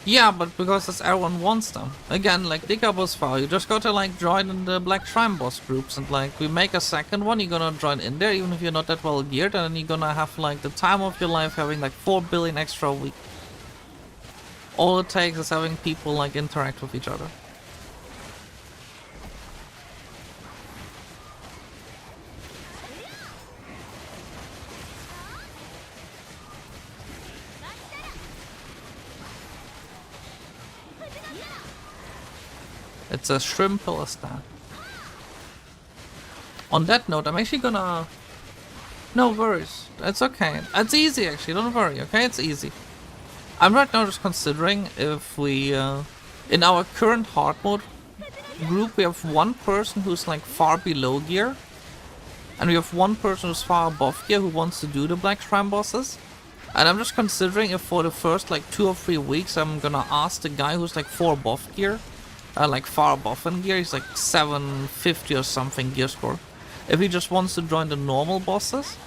Yeah, but because it's everyone wants them. Again, like Dekhia was far, you just gotta like join in the Black Shrine boss groups, and like we make a second one, you're gonna join in there even if you're not that well geared, and then you're gonna have like the time of your life having like 4 billion extra a week. All it takes is having people like interact with each other. It's as simple as that. On that note, I'm actually gonna... No worries. It's okay. It's easy actually, don't worry, okay? It's easy. I'm right now just considering if we... in our current hard mode group, we have one person who's like far below gear. And we have one person who's far above gear who wants to do the Black Shrine bosses. And I'm just considering if for the first like 2 or 3 weeks I'm gonna ask the guy who's like 4 above gear, like far above in gear, he's like 750 or something gear score, if he just wants to join the normal bosses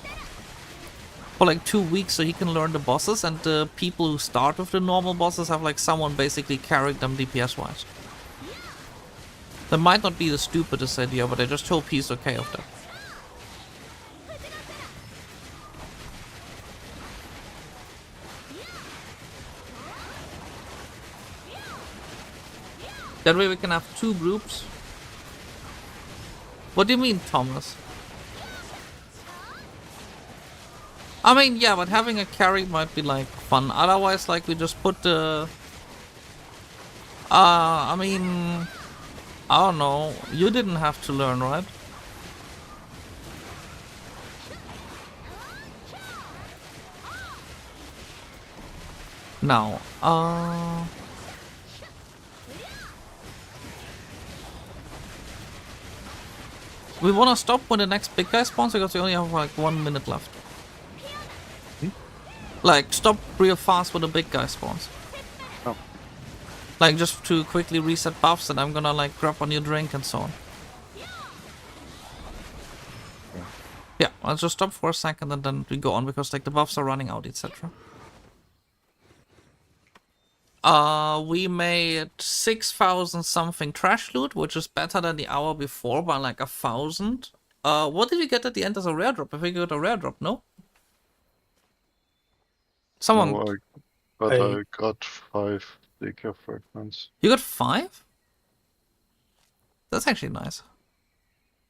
for like 2 weeks so he can learn the bosses, and the people who start with the normal bosses have like someone basically carrying them DPS wise. That might not be the stupidest idea, but I just hope he's okay with that. That way we can have 2 groups. What do you mean, Thomas? I mean, yeah, but having a carry might be like fun. Otherwise, like we just put the... I mean... I don't know. You didn't have to learn, right? Now, we wanna stop when the next big guy spawns because we only have like 1 minute left. Like, stop real fast when the big guy spawns. Oh. Like, just to quickly reset buffs, and I'm gonna like grab a new drink and so on. Yeah, I'll just stop for a second and then we go on because like the buffs are running out, etc. We made 6,000 something trash loot, which is better than the hour before by like 1,000. What did we get at the end as a rare drop? I think we got a rare drop, no? Someone, No, I got 5 Dekhia fragments. you got 5? That's actually nice.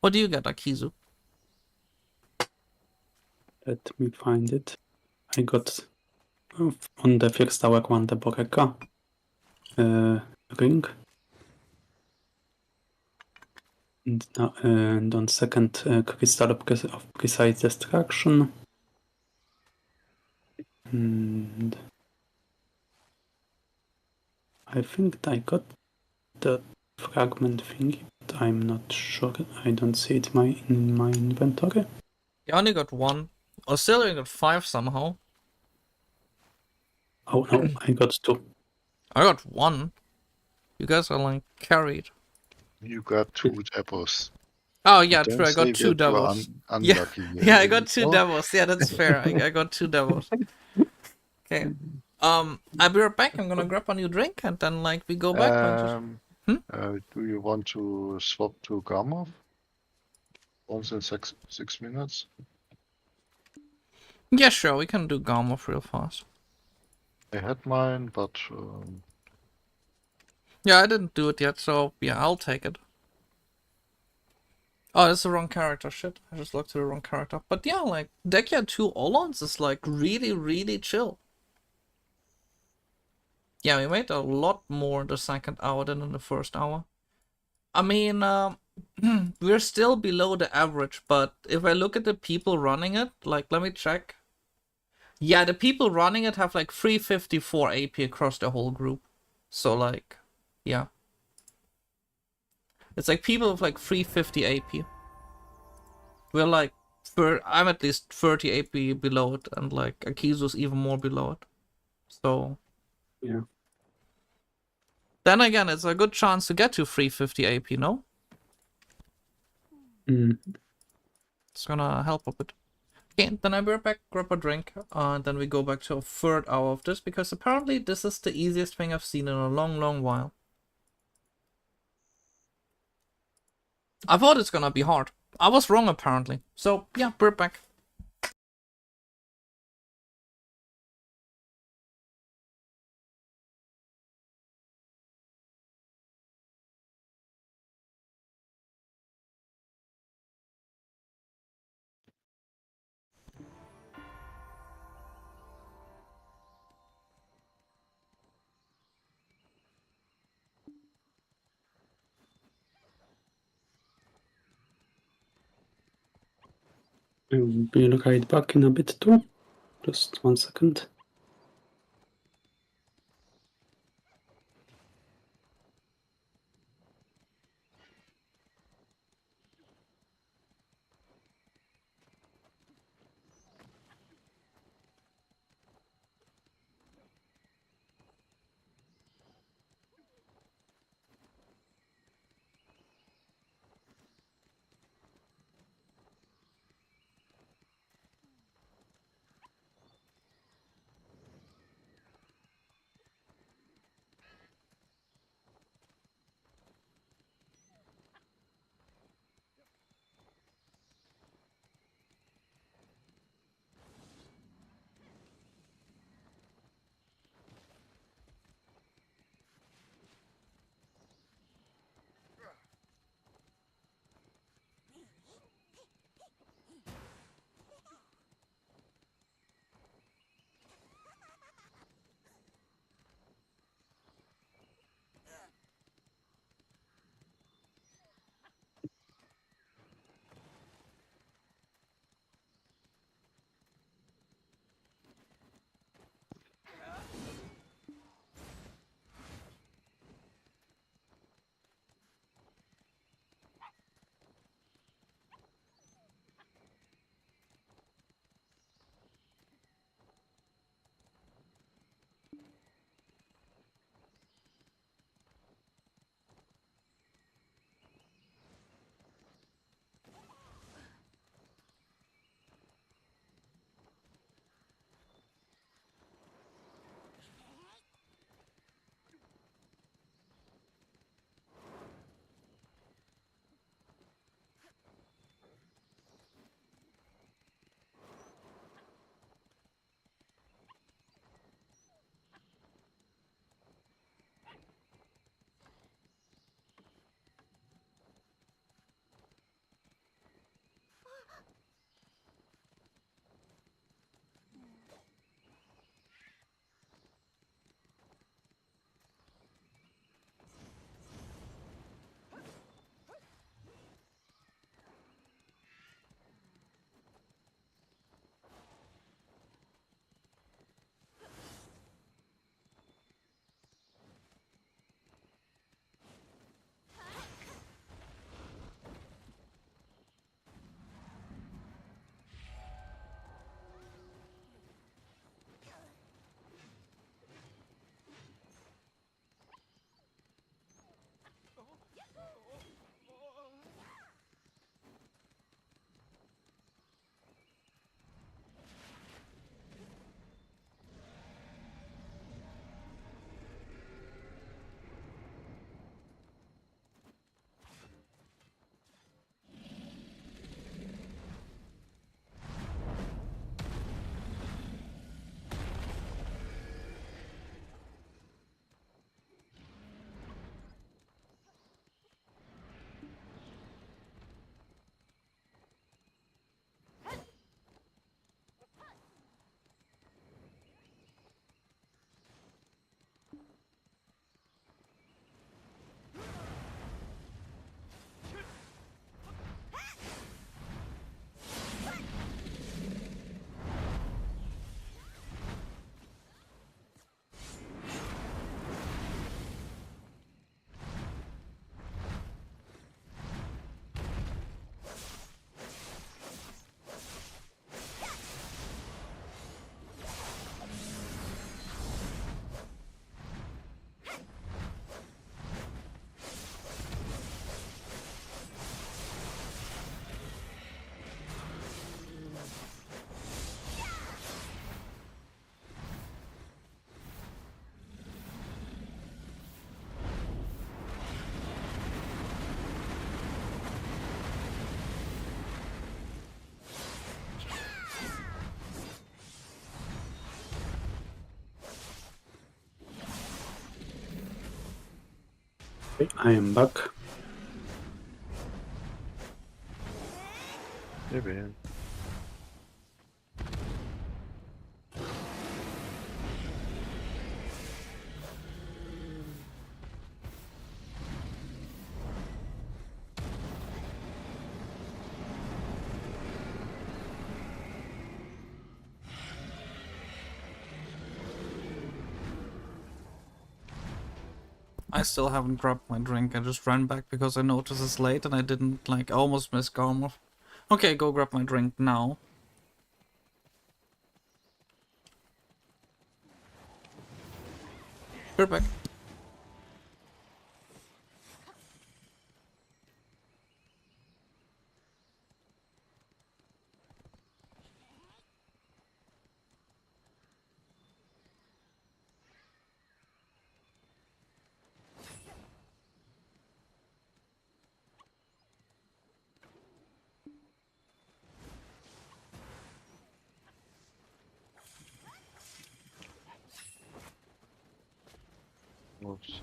What do you get, Akizu? Let me find it. I got on the first hour one the Boreka ring. And on second crystal of precise destruction. And I think I got the fragment thingy, but I'm not sure. I don't see it in my inventory. You only got 1. Australia got 5 somehow. Oh no, I got 2. I got 1. You guys are like carried. You got 2 depots. Oh yeah, Don't true. I got say 2 that you are devils. unlucky. Yeah, I got 2 devils. Yeah, that's fair. I got 2 devils. Okay. I'll be right back. I'm gonna grab a new drink and then like we go back. Do you want to swap to Gamma? Once in 6 minutes? Yeah, sure. We can do Garmoff real fast. I had mine, but Yeah, I didn't do it yet, so yeah, I'll take it. Oh, that's the wrong character. Shit, I just looked to the wrong character. But yeah, like Dekhia 2 Oluns is like really, really chill. Yeah, we made a lot more in the second hour than in the first hour. I mean, we're still below the average, but if I look at the people running it, like, let me check. Yeah, the people running it have like 354 AP across the whole group. So, like, yeah. It's like people with like 350 AP. We're like, I'm at least 30 AP below it, and like, Akizu's even more below it. So, yeah. Then again, it's a good chance to get to 350 AP, no? It's gonna help a bit. Okay, then I'll be right back, grab a drink, and then we go back to a third hour of this, because apparently this is the easiest thing I've seen in a long, long while. I thought it's gonna be hard. I was wrong, apparently. So, yeah, be right back. I will be right back in a bit too. Just 1 second. Okay, I am back. Maybe. I still haven't grabbed my drink. I just ran back because I noticed it's late and I didn't, like, I almost missed Garmov. Okay, go grab my drink now. We're back. Oops.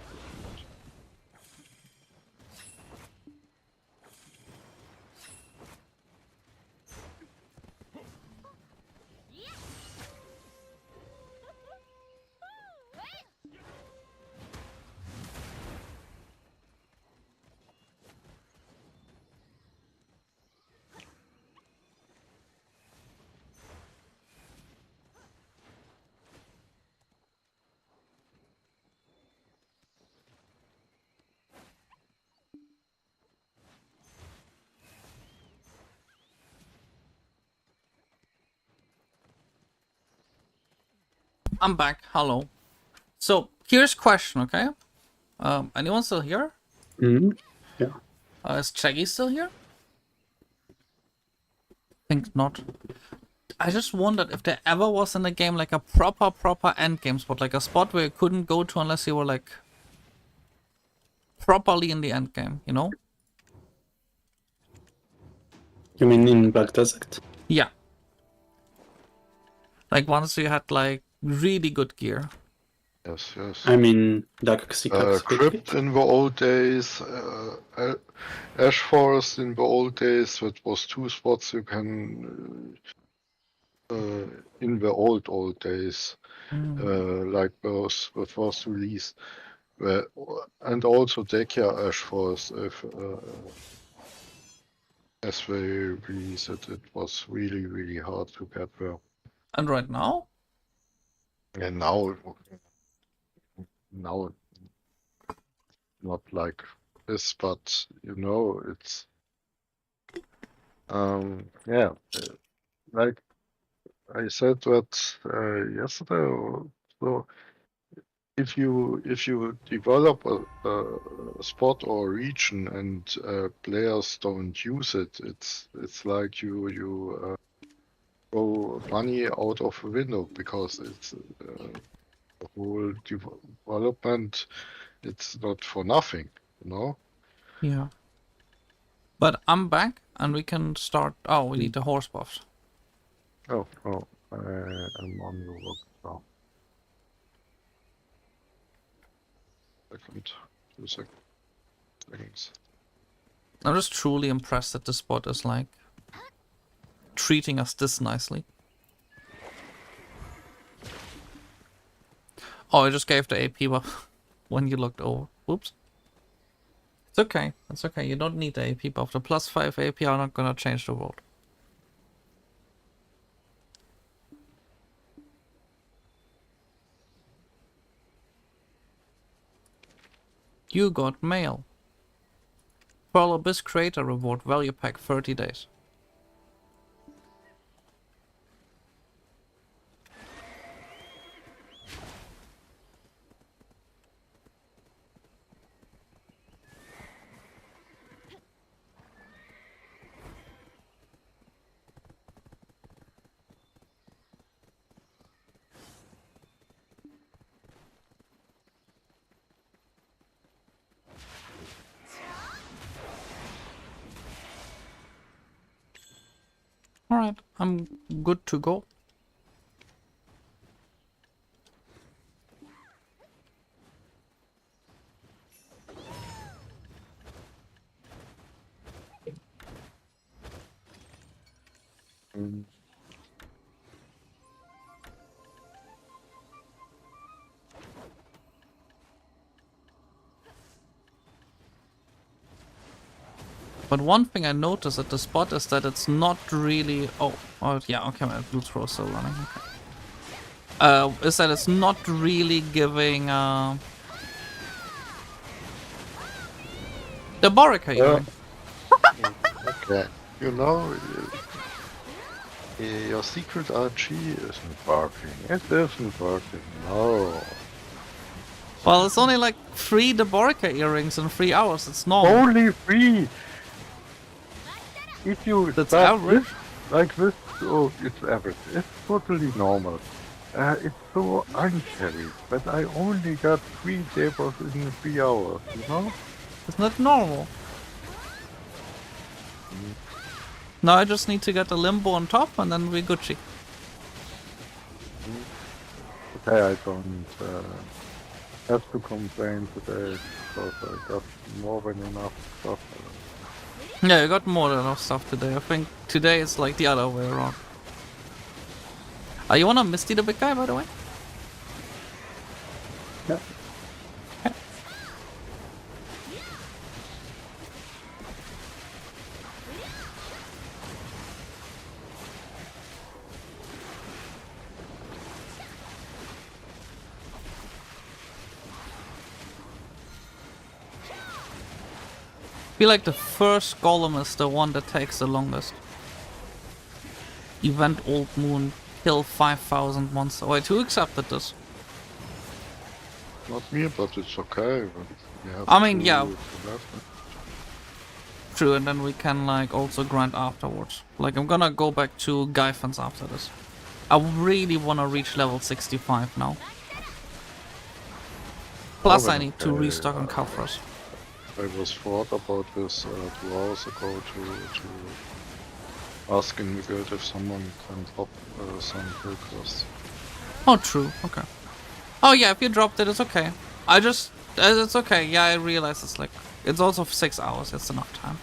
I'm back. Hello. So, here's a question, okay? Anyone still here? Mm-hmm. Yeah. Is Chaggy still here? Think not. I just wondered if there ever was in a game like a proper endgame spot, like a spot where you couldn't go to unless you were like properly in the endgame, you know? You mean in Black Desert? Yeah. Like once you had like really good gear. Yes, yes. I mean Dark Secret Crypt Retreat. in the old days, Ash Forest in the old days, that was two spots you can, in the old days, like those, the first release. And also Dekhia Ash Forest, if, as they released it, it was really, really hard to get there. And right now? And now not like this, but you know, it's yeah, like I said that yesterday. So if you develop a spot or a region and players don't use it, it's like you throw money out of a window, because it's the whole development. It's not for nothing, you know. Yeah. But I'm back and we can start. Oh, we need the horse buffs. Oh, I'm on the work now. Second, 2 seconds. I'm just truly impressed that the spot is like treating us this nicely. Oh, I just gave the AP buff when you looked over. Whoops. It's okay. It's okay. You don't need the AP buff. The +5 AP are not gonna change the world. You got mail. Pearl Abyss Creator Reward Value Pack 30 days. Alright, I'm good to go. Mm. But one thing I noticed at the spot is that it's not really... Oh, yeah, okay, my blue throw is still running. Okay. Is that it's not really giving... the Borica earring. Okay. You know, your secret RG isn't working. It isn't working. No. Well, it's only like 3 Deborica earrings in 3 hours. It's normal. Only 3! If you That's start average. this, like this, oh, it's average. It's totally normal. It's so unfair that I only got 3 tables in 3 hours, you know? It's not normal. Now I just need to get the limbo on top and then we're Gucci. Okay, I don't have to complain today because I got more than enough stuff. Yeah, you got more than enough stuff today. I think today it's like the other way around. You wanna Misty the big guy, by the way? Yeah. I feel like the first golem is the one that takes the longest. Event Old Moon, kill 5,000 monsters. Wait, who accepted this? Not me, but it's okay. But we have I mean, to- yeah. to have it. True, and then we can like also grind afterwards. Like I'm gonna go back to Gyphans after this. I really wanna reach level 65 now. Plus I need to okay, restock on Kafras. I was thought about this 2 hours ago to ask in the guild if someone can drop some bill costs. Oh, true. Okay. Oh yeah, if you dropped it, it's okay. It's okay. Yeah, I realize it's like it's also 6 hours. It's enough time.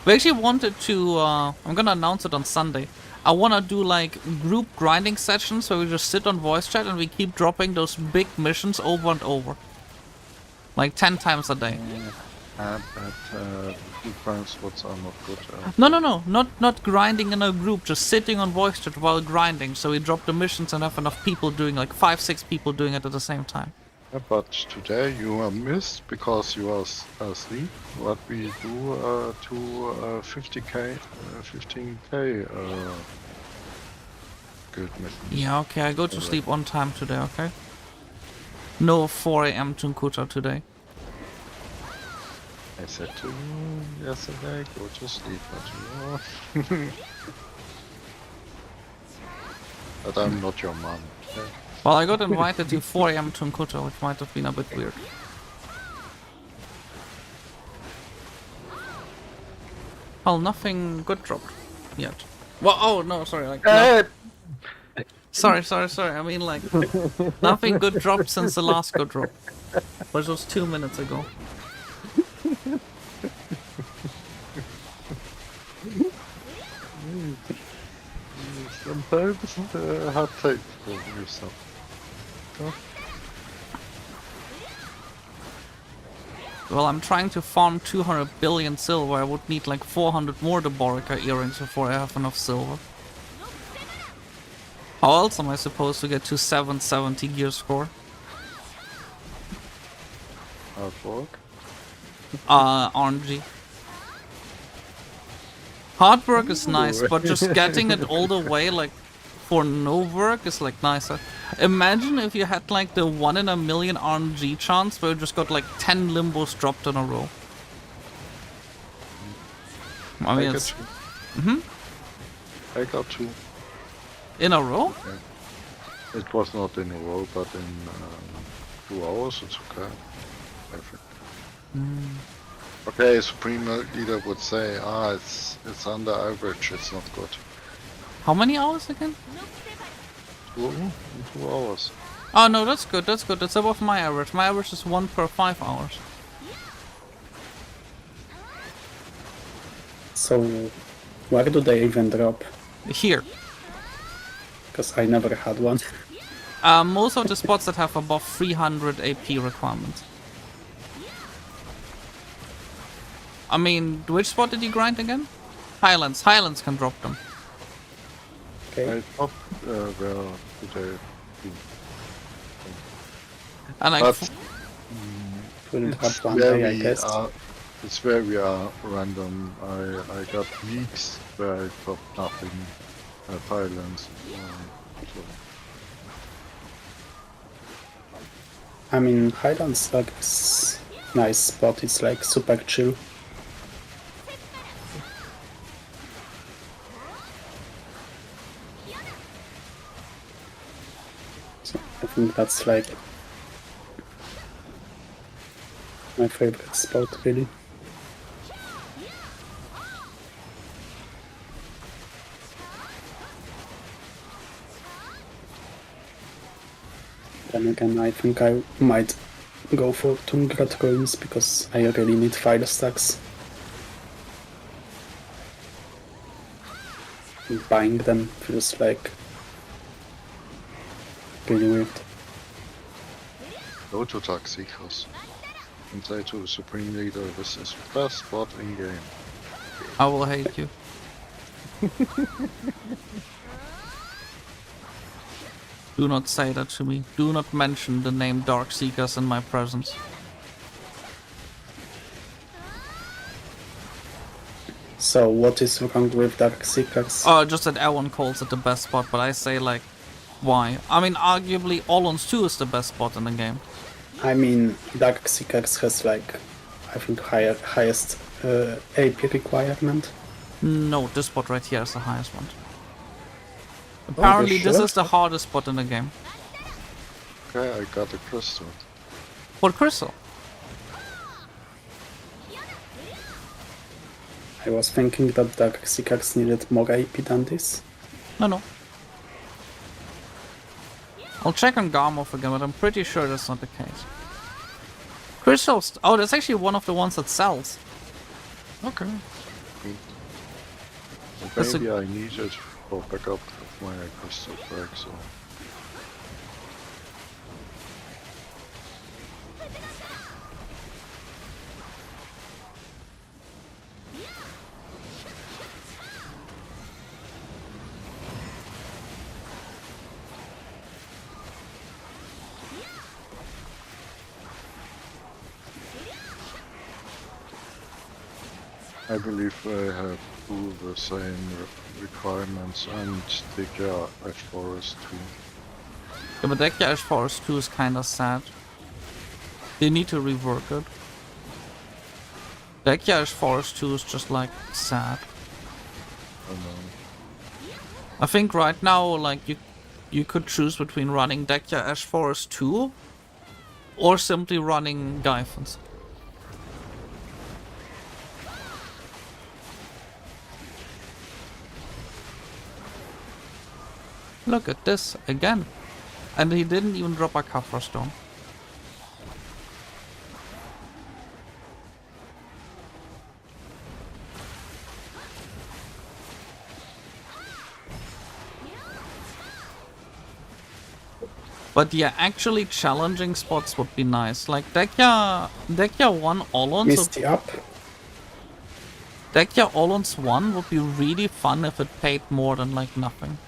We actually wanted to. I'm gonna announce it on Sunday. I wanna do like group grinding sessions where we just sit on voice chat and we keep dropping those big missions over and over, like 10 times a day. Different spots are not good. No, not grinding in a group, just sitting on voice chat while grinding. So we drop the missions and have enough people doing, like 5-6 people doing it at the same time. Yeah, but today you are missed because you are asleep. What we do to 50k, 15k guild mission. Yeah, okay, I go to sleep on time today, okay? No 4 AM Tunkuta today. I said to you yesterday, go to sleep, but you know. But I'm not your mom. Okay? Well, I got invited to 4 AM Tunkuta, which might have been a bit weird. Well, nothing good dropped yet. Well, oh no, sorry, like no. Sorry. I mean, like nothing good dropped since the last good drop, which was 2 minutes ago. Sometimes hard times for yourself. Well, I'm trying to farm 200 billion silver. I would need like 400 more Deborica earrings before I have enough silver. How else am I supposed to get to 770 gear score? Hard work. RNG. Hard work is nice, but just getting it all the way, like, for no work is, like, nicer. Imagine if you had, like, the 1 in a million RNG chance where you just got, like, 10 limbos dropped in a row. I mean, it's... I got 2. In a row? It was not in a row, but in 2 hours it's okay. I think. Okay, Supreme Leader would say, it's under average, it's not good. How many hours again? 2 hours. Oh no, that's good, that's good. It's above my average. My average is 1 per 5 hours. So, where do they even drop? Here. Because I never had one. Most of the spots that have above 300 AP requirements. I mean, which spot did you grind again? Highlands. Highlands can drop them. Okay. I thought where did And like, But Couldn't have it's one day, I very guess. it's very random. I got weeks where I got nothing at Highlands. So I mean, Highlands like is nice spot. It's like super chill. So I think that's like my favorite spot, really. Then again, I think I might go for Tungrat coins because I really need file stacks. And buying them feels like really weird. go to Toxicos and say to the Supreme Leader, this is the best spot in game. I will hate you. Do not say that to me. Do not mention the name Darkseekers in my presence. So what is wrong with Darkseekers? Oh, just that everyone calls it the best spot, but I say like, why? I mean, arguably, Oluns 2 is the best spot in the game. I mean, Darkseekers has like, I think highest AP requirement. No, this spot right here is the highest one. Apparently, this sure? is the hardest spot in the game. Okay, I got a crystal. What crystal? I was thinking that Darkseekers needed more AP than this. No. I'll check on Garmov again, but I'm pretty sure that's not the case. Crystals. Oh, that's actually one of the ones that sells. Okay. Good. That's a- Maybe I need it for backup of my crystal bag, so. I believe I have all the same requirements and Dekhia Ash Forest too. Yeah, but Dekhia Ash Forest 2 is kinda sad. They need to rework it. Dekhia Ash Forest 2 is just like sad. I know. I think right now, like, you could choose between running Dekhia Ash Forest 2 or simply running Gaiphons. Look at this again. And he didn't even drop a Kafra stone. But yeah, actually challenging spots would be nice. Like Dekhia 1 Oluns. Misty up. Dekhia Oluns 1 would be really fun if it paid more than like nothing.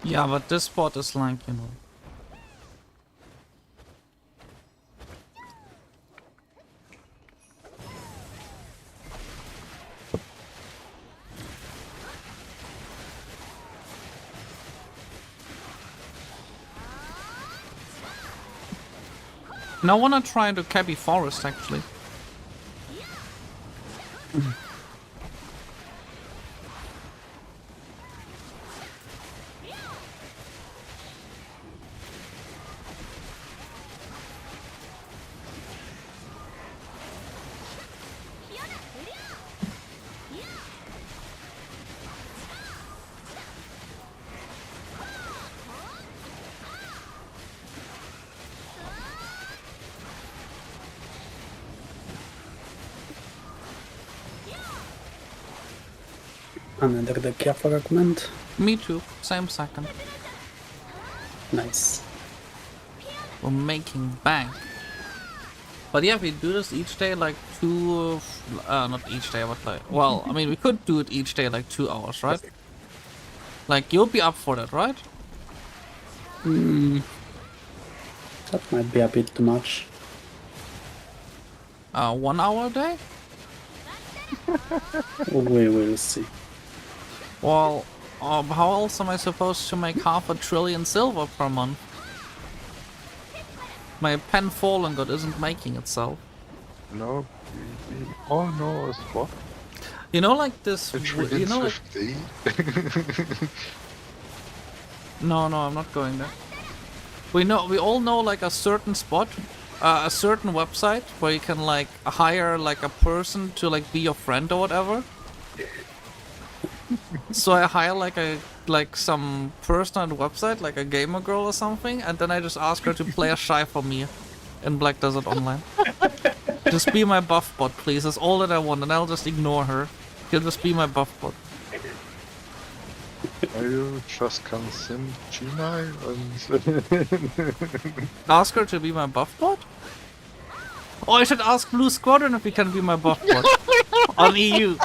Yeah, but this spot is like, you know. And I wanna try to Cabby Forest actually. Another Dekhia fragment. Me too, same second. Nice. We're making bank. But yeah, we do this each day like not each day, but like, well, I mean, we could do it each day like 2 hours, right? Like, you'll be up for that, right? That might be a bit too much. 1 hour a day? We will see. Well, how else am I supposed to make 500 billion silver per month? My pen fallen god isn't making itself. No, we all know is what? You know, like this. It You know, like, with D. no, I'm not going there. We all know like a certain spot, a certain website where you can like hire like a person to like be your friend or whatever. So I hire like some person on the website, like a gamer girl or something, and then I just ask her to play a shy for me in Black Desert Online. Just be my buff bot, please. That's all that I want, and I'll just ignore her. She'll just be my buff bot. Are you just can sim Gmail and Ask her to be my buff bot? Oh, I should ask Blue Squadron if he can be my buff bot. On EU.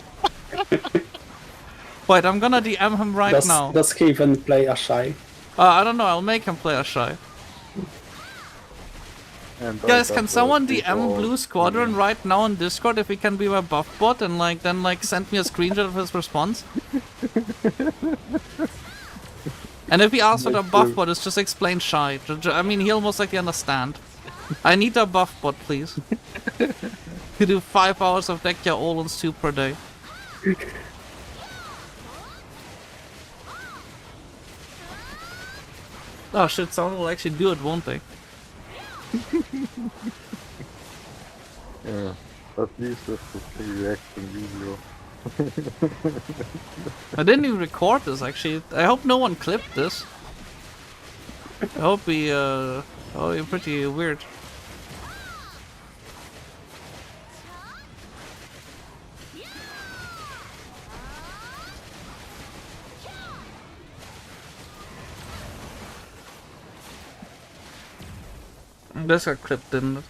Wait, I'm gonna DM him right now. Does he even play a shy? I don't know, I'll make him play a shy. Guys, can someone DM Blue Squadron right now on Discord if he can be my buff bot and like then like send me a screenshot of his response? And if he asks for the buff bot, it's just explain shy. I mean, he'll most likely understand. I need a buff bot, please. To do 5 hours of Dekhia Oluns 2 per day. Oh shit, someone will actually do it, won't they? Yeah, at least with the reaction video. I didn't even record this actually. I hope no one clipped this. I hope you're pretty weird. This got clipped, didn't it?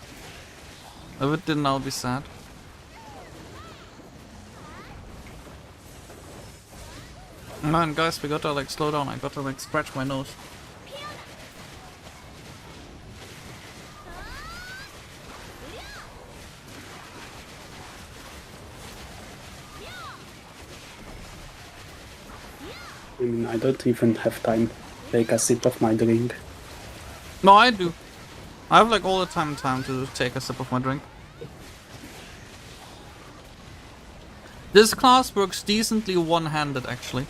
If it didn't, I'll be sad. Man, guys, we gotta like slow down. I gotta like scratch my nose. I mean, I don't even have time to take a sip of my drink. No, I do. I have like all the time to take a sip of my drink. This class works decently one-handed actually.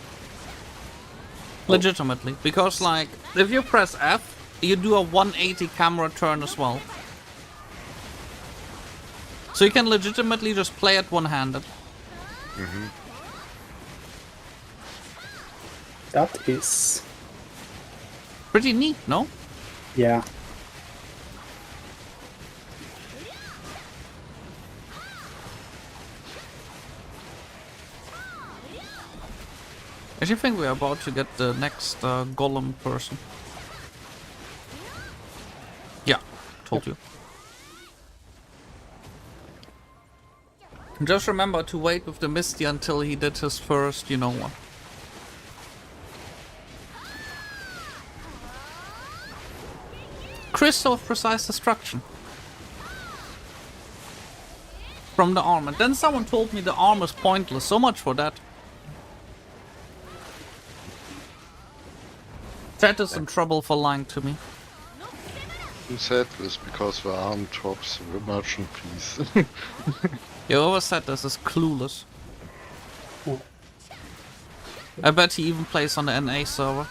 Legitimately. Because like, if you press F, you do a 180 camera turn as well. So you can legitimately just play it one-handed. That is... Pretty neat, no? yeah. I actually think we're about to get the next golem person. Yeah, told you. Just remember to wait with the Misty until he did his first, you know what. Crystal of Precise Destruction. From the armor. Then someone told me the armor's pointless. So much for that. Chat is in trouble for lying to me. Who said this? Because the arm drops the merchant piece. Whoever said this is clueless. Oh. I bet he even plays on the NA server.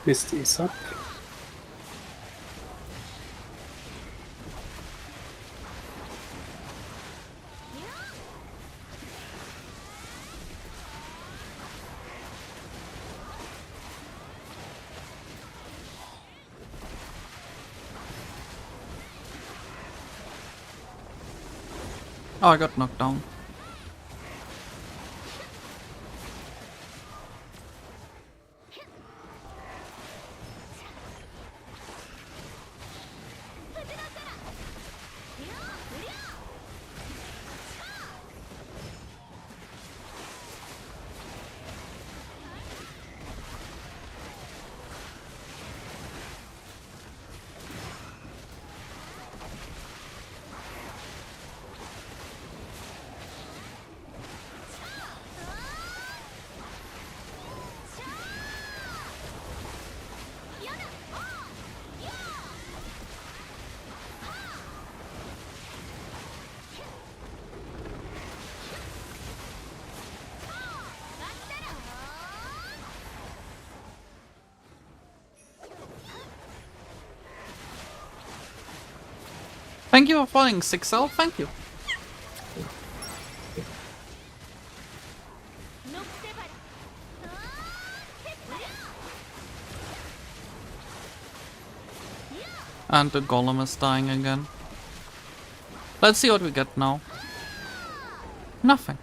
Mist is up. Oh, I got knocked down. Thank you for following 6L, thank you. And the golem is dying again. Let's see what we get now. Nothing.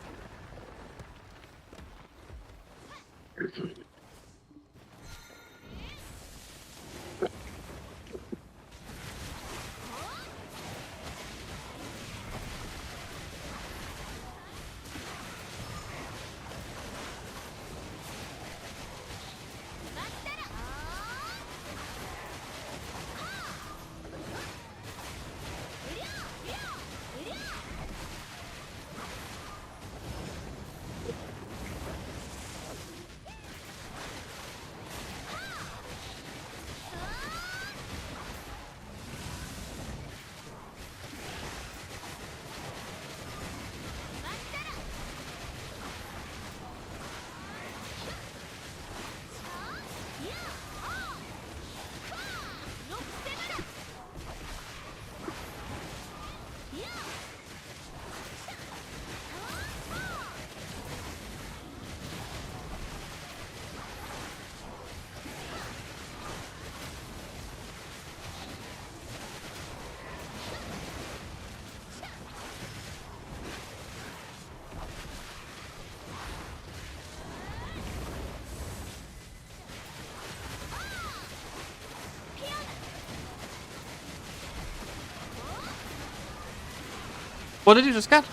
What did you just get?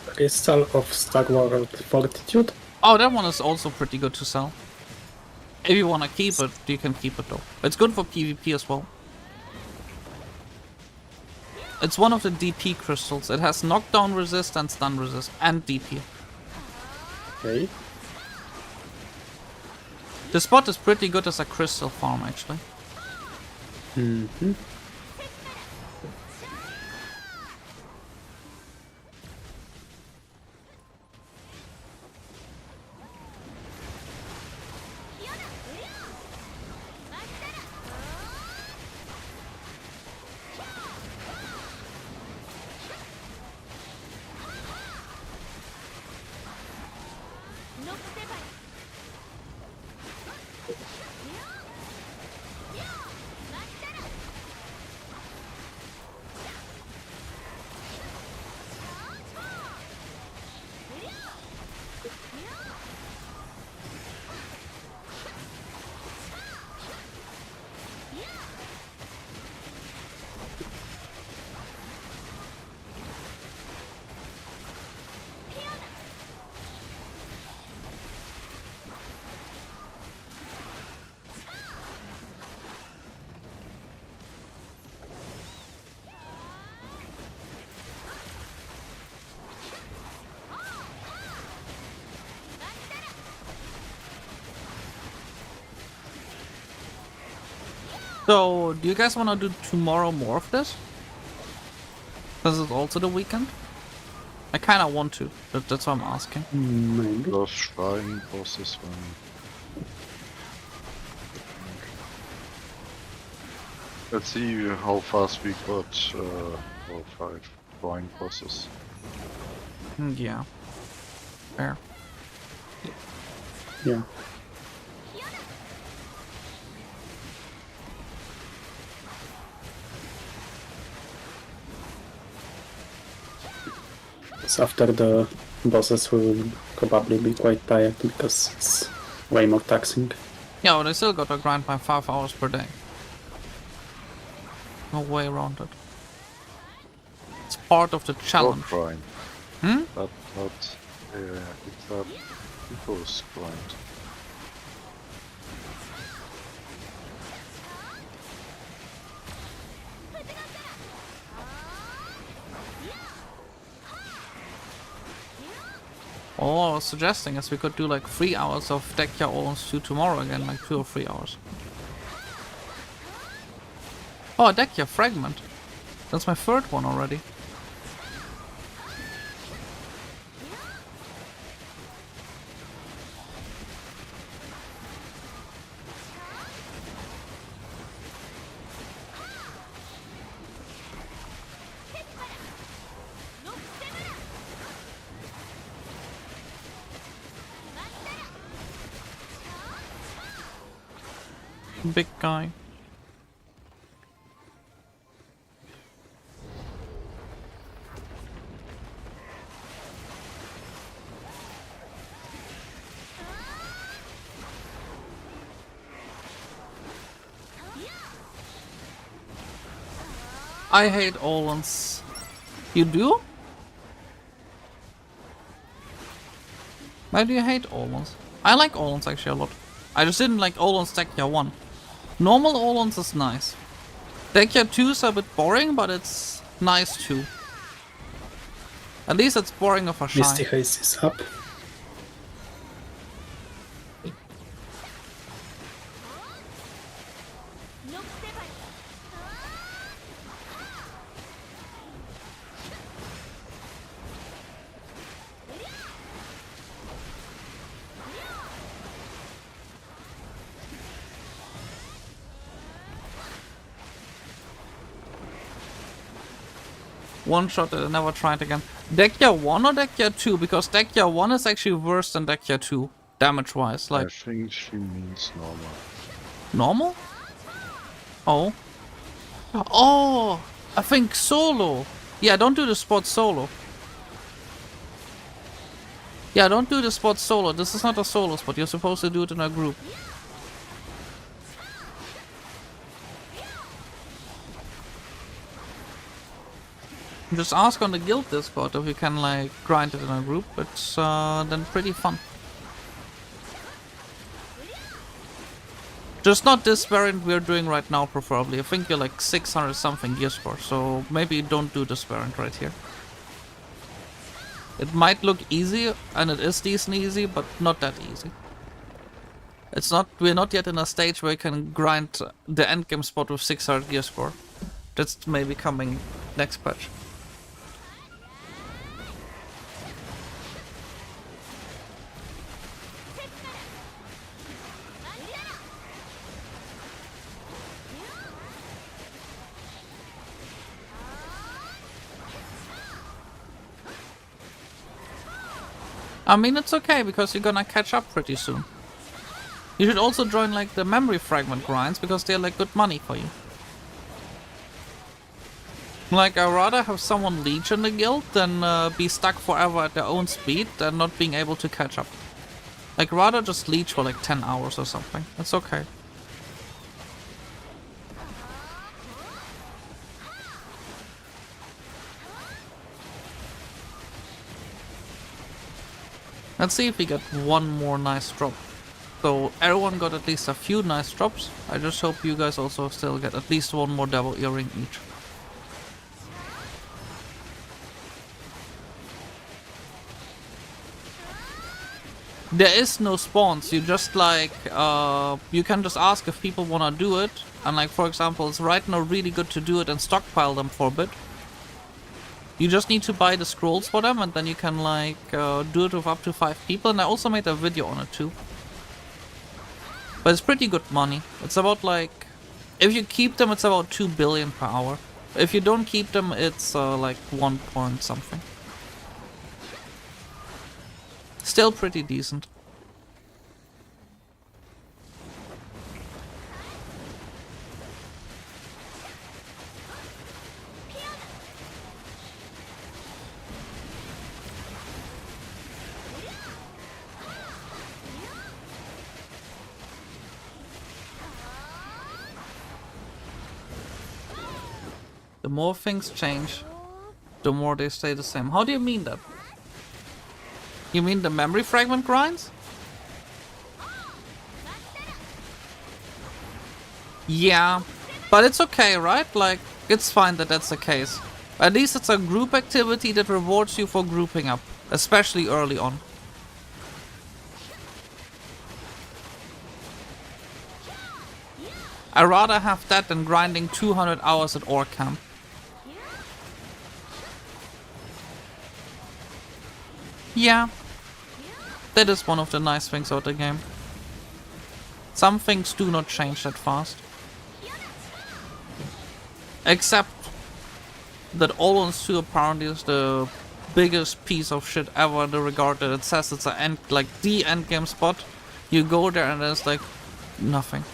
Crystal of Stagward Fortitude. Oh, that one is also pretty good to sell. If you wanna keep it, you can keep it though. It's good for PvP as well. It's one of the DP crystals. It has knockdown resist and stun resist and DP. Okay. The spot is pretty good as a crystal farm actually. Mm-hmm. So, do you guys want to do tomorrow more of this? This is also the weekend? I kind of want to, but that's why I'm asking. Maybe. Those shrine bosses one. Let's see how fast we got all 5 shrine bosses. Yeah. Fair. Yeah. So after the bosses we will probably be quite tired because it's way more taxing. Yeah, but I still got to grind by 5 hours per day. No way around it. It's part of the challenge. Grind. Hmm? But not it's a people's grind. All I was suggesting is we could do like 3 hours of Dekhia Oluns 2 tomorrow again, like 2 or 3 hours. Oh, Dekhia Fragment. That's my 3rd one already. Big guy. I hate Oluns. You do? Why do you hate Oluns? I like Oluns actually a lot. I just didn't like Oluns Dekhia 1. Normal Oluns is nice. Dekhia 2 is a bit boring, but it's nice too. At least it's boring of a shine. Misty Haze is up. One shot that I never tried again. Dekhia 1 or Dekhia 2? Because Dekhia 1 is actually worse than Dekhia 2. Damage wise. I Like, think she means normal. normal? Oh. Oh! I think solo. Yeah, don't do the spot solo. Yeah, don't do the spot solo. This is not a solo spot. You're supposed to do it in a group. Just ask on the guild Discord if you can like grind it in a group. It's then pretty fun. Just not this variant we're doing right now, preferably. I think you're like 600 something gear score, so maybe don't do this variant right here. It might look easy, and it is decent easy, but not that easy. It's not. We're not yet in a stage where you can grind the endgame spot with 600 gear score. That's maybe coming next patch. I mean, it's okay, because you're gonna catch up pretty soon. You should also join, like, the memory fragment grinds, because they're, like, good money for you. Like, I'd rather have someone leech in the guild than be stuck forever at their own speed than not being able to catch up. Like, rather just leech for, like, 10 hours or something. It's okay. Let's see if we get one more nice drop. So everyone got at least a few nice drops. I just hope you guys also still get at least one more devil earring each. there is no spawns. You just like you can just ask if people wanna do it, and like for example, it's right now really good to do it and stockpile them for a bit. You just need to buy the scrolls for them, and then you can like do it with up to 5 people. And I also made a video on it too. But it's pretty good money. It's about like, if you keep them, it's about 2 billion per hour. If you don't keep them, it's like 1 point something. Still pretty decent. The more things change, the more they stay the same. How do you mean that? You mean the memory fragment grinds? Yeah, but it's okay, right? Like, it's fine that that's the case. At least it's a group activity that rewards you for grouping up, especially early on. I'd rather have that than grinding 200 hours at Orc Camp. Yeah, that is one of the nice things about the game. Some things do not change that fast. Except that Oluns 2 apparently is the biggest piece of shit ever in the regard that it says it's a like the end game spot. You go there and there's like nothing.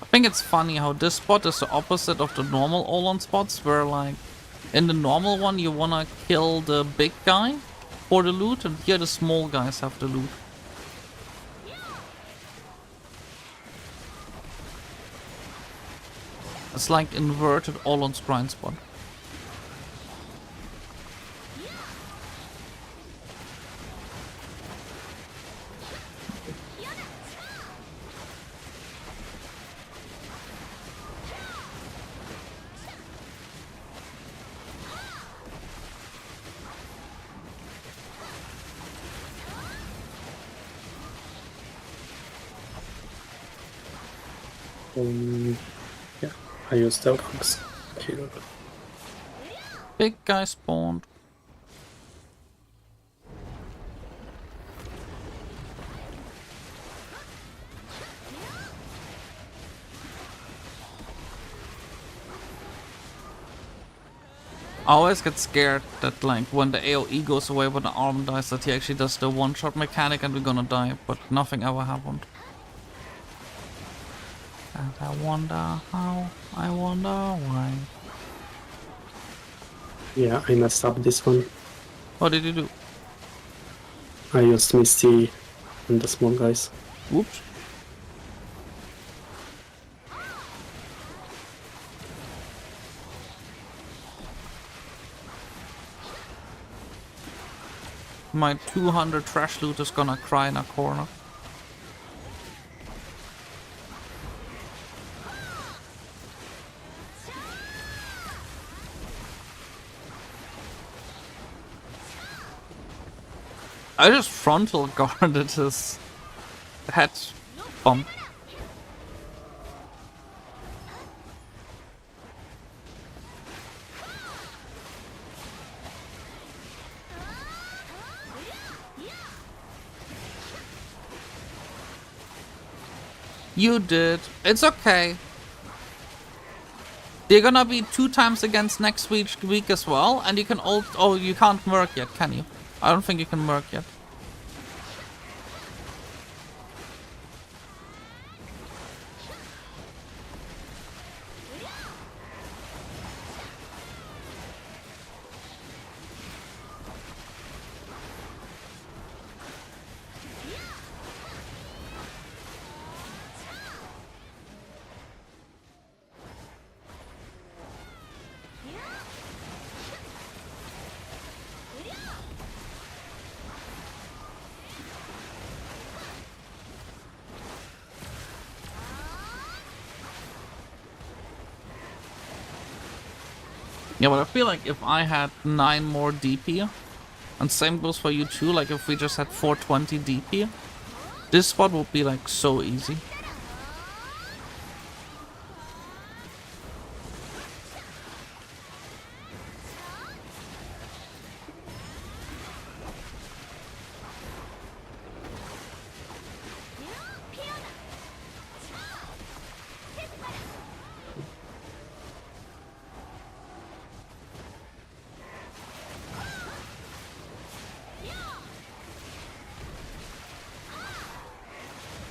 I think it's funny how this spot is the opposite of the normal Olon spots, where like in the normal one you wanna kill the big guy for the loot, and here the small guys have the loot. It's like inverted Olon's grind spot. Yeah, I used the Gahaz kill. Big guy spawned. I always get scared that like when the AoE goes away when the arm dies that he actually does the one-shot mechanic and we're gonna die, but nothing ever happened. And I wonder how, I wonder why. Yeah, I messed up this one. What did you do? I used Misty and the small guys. Whoops. My 200 trash loot is gonna cry in a corner. I just frontal guarded his head bump. You did. It's okay. They're gonna be 2 times against next week as well, and you can oh, you can't merc yet, can you? I don't think you can merc yet. Yeah, but I feel like if I had 9 more DP, and same goes for you too, like if we just had 420 DP, this spot would be like so easy.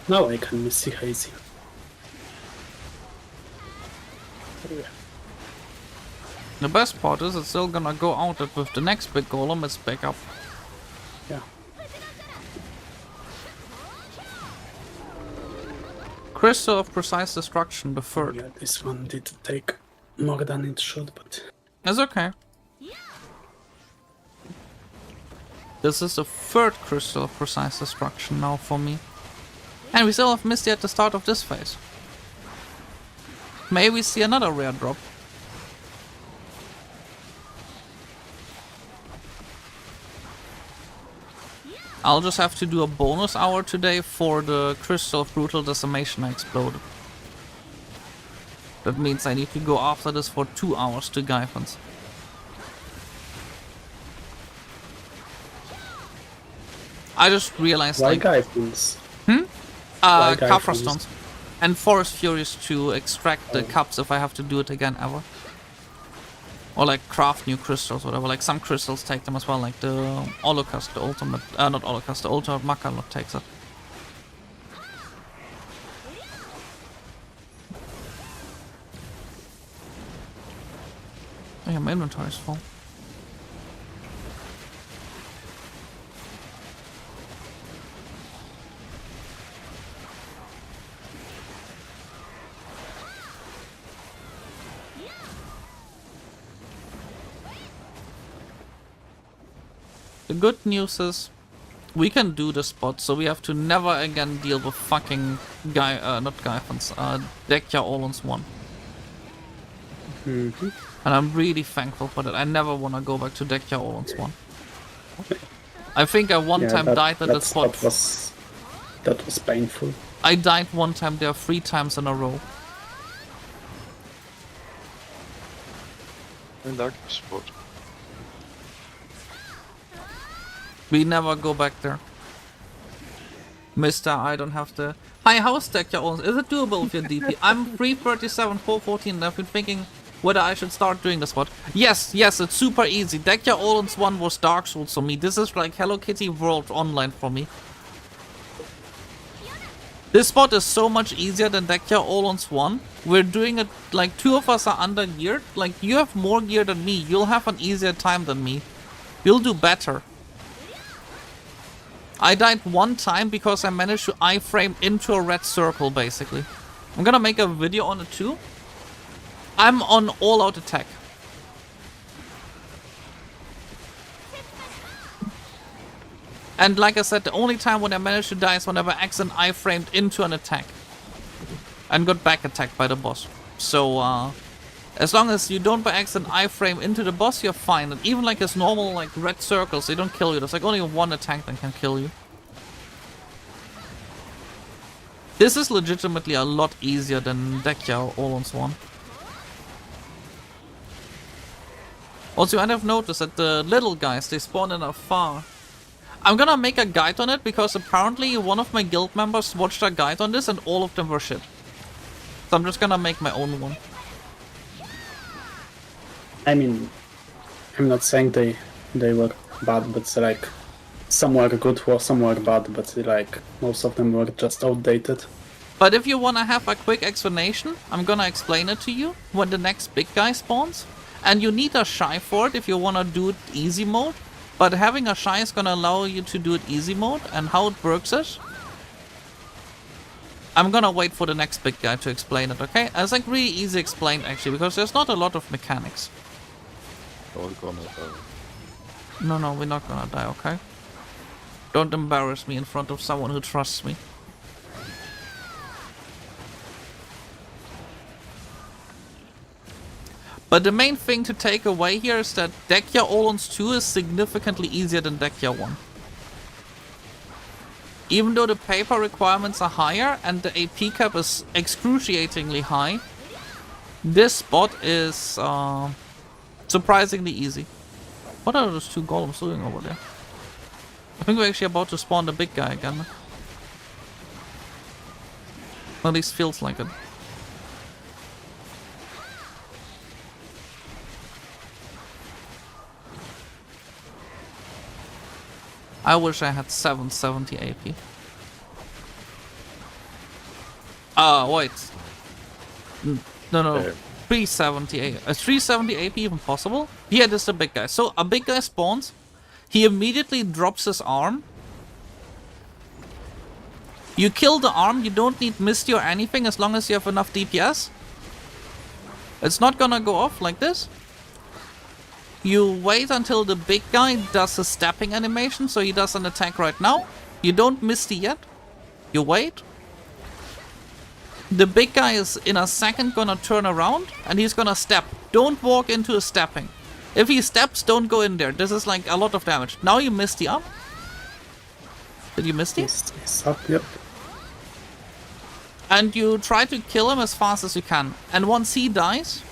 Now I can see Hazy. Oh, yeah. The best part is it's still gonna go out that with the next big golem it's back up. Yeah. Crystal of Precise Destruction, the third. Yeah, this one did take more than it should, but It's okay. This is the third Crystal of Precise Destruction now for me. And we still have Misty at the start of this phase. May we see another rare drop. I'll just have to do a bonus hour today for the Crystal of Brutal Decimation I exploded. That means I need to go after this for 2 hours to Gahaz. I just realized why like... Gahaz? Kafra stones. And Forest Furies to extract the cups if I have to do it again ever. Or like craft new crystals, whatever. Like some crystals take them as well, like the Holocaust, the ultimate, not Holocaust, the ultimate Makalot takes it. Oh yeah, my inventory is full. The good news is we can do the spot, so we have to never again deal with fucking not Gahaz, Dekhia Oluns 1. Mm-hmm. And I'm really thankful for that. I never want to go back to Dekhia Oluns 1. I think I one time died at that spot. That was painful. I died one time there 3 times in a row. I like the spot. We never go back there. Mister, I don't have to... Hi, how's Dekhia Oluns? Is it doable with your DP? I'm 337, 414, and I've been thinking whether I should start doing the spot. Yes, it's super easy. Dekhia Oluns 1 was Dark Souls for me. This is like Hello Kitty World Online for me. This spot is so much easier than Dekhia Oluns 1. We're doing it like 2 of us are under geared. Like you have more gear than me. You'll have an easier time than me. You'll do better. I died 1 time because I managed to iframe into a red circle, basically. I'm gonna make a video on it too. I'm on all-out attack. And like I said, the only time when I managed to die is whenever I accidentally iframed into an attack. And got back attacked by the boss. So, as long as you don't by accident iframe into the boss, you're fine. And even like his normal like red circles, they don't kill you. There's like only 1 attack that can kill you. This is legitimately a lot easier than Dekhia Oluns 1. Also, I have noticed that the little guys, they spawn in a far. I'm gonna make a guide on it because apparently one of my guild members watched a guide on this and all of them were shit. So I'm just gonna make my own one. I mean, I'm not saying they were bad, but like some were good, some were bad, but like most of them were just outdated. But if you wanna have a quick explanation, I'm gonna explain it to you when the next big guy spawns. And you need a shy for it if you wanna do it easy mode. But having a shy is gonna allow you to do it easy mode, and how it works is... I'm gonna wait for the next big guy to explain it, okay? It's like really easy explained actually, because there's not a lot of mechanics. All gonna die. No, we're not gonna die, okay? Don't embarrass me in front of someone who trusts me. But the main thing to take away here is that Dekhia Oluns 2 is significantly easier than Dekhia 1. Even though the paper requirements are higher and the AP cap is excruciatingly high, this spot is surprisingly easy. What are those two golems doing over there? I think we're actually about to spawn the big guy again. At least feels like it. I wish I had 770 AP. Wait. No. 370 AP. Is 370 AP even possible? Yeah, this is a big guy. So a big guy spawns. He immediately drops his arm. You kill the arm. You don't need Misty or anything as long as you have enough DPS. It's not gonna go off like this. You wait until the big guy does a stepping animation, so he does an attack right now. You don't Misty yet. You wait. The big guy is in a second gonna turn around and he's gonna step. Don't walk into a stepping. If he steps, don't go in there. This is like a lot of damage. Now you Misty up. Did you Misty? It's up, yep. And you try to kill him as fast as you can. And once he dies,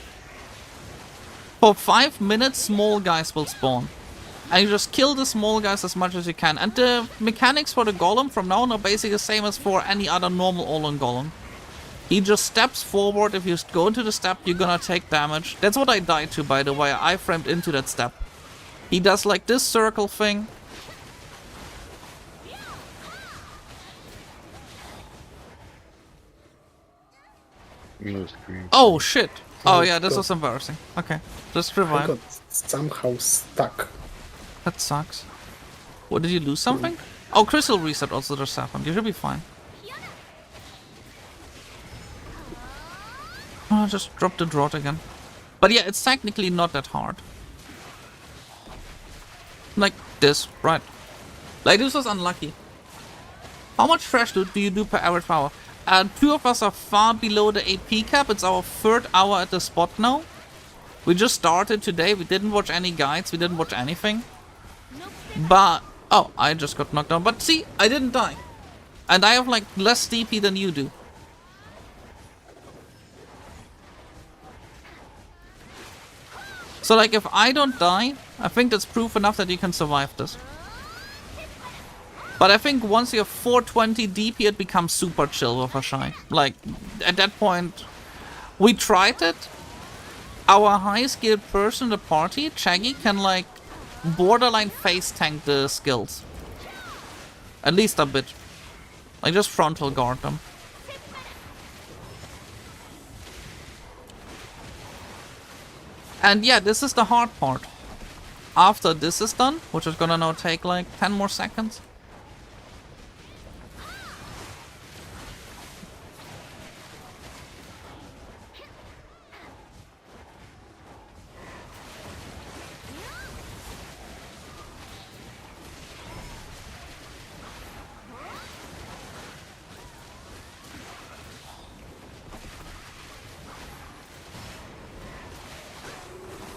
for 5 minutes, small guys will spawn. And you just kill the small guys as much as you can. And the mechanics for the golem from now on are basically the same as for any other normal Olun golem. He just steps forward. If you go into the step, you're gonna take damage. That's what I died to, by the way. I framed into that step. He does like this circle thing. Oh shit. Oh yeah, this was embarrassing. Okay, just I revive. got somehow stuck. That sucks. What, did you lose something? Oh, crystal reset also just happened. You should be fine. Oh, just drop the drought again. But yeah, it's technically not that hard. Like this, right? Like this was unlucky. How much trash loot do you do per average hour? Two of us are far below the AP cap. It's our 3rd hour at the spot now. We just started today. We didn't watch any guides. We didn't watch anything. But... oh, I just got knocked down. But see, I didn't die. And I have like less DP than you do. So like if I don't die, I think that's proof enough that you can survive this. But I think once you have 420 DP, it becomes super chill with a shy. Like, at that point, we tried it. Our high skilled person in the party, Chaggy, can like borderline face tank the skills. At least a bit. Like just frontal guard them. And yeah, this is the hard part. After this is done, which is gonna now take like 10 more seconds.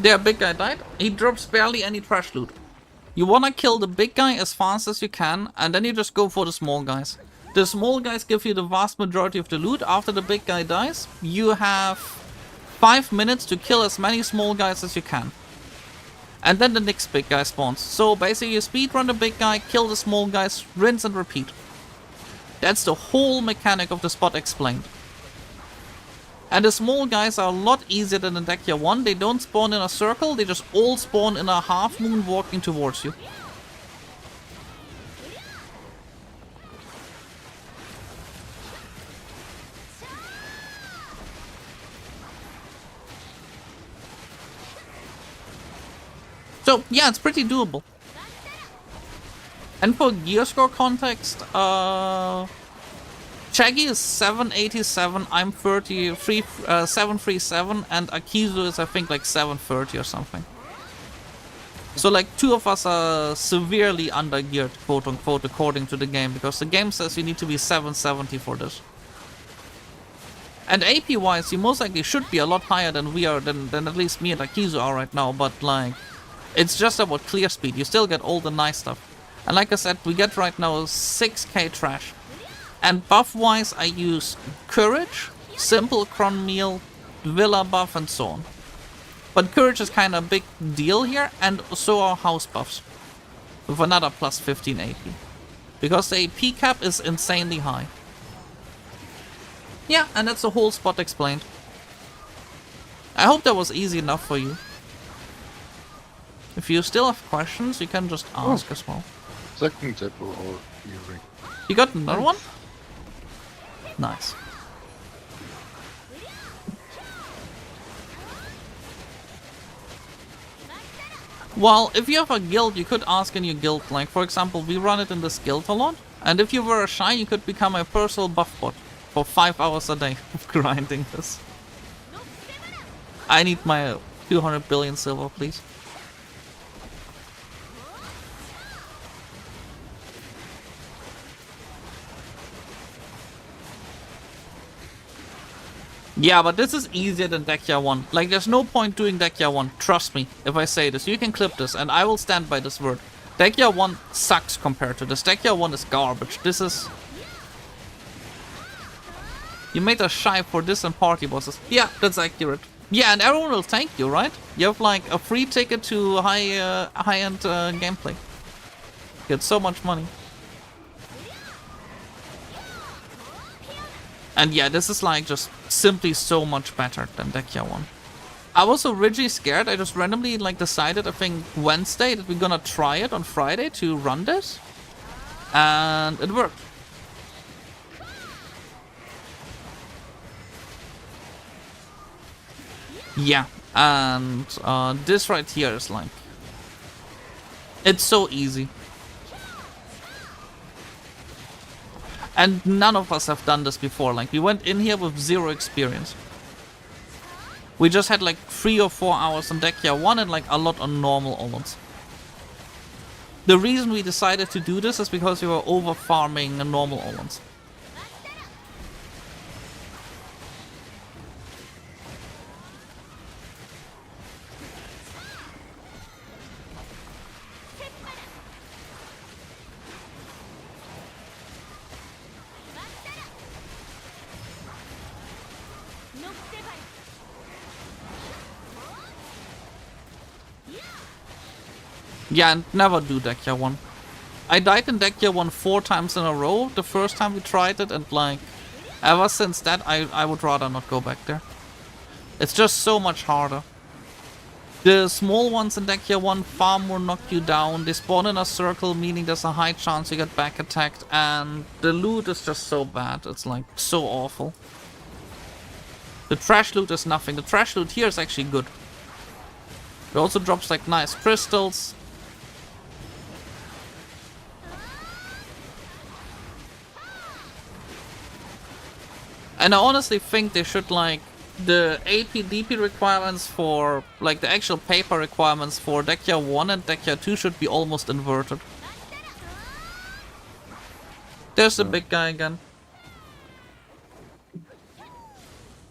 There, big guy died. He drops barely any trash loot. You wanna kill the big guy as fast as you can, and then you just go for the small guys. The small guys give you the vast majority of the loot. After the big guy dies, you have 5 minutes to kill as many small guys as you can. And then the next big guy spawns. So basically you speedrun the big guy, kill the small guys, rinse and repeat. That's the whole mechanic of the spot explained. And the small guys are a lot easier than in Dekhia 1. They don't spawn in a circle, they just all spawn in a half moon walking towards you. So yeah, it's pretty doable. And for gear score context, Shaggy is 787, I'm 737, and Akizu is I think like 730 or something. So like 2 of us are severely undergeared, quote unquote, according to the game, because the game says you need to be 770 for this. And AP wise, you most likely should be a lot higher than we are, than at least me and Akizu are right now, but like, it's just about clear speed, you still get all the nice stuff. And like I said, we get right now 6k trash. And buff wise, I use Courage, Simple Cron Meal, Villa buff, and so on. But Courage is kind of a big deal here, and so are house buffs. With another plus 15 AP. Because the AP cap is insanely high. Yeah, and that's the whole spot explained. I hope that was easy enough for you. If you still have questions, you can just ask as well. Second apple or earring. You got another one? Nice. Well, if you have a guild, you could ask in your guild. Like, for example, we run it in this guild a lot. And if you were a shy, you could become a personal buff bot for 5 hours a day of grinding this. I need my 200 billion silver, please. Yeah, but this is easier than Dekhia 1. Like, there's no point doing Dekhia 1. Trust me, if I say this. You can clip this, and I will stand by this word. Dekhia 1 sucks compared to this. Dekhia 1 is garbage. This is... You made us shy for this and party bosses. Yeah, that's accurate. Yeah, and everyone will thank you, right? You have, like, a free ticket to high-end gameplay. You get so much money. And yeah, this is like just simply so much better than Dekhia 1. I was originally scared. I just randomly like decided, I think Wednesday, that we're gonna try it on Friday to run this. And it worked. Yeah, and this right here is like... It's so easy. And none of us have done this before. Like, we went in here with 0 experience. We just had like 3 or 4 hours on Dekhia 1 and like a lot on normal Oluns. The reason we decided to do this is because we were over farming normal Oluns. Yeah, and never do Dekhia 1. I died in Dekhia 1 4 times in a row the first time we tried it, and like, ever since that I would rather not go back there. It's just so much harder. The small ones in Dekhia 1 far more knock you down. They spawn in a circle, meaning there's a high chance you get back attacked, and the loot is just so bad. It's like so awful. The trash loot is nothing. The trash loot here is actually good. It also drops like nice crystals. And I honestly think they should, like, the AP DP requirements for, like, the actual paper requirements for Dekhia 1 and Dekhia 2 should be almost inverted. There's the big guy again.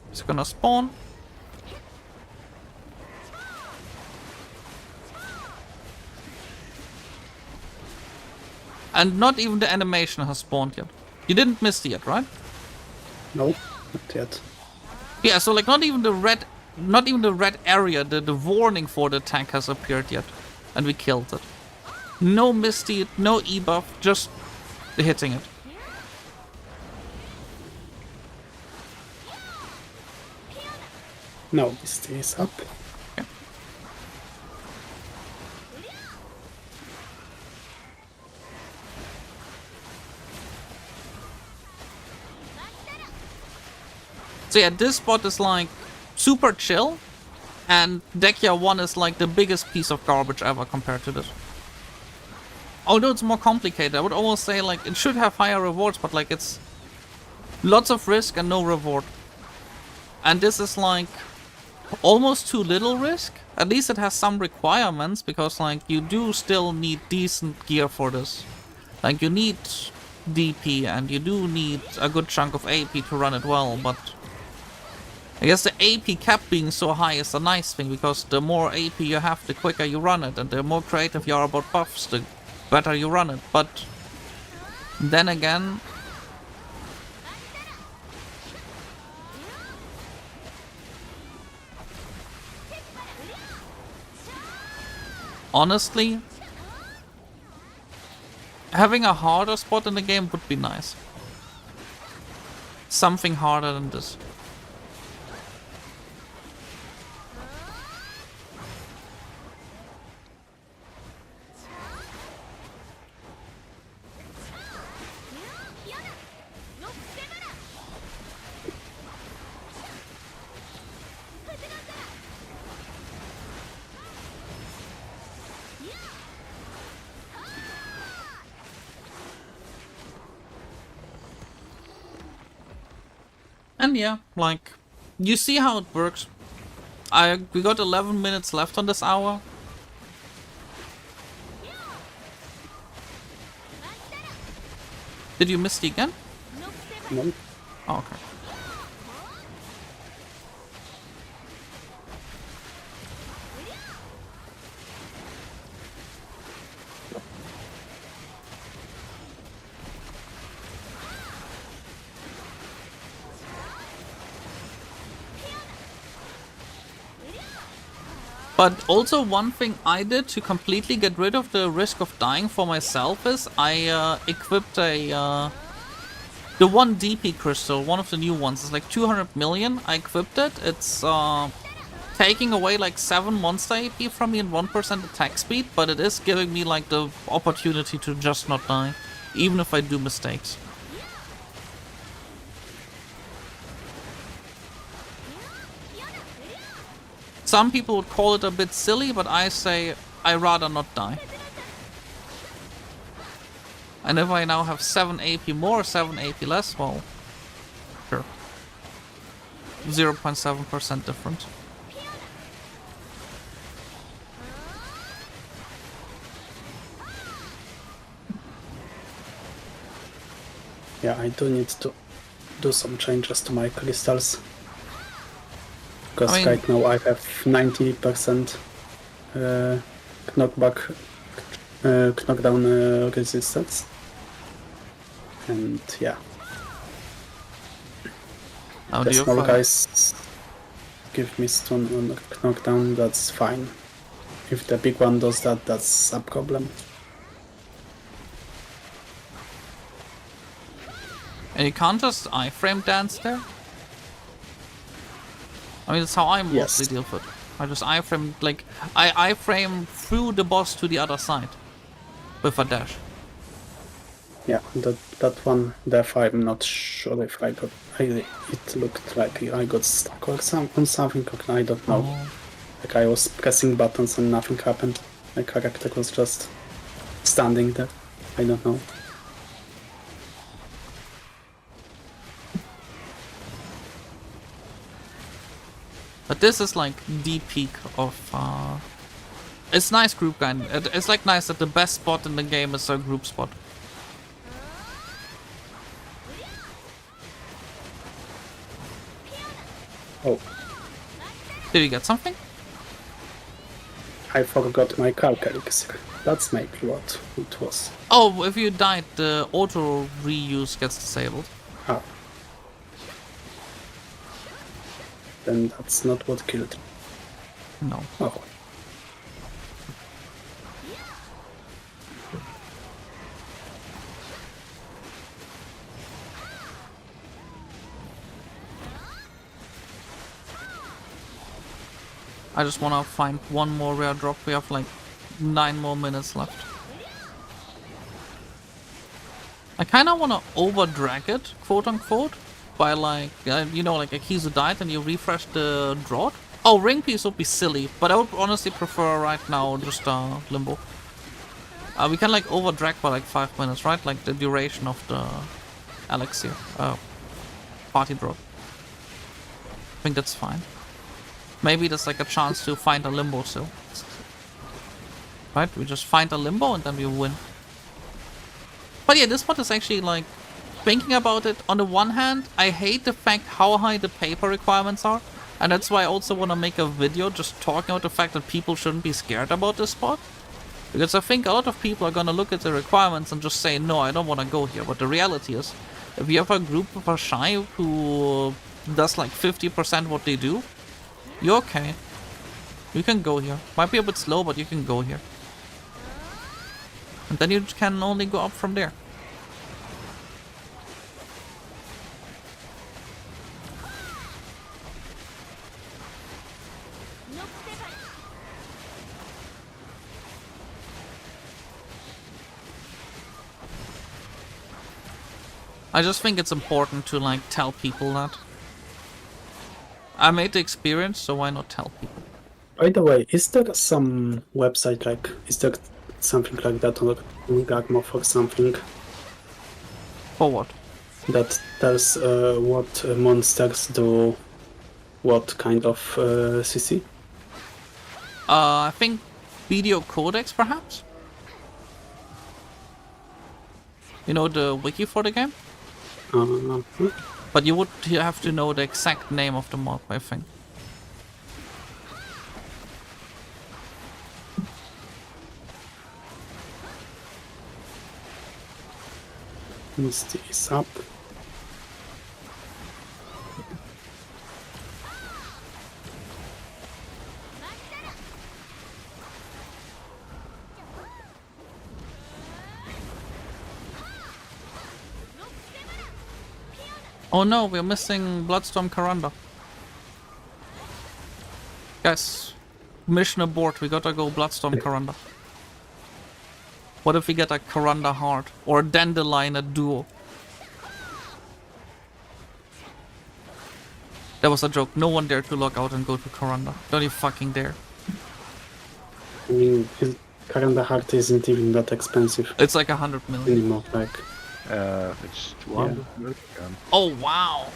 He's gonna spawn. And not even the animation has spawned yet. You didn't miss it yet, right? Nope, not yet. Yeah, so like not even the red area, the warning for the tank has appeared yet. and we killed it. No Misty, no E-buff, just hitting it. No, this is up. So yeah, this spot is like super chill, and Dekhia 1 is like the biggest piece of garbage ever compared to this. Although it's more complicated, I would almost say like it should have higher rewards, but like it's lots of risk and no reward. And this is like almost too little risk. At least it has some requirements, because like you do still need decent gear for this. Like you need DP and you do need a good chunk of AP to run it well, but I guess the AP cap being so high is a nice thing, because the more AP you have, the quicker you run it, and the more creative you are about buffs, the better you run it. But then again, honestly, having a harder spot in the game would be nice. Something harder than this. And yeah, like, you see how it works. We got 11 minutes left on this hour. Did you miss it again? No. Oh, okay. But also one thing I did to completely get rid of the risk of dying for myself is I equipped the one DP crystal, one of the new ones. It's like 200 million. I equipped it. It's taking away like 7 monster AP from me and 1% attack speed, but it is giving me like the opportunity to just not die, even if I do mistakes. Some people would call it a bit silly, but I say I rather not die. And if I now have 7 AP more, 7 AP less, well, sure. 0.7% difference. Yeah, I do need to do some changes to my crystals. Because right now I have 90% knockdown resistance. And yeah. How The do you small find? guys give me stun on knockdown, that's fine. If the big one does that, that's a problem. And you can't just iframe dance there? I mean, that's how I mostly deal with it. I just iframe, like, I iframe through the boss to the other side with a dash. Yeah, that one death, I'm not sure if I got. It looked like I got stuck or on something. I don't know. Oh. Like I was pressing buttons and nothing happened. My character was just standing there. I don't know. But this is like the peak of. It's nice group grind. It's like nice that the best spot in the game is a group spot. Oh, Did you get something? I forgot my calc elixir. That's maybe what it was. Oh, if you died, the auto reuse gets disabled. Ah. Then that's not what killed me. No. Oh. I just wanna find one more rare drop. We have like 9 more minutes left. I kinda wanna over drag it, quote unquote, by like, you know, like a Kizu died and you refresh the drought. Oh, ring piece would be silly, but I would honestly prefer right now just limbo. We can like over drag by like 5 minutes, right? Like the duration of the elixir, party drought. I think that's fine. Maybe there's like a chance to find a limbo still. Right? We just find a limbo and then we win. But yeah, this part is actually like, thinking about it, on the one hand, I hate the fact how high the paper requirements are. And that's why I also want to make a video just talking about the fact that people shouldn't be scared about this spot. Because I think a lot of people are gonna look at the requirements and just say, no, I don't want to go here. But the reality is, if you have a group of a shy who does like 50% what they do, you're okay. You can go here. Might be a bit slow, but you can go here. And then you can only go up from there. I just think it's important to like tell people that. I made the experience, so why not tell people? By the way, is there some website like, is there something like that on Gagmo or something For what? that tells what monsters do what kind of CC? I think BDO Codex, perhaps? You know, the wiki for the game? But you would have to know the exact name of the mob, I think. Misty is up. Oh no, we're missing Bloodstorm Karanda. Guys, mission abort, we gotta go Bloodstorm Karanda. What if we get a Karanda Heart? Or a Dandelion, a duo? That was a joke. No one dare to log out and go to Karanda. Don't you fucking dare. I mean, Karanda Heart isn't even that expensive It's like 100 million. anymore, like. It's 200 million. Oh wow!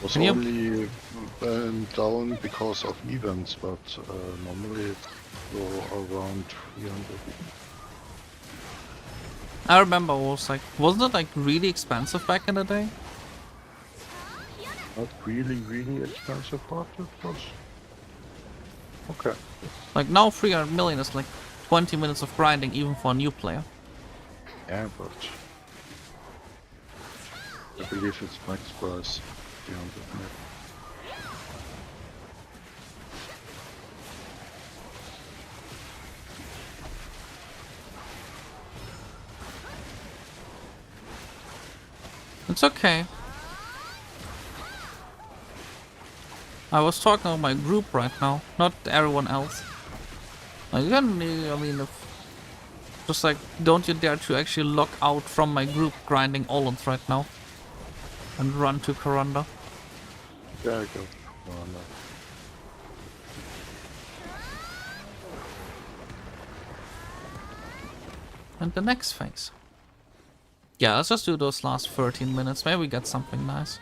Was Can you- only down because of events, but normally it's around 300. I remember it was like, wasn't it like really expensive back in the day? Not really expensive, but it was okay. Like now 300 million is like 20 minutes of grinding even for a new player. Yeah, but I believe it's max price 300 million. It's okay. I was talking about my group right now, not everyone else. Like, you can, I mean, if, just like, don't you dare to actually log out from my group grinding Oluns right now. And run to Karanda. Yeah, I go. Oh, no. And the next phase. Yeah, let's just do those last 13 minutes. Maybe we get something nice.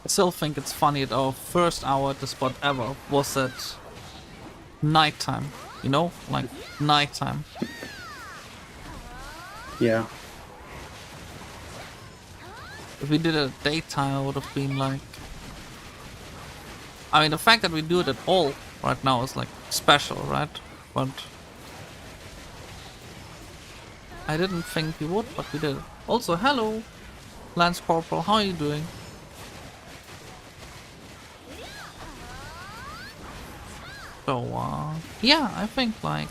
I still think it's funny that our first hour at the spot ever was at nighttime. You know? Like, nighttime. Yeah. If we did it at daytime, it would have been like... I mean, the fact that we do it at all right now is like special, right? But I didn't think we would, but we did. Also, hello, Lance Corporal, how are you doing? So, yeah, I think like,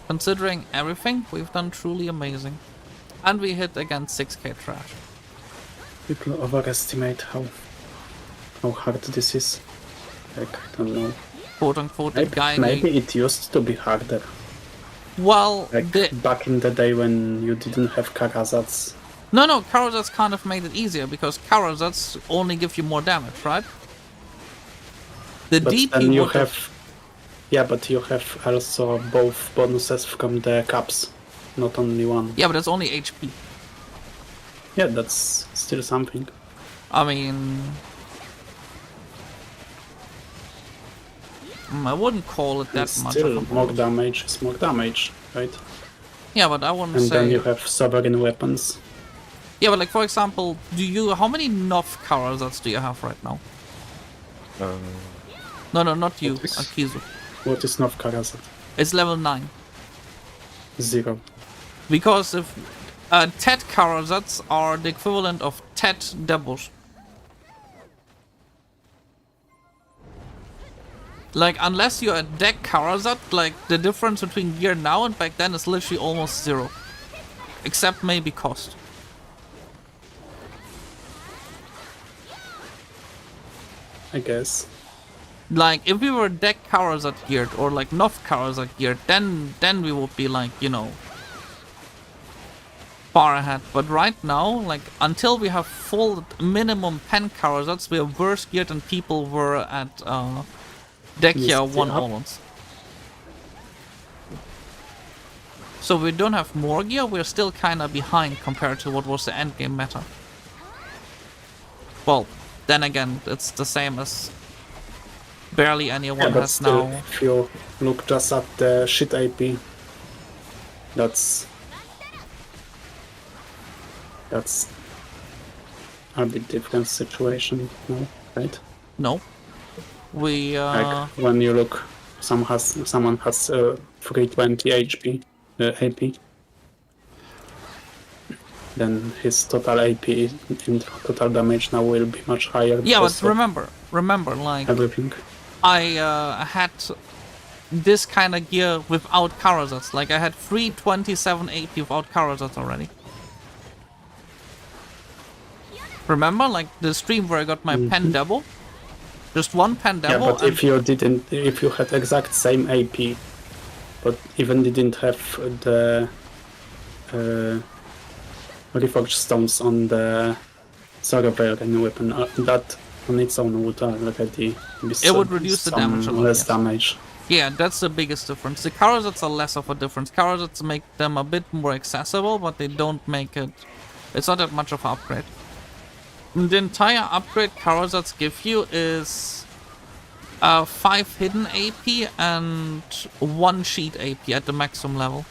considering everything, we've done truly amazing. And we hit again 6k trash. People overestimate how hard this is. Like, I don't know. Quote unquote, the guy. Maybe it used to be harder. Well, Like back in the day when you didn't have Gahazs. No, Karazats kind of made it easier because Karazats only give you more damage, right? The But DP then you would have... Yeah, but you have also both bonuses from the caps. Not only one. Yeah, but that's only HP. Yeah, that's still something. I mean... I wouldn't call it that It's much still of a more bonus. damage is more damage, right? Yeah, but I wouldn't And say... then you have sovereign weapons. Yeah, but like for example, how many Nov Karazats do you have right now? No, not you, What is- Akizu. What is Nov Gahazat? It's level 9. 0. Because if Tet Karazats are the equivalent of Tet Debos. Like, unless you're a Deck Karazat, like, the difference between gear now and back then is literally almost 0. Except maybe cost. I guess. Like, if we were Deck Karazat geared, or like Nov Karazat geared, then we would be like, you know, far ahead. But right now, like, until we have full minimum 10 Karazats, we are worse geared than people were at Dekhia 1 up. Oluns. So we don't have more gear, we're still kinda behind compared to what was the endgame meta. Well, then again, it's the same as barely anyone Yeah, but has still, now. if you look just at the shit AP, that's a bit different situation, no? Right? No. We, Like when you look, someone has 320 HP, AP, then his total AP in total damage now will be much higher. yeah, because but of remember, like, everything. I had this kind of gear without Karazats. Like, I had 327 AP without Karazats already. Remember, like, the stream where I got my pen double? Just one pen Yeah, double. but if you had exact same AP, but even didn't have the reforged stones on the sovereign weapon, that on its own would already be It would reduce the damage a lot, less yes. damage. Yeah, that's the biggest difference. The Karazats are less of a difference. Karazats make them a bit more accessible, but they don't make it... It's not that much of an upgrade. The entire upgrade Karazats give you is 5 hidden AP and 1 sheet AP at the maximum level.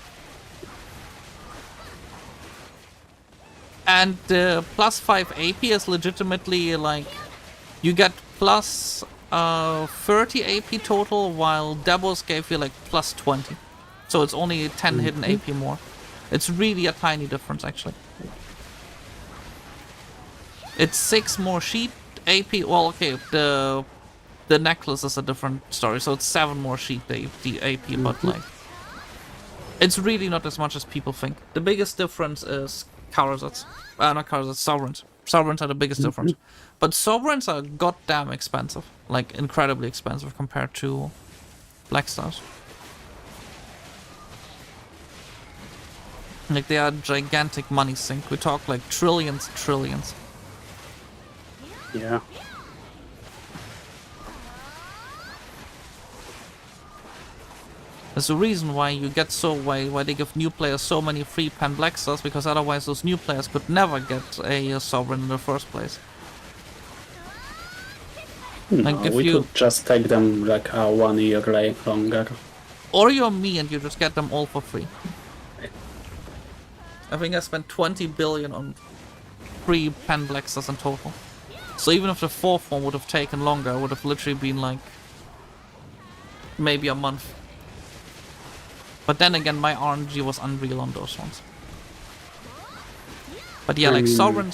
And the plus 5 AP is legitimately like... You get plus 30 AP total, while Debos gave you like plus 20. So it's only 10 hidden AP more. It's really a tiny difference, actually. It's 6 more sheet AP. Well, okay, the necklace is a different story, so it's 7 more sheet AP, but like... It's really not as much as people think. The biggest difference is Karazats. Not Karazats, Sovereigns. Sovereigns are the biggest difference. But Sovereigns are goddamn expensive. Like, incredibly expensive compared to Black Stars. Like, they are gigantic money sink. We talk like trillions. Yeah. There's a reason why you get why they give new players so many free pen Black Stars, because otherwise those new players could never get a Sovereign in the first place. No, Like if we you, could just take them like 1 year longer. or you're me and you just get them all for free. I think I spent 20 billion on 3 pen blexers in total. So even if the 4th one would have taken longer, it would have literally been like maybe a month. But then again, my RNG was unreal on those ones. But yeah, I like mean,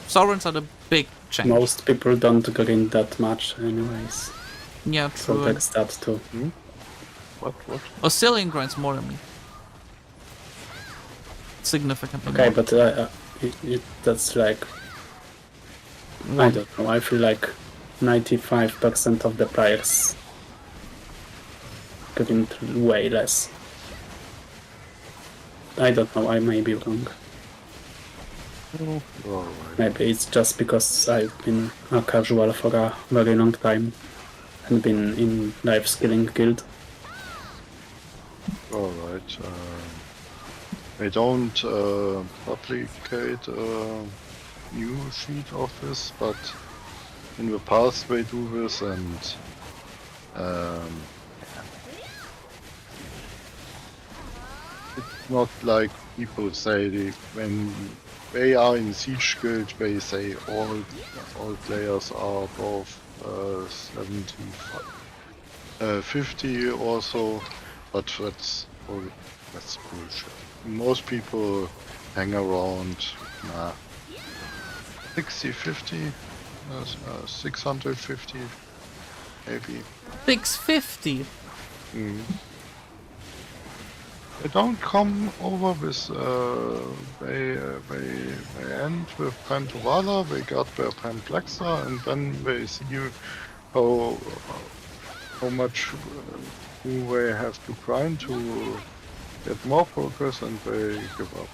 sovereigns are the big change. Most people don't grind that much anyways. Yeah, So true. that's that too. What? Oscillion grinds more than me. Significantly Okay, more. but that's like, I don't know, I feel like 95% of the players grind way less. I don't know, I may be wrong. Alright. Maybe it's just because I've been a casual for a very long time and been in life skilling guild. Alright. I don't publicate a new sheet of this, but in the past they do this, and it's not like people say when they are in Siege Guild, they say all players are above 50 or so, but that's bullshit. Most people hang around 60, 50, 650, maybe. 650. They don't come over with, they end with Pantovala, they got their Panplexa, and then they see how much do they have to grind to get more progress, and they give up.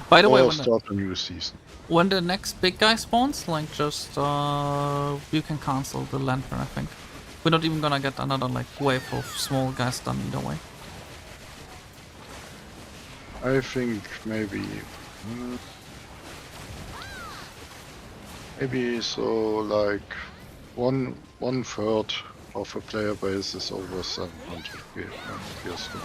By the way, Or start a new season. when the next big guy spawns, like just you can cancel the lantern, I think. We're not even gonna get another like wave of small guys done either way. I think maybe so like one third of a player base is over 700 years old.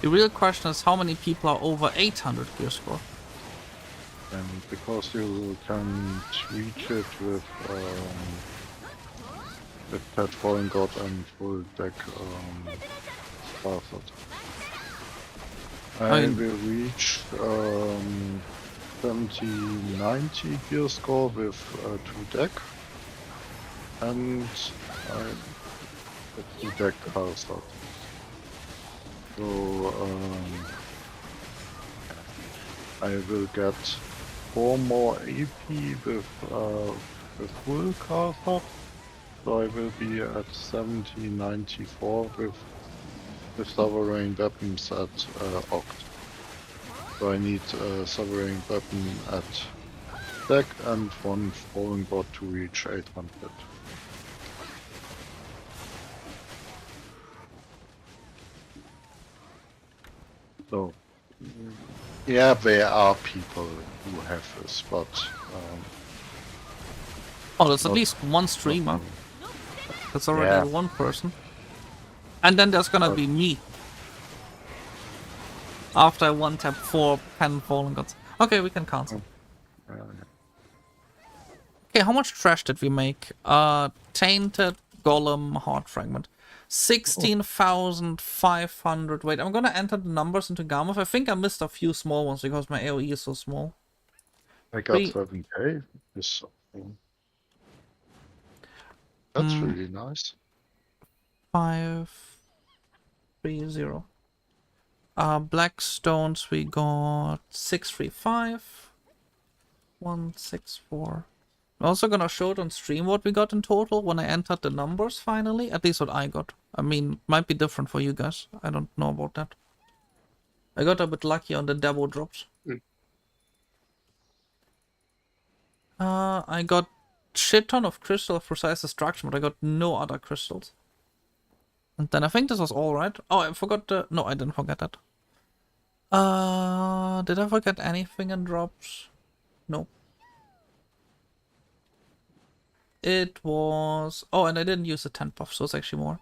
The real question is how many people are over 800 gear score? And because you can reach it with that falling god and full deck Gahaz. I will reach 70-90 gear score with 2 deck, and I 2 deck Gahaz. So I will get 4 more AP with full Gahaz. So I will be at 70-94 with sovereign weapons at Oct. So I need a sovereign weapon at deck and 1 falling bot to reach 800. So, yeah, there are people who have this, but Oh, there's at not- least one streamer. not- That's already Yeah. one person. And then there's gonna be me. After I one tap 4 pen fallen gods. Okay, we can cancel. Okay, how much trash did we make? Tainted Golem Heart Fragment. 16,500. Wait, I'm gonna enter the numbers into Gamma. I think I missed a few small ones because my AoE is so small. I got 7k. That's really nice. 530. Black stones we got 635. 164. I'm also gonna show it on stream what we got in total when I entered the numbers finally. At least what I got. I mean, might be different for you guys. I don't know about that. I got a bit lucky on the demo drops. I got shit ton of crystal of precise destruction, but I got no other crystals. And then I think this was all right. Oh, I forgot the... No, I didn't forget that. Did I forget anything in drops? No. It was... Oh, and I didn't use the 10 buff, so it's actually more.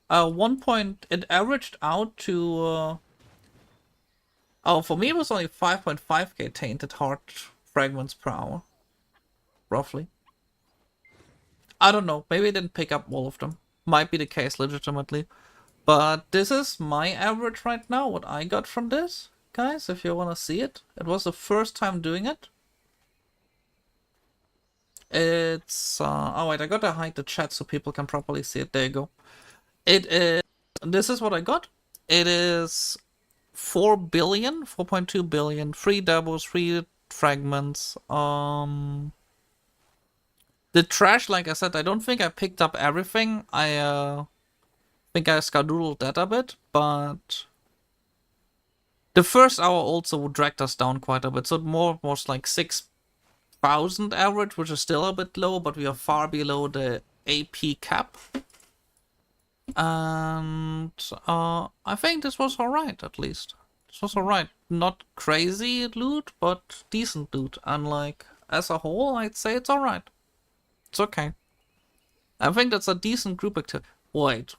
1 point... It averaged out to... Oh, for me it was only 5.5k tainted heart fragments per hour. Roughly. I don't know. Maybe I didn't pick up all of them. Might be the case legitimately. But this is my average right now, what I got from this. Guys, if you want to see it. It was the first time doing it. It's... oh wait, I gotta hide the chat so people can properly see it. There you go. It is... This is what I got. It is 4 billion, 4.2 billion, 3 doubles, 3 fragments. The trash, like I said, I don't think I picked up everything. I think I skedaddled that a bit, but the first hour also dragged us down quite a bit. So more was like 6,000 average, which is still a bit low, but we are far below the AP cap. And I think this was alright, at least. This was alright. Not crazy loot, but decent loot. And like, as a whole, I'd say it's alright. It's okay. I think that's a decent group activity. Wait.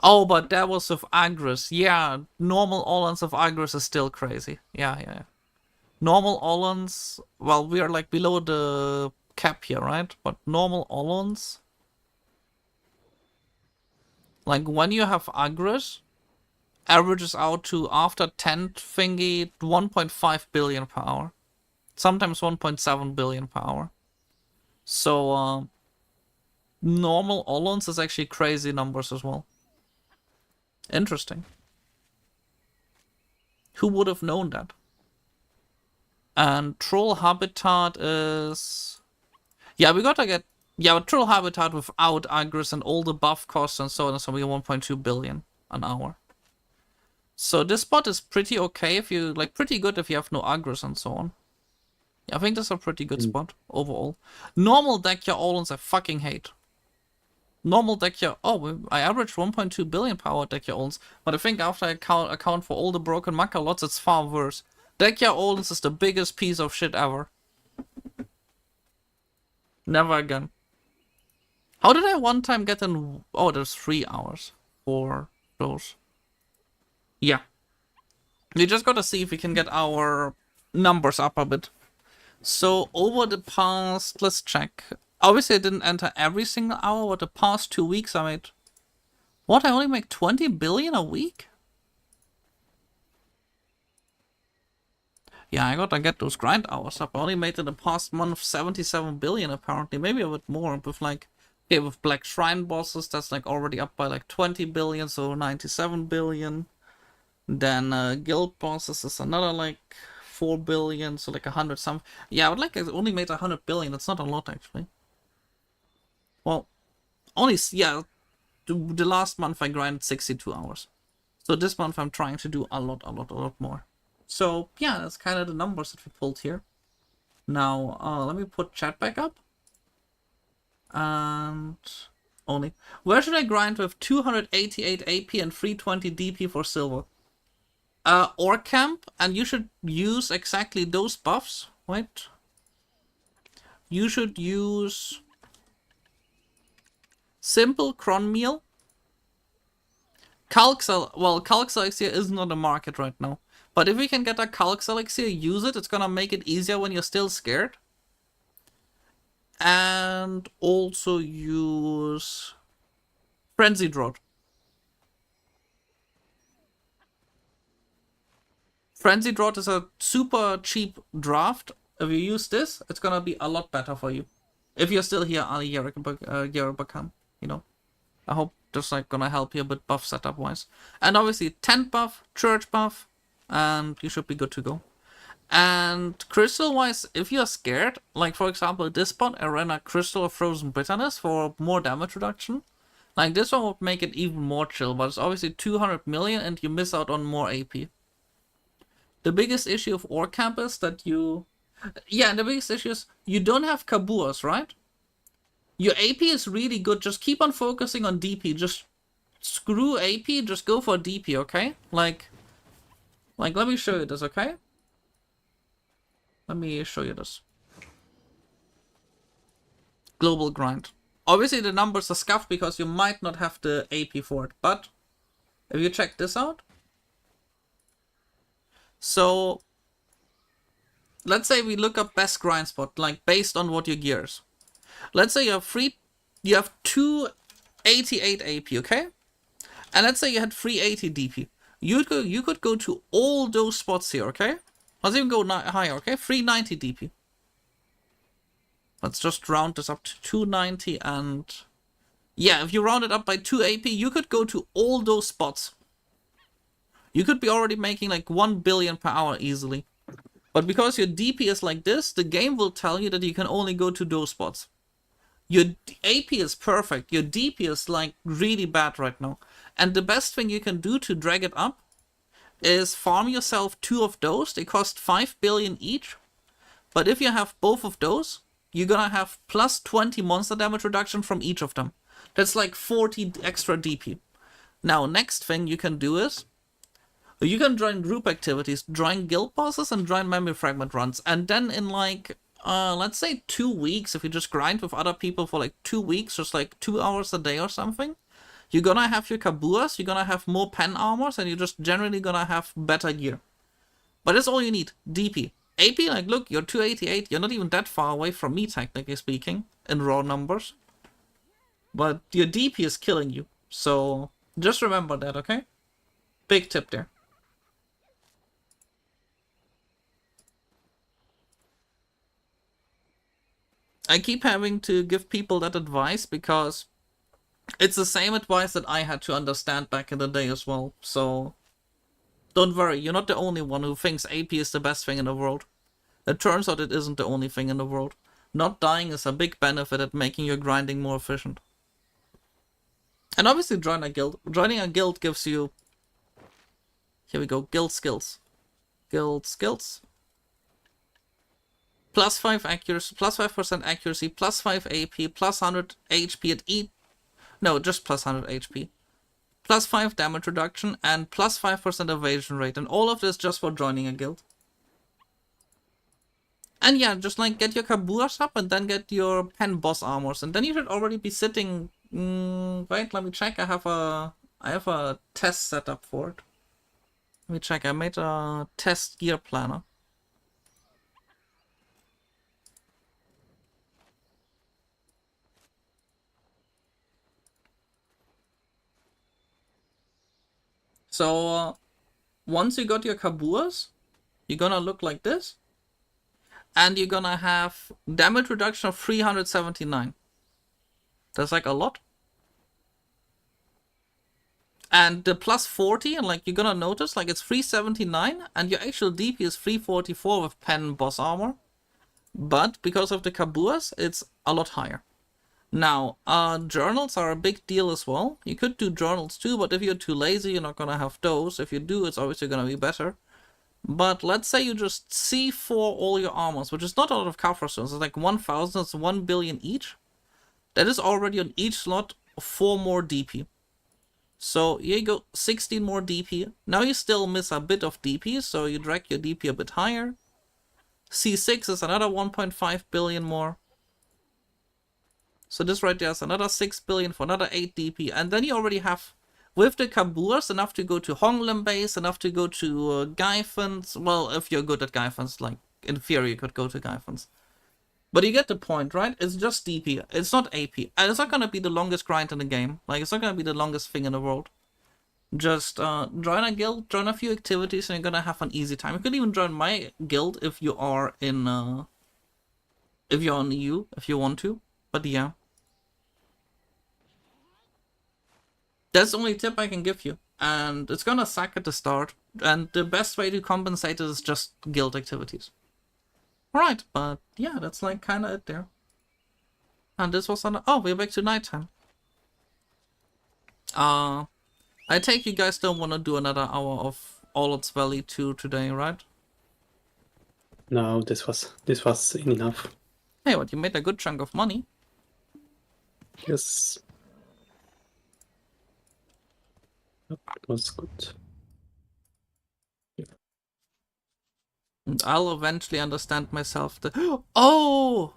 Oh, but that was with Agris. Yeah, normal Oluns of Agris is still crazy. Yeah. Normal Oluns, well, we are like below the cap here, right? But normal Oluns, like when you have Agris, averages out to after 10th thingy 1.5 billion per hour. Sometimes 1.7 billion per hour. So, normal Oluns is actually crazy numbers as well. Interesting. Who would have known that? And Troll Habitat is... Yeah, we gotta get... Yeah, Troll Habitat without Agris and all the buff costs and so on, so we 1.2 billion an hour. So this spot is pretty okay if you... Like, pretty good if you have no Agris and so on. Yeah, I think that's a pretty good spot overall. Normal Dekhia Oluns I fucking hate. Normal Dekhia... Oh, I averaged 1.2 billion power Dekhia Oluns, but I think after I account for all the broken Maka lots, it's far worse. Dekhia Oluns is the biggest piece of shit ever. Never again. How did I one time get in... Oh, there's 3 hours for those. Yeah. We just gotta see if we can get our numbers up a bit. So, over the past... Let's check. Obviously, I didn't enter every single hour, but the past 2 weeks I made... What? I only make 20 billion a week? Yeah, I gotta get those grind hours up. I only made in the past month 77 billion apparently. Maybe a bit more with like... Okay, with Black Shrine bosses, that's like already up by like 20 billion, so 97 billion. Then guild bosses is another like 4 billion, so like 100 something. Yeah, I only made 100 billion. That's not a lot actually. Well, only, yeah, the last month I grinded 62 hours. So this month I'm trying to do a lot more. So yeah, that's kind of the numbers that we pulled here. Now, let me put chat back up. And only. Where should I grind with 288 AP and 320 DP for silver? Ore camp, and you should use exactly those buffs. Wait. You should use simple cron meal. Calx, well, Calx elixir isn't on the market right now. But if we can get a Calx elixir, use it. It's gonna make it easier when you're still scared. And also use Frenzy Drought. Frenzy Drought is a super cheap draft. If you use this, it's gonna be a lot better for you. If you're still here, Ali Yerabakam, you know. I hope this like gonna help you a bit buff setup wise. And obviously tent buff, church buff, and you should be good to go. And crystal wise, if you're scared, like for example this spot, I ran a Crystal of Frozen Bitterness for more damage reduction. Like this one would make it even more chill, but it's obviously 200 million and you miss out on more AP. The biggest issue of Ore Camp is that you... Yeah, and the biggest issue is you don't have Kabuas, right? Your AP is really good. Just keep on focusing on DP. Just screw AP. Just go for DP, okay? Like, let me show you this, okay? Let me show you this. Global grind. Obviously, the numbers are scuffed because you might not have the AP for it. But if you check this out, so let's say we look up best grind spot, like based on what your gear is. Let's say you have 288 AP, okay? And let's say you had 380 DP. You could go to all those spots here, okay? Let's even go higher, okay? 390 DP. Let's just round this up to 290 and... Yeah, if you round it up by 2 AP, you could go to all those spots. You could be already making like 1 billion per hour easily. But because your DP is like this, the game will tell you that you can only go to those spots. Your AP is perfect. Your DP is like really bad right now. And the best thing you can do to drag it up is farm yourself 2 of those. They cost 5 billion each. But if you have both of those, you're gonna have plus 20 monster damage reduction from each of them. That's like 40 extra DP. Now, next thing you can do is you can join group activities, join guild bosses, and join memory fragment runs. And then in like, let's say 2 weeks, if you just grind with other people for like 2 weeks, just like 2 hours a day or something, you're gonna have your Kabuas, you're gonna have more pen armors, and you're just generally gonna have better gear. But that's all you need, DP. AP, like, look, you're 288, you're not even that far away from me, technically speaking, in raw numbers. But your DP is killing you, so just remember that, okay? Big tip there. I keep having to give people that advice because it's the same advice that I had to understand back in the day as well. So don't worry, you're not the only one who thinks AP is the best thing in the world. It turns out it isn't the only thing in the world. Not dying is a big benefit at making your grinding more efficient. And obviously join a guild. Joining a guild gives you... Here we go, guild skills. Guild skills. Plus 5 accuracy, plus 5% accuracy, plus 5 AP, plus 100 HP at each... No, just plus 100 HP. Plus 5 damage reduction, and plus 5% evasion rate. And all of this just for joining a guild. And yeah, just like get your Kabuas up and then get your pen boss armors. And then you should already be sitting... wait, let me check. I have a test set up for it. Let me check. I made a test gear planner. So, once you got your Kabuas, you're gonna look like this. And you're gonna have damage reduction of 379. That's like a lot. And the plus 40, and like you're gonna notice, like it's 379, and your actual DP is 344 with pen boss armor. But because of the Kabuas, it's a lot higher. Now, journals are a big deal as well. You could do journals too, but if you're too lazy, you're not gonna have those. If you do, it's obviously gonna be better. But let's say you just C4 all your armors, which is not a lot of cover stones. It's like 1,000, it's 1 billion each. That is already on each slot 4 more DP. So here you go, 16 more DP. Now you still miss a bit of DP, so you drag your DP a bit higher. C6 is another 1.5 billion more. So this right there is another 6 billion for another 8 DP. And then you already have, with the Kabuas, enough to go to Honglim base, enough to go to Gaifans. Well, if you're good at Gaifans, like in theory you could go to Gaifans. But you get the point, right? It's just DP. It's not AP. And it's not going to be the longest grind in the game. Like, it's not going to be the longest thing in the world. Just join a guild, join a few activities, and you're going to have an easy time. You could even join my guild if you are in... if you're on EU, if you want to. But yeah. That's the only tip I can give you. And it's going to suck at the start. And the best way to compensate it is just guild activities. Alright, but yeah, that's like kind of it there. And this was on... Oh, we're back to nighttime. I take you guys don't want to do another hour of Oluns Valley 2 today, right? No, this was enough. Hey, but you made a good chunk of money. Yes. That was good. And I'll eventually understand myself. Oh!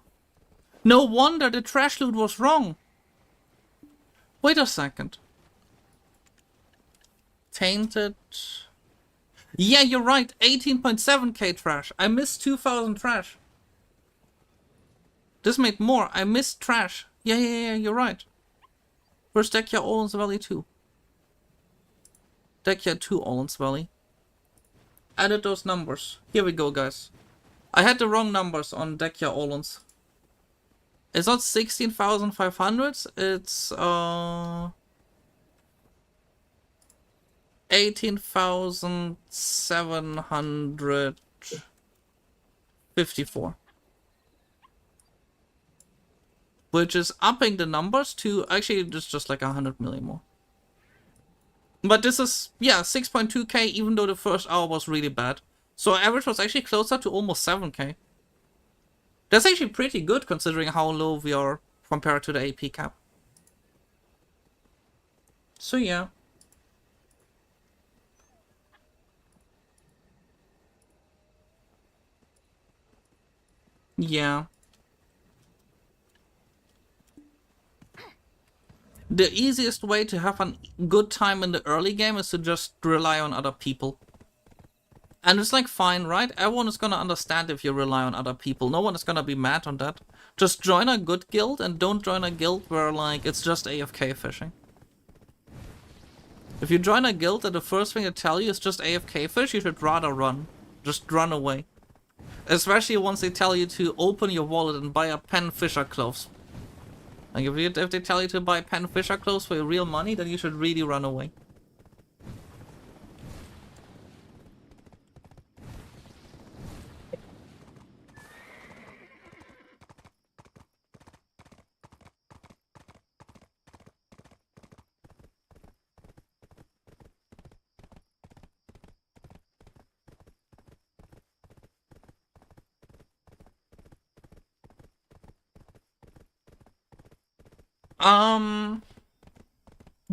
No wonder the trash loot was wrong. Wait a second. Tainted. Yeah, you're right. 18.7k trash. I missed 2,000 trash. This made more. I missed trash. Yeah, you're right. Where's Dekhia Oluns Valley 2? Dekhia 2 Oluns Valley. Added those numbers. Here we go, guys. I had the wrong numbers on Dekhia Oluns. It's not 16,500. It's 18,754. Which is upping the numbers to, actually, it's just like 100 million more. But this is, yeah, 6.2k, even though the first hour was really bad. So average was actually closer to almost 7k. That's actually pretty good considering how low we are compared to the AP cap. So yeah. Yeah. The easiest way to have a good time in the early game is to just rely on other people. And it's like fine, right? Everyone is gonna understand if you rely on other people. No one is gonna be mad on that. Just join a good guild and don't join a guild where like it's just AFK fishing. If you join a guild and the first thing they tell you is just AFK fish, you should rather run. Just run away. Especially once they tell you to open your wallet and buy a pen fisher clothes. Like if they tell you to buy pen fisher clothes for your real money, then you should really run away.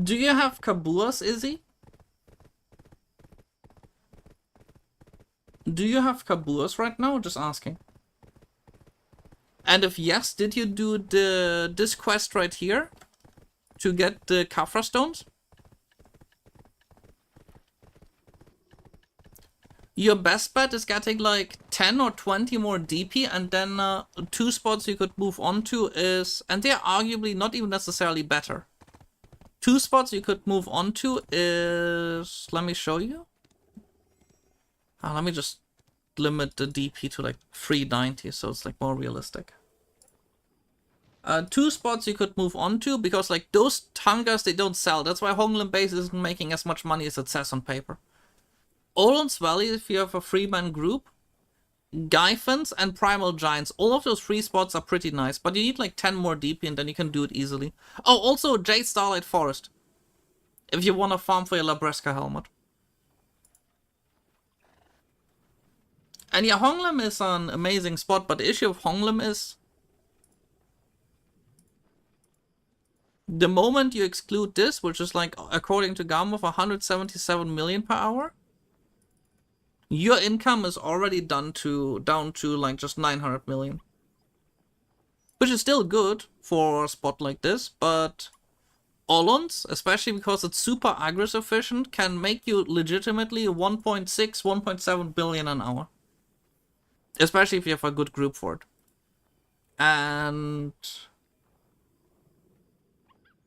Do you have Kabuas, Izzy? Do you have Kabuas right now? Just asking. And if yes, did you do this quest right here to get the Kafra stones? Your best bet is getting like 10 or 20 more DP, and then 2 spots you could move on to is, and they're arguably not even necessarily better. 2 spots you could move on to is, let me show you. Let me just limit the DP to like 390, so it's like more realistic. 2 spots you could move on to, because like those Tangas, they don't sell. That's why Honglim base isn't making as much money as it says on paper. Oluns Valley, if you have a 3-man group, Gyphons and Primal Giants, all of those 3 spots are pretty nice, but you need like 10 more DP and then you can do it easily. Oh, also Jade Starlight Forest, if you want to farm for your Labresca helmet. And yeah, Honglim is an amazing spot, but the issue of Honglim is the moment you exclude this, which is like, according to Gamov, 177 million per hour, your income is already down to like just 900 million. Which is still good for a spot like this, but Oluns, especially because it's super aggro efficient, can make you legitimately 1.6, 1.7 billion an hour. Especially if you have a good group for it. And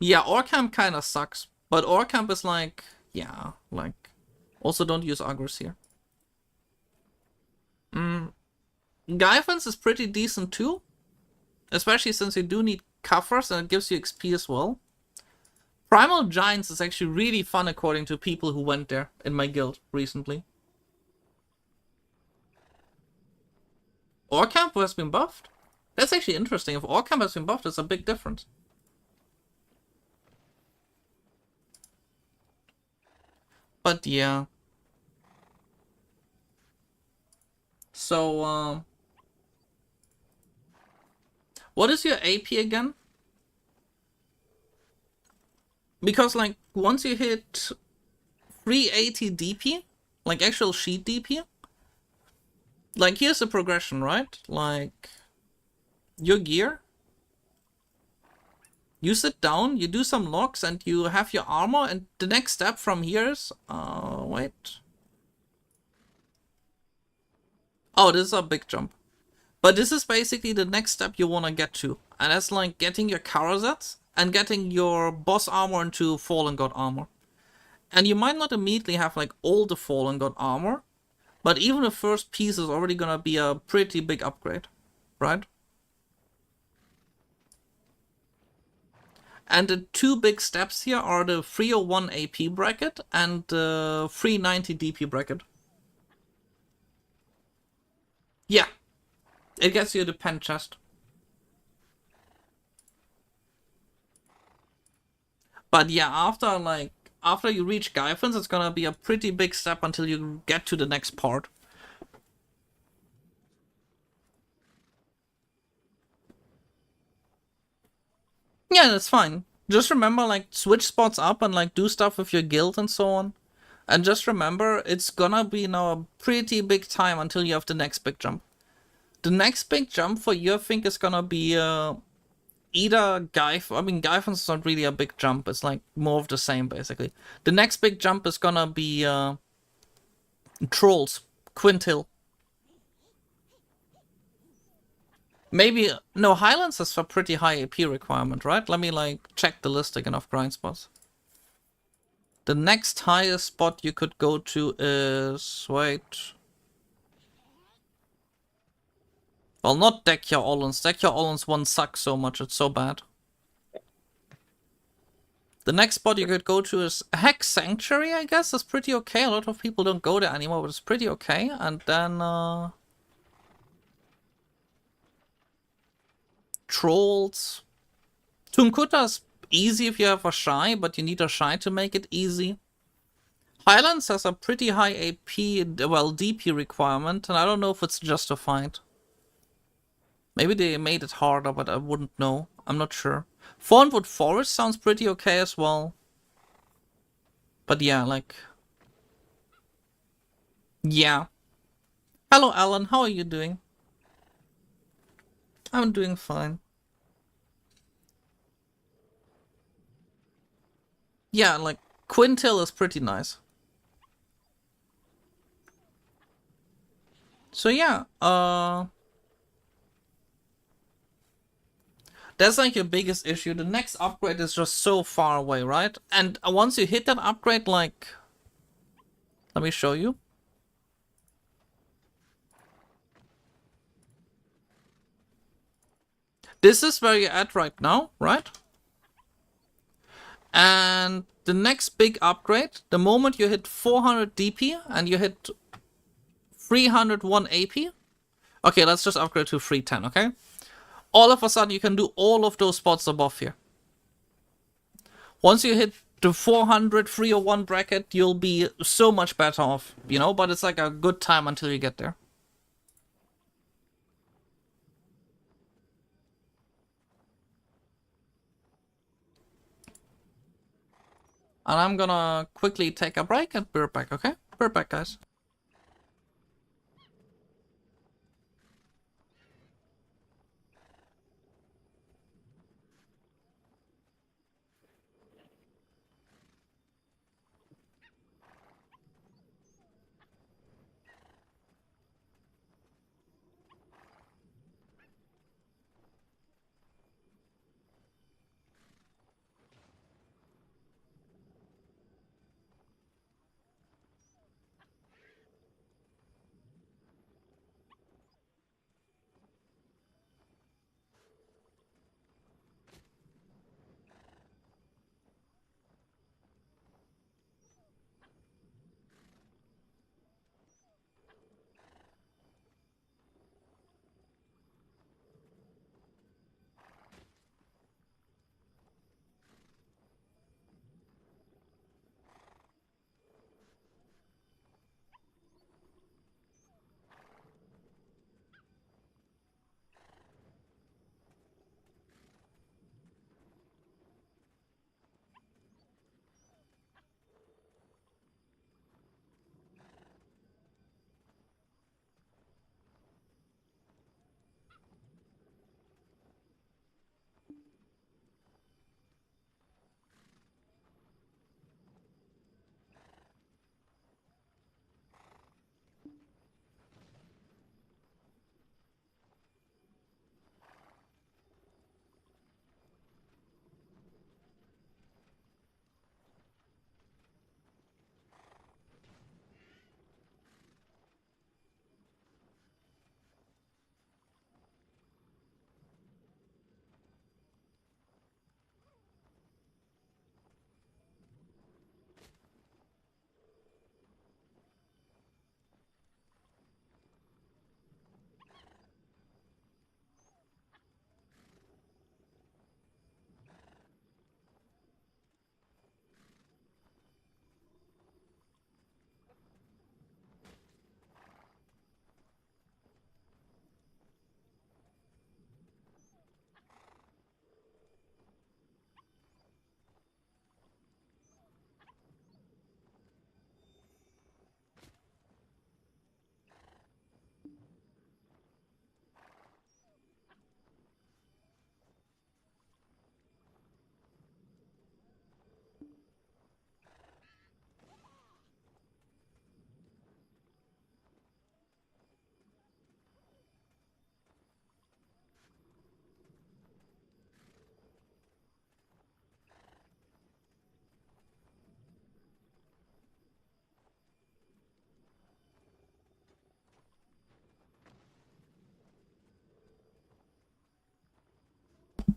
yeah, Orcamp kinda sucks. But Orcamp is like, yeah, like, also don't use aggros here. Gyphons is pretty decent too. Especially since you do need Kafras and it gives you XP as well. Primal Giants is actually really fun according to people who went there in my guild recently. Orcamp has been buffed? That's actually interesting. If Orcamp has been buffed, it's a big difference. But yeah. So, what is your AP again? Because, like, once you hit 380 DP, like actual sheet DP, like, here's the progression, right? Like, your gear, you sit down, you do some locks, and you have your armor, and the next step from here is, wait. Oh, this is a big jump. But this is basically the next step you want to get to. And that's like getting your Karazats and getting your boss armor into Fallen God armor. And you might not immediately have like all the Fallen God armor, but even the first piece is already gonna be a pretty big upgrade, right? And the two big steps here are the 301 AP bracket and the 390 DP bracket. Yeah, it gets you the pen chest. But yeah, after you reach Gyphons, it's gonna be a pretty big step until you get to the next part. Yeah, that's fine. Just remember, like, switch spots up and, like, do stuff with your guild and so on. And just remember, it's gonna be now a pretty big time until you have the next big jump. The next big jump for you, I think, is gonna be, either Gyphons is not really a big jump. It's, like, more of the same, basically. The next big jump is gonna be, Trolls. Quintil. Maybe, no, Highlands has a pretty high AP requirement, right? Let me, like, check the list again of grind spots. The next highest spot you could go to is, wait. Well, not Dekhia Oluns. Dekhia Oluns 1 sucks so much, it's so bad. The next spot you could go to is Hex Sanctuary, I guess. That's pretty okay. A lot of people don't go there anymore, but it's pretty okay. And then, Trolls. Tunkuta is easy if you have a Shy, but you need a Shy to make it easy. Highlands has a pretty high AP, well, DP requirement, and I don't know if it's justified. Maybe they made it harder, but I wouldn't know. I'm not sure. Thornwood Forest sounds pretty okay as well. But yeah, like... yeah. Hello, Alan. How are you doing? I'm doing fine. Yeah, like, Quintil is pretty nice. So yeah, that's like your biggest issue. The next upgrade is just so far away, right? And once you hit that upgrade, like... let me show you. This is where you're at right now, right? And the next big upgrade, the moment you hit 400 DP and you hit 301 AP. Okay, let's just upgrade to 310, okay? All of a sudden, you can do all of those spots above here. Once you hit the 400, 301 bracket, you'll be so much better off, you know? But it's like a good time until you get there. And I'm gonna quickly take a break and we're back, okay? We're back, guys.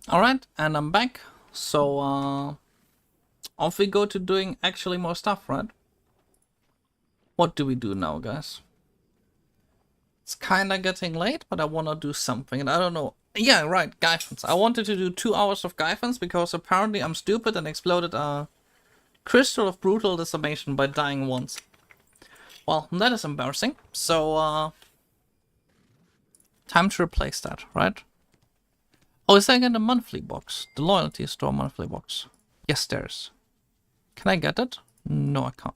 Alright, and I'm back. So, off we go to doing actually more stuff, right? What do we do now, guys? It's kinda getting late, but I wanna do something, and I don't know. Yeah, right, Gaiffens. I wanted to do 2 hours of Gaiffens because apparently I'm stupid and exploded a crystal of brutal decimation by dying once. Well, that is embarrassing. So, time to replace that, right? Oh, is there again the monthly box? The loyalty store monthly box? Yes, there is. Can I get it? No, I can't.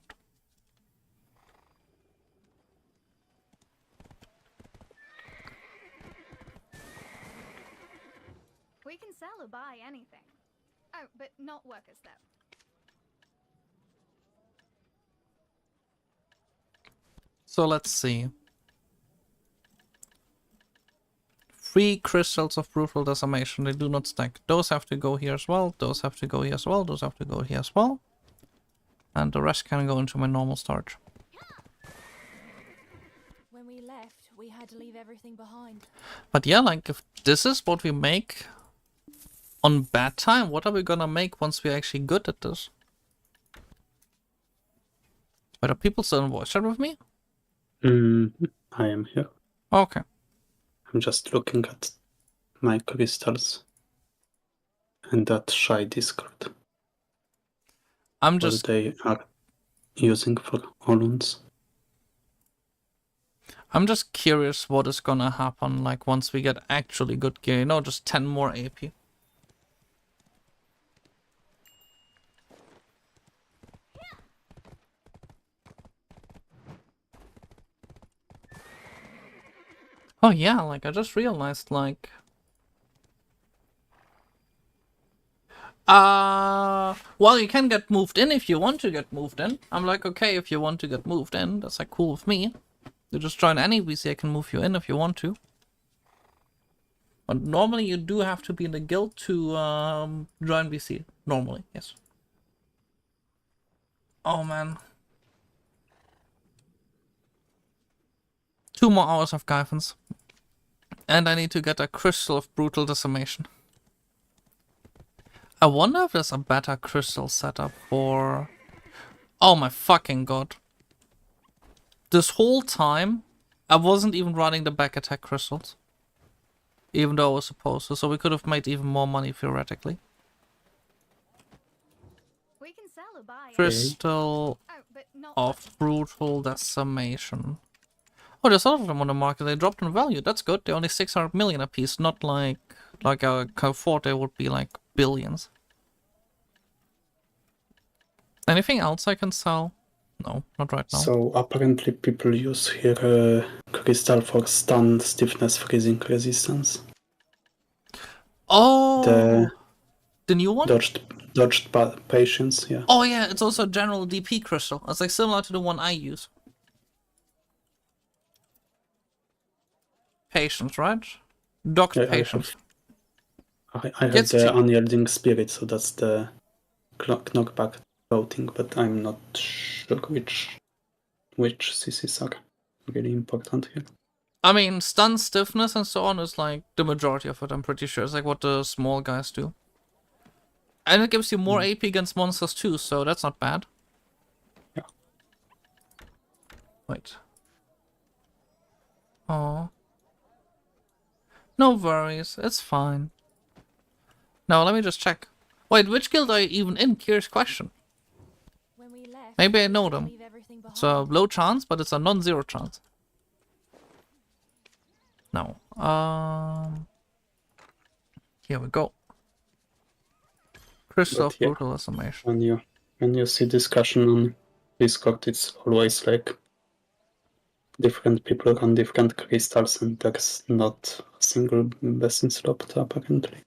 We can sell or buy anything. Oh, but not workers though. So let's see. 3 crystals of brutal decimation. They do not stack. Those have to go here as well. Those have to go here as well. Those have to go here as well. And the rest can go into my normal storage. When we left, we had to leave everything behind. But yeah, like if this is what we make on bad time, what are we gonna make once we're actually good at this? But are people still in voice chat with me? I am here. Okay. I'm just looking at my crystals and that shy Discord. I'm What just they are using for Oluns. I'm just curious what is gonna happen like once we get actually good gear, you know, just 10 more AP. Oh yeah, like I just realized like well, you can get moved in if you want to get moved in. I'm like, okay, if you want to get moved in, that's like cool with me. You just join any VC, I can move you in if you want to. But normally you do have to be in the guild to join VC. Normally, yes. Oh man. 2 more hours of Gaiffens. And I need to get a crystal of brutal decimation. I wonder if there's a better crystal setup for... Oh my fucking god. This whole time, I wasn't even running the back attack crystals. Even though I was supposed to, so we could have made even more money theoretically. We can sell or buy. Crystal Oh, but not of brutal decimation. Oh, there's a lot of them on the market. They dropped in value. That's good. They're only 600 million a piece, not like I thought they would be like billions. Anything else I can sell? No, not right now. So apparently people use here crystal for stun, stiffness, freezing resistance. Oh, The new one? dodged patience, yeah. Oh yeah, it's also a general DP crystal. It's like similar to the one I use. Patience, right? Docked patience. I have Gets the cheap. unyielding spirit, so that's the knockback voting, but I'm not sure which CCs are really important here. I mean, stun, stiffness, and so on is like the majority of it, I'm pretty sure. It's like what the small guys do. And it gives you more AP against monsters too, so that's not bad. Yeah. Wait. Oh. No worries, it's fine. Now, let me just check. Wait, which guild are you even in? Curious question. When we left, Maybe I know we had to them. leave everything It's a behind. low chance, but it's a non-zero chance. No. Here we go. Crystal of But yeah. brutal decimation. When you see discussion on Discord, it's always like different people on different crystals, and there's not a single best in slot apparently.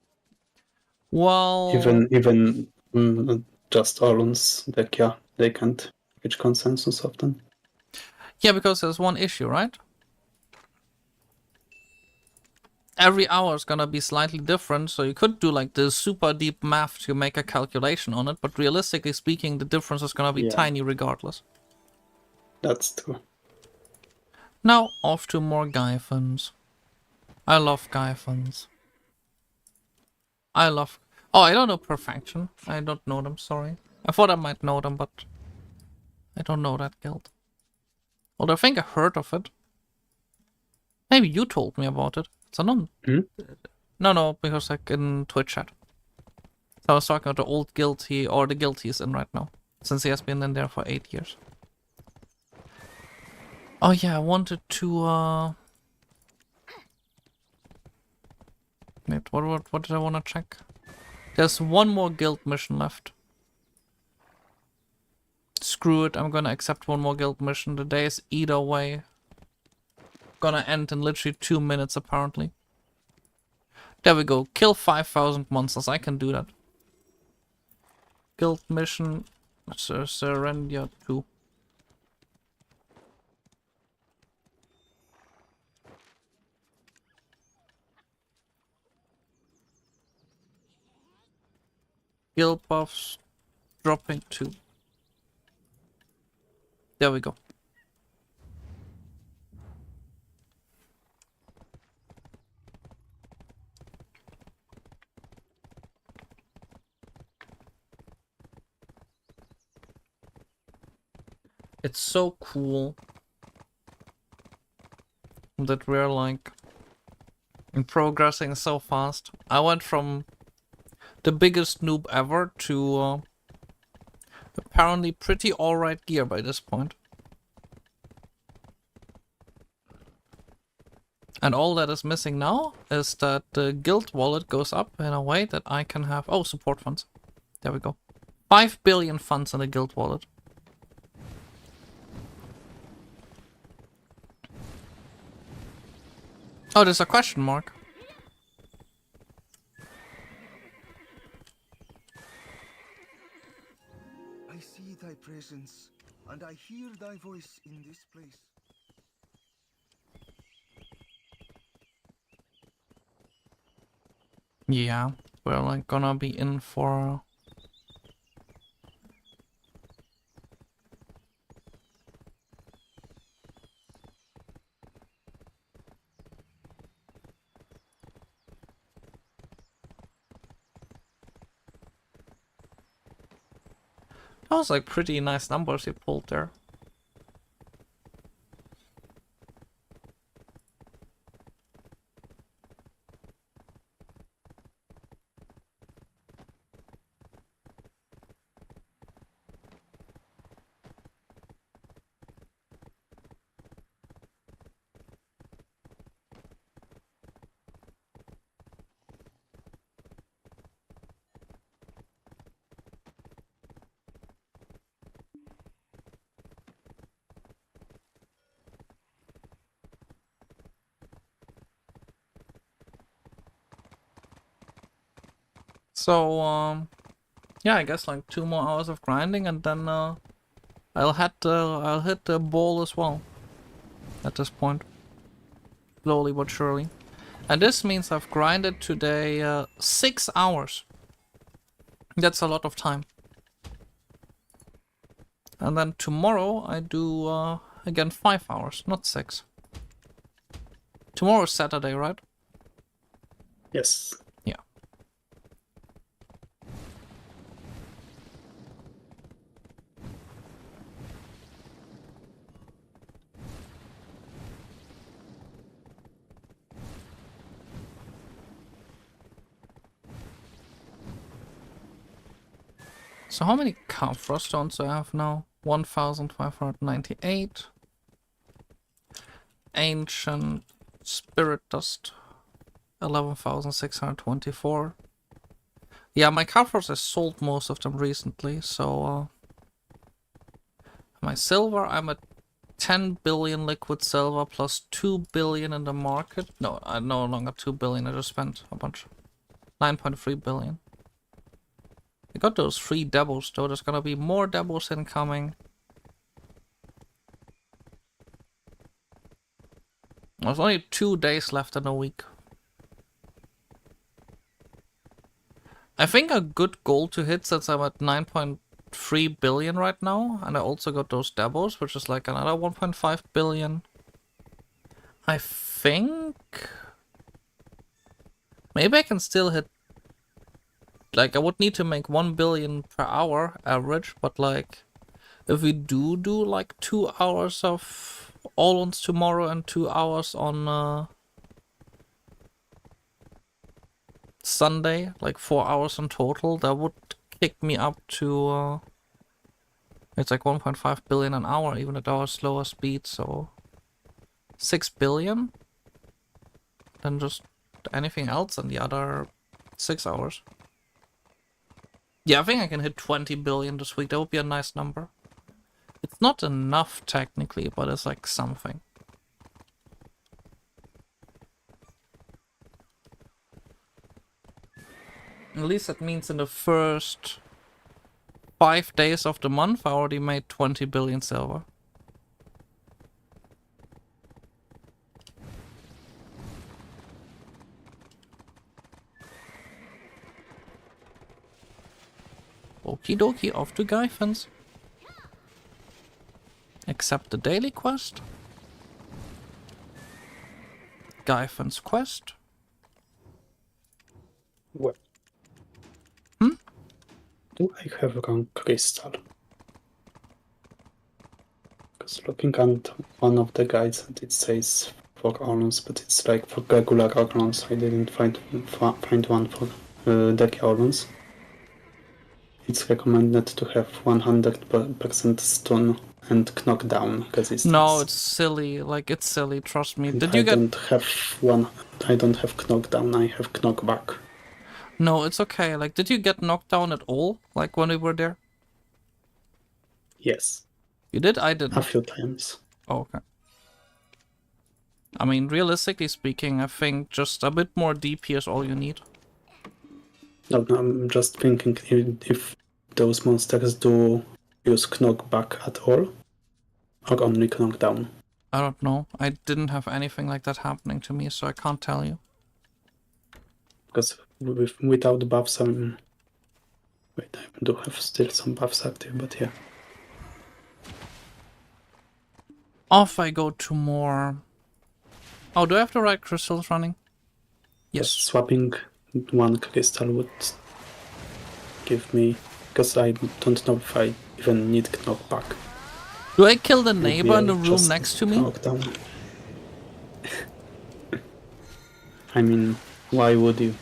Well, Even just Oluns, Dekhia, they can't reach consensus often. yeah, because there's one issue, right? Every hour is gonna be slightly different, so you could do like this super deep math to make a calculation on it, but realistically speaking, the difference is gonna be Yeah. tiny regardless. That's true. Now, off to more Gaiffens. I love Gaiffens. I love... Oh, I don't know Perfection. I don't know them, sorry. I thought I might know them, but I don't know that guild. Although I think I heard of it. Maybe you told me about it. It's a non... No, because like in Twitch chat. So I was talking about the old guild or the guild he's in right now. Since he has been in there for 8 years. Oh yeah, I wanted to wait, what did I want to check? There's one more guild mission left. Screw it, I'm gonna accept one more guild mission. The day is either way gonna end in literally 2 minutes apparently. There we go. Kill 5,000 monsters. I can do that. Guild mission. Surrender 2. Guild buffs. Dropping 2. There we go. It's so cool that we're like progressing so fast. I went from the biggest noob ever to apparently pretty alright gear by this point. And all that is missing now is that the guild wallet goes up in a way that I can have... Oh, support funds. There we go. 5 billion funds in the guild wallet. Oh, there's a question mark. I see thy presence, and I hear thy voice in this place. Yeah, we're like gonna be in for... That was like pretty nice numbers you pulled there. So, yeah, I guess like 2 more hours of grinding and then I'll hit the ball as well at this point. Slowly but surely. And this means I've grinded today 6 hours. That's a lot of time. And then tomorrow I do again 5 hours, not 6. Tomorrow's Saturday, right? Yes. Yeah. So how many frost stones do I have now? 1,598. Ancient spirit dust. 11,624. Yeah, my frost, I sold most of them recently, so my silver, I'm at 10 billion liquid silver plus 2 billion in the market. No, I no longer 2 billion, I just spent a bunch. 9.3 billion. I got those 3 devils though, there's gonna be more devils incoming. There's only 2 days left in a week. I think a good goal to hit, since I'm at 9.3 billion right now, and I also got those devils, which is like another 1.5 billion. I think maybe I can still hit like I would need to make 1 billion per hour average, but like if we do like 2 hours of Oluns tomorrow and 2 hours on Sunday, like 4 hours in total, that would kick me up to it's like 1.5 billion an hour, even at our slower speed, so 6 billion? Then just anything else in the other 6 hours. Yeah, I think I can hit 20 billion this week. That would be a nice number. It's not enough technically, but it's like something. At least that means in the first 5 days of the month I already made 20 billion silver. Okie dokie, off to Gahaz. Accept the daily quest. Gahaz quest. What? Hmm? Do I have wrong crystal? Because looking at one of the guides and it says for Oluns, but it's like for regular Oluns. I didn't find one for Dekhia Oluns. It's recommended to have 100% stun and knockdown resistance. No, it's silly. Like, it's silly, trust me. And Did you get... I don't have knockdown, I have knockback. No, it's okay. Like, did you get knocked down at all? Like, when we were there? Yes. You did? I didn't. A few times. Oh, okay. I mean, realistically speaking, I think just a bit more DP is all you need. No, I'm just thinking if those monsters do use knockback at all, or only knockdown. I don't know. I didn't have anything like that happening to me, so I can't tell you. Because without buffs, wait, I do have still some buffs active, but yeah. Off I go to more... Oh, do I have the right crystals running? Yes. Just swapping one crystal would give me... Because I don't know if I even need knockback. Do I kill the neighbor Maybe in the I room just next to me? Knockdown. I mean, why would you?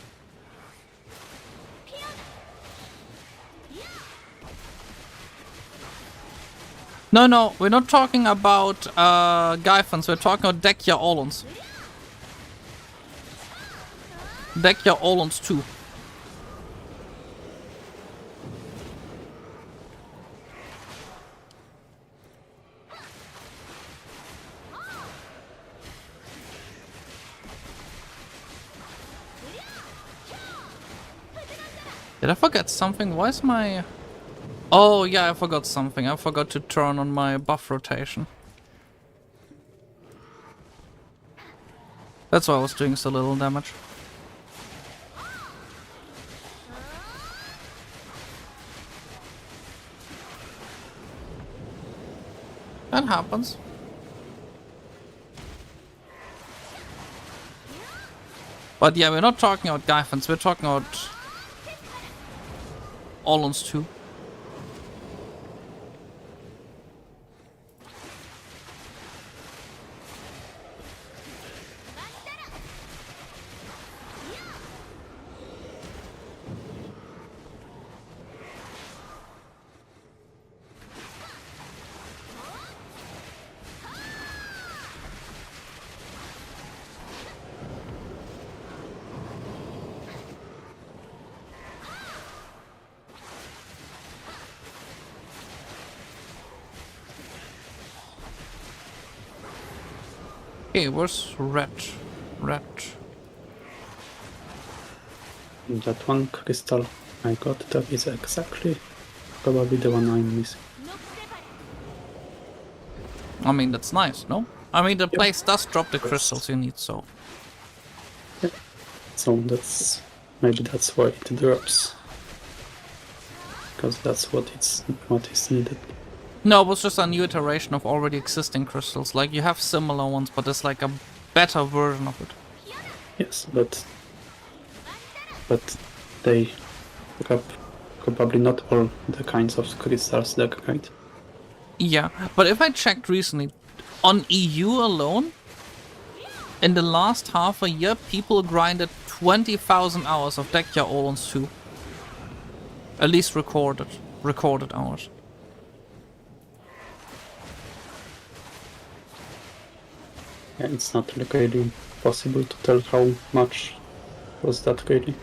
No, we're not talking about Gahaz, we're talking about Dekhia Oluns. Dekhia Oluns 2. Did I forget something? Why is my... Oh, yeah, I forgot something. I forgot to turn on my buff rotation. That's why I was doing so little damage. That happens. But yeah, we're not talking about Gahaz, we're talking about Oluns 2. Okay, where's Red? That one crystal I got, that is exactly probably the one I'm missing. I mean, that's nice, no? I mean, the Yep. place does drop the crystals you need, so... So maybe that's why it drops. Because that's what is needed. No, it was just a new iteration of already existing crystals. Like, you have similar ones, but it's like a better version of it. Yes, but they Probably not all the kinds of crystals there, right? Yeah, but if I checked recently, on EU alone, in the last half a year, people grinded 20,000 hours of Dekhia Oluns 2. At least recorded hours. Yeah, it's not really possible to tell how much was that really.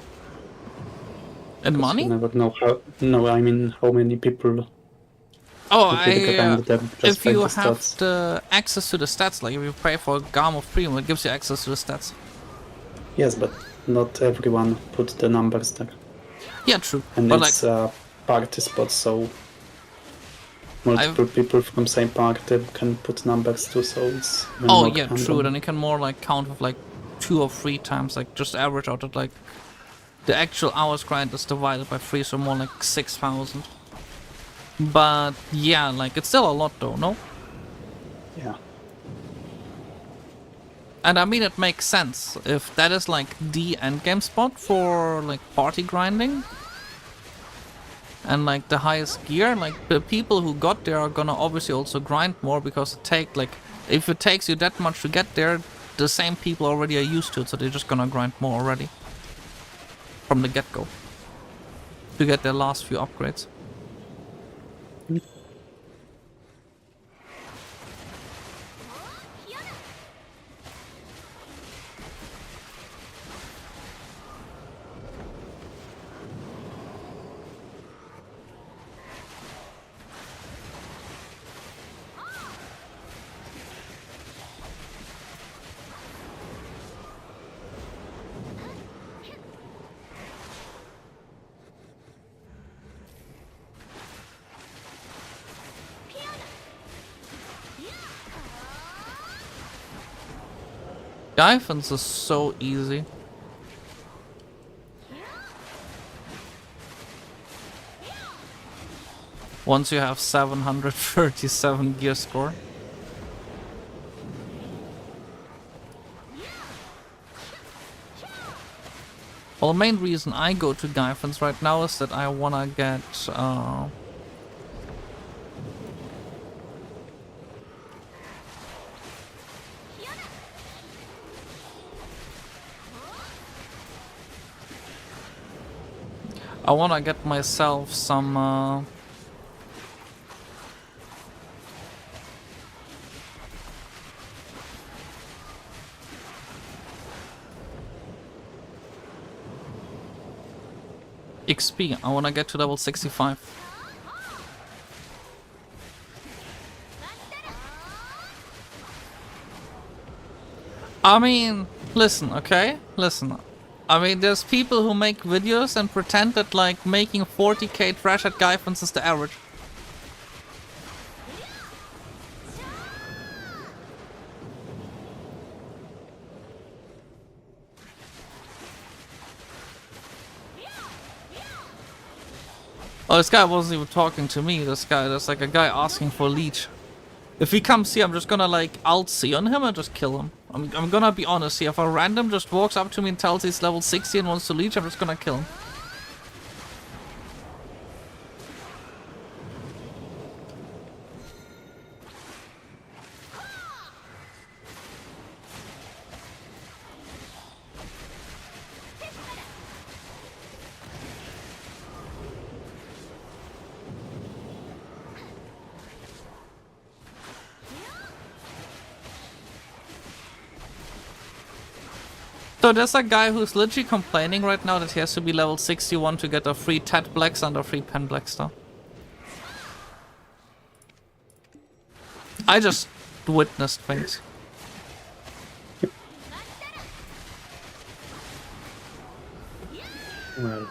And money? You never know how. No, I mean how many people. Oh, really grind them just if by you the have stats. the access to the stats, like if you pay for Gahaz Premium, it gives you access to the stats. Yes, but not everyone put the numbers there. Yeah, true. And but it's a party spot, so multiple people from same party can put numbers too, so it's oh more yeah, random. true. Then you can more like count with like 2 or 3 times, like just average out at like the actual hours grind is divided by 3, so more like 6,000. But yeah, like it's still a lot though, no? Yeah. And I mean, it makes sense if that is like the endgame spot for like party grinding and like the highest gear. Like the people who got there are gonna obviously also grind more because if it takes you that much to get there, the same people already are used to it, so they're just gonna grind more already from the get-go to get their last few upgrades. Gahaz is so easy. Once you have 737 gear score. Well, the main reason I go to Gahaz right now is that I wanna get I wanna get myself some XP. I wanna get to level 65. I mean, listen, okay? Listen. I mean, there's people who make videos and pretend that, like, making 40k trash at Gahaz is the average. Oh, this guy wasn't even talking to me. There's like a guy asking for a leech. If he comes here, I'm just gonna like alt-C on him and just kill him. I'm gonna be honest here. If a random just walks up to me and tells he's level 60 and wants to leech, I'm just gonna kill him. So there's a guy who's literally complaining right now that he has to be level 61 to get a free Tet Blacks and a free Pen Blackstar. I just witnessed things. Well.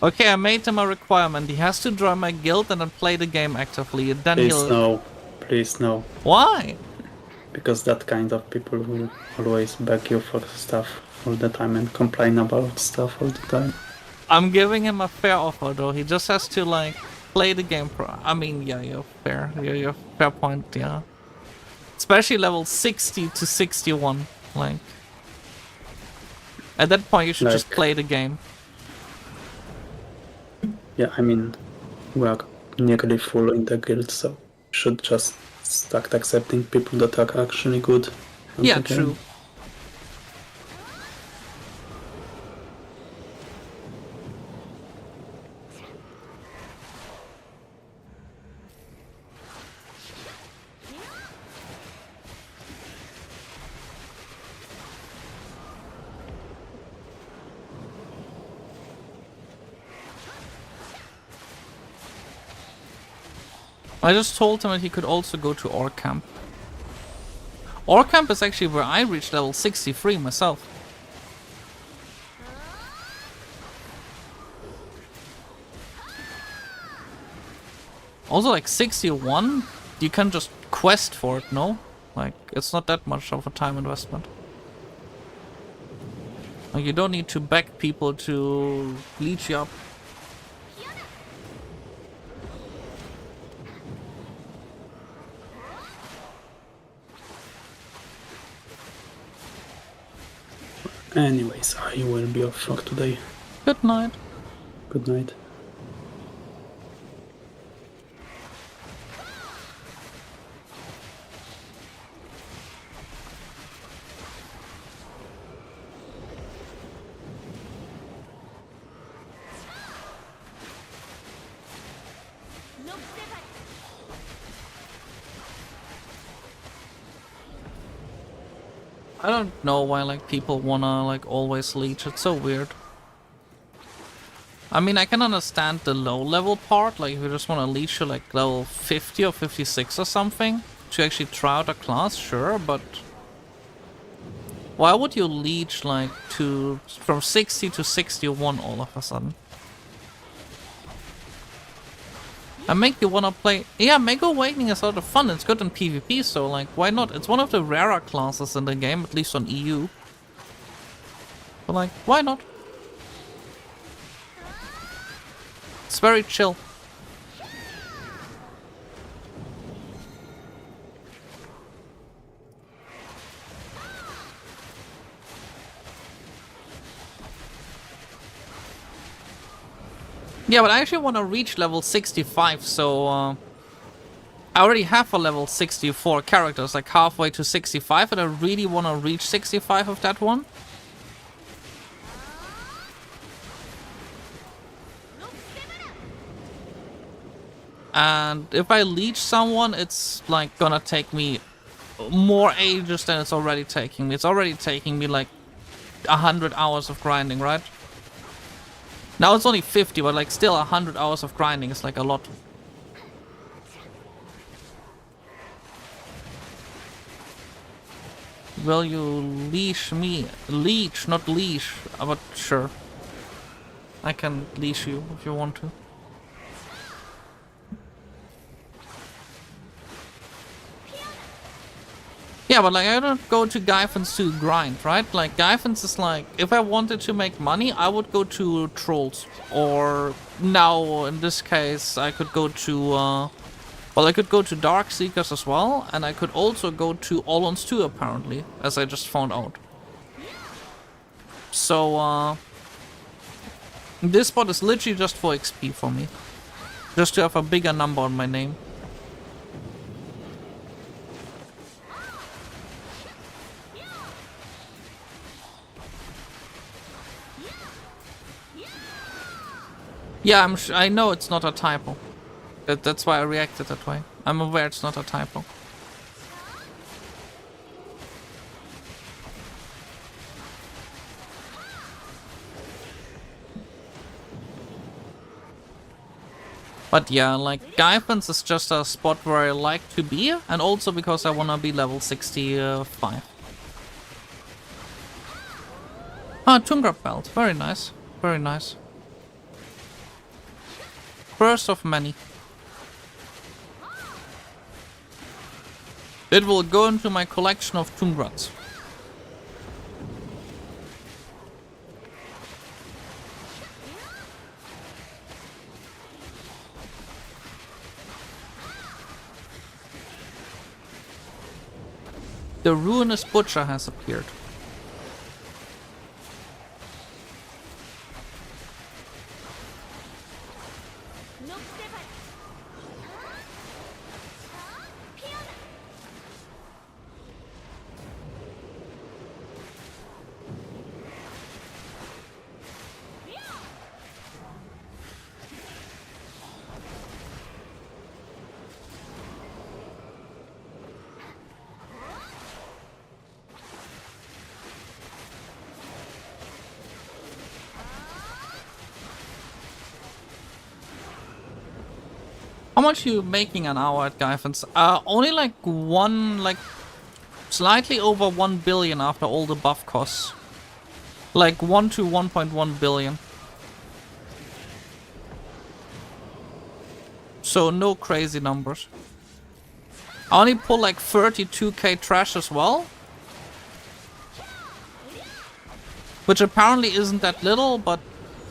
Okay, I made him a requirement. He has to join my guild and then play the game actively. Then Please no. Please no. Why? Because that kind of people will always beg you for stuff all the time and complain about stuff all the time. I'm giving him a fair offer though. He just has to like play the game I mean, yeah, you're fair. You're fair point, yeah. Especially level 60 to 61. Like, at that point, you should just Like- play the game. Yeah, I mean, we are nearly full in the guild, so should just start accepting people that are actually good. at Yeah, the game. true. I just told him that he could also go to Orc Camp. Orc Camp is actually where I reached level 63 myself. Also, like 61, you can just quest for it, no? Like, it's not that much of a time investment. Like, you don't need to beg people to leech you up. Anyways, I will be off for today. Good night. Good night. I don't know why like people wanna like always leech. It's so weird. I mean, I can understand the low level part, like if you just wanna leech to like level 50 or 56 or something to actually try out a class, sure, but why would you leech like to from 60 to 61 all of a sudden? And make you wanna play. Yeah, Mega Awakening is a lot of fun. It's good in PvP, so like, why not? It's one of the rarer classes in the game, at least on EU. But like, why not? It's very chill. Yeah, but I actually want to reach level 65, so I already have a level 64 characters, like halfway to 65, and I really want to reach 65 of that one. And if I leech someone, it's like gonna take me more ages than it's already taking me. It's already taking me like 100 hours of grinding, right? Now it's only 50, but like still 100 hours of grinding is like a lot. Will you leash me? Leech, not leash. But sure. I can leash you if you want to. Yeah, but like I don't go to Gyphens to grind, right? Like Gyphens is like, if I wanted to make money, I would go to Trolls. Or now, in this case, I could go to, well, I could go to Darkseekers as well. And I could also go to Oluns too, apparently, as I just found out. So, this spot is literally just for XP for me. Just to have a bigger number on my name. Yeah, I know it's not a typo. That's why I reacted that way. I'm aware it's not a typo. But yeah, like Gyphens is just a spot where I like to be, and also because I wanna be level 65. Ah, Tungra belt. Very nice. Very nice. First of many. It will go into my collection of Tungrats. The ruinous butcher has appeared. How much are you making an hour at Gaifan's? Only like slightly over 1 billion after all the buff costs. Like 1 to 1.1 billion. So no crazy numbers. I only pull like 32k trash as well. Which apparently isn't that little, but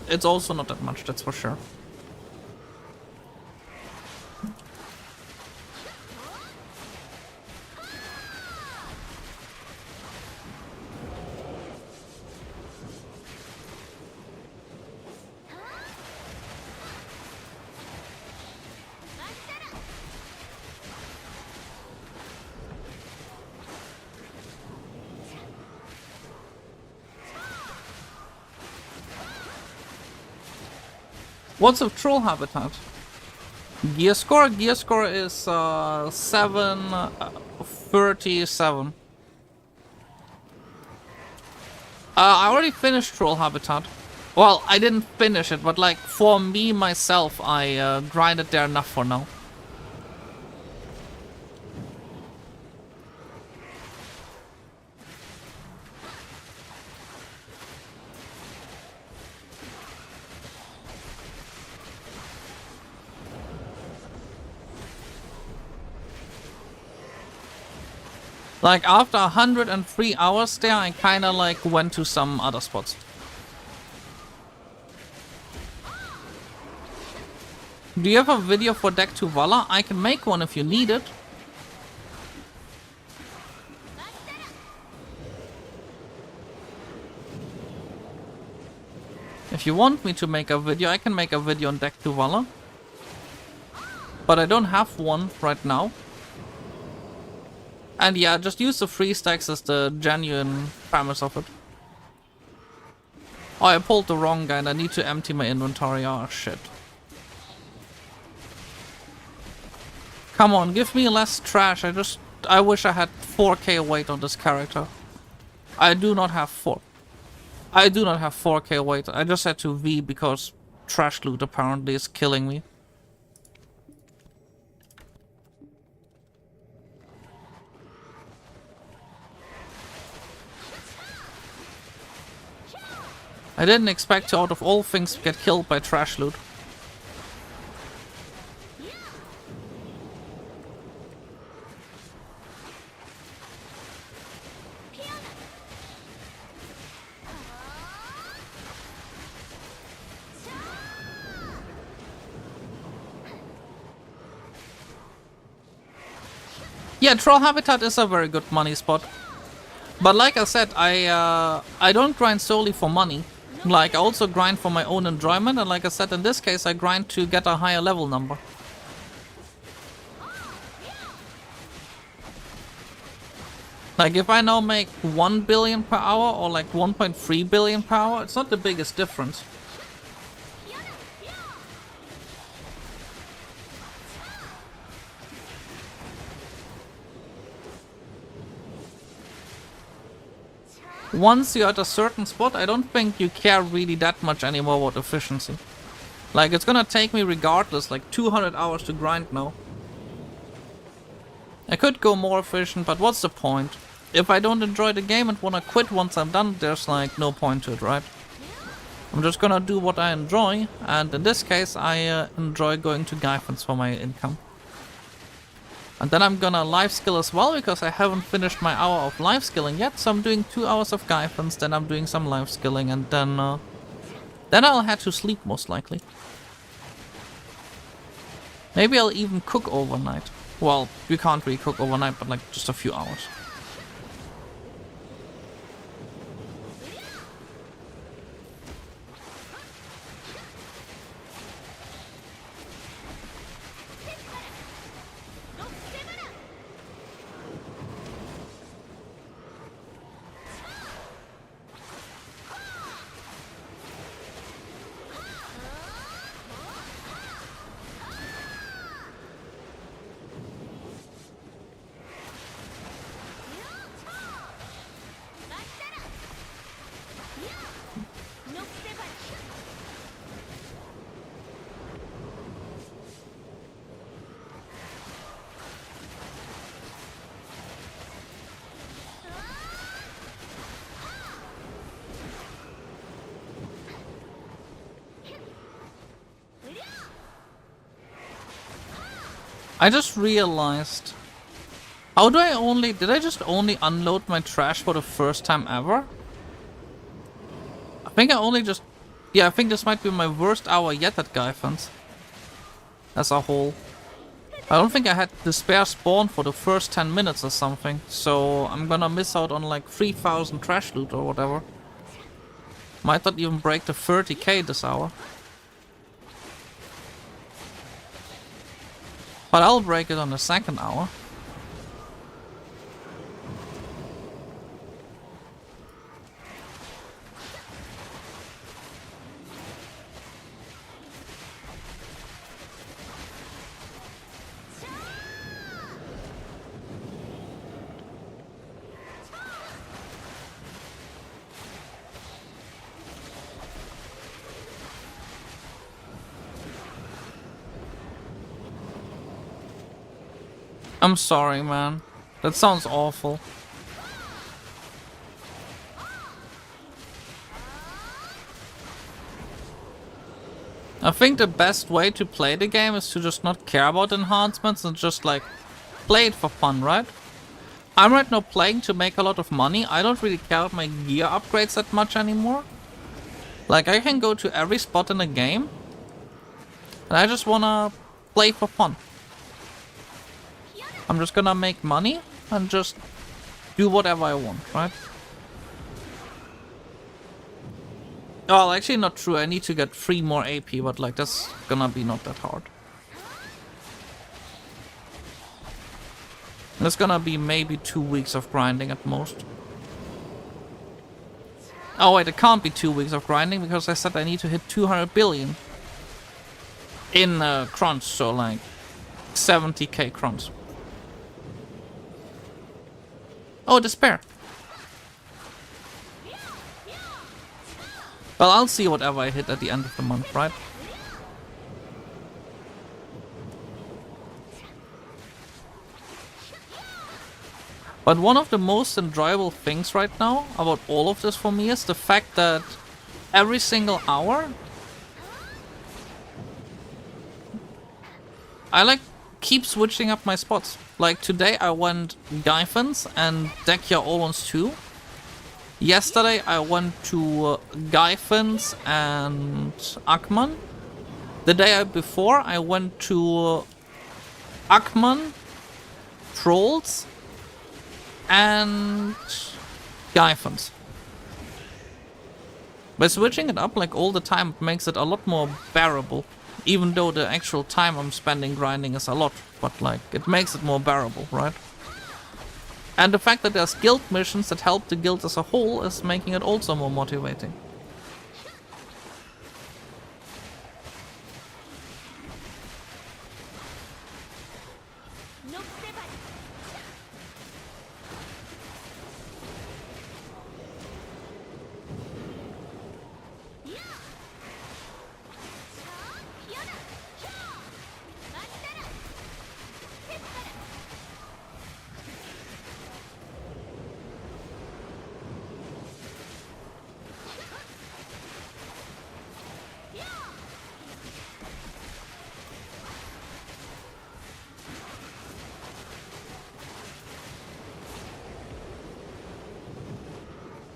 it's also not that much, that's for sure. What's a troll habitat? Gear score? Gear score is 737. I already finished troll habitat. Well, I didn't finish it, but like for me myself, I grinded there enough for now. Like after 103 hours there, I kinda like went to some other spots. Do you have a video for deck to Valor? I can make one if you need it. If you want me to make a video, I can make a video on deck to Valor. But I don't have one right now. And yeah, just use the free stacks as the genuine premise of it. Oh, I pulled the wrong guy and I need to empty my inventory. Oh, shit. Come on, give me less trash. I wish I had 4k weight on this character. I do not have 4k weight. I just had to V because trash loot apparently is killing me. I didn't expect to, out of all things, get killed by trash loot. Yeah, Troll Habitat is a very good money spot. But like I said, I don't grind solely for money. Like, I also grind for my own enjoyment, and like I said, in this case, I grind to get a higher level number. Like, if I now make 1 billion per hour, or like 1.3 billion per hour, it's not the biggest difference. Once you're at a certain spot, I don't think you care really that much anymore about efficiency. Like, it's gonna take me regardless like 200 hours to grind now. I could go more efficient, but what's the point? If I don't enjoy the game and wanna quit once I'm done, there's like no point to it, right? I'm just gonna do what I enjoy, and in this case I enjoy going to Gaifan's for my income. And then I'm gonna life skill as well, because I haven't finished my hour of life skilling yet. So I'm doing 2 hours of Gaifan's, then I'm doing some life skilling, and then I'll head to sleep most likely. Maybe I'll even cook overnight. Well, you can't really cook overnight, but like just a few hours. I just realized. How do I only... Did I just only unload my trash for the first time ever? I think I only just... Yeah, I think this might be my worst hour yet at Gahaz. As a whole. I don't think I had the spare spawn for the first 10 minutes or something. So I'm gonna miss out on like 3,000 trash loot or whatever. Might not even break the 30k this hour. But I'll break it on the second hour. I'm sorry, man. That sounds awful. I think the best way to play the game is to just not care about enhancements and just like play it for fun, right? I'm right now playing to make a lot of money. I don't really care about my gear upgrades that much anymore. Like I can go to every spot in the game and I just wanna play for fun. I'm just gonna make money and just do whatever I want, right? Well, actually not true. I need to get 3 more AP, but like that's gonna be not that hard. That's gonna be maybe 2 weeks of grinding at most. Oh wait, it can't be 2 weeks of grinding because I said I need to hit 200 billion in crunch, so like 70k crunch. Oh, despair. Well, I'll see whatever I hit at the end of the month, right? But one of the most enjoyable things right now about all of this for me is the fact that every single hour I like keep switching up my spots. Like today I went Gahaz and Dekhia Oluns 2. Yesterday I went to Gahaz and Akman. The day before I went to Akman, Trolls and Gahaz. By switching it up like all the time, it makes it a lot more bearable. Even though the actual time I'm spending grinding is a lot, but like it makes it more bearable, right? And the fact that there's guild missions that help the guild as a whole is making it also more motivating.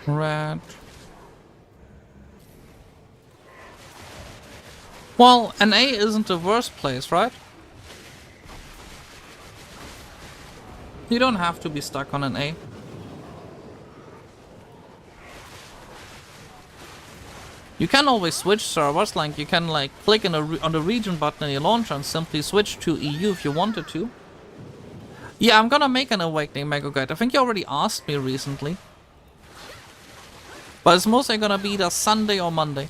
Red. Well, NA isn't the worst place, right? You don't have to be stuck on NA. You can always switch servers, like you can like click on the region button in your launcher and simply switch to EU if you wanted to. Yeah, I'm gonna make an Awakening Mega Guide. I think you already asked me recently. But it's mostly gonna be either Sunday or Monday.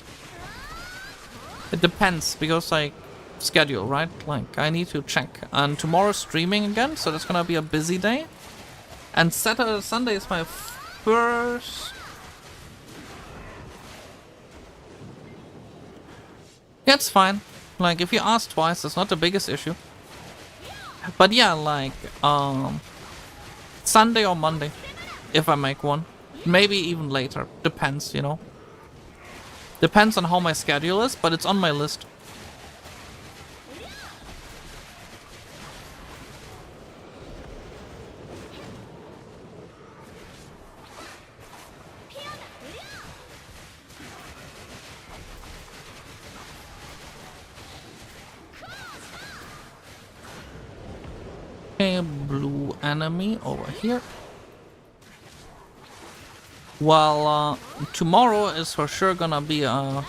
It depends, because like, schedule, right? Like, I need to check. And tomorrow's streaming again, so that's gonna be a busy day. And Sunday is my first... Yeah, it's fine. Like, if you ask twice, it's not the biggest issue. But yeah, like, Sunday or Monday, if I make one. Maybe even later. Depends, you know. Depends on how my schedule is, but it's on my list. my blue enemy over here. Well, tomorrow is for sure gonna be a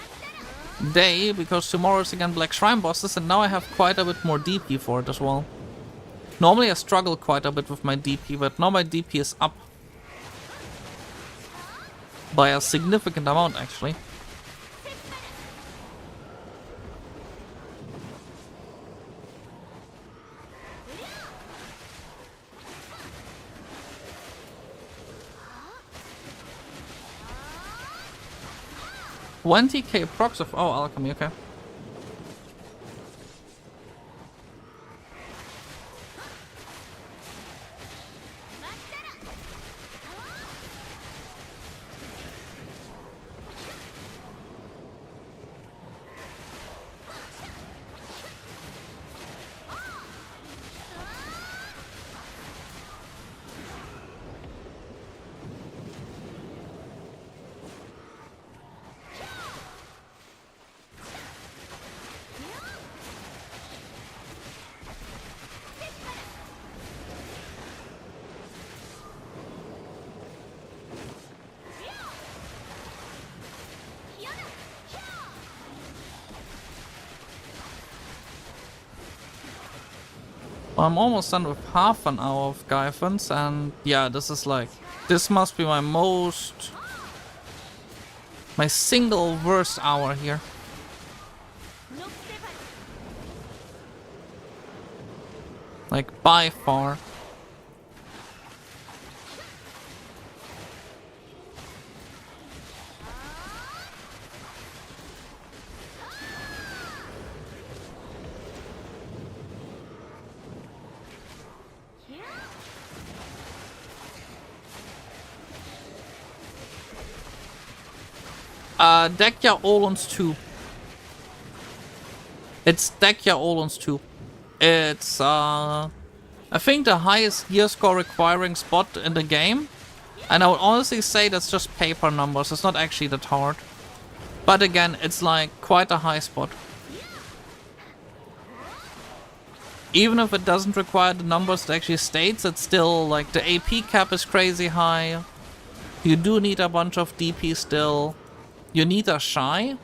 day, because tomorrow is again Black Shrine bosses, and now I have quite a bit more DP for it as well. Normally I struggle quite a bit with my DP, but now my DP is up by a significant amount actually. $20k procs of alchemy, okay. I'm almost done with half an hour of Gyphons, and yeah, this is like, this must be my single worst hour here. Like, by far. Dekhia Oluns 2. It's Dekhia Oluns 2. It's, I think the highest gear score requiring spot in the game. And I would honestly say that's just paper numbers. It's not actually that hard. But again, it's like quite a high spot. Even if it doesn't require the numbers it actually states, it's still like the AP cap is crazy high. You do need a bunch of DP still. You need a shy.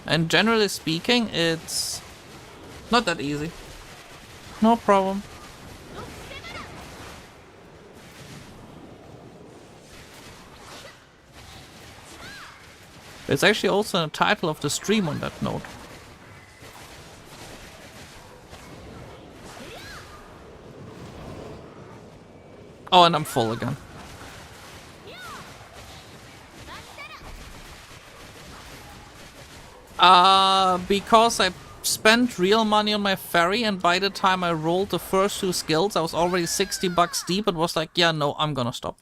And generally speaking, it's not that easy. No problem. It's actually also a title of the stream on that note. Oh, and I'm full again. Because I spent real money on my ferry, and by the time I rolled the first 2 skills, I was already 60 bucks deep and was like, yeah, no, I'm gonna stop.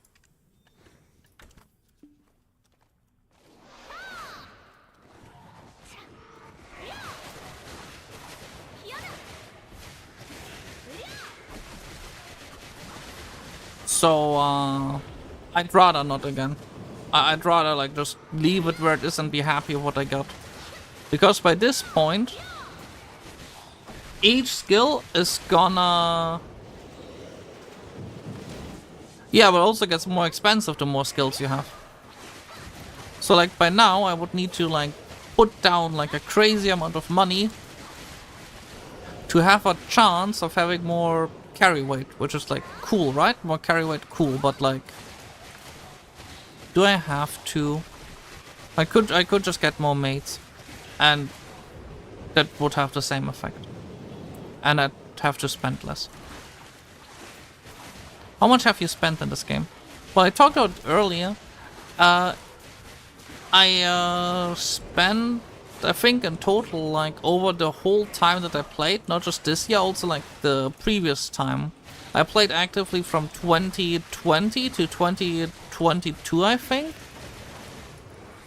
So, I'd rather not again. I'd rather like just leave it where it is and be happy with what I got. Because by this point, each skill is gonna... Yeah, but also gets more expensive the more skills you have. So like by now, I would need to like put down like a crazy amount of money to have a chance of having more carry weight, which is like cool, right? More carry weight, cool, but like... Do I have to? I could just get more mates. And that would have the same effect. And I'd have to spend less. How much have you spent in this game? Well, I talked about it earlier. I spent, I think in total, like over the whole time that I played, not just this year, also like the previous time. I played actively from 2020 to 2022, I think.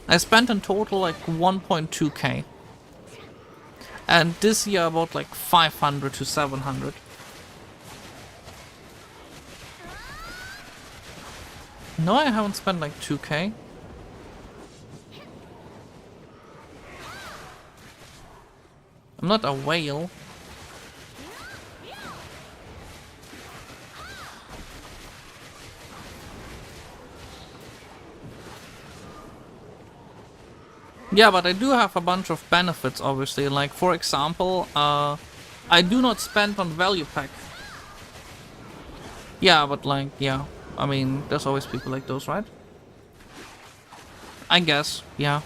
I spent in total like 1.2k. And this year about like 500 to 700. No, I haven't spent like 2k. I'm not a whale. Yeah, but I do have a bunch of benefits, obviously. Like, for example, I do not spend on value pack. Yeah, but like, yeah. I mean, there's always people like those, right? I guess, yeah.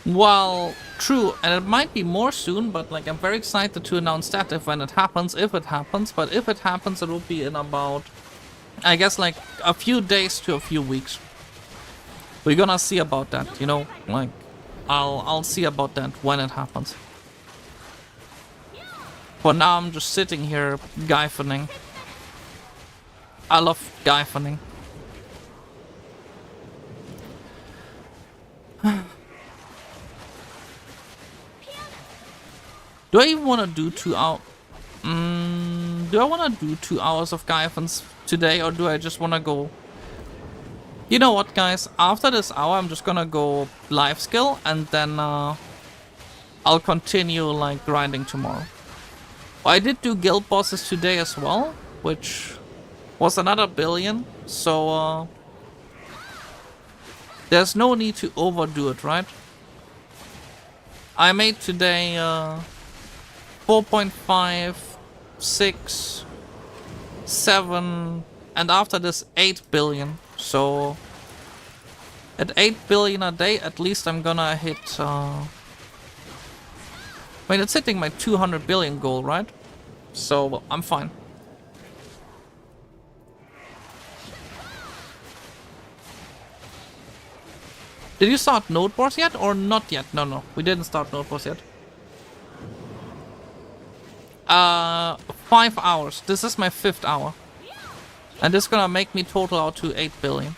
Well, true, and it might be more soon, but like I'm very excited to announce that if it happens, but if it happens, it will be in about, I guess, like a few days to a few weeks. We're gonna see about that, you know, like I'll see about that when it happens. For now, I'm just sitting here guyfoning. I love guyfoning. Do I even want to do 2 hours? Do I want to do 2 hours of Gaiffons today, or do I just want to go? You know what, guys? After this hour, I'm just gonna go life skill, and then I'll continue like grinding tomorrow. I did do guild bosses today as well, which was another billion. So there's no need to overdo it, right? I made today 4.5, 6, 7, and after this 8 billion. So at 8 billion a day, at least I'm gonna hit... I mean, it's hitting my 200 billion goal, right? So I'm fine. Did you start Node Wars yet or not yet? No, we didn't start Node Wars yet. 5 hours. This is my 5th hour. And this is gonna make me total out to 8 billion.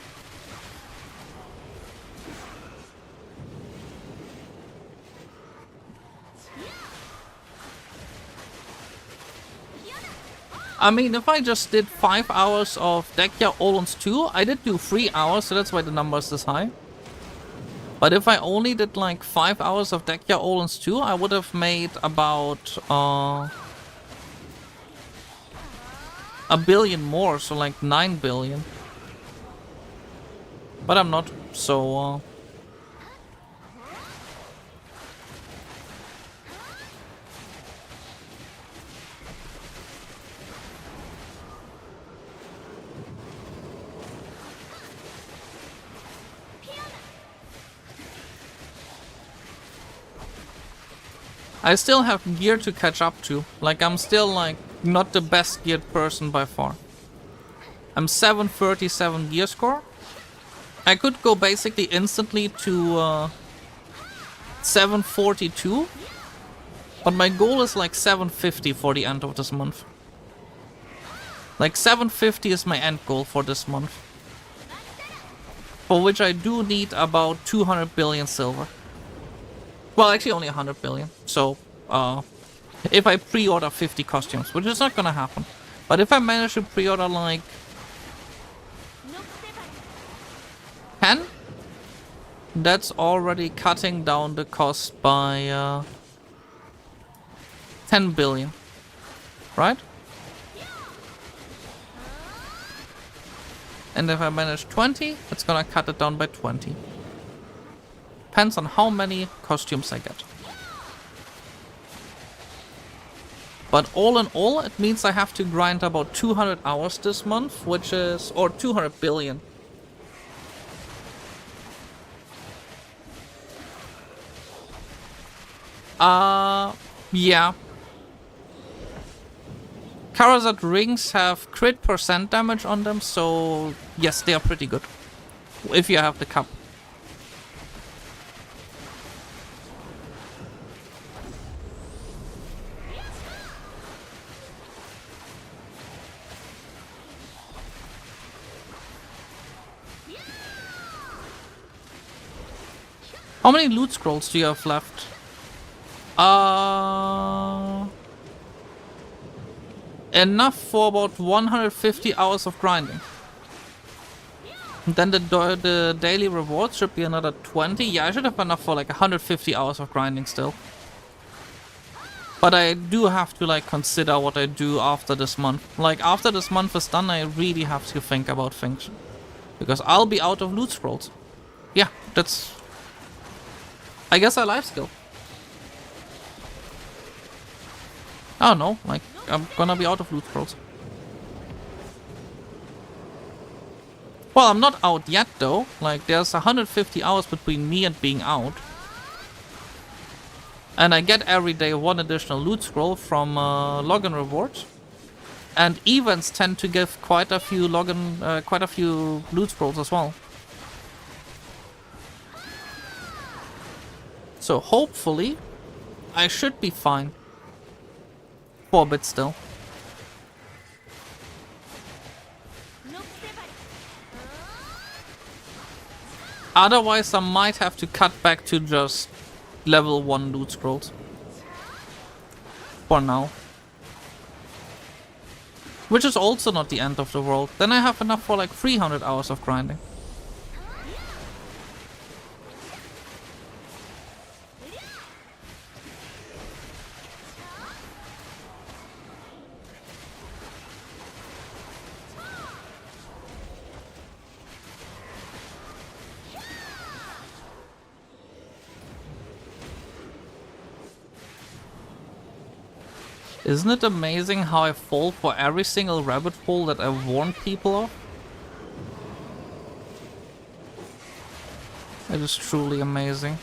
I mean, if I just did 5 hours of Dekhia Oluns 2, I did do 3 hours, so that's why the number is this high. But if I only did like 5 hours of Dekhia Oluns 2, I would have made about a billion more, so like 9 billion. But I'm not, so I still have gear to catch up to. Like, I'm still like not the best geared person by far. I'm 737 gear score. I could go basically instantly to 742. But my goal is like 750 for the end of this month. Like 750 is my end goal for this month. For which I do need about 200 billion silver. Well, actually only 100 billion. So, if I pre-order 50 costumes, which is not gonna happen. But if I manage to pre-order like 10, that's already cutting down the cost by 10 billion. Right? And if I manage 20, it's gonna cut it down by 20. Depends on how many costumes I get. But all in all, it means I have to grind about 200 hours this month, which is... or 200 billion. Yeah. Charizard rings have crit % damage on them, so yes, they are pretty good. If you have the cup. How many loot scrolls do you have left? enough for about 150 hours of grinding. And then the daily rewards should be another 20. Yeah, I should have enough for like 150 hours of grinding still. But I do have to like consider what I do after this month. Like after this month is done, I really have to think about things. Because I'll be out of loot scrolls. Yeah, that's... I guess a life skill. Oh no, like I'm gonna be out of loot scrolls. Well, I'm not out yet though. Like there's 150 hours between me and being out. And I get every day one additional loot scroll from login rewards. And events tend to give quite a few loot scrolls as well. So hopefully I should be fine. For a bit still. Otherwise I might have to cut back to just level 1 loot scrolls. For now. Which is also not the end of the world. Then I have enough for like 300 hours of grinding. Isn't it amazing how I fall for every single rabbit hole that I warn people of? It is truly amazing.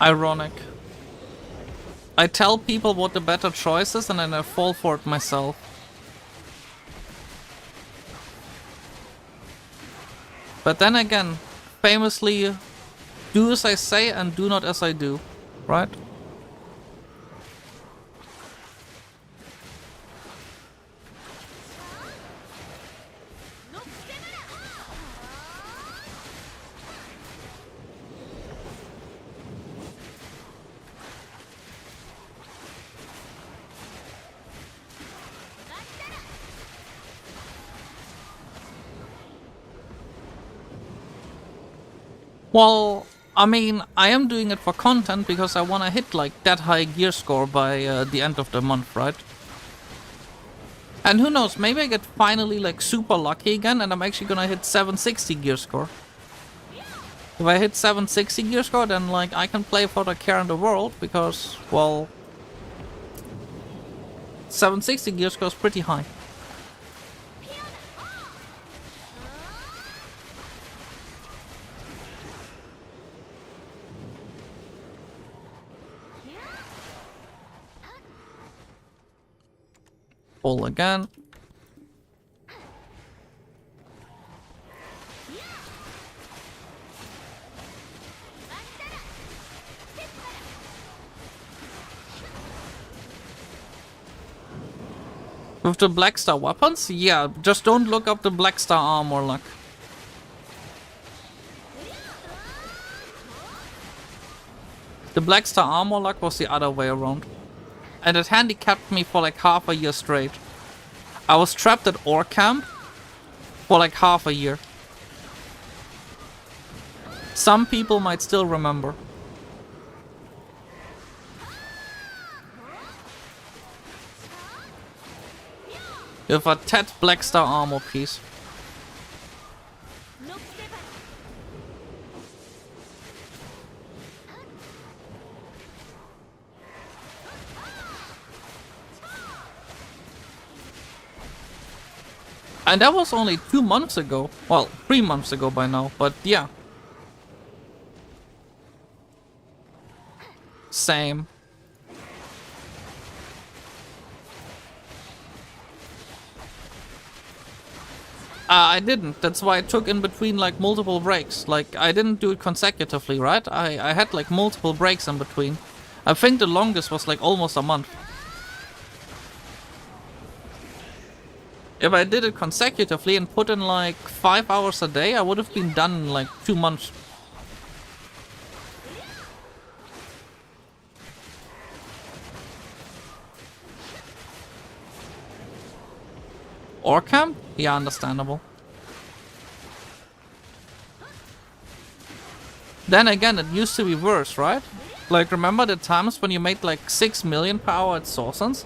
Ironic. I tell people what the better choice is and then I fall for it myself. But then again, famously, do as I say and do not as I do, right? Well, I mean, I am doing it for content because I want to hit like that high gear score by the end of the month, right? And who knows, maybe I get finally like super lucky again and I'm actually gonna hit 760 gear score. If I hit 760 gear score, then like I can play for the care in the world because, well, 760 gear score is pretty high. Pull again. With the Black Star weapons? Yeah, just don't look up the Black Star armor luck. The Black Star armor luck was the other way around. And it handicapped me for like half a year straight. I was trapped at ore camp for like half a year. Some people might still remember. With a Tet Black Star armor piece. And that was only 2 months ago. Well, 3 months ago by now, but yeah. Same. I didn't. That's why I took in between like multiple breaks. Like I didn't do it consecutively, right? I had like multiple breaks in between. I think the longest was like almost a month. If I did it consecutively and put in like 5 hours a day, I would have been done in like 2 months. Or camp? Yeah, understandable. Then again, it used to be worse, right? Like, remember the times when you made like 6 million per hour at Sorsons?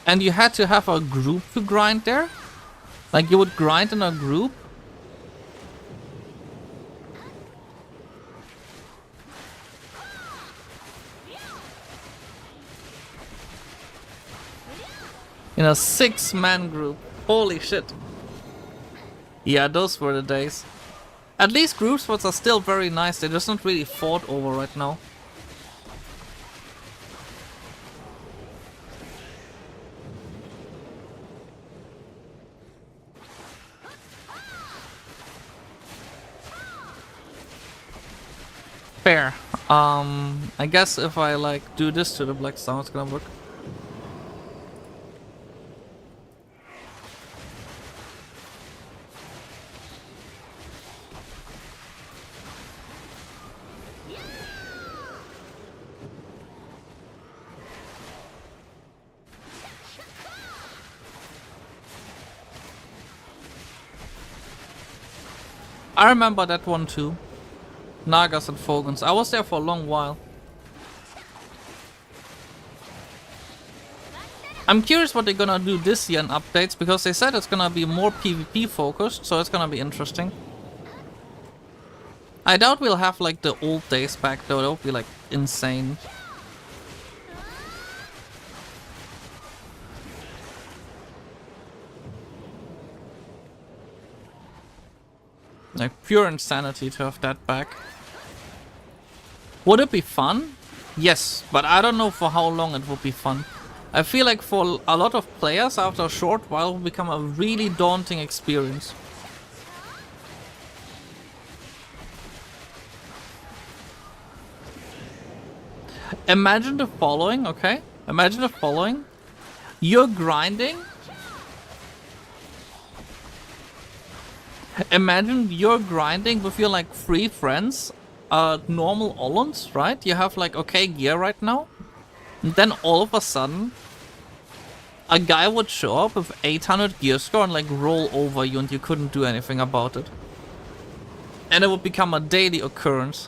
And you had to have a group to grind there? Like, you would grind in a group? In a 6-man group. Holy shit. Yeah, those were the days. At least group spots are still very nice. They're just not really fought over right now. Fair. I guess if I like do this to the Black Star, it's gonna work. I remember that one too. Nagas and Fogans. I was there for a long while. I'm curious what they're gonna do this year in updates, because they said it's gonna be more PvP focused, so it's gonna be interesting. I doubt we'll have like the old days back though, that would be like insane. Like pure insanity to have that back. Would it be fun? Yes, but I don't know for how long it would be fun. I feel like for a lot of players, after a short while, it will become a really daunting experience. Imagine the following, okay? Imagine the following. You're grinding. Imagine you're grinding with your like 3 friends, normal Oluns, right? You have like okay gear right now. And then all of a sudden, a guy would show up with 800 gear score and like roll over you and you couldn't do anything about it. And it would become a daily occurrence.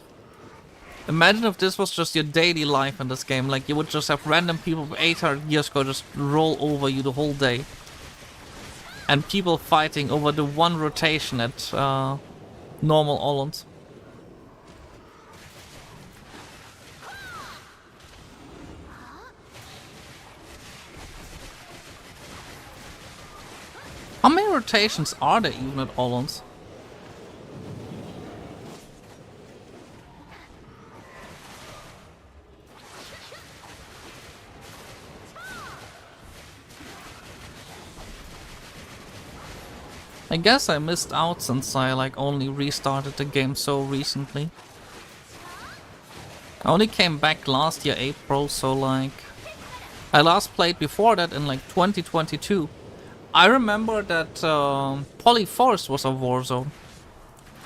Imagine if this was just your daily life in this game. Like you would just have random people with 800 gear score just roll over you the whole day. And people fighting over the one rotation at normal Oluns. How many rotations are there even at Oluns? I guess I missed out since I like only restarted the game so recently. I only came back last year April, so like I last played before that in like 2022. I remember that Polyforce was a war zone.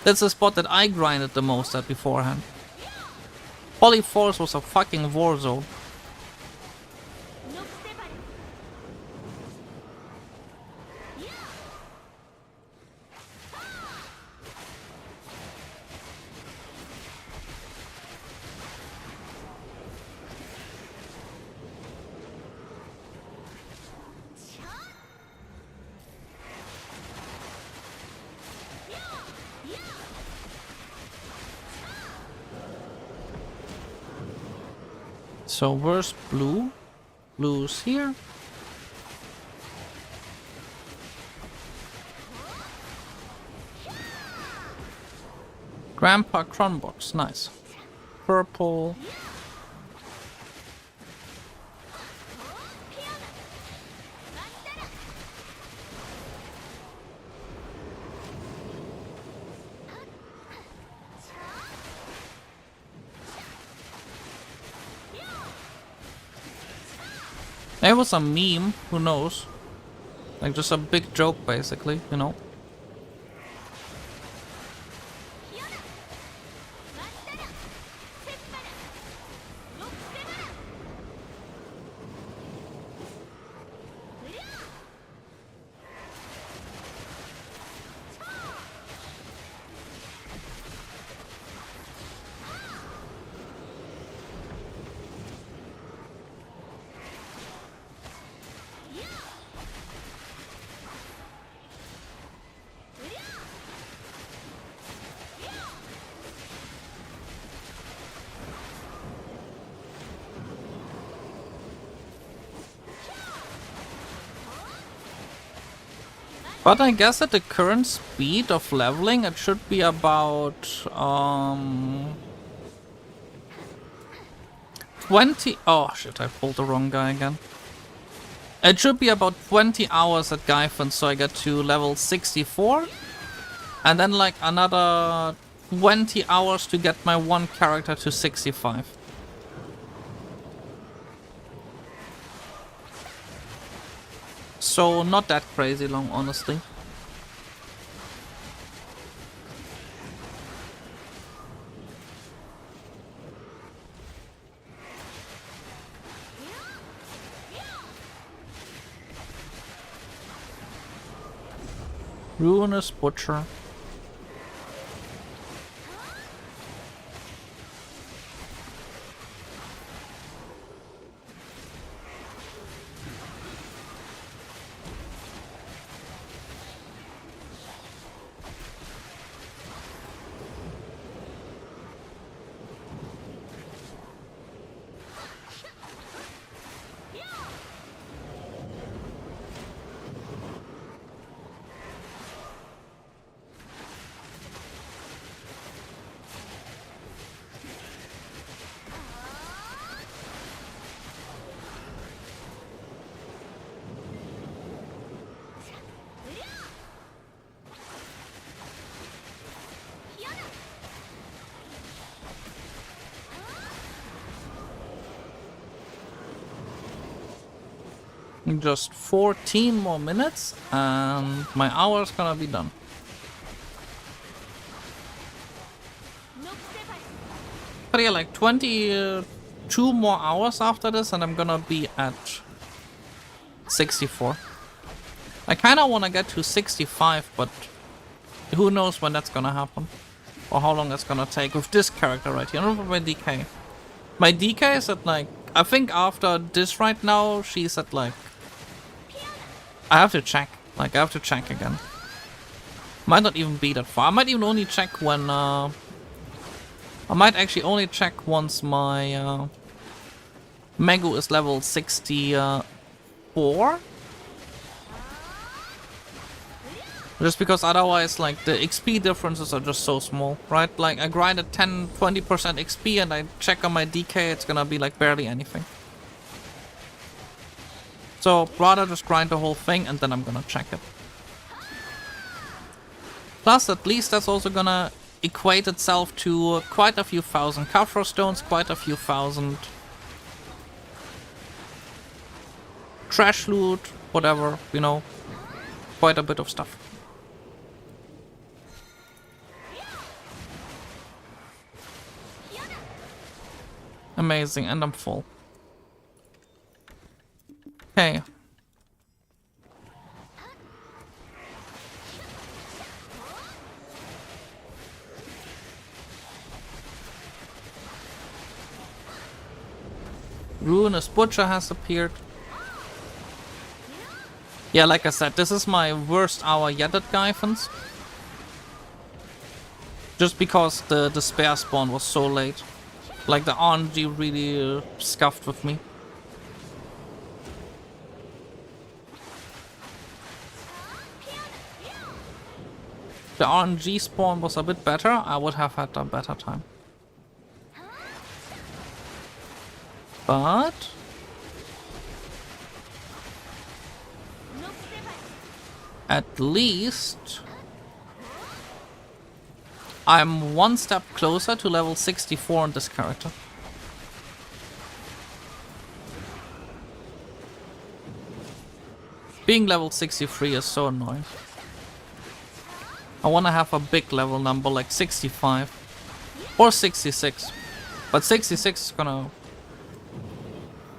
That's the spot that I grinded the most at beforehand. Polyforce was a fucking war zone. So where's blue? Blue's here. Grandpa Cronbox, nice. Purple. It was a meme, who knows? Like just a big joke basically, you know? But I guess at the current speed of leveling, it should be about 20. Oh shit! I pulled the wrong guy again. It should be about 20 hours at Gaifen, so I get to level 64, and then like another 20 hours to get my one character to 65. So not that crazy long, honestly. Ruinous Butcher. Just 14 more minutes and my hour's gonna be done. But yeah, like 22 more hours after this and I'm gonna be at 64. I kinda wanna get to 65, but who knows when that's gonna happen. Or how long that's gonna take with this character right here. I don't know my DK. My DK is at like, I think after this right now, she's at like, I have to check. Like, I have to check again. Might not even be that far. I might even only check when, I might actually only check once my, Megu is level 64. Just because otherwise, like, the XP differences are just so small, right? Like, I grinded 10-20% XP and I check on my DK, it's gonna be like barely anything. So, rather just grind the whole thing and then I'm gonna check it. Plus, at least that's also gonna equate itself to quite a few thousand Kafra stones, quite a few thousand trash loot, whatever, you know, quite a bit of stuff. Amazing, and I'm full. Okay. Ruinous Butcher has appeared. Yeah, like I said, this is my worst hour yet at Gaifens. Just because the spare spawn was so late. Like the RNG really scuffed with me. If the RNG spawn was a bit better, I would have had a better time. But at least I'm one step closer to level 64 on this character. Being level 63 is so annoying. I want to have a big level number like 65 or 66. But 66 is gonna...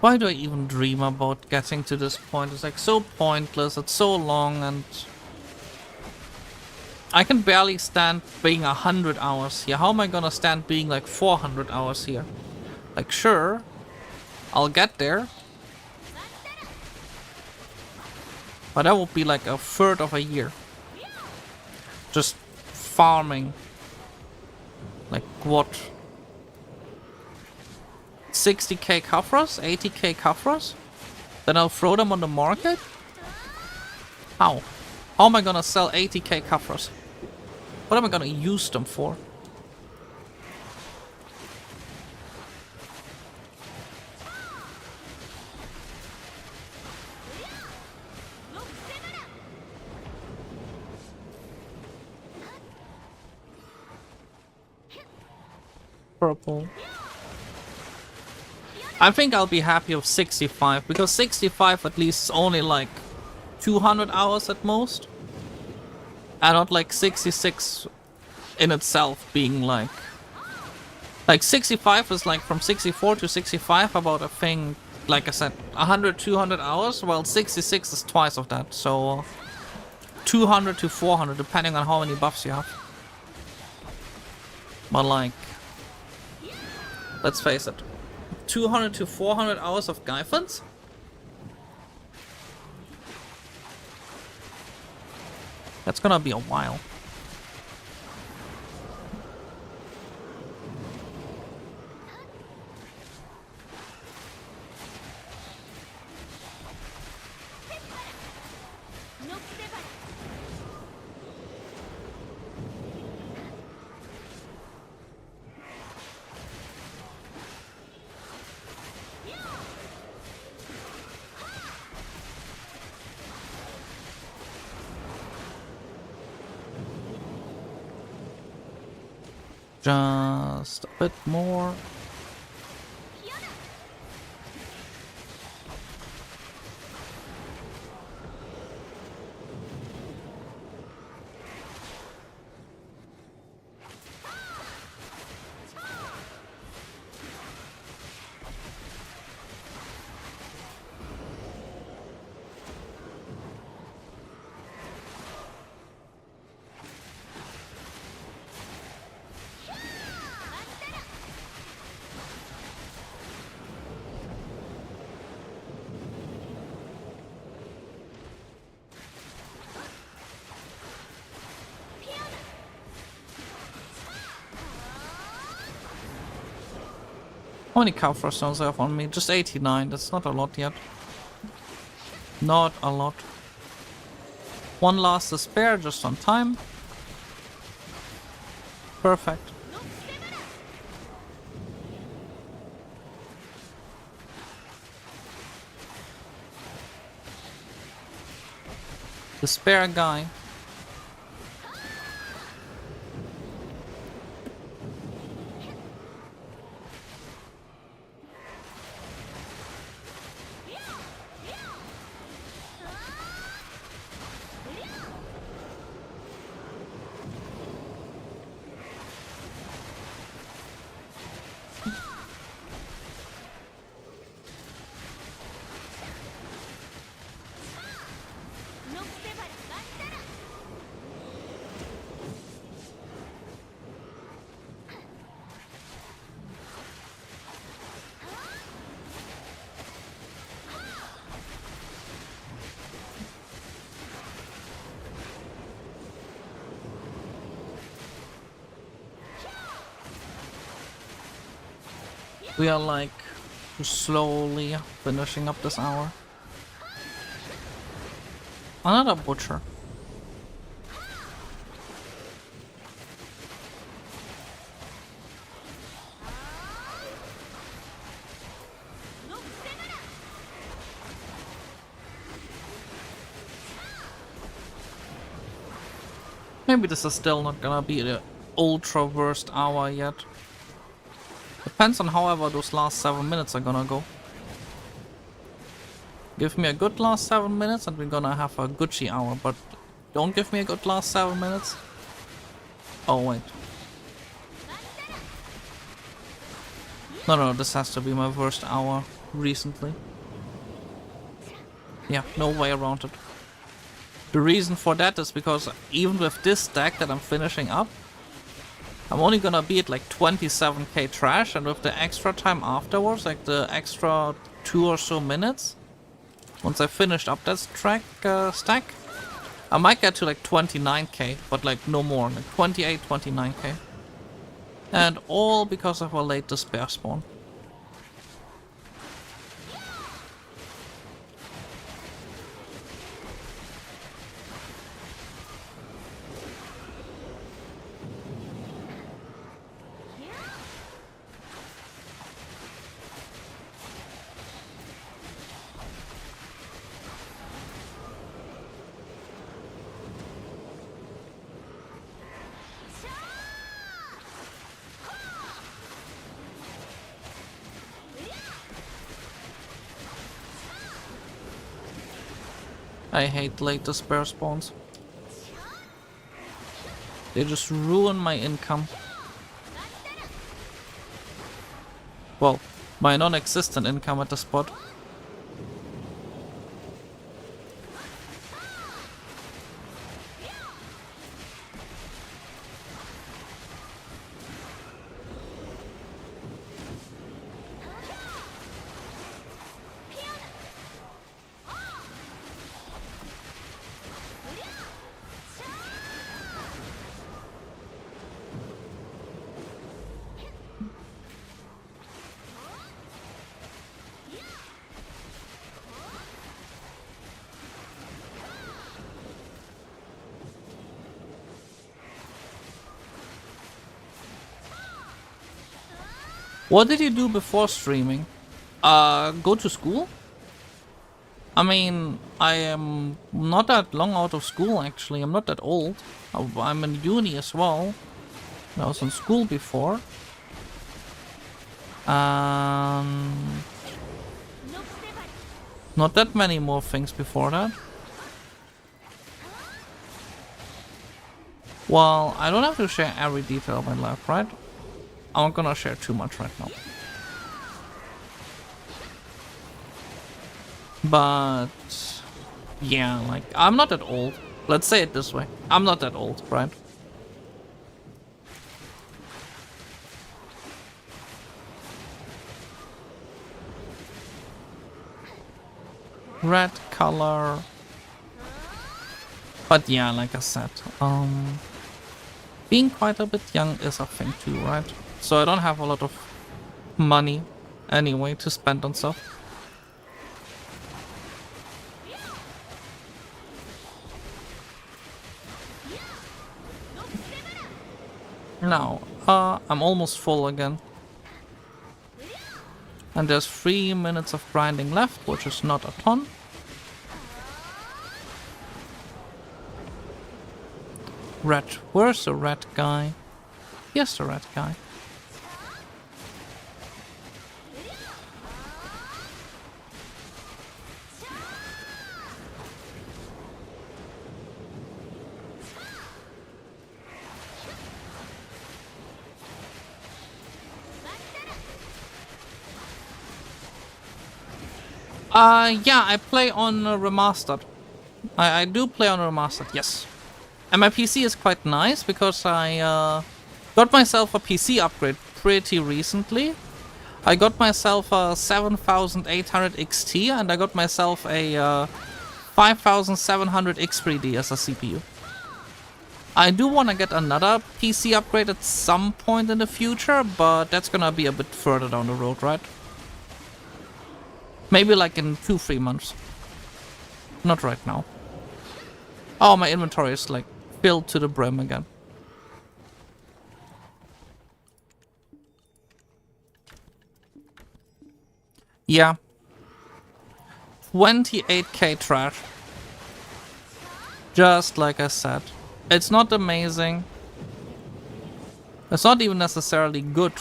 Why do I even dream about getting to this point? It's like so pointless, it's so long, and I can barely stand being 100 hours here. How am I gonna stand being like 400 hours here? Like, sure, I'll get there, but that would be like a third of a year. Just farming. Like what? 60k Kafras? 80k Kafras? Then I'll throw them on the market? How? How am I gonna sell 80k Kafras? What am I gonna use them for? Purple. I think I'll be happy with 65, because 65 at least is only like 200 hours at most. And not like 66 in itself being like... Like 65 is like from 64 to 65 about a thing, like I said, 100, 200 hours, while 66 is twice of that, so 200 to 400 depending on how many buffs you have. But like, let's face it, 200 to 400 hours of Gyphons? That's gonna be a while. Just a bit more. How many Kafra stones I have on me? Just 89, that's not a lot yet. Not a lot. One last to spare, just on time. Perfect. The spare guy. We are like slowly finishing up this hour. Another butcher. Maybe this is still not gonna be the ultra worst hour yet. Depends on however those last 7 minutes are gonna go. Give me a good last 7 minutes and we're gonna have a Gucci hour, but don't give me a good last 7 minutes. Oh wait. No, this has to be my worst hour recently. Yeah, no way around it. The reason for that is because even with this stack that I'm finishing up, I'm only gonna be at like 27k trash, and with the extra time afterwards, like the extra 2 or so minutes, once I finished up that stack, I might get to like 29k, but like no more, like 28, 29k. And all because of a late despair spawn. I hate late despair spawns. They just ruin my income. Well, my non-existent income at the spot. What did you do before streaming? Go to school? I mean, I am not that long out of school actually. I'm not that old. I'm in uni as well. I was in school before. Not that many more things before that. Well, I don't have to share every detail of my life, right? I'm not gonna share too much right now. But yeah, like, I'm not that old. Let's say it this way. I'm not that old, right? Red color. But yeah, like I said, being quite a bit young is a thing too, right? So I don't have a lot of money anyway to spend on stuff. Now, I'm almost full again. And there's 3 minutes of grinding left, which is not a ton. Red, where's the red guy? Here's the red guy. Yeah, I play on Remastered. I do play on Remastered, yes. And my PC is quite nice because I got myself a PC upgrade pretty recently. I got myself a 7800 XT and I got myself a 5700 X3D as a CPU. I do want to get another PC upgrade at some point in the future, but that's gonna be a bit further down the road, right? Maybe like in 2-3 months. Not right now. Oh, my inventory is like filled to the brim again. Yeah. 28k trash. Just like I said. It's not amazing. It's not even necessarily good.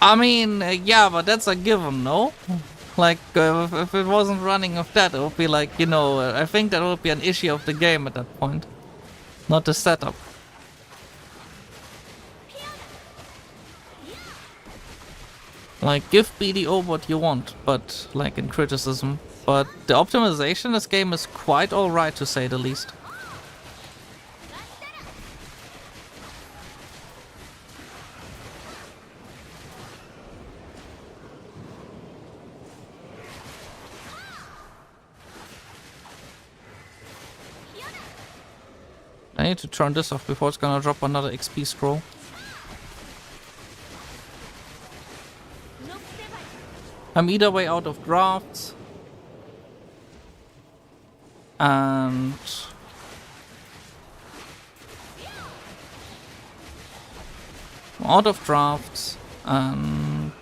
I mean, yeah, but that's a given, no? Like, if it wasn't running of that, it would be like, you know, I think that would be an issue of the game at that point. Not the setup. Like, give BDO what you want, but, like, in criticism. But the optimization in this game is quite alright, to say the least. I need to turn this off before it's gonna drop another XP scroll. I'm either way out of drafts. And I'm out of drafts, and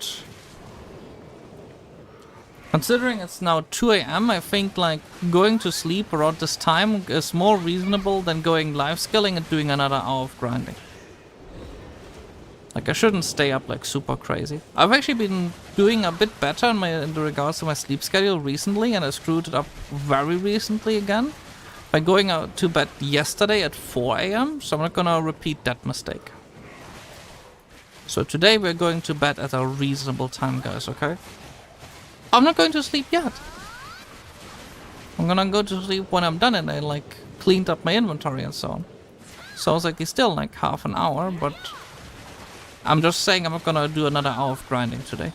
considering it's now 2 AM, I think like going to sleep around this time is more reasonable than going live skilling and doing another hour of grinding. Like, I shouldn't stay up like super crazy. I've actually been doing a bit better in regards to my sleep schedule recently, and I screwed it up very recently again by going out to bed yesterday at 4 AM, so I'm not gonna repeat that mistake. So today we're going to bed at a reasonable time, guys, okay? I'm not going to sleep yet. I'm gonna go to sleep when I'm done and I like cleaned up my inventory and so on. So it's like it's still like half an hour, but I'm just saying I'm not gonna do another hour of grinding today.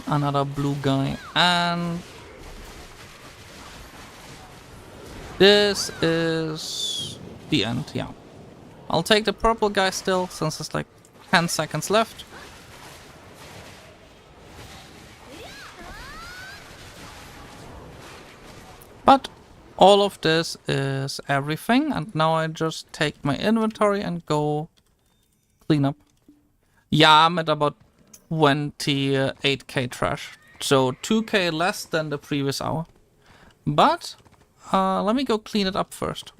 Another blue guy, and this is the end, yeah. I'll take the purple guy still, since it's like 10 seconds left. But all of this is everything, and now I just take my inventory and go clean up. Yeah, I'm at about 28k trash, so 2k less than the previous hour. But let me go clean it up first.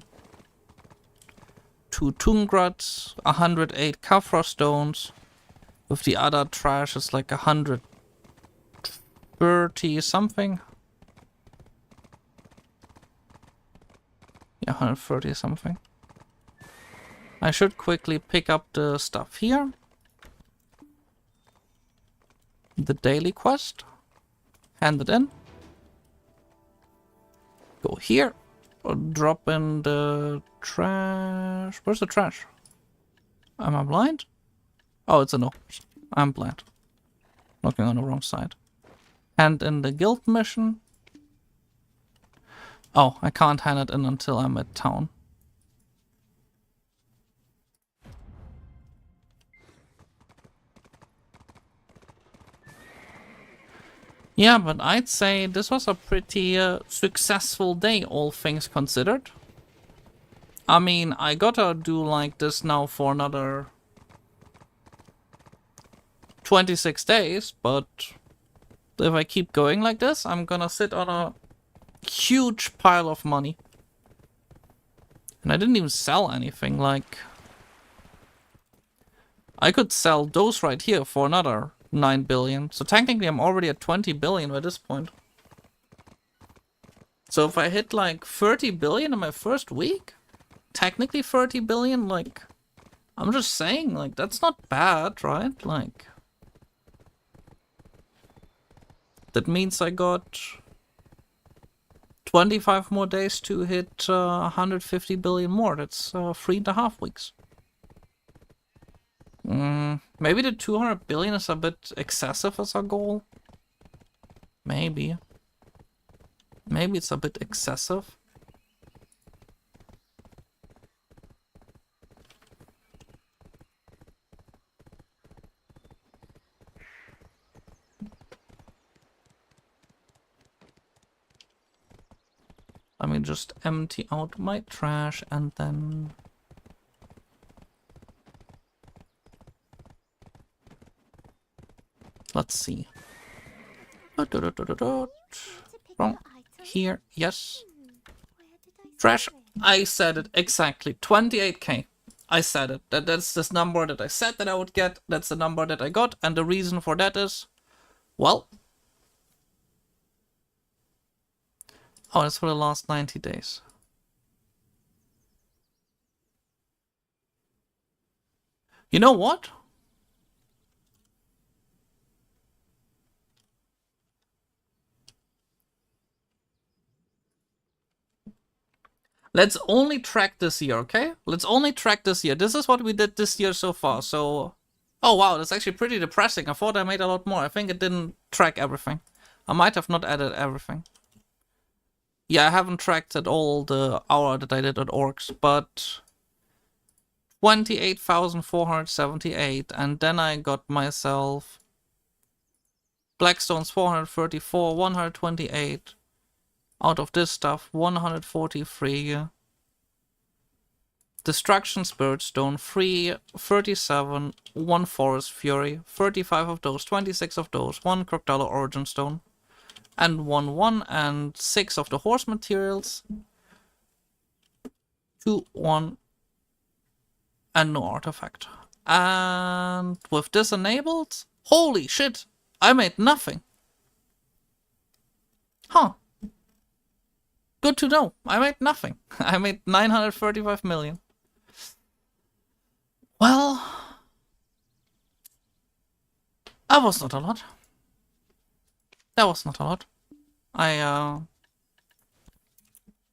2 Tungrats, 108 Kafra stones. With the other trash, it's like 130 something. Yeah, 130 something. I should quickly pick up the stuff here. The daily quest. Hand it in. Go here. Or drop in the trash. Where's the trash? Am I blind? Oh, it's a no. I'm blind. Looking on the wrong side. Hand in the guild mission. Oh, I can't hand it in until I'm at town. Yeah, but I'd say this was a pretty successful day, all things considered. I mean, I gotta do like this now for another 26 days, but if I keep going like this, I'm gonna sit on a huge pile of money. And I didn't even sell anything, like... I could sell those right here for another 9 billion. So technically I'm already at 20 billion by this point. So if I hit like 30 billion in my first week, technically 30 billion, like, I'm just saying, like, that's not bad, right? Like, that means I got 25 more days to hit 150 billion more. That's 3.5 weeks. Maybe the 200 billion is a bit excessive as a goal. Maybe. Maybe it's a bit excessive. Let me just empty out my trash and then... Let's see. Wrong. Here, yes. Trash. I said it exactly. 28k. I said it. That's this number that I said that I would get. That's the number that I got. And the reason for that is... Well... Oh, that's for the last 90 days. You know what? Let's only track this year, okay? Let's only track this year. This is what we did this year so far, so... Oh wow, that's actually pretty depressing. I thought I made a lot more. I think it didn't track everything. I might have not added everything. Yeah, I haven't tracked at all the hour that I did at Orcs, but... 28,478, and then I got myself... Blackstones 434, 128... Out of this stuff, 143. Destruction Spirit Stone, 3, 37, 1 Forest Fury, 35 of those, 26 of those, 1 Crocodile Origin Stone. and 1, and 6 of the horse materials. 2, 1, and no artifact. And with this enabled, holy shit, I made nothing. Huh. Good to know. I made nothing. I made 935 million. Well, that was not a lot. That was not a lot.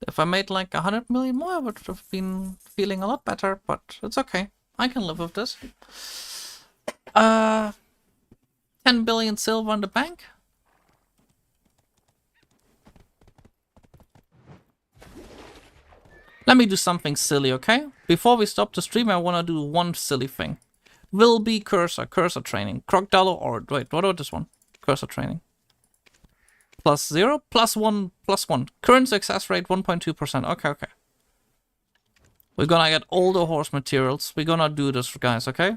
If I made like 100 million more, I would have been feeling a lot better, but it's okay. I can live with this. 10 billion silver in the bank. Let me do something silly, okay? Before we stop the stream, I want to do one silly thing. Will be cursor training. Crocodile or wait, what about this one? Cursor training. +0, +1, +1. Current success rate 1.2%. Okay, okay. We're gonna get all the horse materials. We're gonna do this, guys, okay?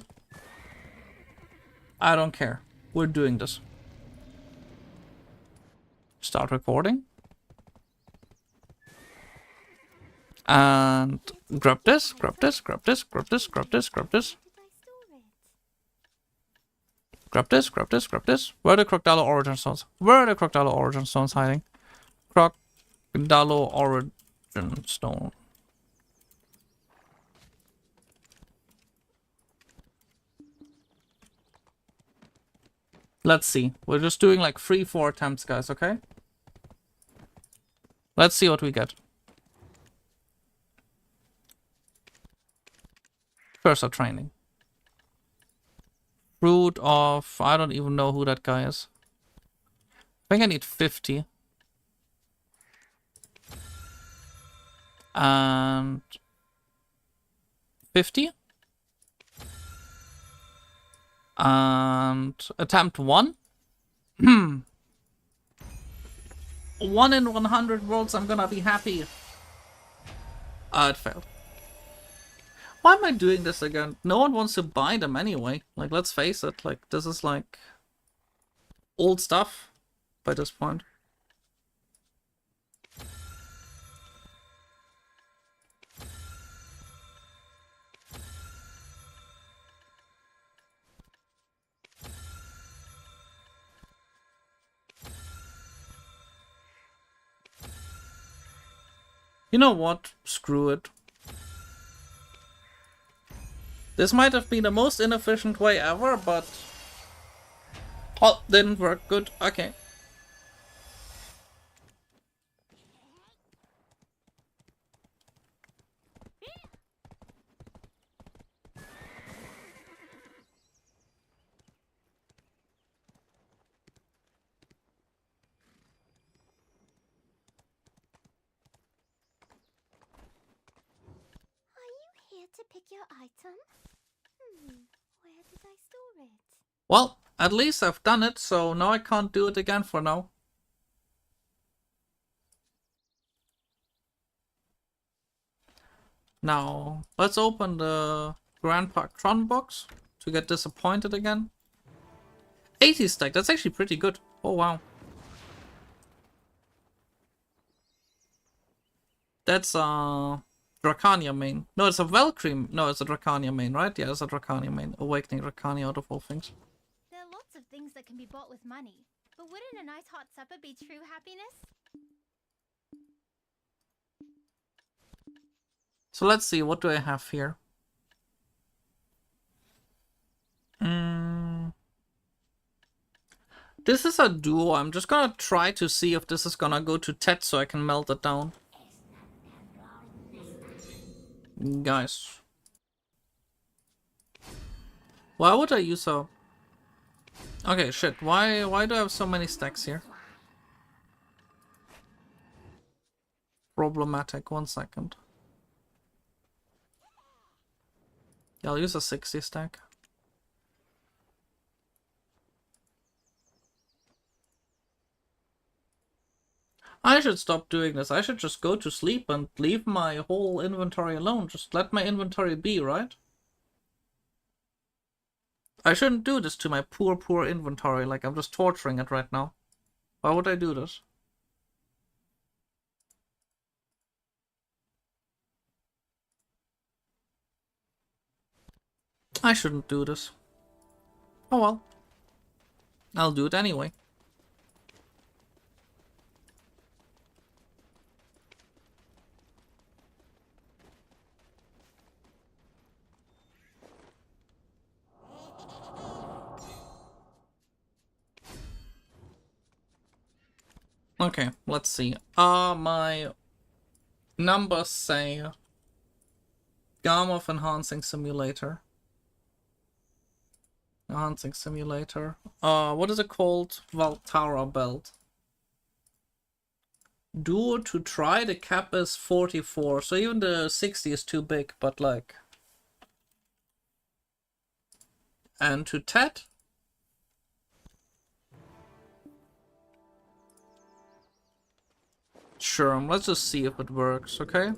I don't care. We're doing this. Start recording. And grab this, grab this, grab this, grab this, grab this, grab this. Grab this, grab this, grab this. Where are the Crocodile Origin Stones? Where are the Crocodile Origin Stones hiding? Crocodile Origin Stone. Let's see. We're just doing like 3-4 attempts, guys, okay? Let's see what we get. Cursor training. Fruit of... I don't even know who that guy is. I think I need 50. And... 50? And... attempt 1? 1 in 100 worlds, I'm gonna be happy. It failed. Why am I doing this again? No one wants to buy them anyway. Like, let's face it. Like, this is like old stuff by this point. You know what? Screw it. This might have been the most inefficient way ever, but... oh, didn't work. Good. Okay. Are you here to pick your item? Where did I store it? Well, at least I've done it, so now I can't do it again for now. Now, let's open the Grand Park Tron box to get disappointed again. 80 stack, that's actually pretty good. Oh wow. That's Dracania main. No, it's a Valkyrie. No, it's a Dracania main, right? Yeah, it's a Dracania main. Awakening Dracania out of all things. There are lots of things that can be bought with money, but wouldn't a nice hot supper be true happiness? So let's see, what do I have here? This is a duo. I'm just gonna try to see if this is gonna go to Tet so I can melt it down. Guys. Why would I use a... okay, shit. Why do I have so many stacks here? Problematic. 1 second. Yeah, I'll use a 60 stack. I should stop doing this. I should just go to sleep and leave my whole inventory alone. Just let my inventory be, right? I shouldn't do this to my poor inventory. Like, I'm just torturing it right now. Why would I do this? I shouldn't do this. Oh well. I'll do it anyway. Okay, let's see. My numbers say Garmoth Enhancing Simulator. Enhancing Simulator. What is it called? Valtara Belt. Duo to try, the cap is 44, so even the 60 is too big, but like... And to Tet? Sure, let's just see if it works, okay?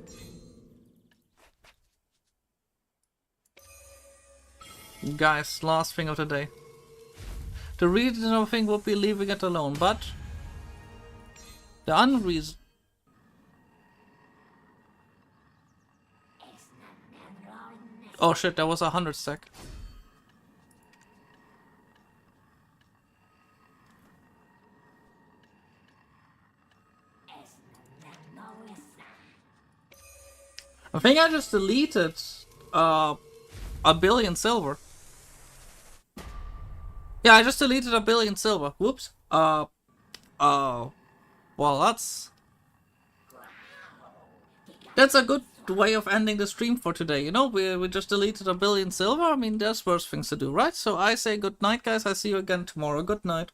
Guys, last thing of the day. The reasonable thing would be leaving it alone, but... The unreason... Oh shit, that was 100 sec. I think I just deleted a billion silver. Yeah, I just deleted a billion silver. Whoops. Well, that's a good way of ending the stream for today. You know, we just deleted a billion silver. I mean, there's worse things to do, right? So I say good night, guys. I see you again tomorrow. Good night.